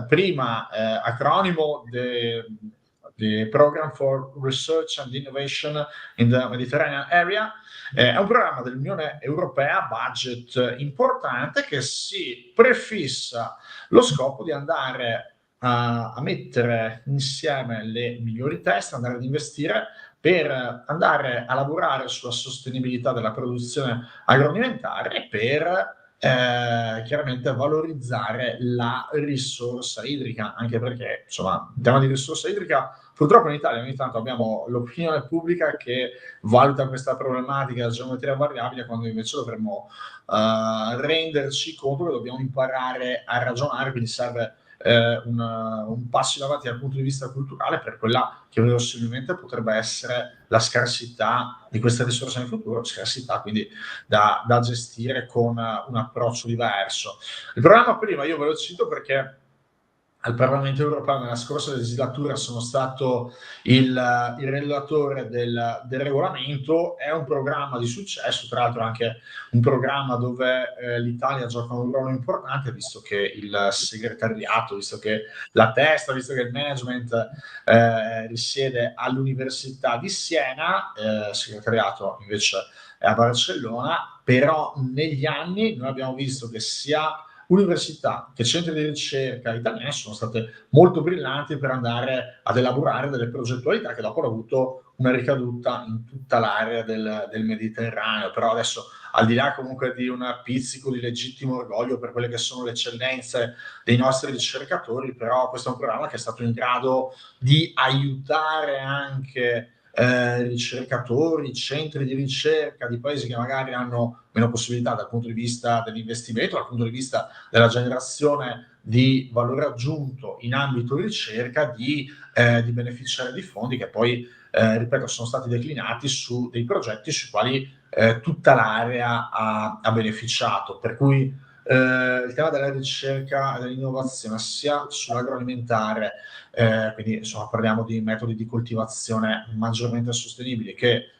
prima acronimo the Program for Research and Innovation in the Mediterranean Area. È un programma dell'Unione Europea, budget importante, che si prefissa lo scopo di andare a mettere insieme le migliori teste, andare ad investire per andare a lavorare sulla sostenibilità della produzione agroalimentare e per chiaramente valorizzare la risorsa idrica, anche perché insomma in tema di risorsa idrica purtroppo in Italia ogni tanto abbiamo l'opinione pubblica che valuta questa problematica a geometria variabile, quando invece dovremmo renderci conto che dobbiamo imparare a ragionare, quindi serve un passo in avanti dal punto di vista culturale per quella che verosimilmente potrebbe essere la scarsità di queste risorse nel futuro, scarsità quindi da gestire con un approccio diverso. Il programma prima io ve lo cito perché al Parlamento europeo nella scorsa legislatura sono stato il relatore del regolamento. È un programma di successo, tra l'altro anche un programma dove l'Italia gioca un ruolo importante, visto che il segretariato, visto che la testa, visto che il management risiede all'Università di Siena, il segretariato invece è a Barcellona, però negli anni noi abbiamo visto che sia università che centri di ricerca italiani sono state molto brillanti per andare ad elaborare delle progettualità che dopo hanno avuto una ricaduta in tutta l'area del Mediterraneo. Però adesso, al di là comunque di un pizzico di legittimo orgoglio per quelle che sono le eccellenze dei nostri ricercatori, però questo è un programma che è stato in grado di aiutare anche ricercatori, centri di ricerca di paesi che magari hanno meno possibilità dal punto di vista dell'investimento, dal punto di vista della generazione di valore aggiunto in ambito ricerca, di beneficiare di fondi che poi, ripeto, sono stati declinati su dei progetti sui quali tutta l'area ha beneficiato. Per cui il tema della ricerca e dell'innovazione sia sull'agroalimentare, quindi insomma parliamo di metodi di coltivazione maggiormente sostenibili, che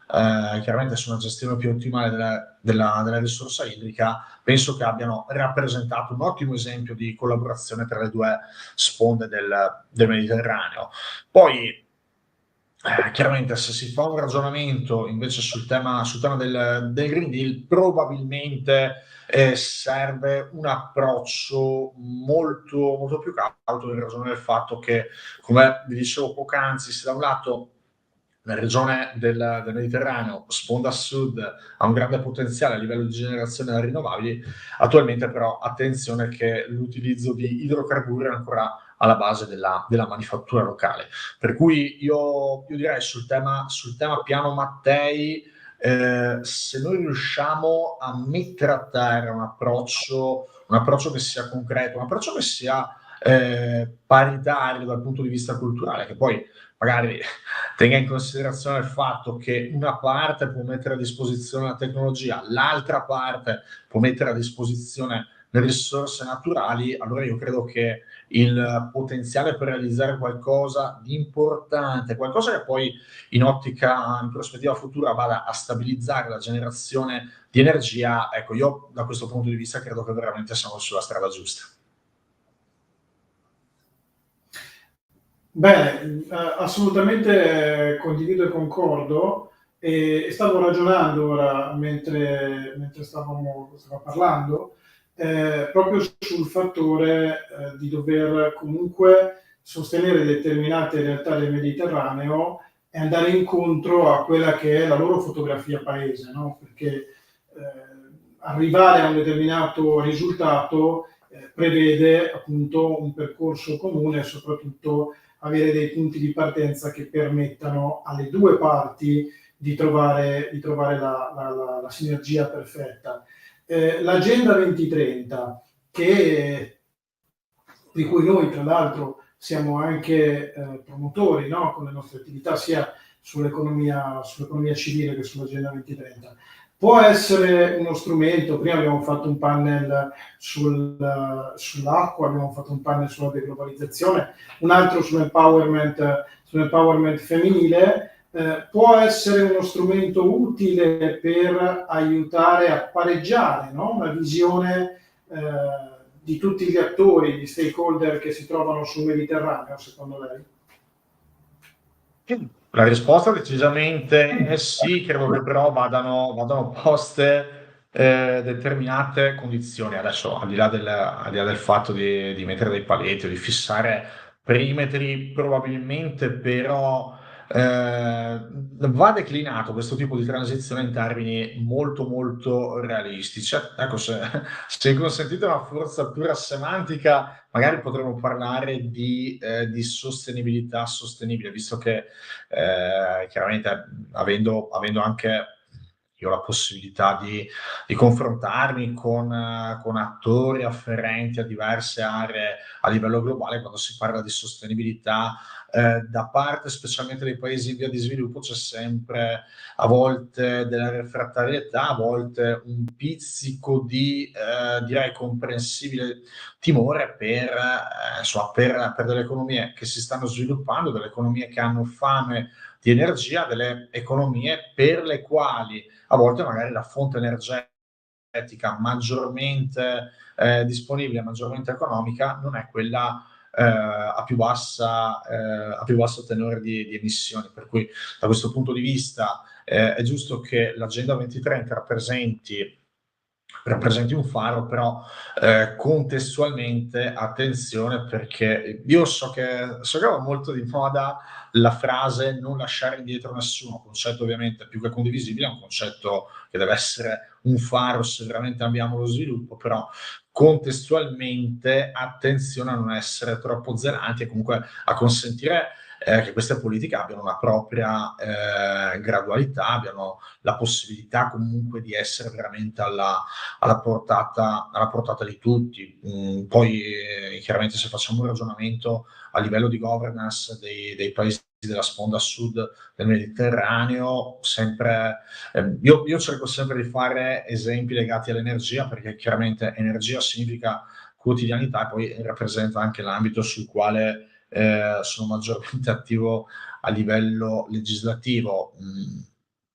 chiaramente su una gestione più ottimale della risorsa idrica, penso che abbiano rappresentato un ottimo esempio di collaborazione tra le due sponde del Mediterraneo. Poi chiaramente se si fa un ragionamento invece sul tema del Green Deal, probabilmente serve un approccio molto, molto più cauto, in ragione del fatto che, come vi dicevo poc'anzi, se da un lato la regione del Mediterraneo, sponda sud, ha un grande potenziale a livello di generazione da rinnovabili, attualmente però attenzione che l'utilizzo di idrocarburi è ancora alla base della manifattura locale. Per cui io direi sul tema piano Mattei, se noi riusciamo a mettere a terra un approccio che sia concreto, un approccio che sia paritario dal punto di vista culturale, che poi magari tenga in considerazione il fatto che una parte può mettere a disposizione la tecnologia, l'altra parte può mettere a disposizione le risorse naturali, allora io credo che il potenziale per realizzare qualcosa di importante, qualcosa che poi in prospettiva futura vada a stabilizzare la generazione di energia, ecco, io da questo punto di vista credo che veramente siamo sulla strada giusta. Bene, assolutamente condivido e concordo. E stavo ragionando ora mentre stavo parlando proprio sul fattore di dover comunque sostenere determinate realtà del Mediterraneo e andare incontro a quella che è la loro fotografia paese, no? Perché arrivare a un determinato risultato prevede appunto un percorso comune e soprattutto avere dei punti di partenza che permettano alle due parti di trovare la sinergia perfetta. L'Agenda 2030, di cui noi tra l'altro siamo anche promotori, no? Con le nostre attività sia sull'economia civile che sull'Agenda 2030, può essere uno strumento. Prima abbiamo fatto un panel sull'acqua, abbiamo fatto un panel sulla deglobalizzazione, un altro sull'empowerment femminile. Può essere uno strumento utile per aiutare a pareggiare, no? Una visione di tutti gli attori, gli stakeholder che si trovano sul Mediterraneo, secondo lei? La risposta decisamente è sì, credo che però vadano poste determinate condizioni. Adesso, al di là del fatto di mettere dei paletti o di fissare perimetri, probabilmente però va declinato questo tipo di transizione in termini molto molto realistici. Ecco, se consentite una forzatura semantica, magari potremmo parlare di sostenibilità sostenibile, visto che chiaramente avendo anche io la possibilità di confrontarmi con attori afferenti a diverse aree a livello globale, quando si parla di sostenibilità, da parte specialmente dei paesi in via di sviluppo c'è sempre a volte della refrattarietà, a volte un pizzico di direi comprensibile timore per delle economie che si stanno sviluppando, delle economie che hanno fame di energia, delle economie per le quali a volte magari la fonte energetica maggiormente disponibile, maggiormente economica, non è quella a più basso tenore di emissioni. Per cui da questo punto di vista è giusto che l'Agenda 2030 rappresenti un faro, però contestualmente attenzione, perché io so che va molto di moda la frase non lasciare indietro nessuno, concetto ovviamente più che condivisibile, è un concetto che deve essere un faro se veramente abbiamo lo sviluppo, però contestualmente attenzione a non essere troppo zelanti e comunque a consentire che queste politiche abbiano una propria gradualità, abbiano la possibilità comunque di essere veramente alla portata di tutti. Poi chiaramente se facciamo un ragionamento a livello di governance dei paesi della sponda sud del Mediterraneo, sempre io cerco sempre di fare esempi legati all'energia, perché chiaramente energia significa quotidianità e poi rappresenta anche l'ambito sul quale sono maggiormente attivo a livello legislativo.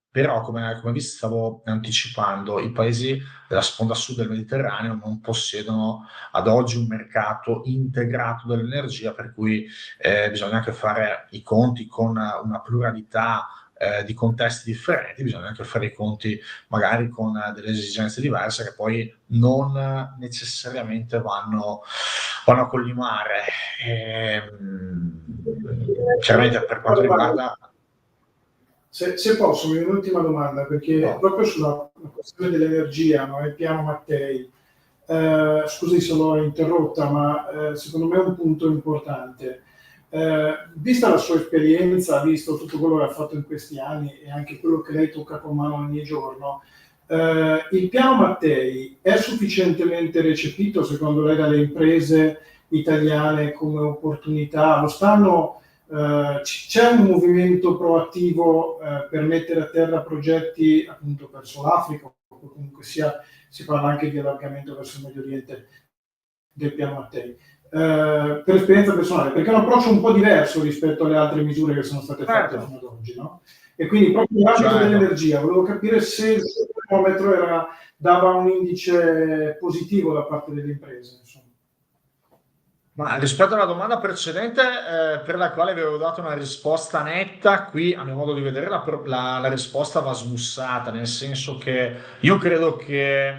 Però, come vi stavo anticipando, i paesi della sponda sud del Mediterraneo non possiedono ad oggi un mercato integrato dell'energia, per cui bisogna anche fare i conti con una pluralità di contesti differenti, bisogna anche fare i conti magari con delle esigenze diverse che poi non necessariamente vanno a collimare. Chiaramente per quanto riguarda... Se posso, un'ultima domanda, perché proprio sulla questione dell'energia, no, il piano Mattei, scusi se l'ho interrotta, ma secondo me è un punto importante. Vista la sua esperienza, visto tutto quello che ha fatto in questi anni e anche quello che lei tocca con mano ogni giorno, il piano Mattei è sufficientemente recepito secondo lei dalle imprese italiane come opportunità? C'è un movimento proattivo per mettere a terra progetti appunto verso l'Africa, o comunque sia, si parla anche di allargamento verso il Medio Oriente del piano Mattei. Per esperienza personale, perché è un approccio un po' diverso rispetto alle altre misure che sono state fatte fino ad oggi, no? E quindi proprio nell'ambito dell'energia, volevo capire se il termometro dava un indice positivo da parte delle imprese, insomma. Ma rispetto alla domanda precedente, per la quale avevo dato una risposta netta, qui a mio modo di vedere la risposta va smussata, nel senso che io credo che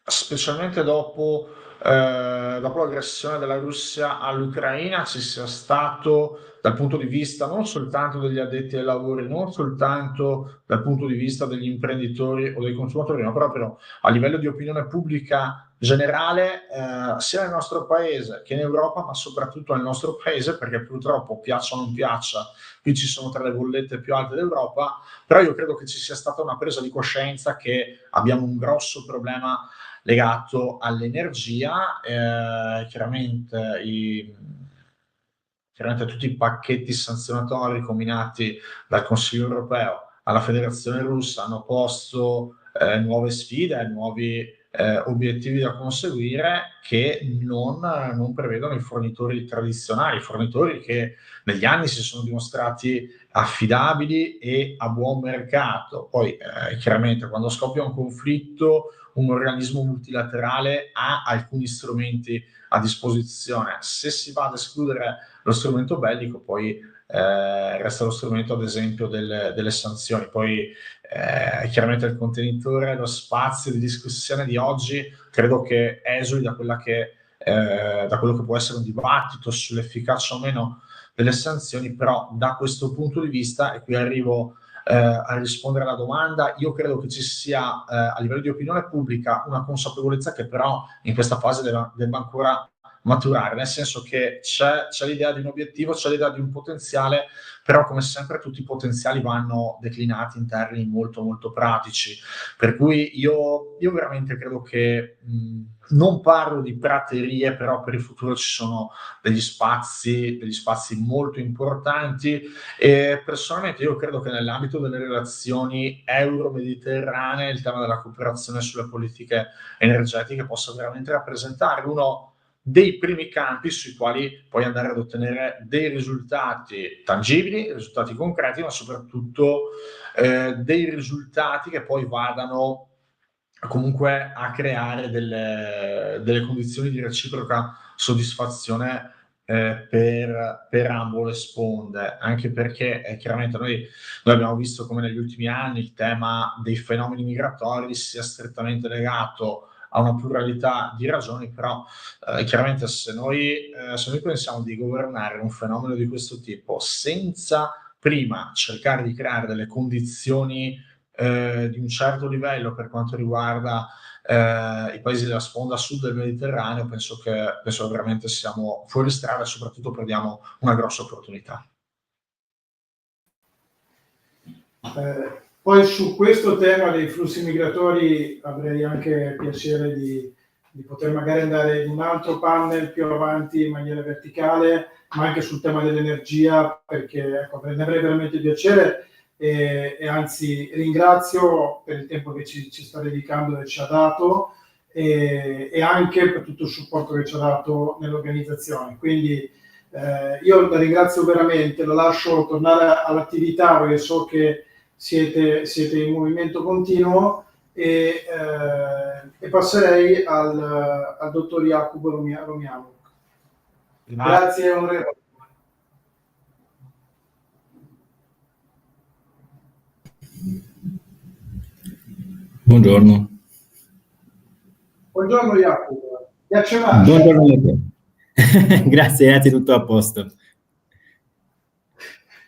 specialmente dopo l'aggressione della Russia all'Ucraina ci sia stato, dal punto di vista non soltanto degli addetti ai lavori, non soltanto dal punto di vista degli imprenditori o dei consumatori, ma proprio a livello di opinione pubblica generale, sia nel nostro paese che in Europa, ma soprattutto nel nostro paese, perché purtroppo, piaccia o non piaccia, qui ci sono tra le bollette più alte d'Europa, però io credo che ci sia stata una presa di coscienza che abbiamo un grosso problema legato all'energia. Chiaramente tutti i pacchetti sanzionatori combinati dal Consiglio europeo alla Federazione Russa hanno posto nuove sfide, nuovi obiettivi da conseguire che non prevedono i fornitori tradizionali, i fornitori che negli anni si sono dimostrati affidabili e a buon mercato. Poi chiaramente quando scoppia un conflitto un organismo multilaterale ha alcuni strumenti a disposizione. Se si va ad escludere lo strumento bellico, poi resta lo strumento, ad esempio, delle sanzioni. Poi chiaramente il contenitore, lo spazio di discussione di oggi credo che esuli da quello che può essere un dibattito sull'efficacia o meno delle sanzioni, però da questo punto di vista, e qui arrivo a rispondere alla domanda, io credo che ci sia a livello di opinione pubblica una consapevolezza che però in questa fase debba ancora maturare, nel senso che c'è l'idea di un obiettivo, c'è l'idea di un potenziale, però come sempre tutti i potenziali vanno declinati in termini molto molto pratici, per cui io veramente credo che non parlo di praterie, però per il futuro ci sono degli spazi molto importanti e personalmente io credo che nell'ambito delle relazioni euro-mediterranee il tema della cooperazione sulle politiche energetiche possa veramente rappresentare uno dei primi campi sui quali puoi andare ad ottenere dei risultati tangibili, risultati concreti, ma soprattutto dei risultati che poi vadano comunque a creare delle condizioni di reciproca soddisfazione per ambo le sponde, anche perché chiaramente noi abbiamo visto come negli ultimi anni il tema dei fenomeni migratori sia strettamente legato a una pluralità di ragioni, però chiaramente se noi pensiamo di governare un fenomeno di questo tipo senza prima cercare di creare delle condizioni di un certo livello per quanto riguarda i paesi della sponda sud del Mediterraneo, penso che veramente siamo fuori strada e soprattutto perdiamo una grossa opportunità. Poi su questo tema dei flussi migratori avrei anche piacere di poter magari andare in un altro panel più avanti in maniera verticale, ma anche sul tema dell'energia, perché ecco, ne avrei veramente piacere e anzi ringrazio per il tempo che ci sta dedicando e ci ha dato e anche per tutto il supporto che ci ha dato nell'organizzazione. Quindi io la ringrazio veramente, la lascio tornare all'attività perché so che siete in movimento continuo e passerei al dottor Jacopo Romiano. Grazie onorevole. Buongiorno. Buongiorno Jacopo. Piacere. Buongiorno. Grazie, tutto a posto.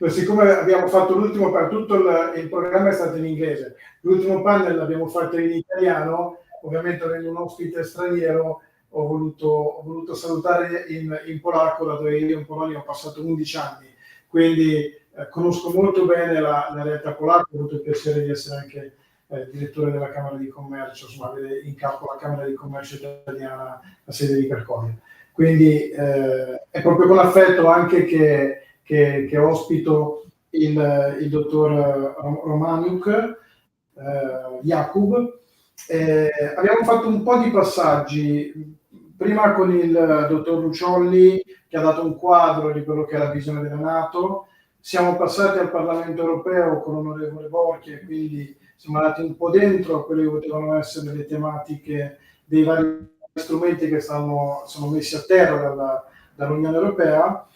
Siccome abbiamo fatto l'ultimo, per tutto il programma è stato in inglese, l'ultimo panel l'abbiamo fatto in italiano, ovviamente avendo un ospite straniero ho voluto salutare in polacco, da dove io in Polonia ho passato 11 anni, quindi conosco molto bene la realtà polacca, ho avuto il piacere di essere anche direttore della Camera di Commercio, insomma avere in capo la Camera di Commercio italiana, la sede di Cracovia. Quindi è proprio con affetto anche che ospito il dottor Romaniuk, Jakub. Abbiamo fatto un po' di passaggi, prima con il dottor Luciolli che ha dato un quadro di quello che è la visione della NATO, siamo passati al Parlamento europeo con l'onorevole Borchi e quindi siamo andati un po' dentro a quelle che potevano essere le tematiche dei vari strumenti che sono messi a terra dall'Unione Europea.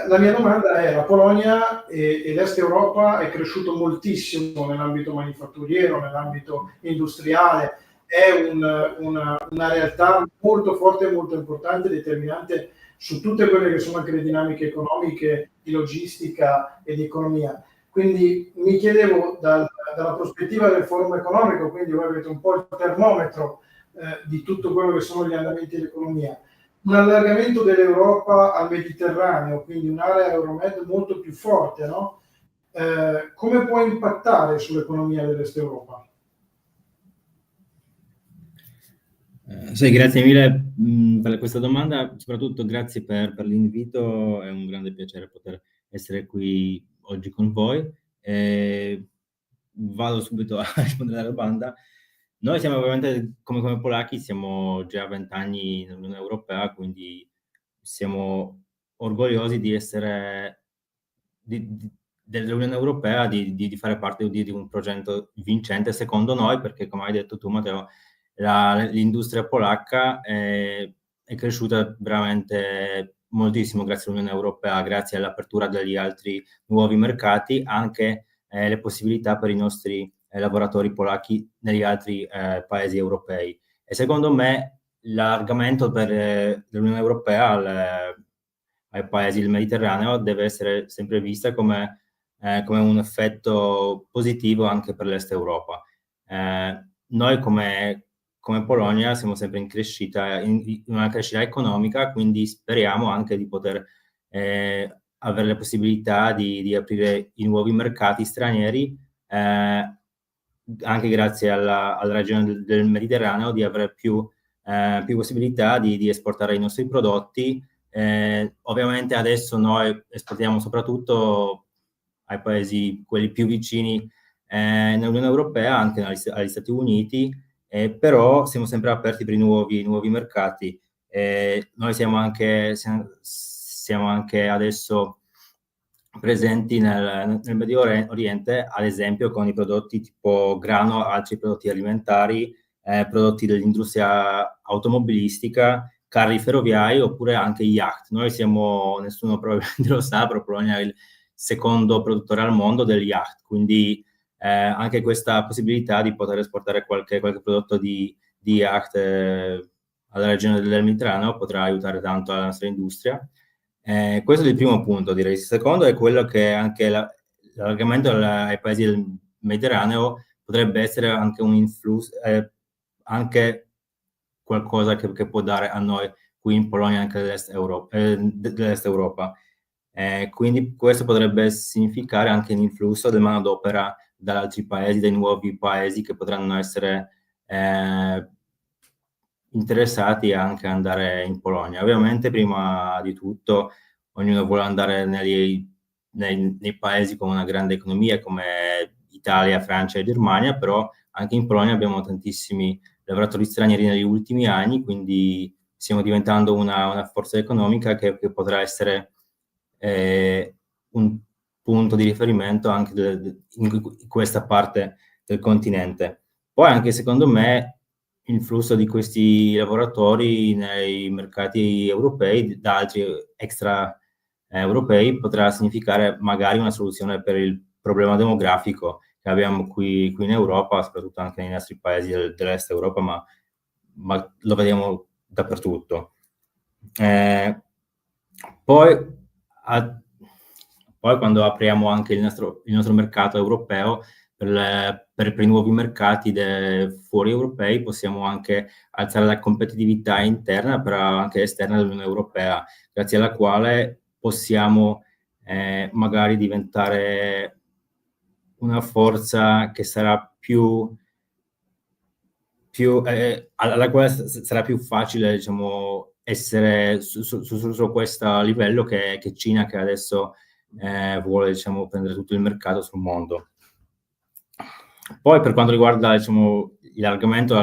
La mia domanda è: la Polonia e l'Est Europa è cresciuto moltissimo nell'ambito manifatturiero, nell'ambito industriale, è una realtà molto forte e molto importante, determinante su tutte quelle che sono anche le dinamiche economiche, di logistica e di economia. Quindi mi chiedevo dalla prospettiva del forum economico, quindi voi avete un po' il termometro di tutto quello che sono gli andamenti dell'economia. Un allargamento dell'Europa al Mediterraneo, quindi un'area EUROMED molto più forte, no? Come può impattare sull'economia dell'Est Europa? Sì, grazie mille per questa domanda, soprattutto grazie per l'invito, è un grande piacere poter essere qui oggi con voi. Vado subito a rispondere alla domanda. Noi siamo ovviamente, come polacchi, siamo già 20 anni nell'Unione Europea, quindi siamo orgogliosi di essere dell'Unione Europea, di fare parte di un progetto vincente, secondo noi, perché come hai detto tu, Matteo, l'industria polacca è cresciuta veramente moltissimo grazie all'Unione Europea, grazie all'apertura degli altri nuovi mercati, anche le possibilità per i nostri lavoratori polacchi negli altri paesi europei. E secondo me l'allargamento dell'Unione Europea ai paesi del Mediterraneo deve essere sempre vista come un effetto positivo anche per l'Est Europa. Noi come Polonia siamo sempre in crescita, in una crescita economica, quindi speriamo anche di poter avere la possibilità di aprire i nuovi mercati stranieri, anche grazie alla regione del Mediterraneo, di avere più possibilità di esportare i nostri prodotti. Ovviamente adesso noi esportiamo soprattutto ai paesi, quelli più vicini nell'Unione Europea, anche agli Stati Uniti, però siamo sempre aperti per i nuovi mercati. Noi siamo anche adesso presenti nel Medio Oriente, ad esempio con i prodotti tipo grano, altri prodotti alimentari, prodotti dell'industria automobilistica, carri ferroviari oppure anche yacht. Noi siamo, nessuno probabilmente lo sa, però Polonia è il secondo produttore al mondo del yacht, quindi anche questa possibilità di poter esportare qualche prodotto di yacht alla regione del Mediterraneo potrà aiutare tanto la nostra industria. Questo è il primo punto, direi. Il secondo è quello che anche l'allargamento ai paesi del Mediterraneo potrebbe essere anche un influsso, anche qualcosa che può dare a noi qui in Polonia, anche dell'Est Europa. Quindi questo potrebbe significare anche un influsso del manodopera da altri paesi, dai nuovi paesi che potranno essere interessati anche ad andare in Polonia. Ovviamente, prima di tutto, ognuno vuole andare nei paesi con una grande economia come Italia, Francia e Germania, però anche in Polonia abbiamo tantissimi lavoratori stranieri negli ultimi anni, quindi stiamo diventando una forza economica che potrà essere un punto di riferimento anche in questa parte del continente. Poi anche secondo me il flusso di questi lavoratori nei mercati europei da altri extra europei potrà significare magari una soluzione per il problema demografico che abbiamo qui in Europa, soprattutto anche nei nostri paesi dell'Est Europa, ma lo vediamo dappertutto. Poi quando apriamo anche il nostro mercato europeo per i nuovi mercati fuori europei, possiamo anche alzare la competitività interna, però anche esterna dell'Unione Europea, grazie alla quale possiamo magari diventare una forza che sarà alla quale sarà più facile, diciamo, essere su questo livello che Cina, che adesso vuole, diciamo, prendere tutto il mercato sul mondo. Poi per quanto riguarda, diciamo, l'allargamento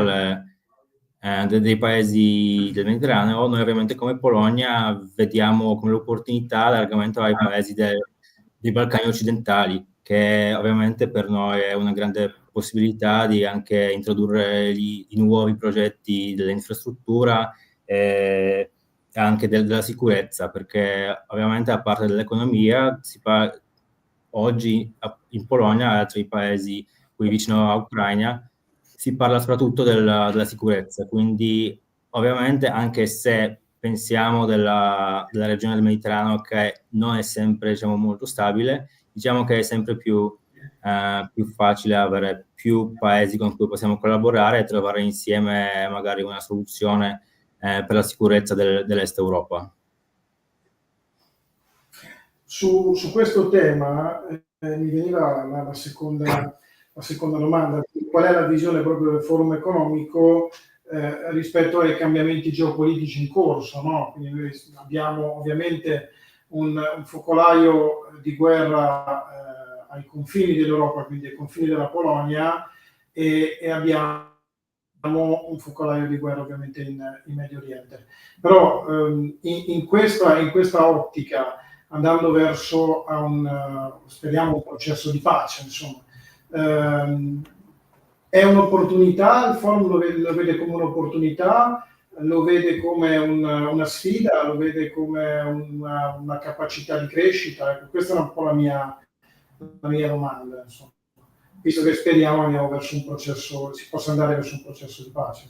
dei paesi del Mediterraneo, noi ovviamente come Polonia vediamo come l'opportunità l'allargamento ai paesi dei Balcani occidentali, che ovviamente per noi è una grande possibilità di anche introdurre i nuovi progetti dell'infrastruttura e anche della sicurezza, perché ovviamente a parte dell'economia oggi in Polonia e altri paesi qui vicino all'Ucraina si parla soprattutto della sicurezza, quindi ovviamente anche se pensiamo della regione del Mediterraneo che non è sempre, diciamo, molto stabile, diciamo che è sempre più facile avere più paesi con cui possiamo collaborare e trovare insieme magari una soluzione per la sicurezza dell'Est Europa. Su questo tema mi veniva la seconda domanda: qual è la visione proprio del forum economico rispetto ai cambiamenti geopolitici in corso, no? Quindi noi abbiamo ovviamente un focolaio di guerra ai confini dell'Europa, quindi ai confini della Polonia, e abbiamo un focolaio di guerra ovviamente in Medio Oriente. Però in questa ottica, andando verso speriamo un processo di pace, insomma, è un'opportunità, il forum lo vede come un'opportunità, lo vede come una sfida, lo vede come una capacità di crescita. Ecco, questa è un po' la mia domanda, insomma. Visto che speriamo andiamo verso un processo, si possa andare verso un processo di pace.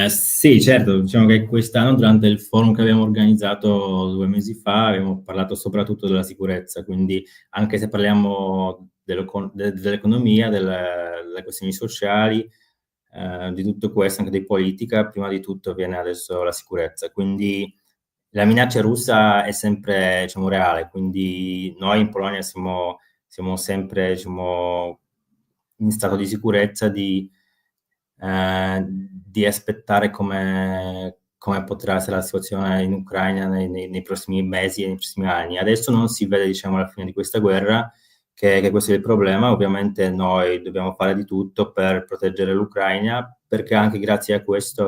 Sì, certo, diciamo che quest'anno durante il forum che abbiamo organizzato 2 mesi fa abbiamo parlato soprattutto della sicurezza, quindi anche se parliamo dell'economia, delle questioni sociali, di tutto questo, anche di politica, prima di tutto viene adesso la sicurezza. Quindi la minaccia russa è sempre, diciamo, reale, quindi noi in Polonia siamo sempre, diciamo, in stato di sicurezza di aspettare come potrà essere la situazione in Ucraina nei prossimi mesi e nei prossimi anni. Adesso non si vede, diciamo, la fine di questa guerra, che questo è il problema. Ovviamente noi dobbiamo fare di tutto per proteggere l'Ucraina, perché anche grazie a questa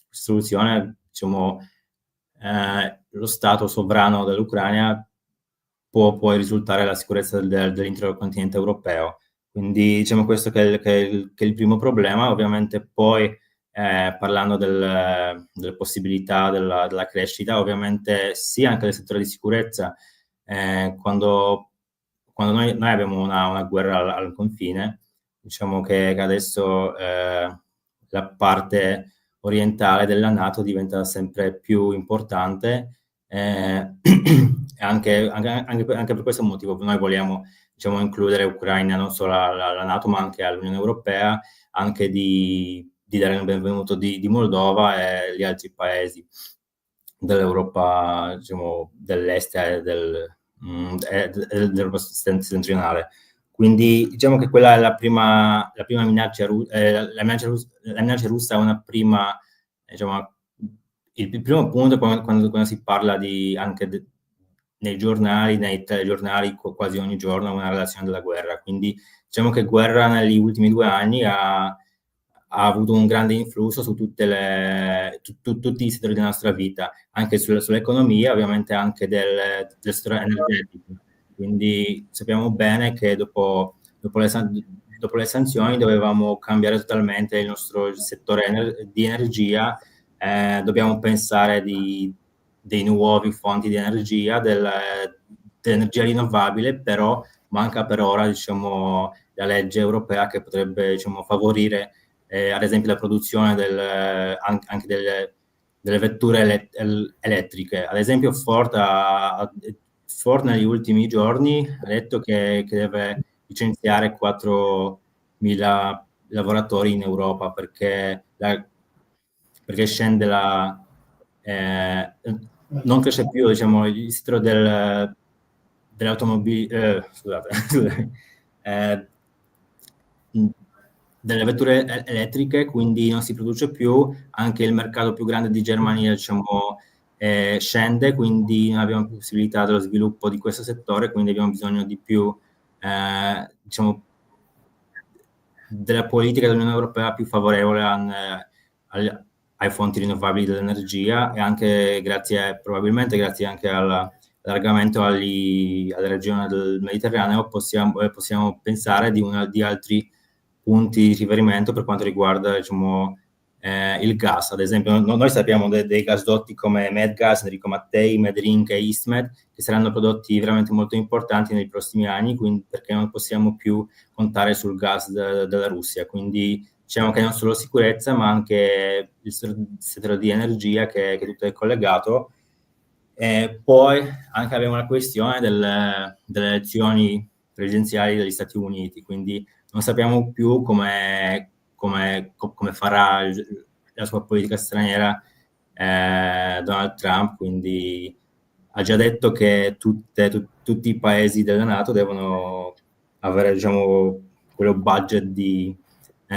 soluzione, diciamo, lo Stato sovrano dell'Ucraina può poi risultare la sicurezza dell'intero continente europeo. Quindi diciamo questo che è il primo problema. Ovviamente poi parlando delle possibilità della crescita, ovviamente sì, anche nel settore di sicurezza, quando noi abbiamo una guerra al confine, diciamo che adesso la parte orientale della NATO diventa sempre più importante, anche per questo motivo noi vogliamo, diciamo, includere Ucraina non solo alla NATO ma anche all'Unione Europea, anche di dare il benvenuto di Moldova e gli altri paesi dell'Europa, diciamo, dell'est e dell'Europa settentrionale. Quindi diciamo che quella è la prima minaccia la minaccia russa è una prima, diciamo, il primo punto quando si parla anche nei giornali, nei telegiornali, quasi ogni giorno una relazione della guerra. Quindi diciamo che guerra negli ultimi 2 anni ha avuto un grande influsso su tutti i settori della nostra vita, anche sull'economia, ovviamente anche del settore energetico. Quindi sappiamo bene che dopo le sanzioni dovevamo cambiare totalmente il nostro settore di energia, dobbiamo pensare dei nuovi fonti di energia, dell'energia rinnovabile, però manca per ora, diciamo, la legge europea che potrebbe, diciamo, favorire ad esempio la produzione anche delle vetture elettriche. Ad esempio Ford negli ultimi giorni ha detto che deve licenziare 4.000 lavoratori in Europa perché scende non cresce più, diciamo, il settore dell'automobili, delle vetture elettriche, quindi non si produce più, anche il mercato più grande di Germania, diciamo, scende, quindi non abbiamo più possibilità dello sviluppo di questo settore, quindi abbiamo bisogno di più, diciamo, della politica dell'Unione Europea più favorevole ai fonti rinnovabili dell'energia e anche probabilmente grazie anche all'allargamento alla regione del Mediterraneo possiamo pensare di altri punti di riferimento per quanto riguarda, diciamo, il gas. Ad esempio noi sappiamo dei gasdotti come Medgas, Enrico Mattei, Medlink e Eastmed, che saranno prodotti veramente molto importanti nei prossimi anni, quindi perché non possiamo più contare sul gas della Russia. Quindi diciamo che non solo sicurezza ma anche il settore di energia che tutto è collegato. E poi anche abbiamo la questione delle elezioni presidenziali degli Stati Uniti, quindi non sappiamo più come farà la sua politica straniera Donald Trump, quindi ha già detto che tutti i paesi della NATO devono avere, diciamo, quello budget di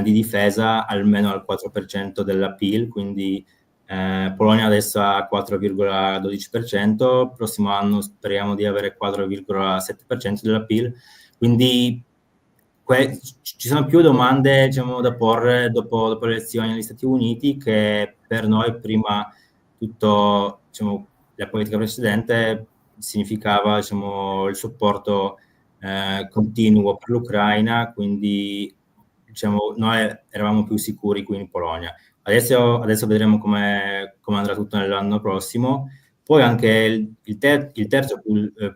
difesa almeno al 4% della PIL, quindi Polonia adesso ha 4,12%, prossimo anno speriamo di avere 4,7% della PIL, quindi ci sono più domande, diciamo, da porre dopo le elezioni negli Stati Uniti, che per noi prima tutto, diciamo, la politica precedente significava, diciamo, il supporto continuo per l'Ucraina, quindi, diciamo, noi eravamo più sicuri qui in Polonia. Adesso vedremo come andrà tutto nell'anno prossimo. Poi anche il terzo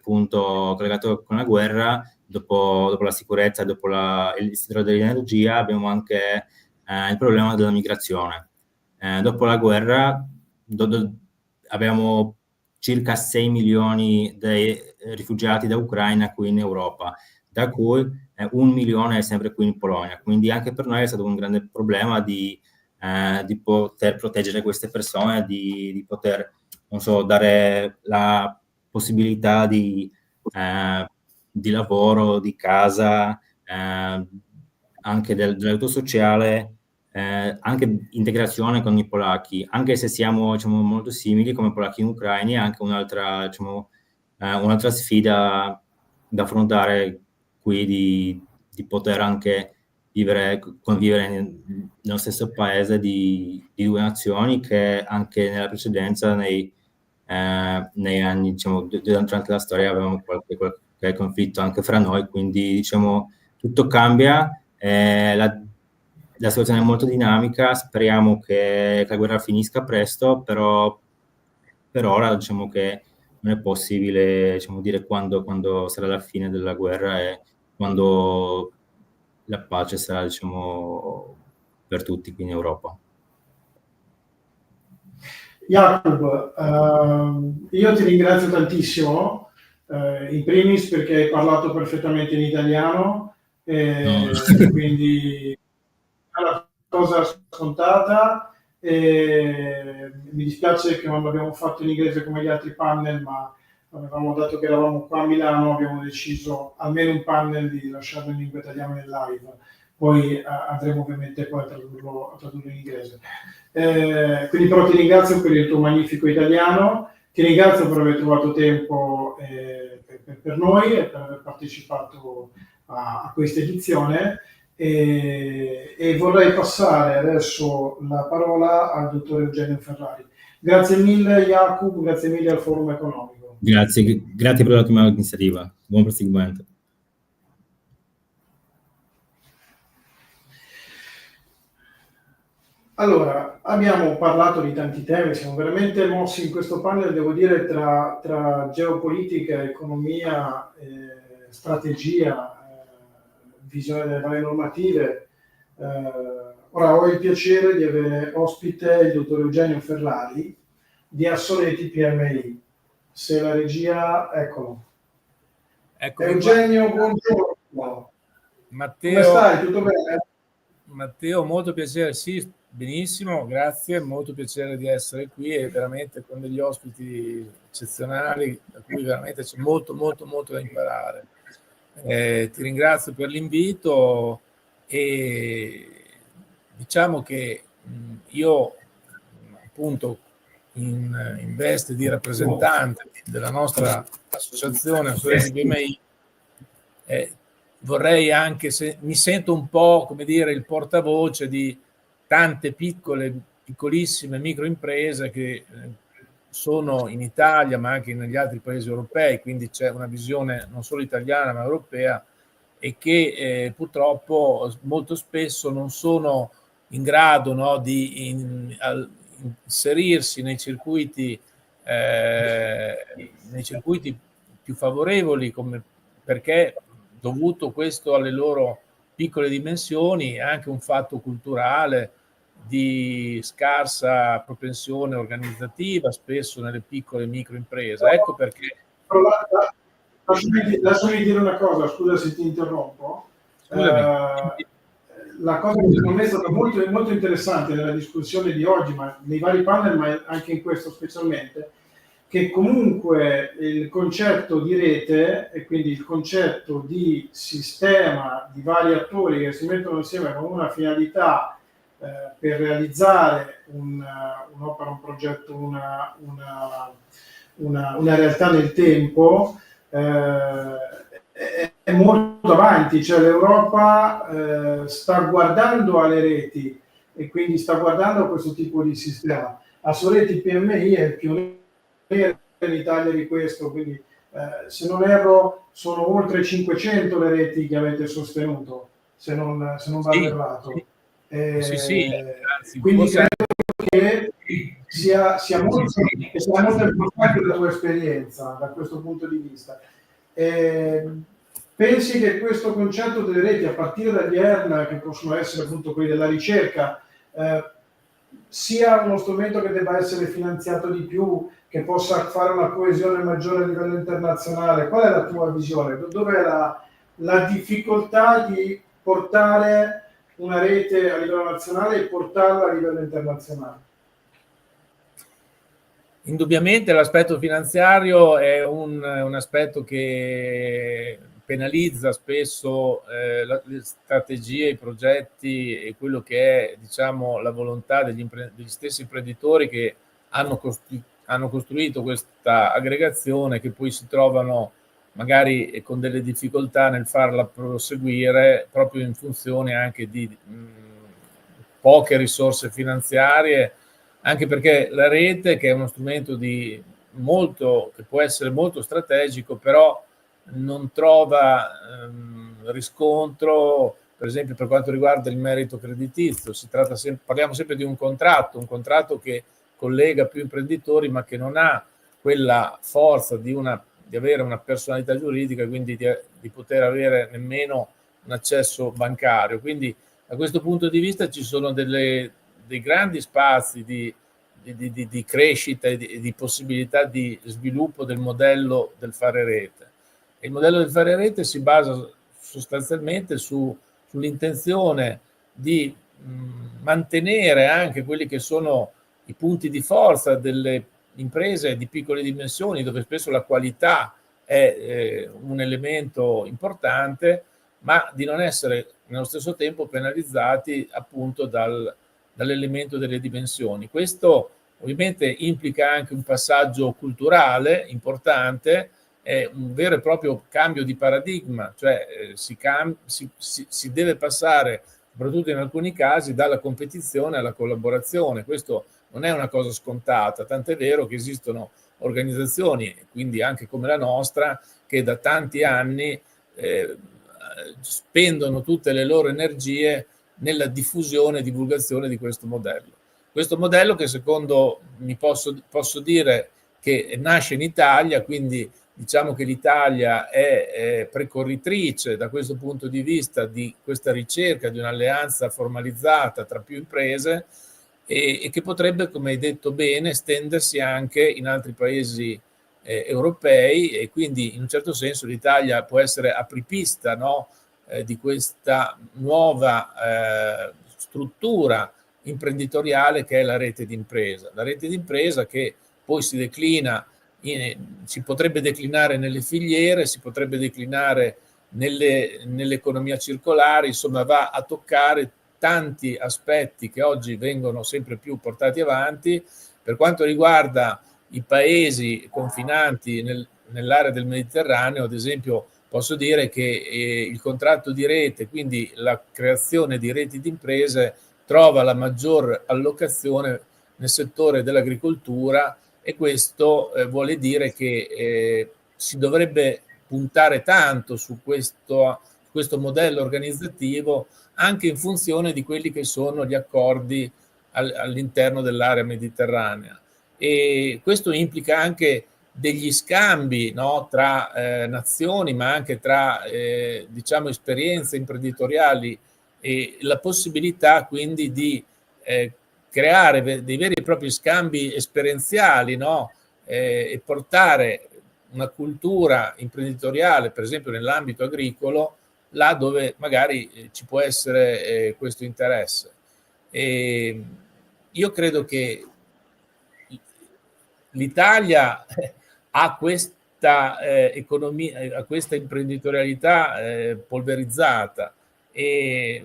punto collegato con la guerra, dopo la sicurezza, dopo il settore dell'energia, abbiamo anche il problema della migrazione. Dopo la guerra abbiamo circa 6 milioni di rifugiati da Ucraina qui in Europa, da cui 1 milione è sempre qui in Polonia. Quindi anche per noi è stato un grande problema di poter proteggere queste persone, di poter, non so, dare la possibilità di lavoro, di casa, anche dell'aiuto sociale, anche integrazione con i polacchi, anche se siamo, diciamo, molto simili come polacchi in Ucraina, è anche un'altra, diciamo, un'altra sfida da affrontare qui, di poter anche convivere nello stesso paese di due nazioni, che anche nella precedenza, nei anni, diciamo, durante la storia, avevamo qualche conflitto anche fra noi, quindi, diciamo, tutto cambia, la situazione è molto dinamica, speriamo che la guerra finisca presto, però per ora, diciamo, che non è possibile, diciamo, dire quando sarà la fine della guerra e quando la pace sarà, diciamo, per tutti qui in Europa. Jacob, io ti ringrazio tantissimo, in primis perché hai parlato perfettamente in italiano, quindi è una cosa scontata. Mi dispiace che non l'abbiamo fatto in inglese come gli altri panel, ma avevamo dato che eravamo qua a Milano, abbiamo deciso almeno un panel di lasciarlo in lingua italiana nel live, poi andremo ovviamente poi a tradurlo in inglese. Quindi però ti ringrazio per il tuo magnifico italiano, ti ringrazio per aver trovato tempo per noi e per aver partecipato a questa edizione, e vorrei passare adesso la parola al dottor Eugenio Ferrari. Grazie mille Jacob, grazie mille al Forum Economico. Grazie per l'ottima iniziativa, buon proseguimento. Allora, abbiamo parlato di tanti temi, siamo veramente mossi in questo panel, devo dire, tra geopolitica, economia, strategia, visione delle varie normative. Ora ho il piacere di avere ospite il dottor Eugenio Ferrari di Assoleti PMI. Se la regia, eccolo. Eccomi Eugenio, qua. buongiorno. Matteo, come stai? Tutto bene? Matteo, molto piacere, sì, benissimo, grazie, molto piacere di essere qui e veramente con degli ospiti eccezionali, da cui veramente c'è molto da imparare. Ti ringrazio per l'invito e diciamo che io, appunto, in veste di rappresentante della nostra associazione Assoleti PMI, vorrei anche, se mi sento un po', come dire, il portavoce di tante piccolissime microimprese che sono in Italia ma anche negli altri paesi europei, quindi c'è una visione non solo italiana ma europea, e che purtroppo molto spesso non sono in grado, no, di inserirsi nei circuiti più favorevoli, perché dovuto questo alle loro piccole dimensioni, è anche un fatto culturale di scarsa propensione organizzativa, spesso nelle piccole microimprese. Ecco perché... Lasciami dire una cosa, scusa se ti interrompo. Scusami. La cosa che secondo me è stata molto interessante nella discussione di oggi, ma nei vari panel, ma anche in questo specialmente, che comunque il concetto di rete e quindi il concetto di sistema di vari attori che si mettono insieme con una finalità per realizzare un'opera, un progetto, una realtà nel tempo, è molto avanti, cioè l'Europa sta guardando alle reti e quindi sta guardando a questo tipo di sistema. A Soretti PMI è il pioniere in Italia di questo, quindi se non erro sono oltre 500 le reti che avete sostenuto, se non vado errato. Sì, anzi, Quindi forse credo che sia molto importante la tua esperienza da questo punto di vista. Pensi che questo concetto delle reti, a partire dagli ERN, che possono essere appunto quelli della ricerca, sia uno strumento che debba essere finanziato di più, che possa fare una coesione maggiore a livello internazionale? Qual è la tua visione? Dov'è la difficoltà di portare una rete a livello nazionale e portarla a livello internazionale? Indubbiamente l'aspetto finanziario è un aspetto che penalizza spesso le strategie, i progetti e quello che è, diciamo, la volontà degli stessi imprenditori che hanno costruito questa aggregazione, che poi si trovano magari con delle difficoltà nel farla proseguire proprio in funzione anche di poche risorse finanziarie, anche perché la rete, che è uno strumento che può essere molto strategico, però non trova riscontro, per esempio per quanto riguarda il merito creditizio. Parliamo sempre di un contratto che collega più imprenditori, ma che non ha quella forza di avere una personalità giuridica, quindi di poter avere nemmeno un accesso bancario. Quindi da questo punto di vista ci sono dei grandi spazi di crescita e di possibilità di sviluppo del modello del fare rete. E il modello del fare rete si basa sostanzialmente sull'intenzione di mantenere anche quelli che sono i punti di forza delle imprese di piccole dimensioni, dove spesso la qualità è un elemento importante, ma di non essere nello stesso tempo penalizzati appunto dall'elemento delle dimensioni. Questo ovviamente implica anche un passaggio culturale importante, un vero e proprio cambio di paradigma, cioè si deve passare, soprattutto in alcuni casi, dalla competizione alla collaborazione. Questo non è una cosa scontata, tant'è vero che esistono organizzazioni, quindi anche come la nostra, che da tanti anni spendono tutte le loro energie nella diffusione e divulgazione di questo modello. Questo modello che secondo mi posso dire che nasce in Italia, quindi diciamo che l'Italia è precorritrice da questo punto di vista di questa ricerca di un'alleanza formalizzata tra più imprese e che potrebbe, come hai detto bene, estendersi anche in altri paesi europei, e quindi in un certo senso l'Italia può essere apripista, no? Di questa nuova struttura imprenditoriale che è la rete d'impresa. La rete d'impresa che poi si potrebbe declinare nelle filiere, si potrebbe declinare nell'economia circolare, insomma va a toccare tanti aspetti che oggi vengono sempre più portati avanti. Per quanto riguarda i paesi confinanti nell'area del Mediterraneo, ad esempio, posso dire che il contratto di rete, quindi la creazione di reti di imprese, trova la maggior allocazione nel settore dell'agricoltura, e questo vuole dire che si dovrebbe puntare tanto su questo modello organizzativo, anche in funzione di quelli che sono gli accordi all'interno dell'area mediterranea. E questo implica anche degli scambi, no, tra nazioni, ma anche tra diciamo esperienze imprenditoriali, e la possibilità quindi di creare dei veri e propri scambi esperienziali, no? E portare una cultura imprenditoriale, per esempio nell'ambito agricolo, là dove magari ci può essere questo interesse. E io credo che l'Italia ha questa economia, ha questa imprenditorialità polverizzata, e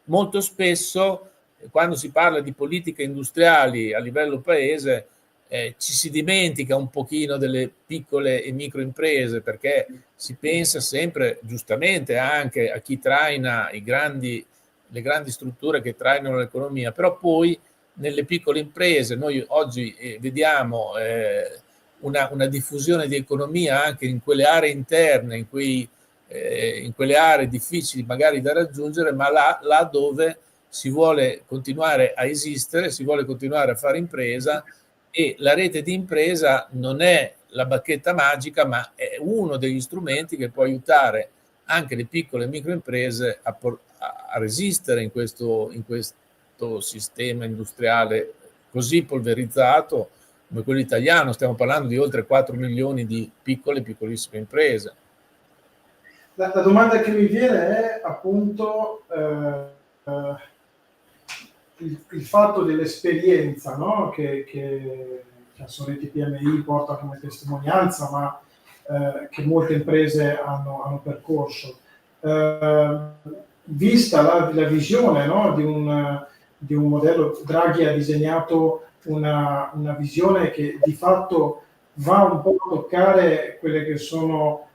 molto spesso quando si parla di politiche industriali a livello paese ci si dimentica un pochino delle piccole e micro imprese, perché si pensa sempre, giustamente, anche a chi traina le grandi strutture che trainano l'economia, però poi nelle piccole imprese noi oggi vediamo una diffusione di economia anche in quelle aree interne, in quelle aree difficili magari da raggiungere, ma là dove si vuole continuare a esistere, si vuole continuare a fare impresa, e la rete di impresa non è la bacchetta magica, ma è uno degli strumenti che può aiutare anche le piccole e micro imprese a resistere in questo sistema industriale così polverizzato come quello italiano. Stiamo parlando di oltre 4 milioni di piccole e piccolissime imprese. La domanda che mi viene è appunto il fatto dell'esperienza, no? che Assoreti PMI porta come testimonianza, ma che molte imprese hanno percorso. Vista la visione, no? di un modello, Draghi ha disegnato una visione che di fatto va un po' a toccare quelle che sono,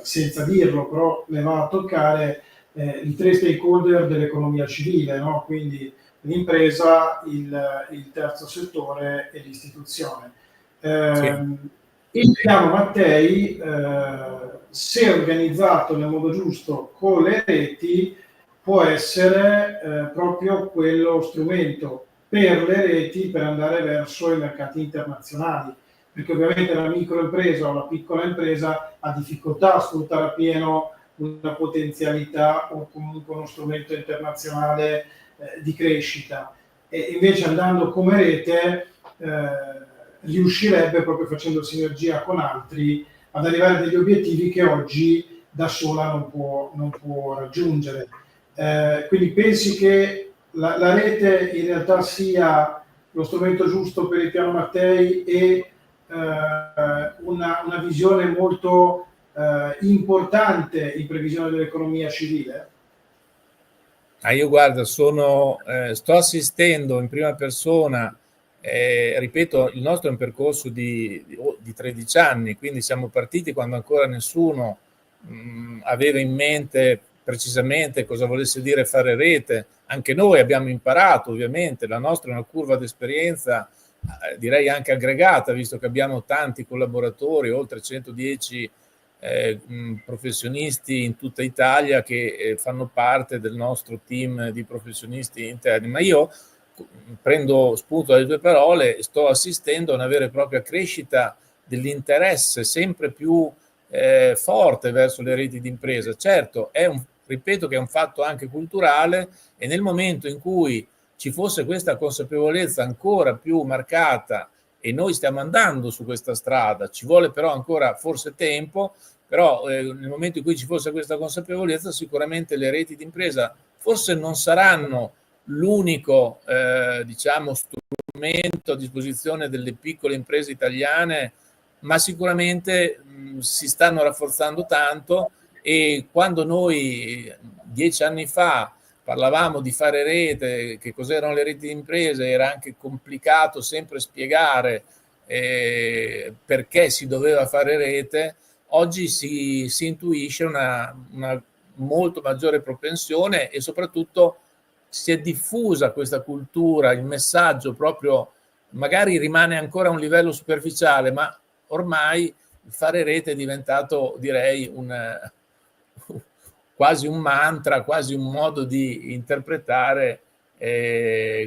senza dirlo, però le va a toccare i tre stakeholder dell'economia civile, no? Quindi l'impresa, il terzo settore e l'istituzione. Il piano Mattei, se organizzato nel modo giusto con le reti, può essere proprio quello strumento per le reti per andare verso i mercati internazionali, perché ovviamente la microimpresa o la piccola impresa ha difficoltà a sfruttare appieno una potenzialità o comunque uno strumento internazionale di crescita, e invece andando come rete riuscirebbe, proprio facendo sinergia con altri, ad arrivare a degli obiettivi che oggi da sola non può raggiungere. Quindi pensi che la rete in realtà sia lo strumento giusto per il piano Mattei e una visione molto importante in previsione dell'economia civile? Io guarda, sto assistendo in prima persona, ripeto, il nostro è un percorso di 13 anni, quindi siamo partiti quando ancora nessuno aveva in mente precisamente cosa volesse dire fare rete. Anche noi abbiamo imparato, ovviamente, la nostra è una curva d'esperienza, direi anche aggregata, visto che abbiamo tanti collaboratori, oltre 110 professionisti in tutta Italia che fanno parte del nostro team di professionisti interni. Ma io prendo spunto dalle tue parole, sto assistendo a una vera e propria crescita dell'interesse sempre più forte verso le reti di impresa. Certo, ripeto che è un fatto anche culturale, e nel momento in cui ci fosse questa consapevolezza ancora più marcata, e noi stiamo andando su questa strada, ci vuole però ancora forse tempo, però nel momento in cui ci fosse questa consapevolezza, sicuramente le reti di impresa forse non saranno l'unico diciamo strumento a disposizione delle piccole imprese italiane, ma sicuramente si stanno rafforzando tanto. E quando noi 10 anni fa parlavamo di fare rete, che cos'erano le reti di imprese, era anche complicato sempre spiegare perché si doveva fare rete. Oggi si intuisce una molto maggiore propensione, e soprattutto si è diffusa questa cultura, il messaggio proprio magari rimane ancora a un livello superficiale, ma ormai fare rete è diventato, direi, quasi un mantra, quasi un modo di interpretare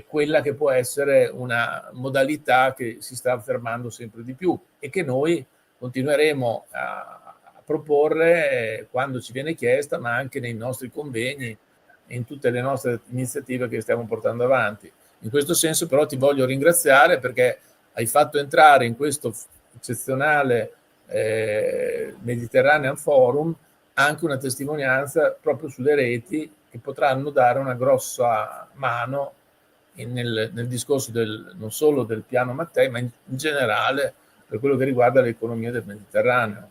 quella che può essere una modalità che si sta affermando sempre di più e che noi continueremo a proporre quando ci viene chiesta, ma anche nei nostri convegni e in tutte le nostre iniziative che stiamo portando avanti. In questo senso però ti voglio ringraziare, perché hai fatto entrare in questo eccezionale Mediterranean Forum anche una testimonianza proprio sulle reti, che potranno dare una grossa mano nel discorso non solo del piano Mattei, ma in generale per quello che riguarda l'economia del Mediterraneo.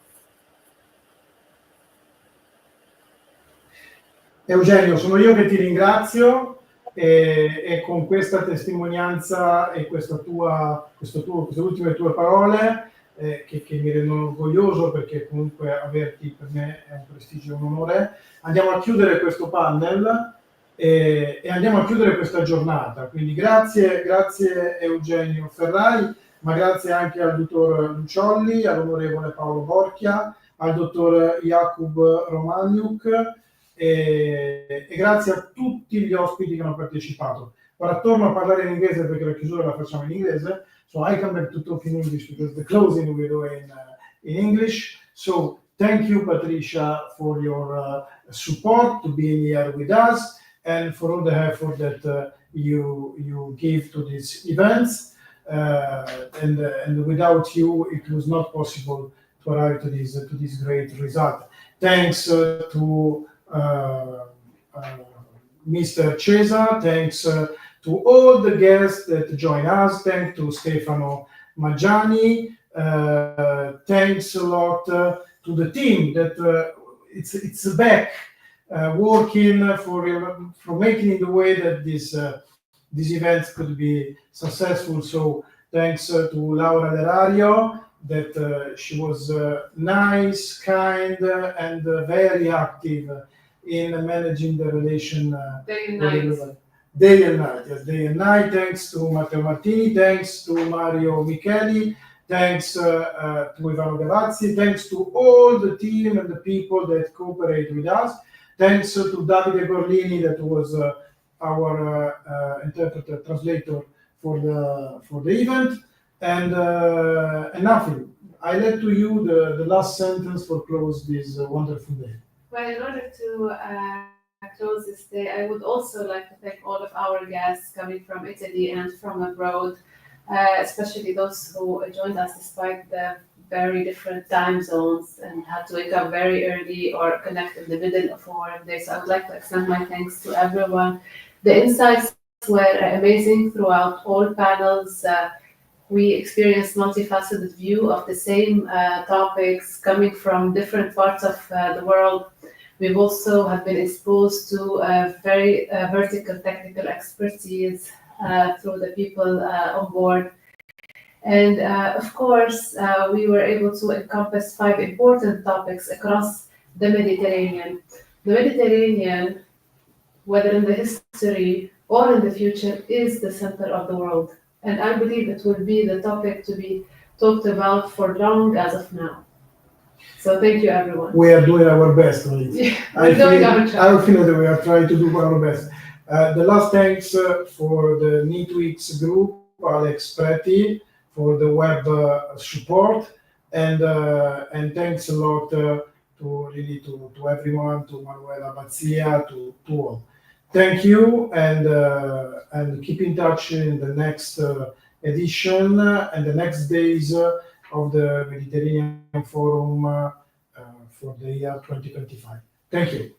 Eugenio, sono io che ti ringrazio. e con questa testimonianza e queste ultime tue parole che mi rendono orgoglioso, perché comunque averti per me è un prestigio e un onore, andiamo a chiudere questo panel e andiamo a chiudere questa giornata. Quindi grazie Eugenio Ferrari, ma grazie anche al dottor Luciolli, all'onorevole Paolo Borchia, al dottor Jakub Romaniuk e grazie a tutti gli ospiti che hanno partecipato. Ora torno a parlare in inglese perché la chiusura la facciamo in inglese, so I come back to talk in English because the closing we do in English. So thank you, Patricia, for your support to being here with us and for all the effort that you give to these events. And without you, it was not possible to arrive to this great result. Thanks to Mr. Cesa, thanks to all the guests that join us, thanks to Stefano Maggiani, thanks a lot to the team that it's back working for making it the way that these events could be successful. So thanks to Laura Lerario, that she was nice, kind, and very active in managing the relation day and night. Day and night, yes, day and night. Thanks to Matteo Martini, thanks to Mario Micheli, thanks to Ivano Gavazzi, thanks to all the team and the people that cooperate with us. Thanks to Davide Gorlini, that was our interpreter, translator for the event. And nothing. I let to you the last sentence for close this wonderful day. Well, in order to close this day, I would also like to thank all of our guests coming from Italy and from abroad, especially those who joined us despite the very different time zones and had to wake up very early or connect in the middle of a work day. So I would like to extend my thanks to everyone. The insights were amazing throughout all panels. We experienced multifaceted view of the same topics coming from different parts of the world. We've also have been exposed to very vertical technical expertise through the people on board. And of course, we were able to encompass 5 important topics across the Mediterranean. The Mediterranean, whether in the history or in the future, is the center of the world. And I believe it will be the topic to be talked about for long as of now. So thank you, everyone. We are doing our best on it. Yeah, we're doing our job. I feel that we are trying to do our best. The last thanks for the NeatWeeks group, Alex Preti, for the web support, and thanks a lot to everyone, to Manuela Mazzia, to all. Thank you, and keep in touch in the next edition and the next days of the Mediterranean Forum for the year 2025. Thank you.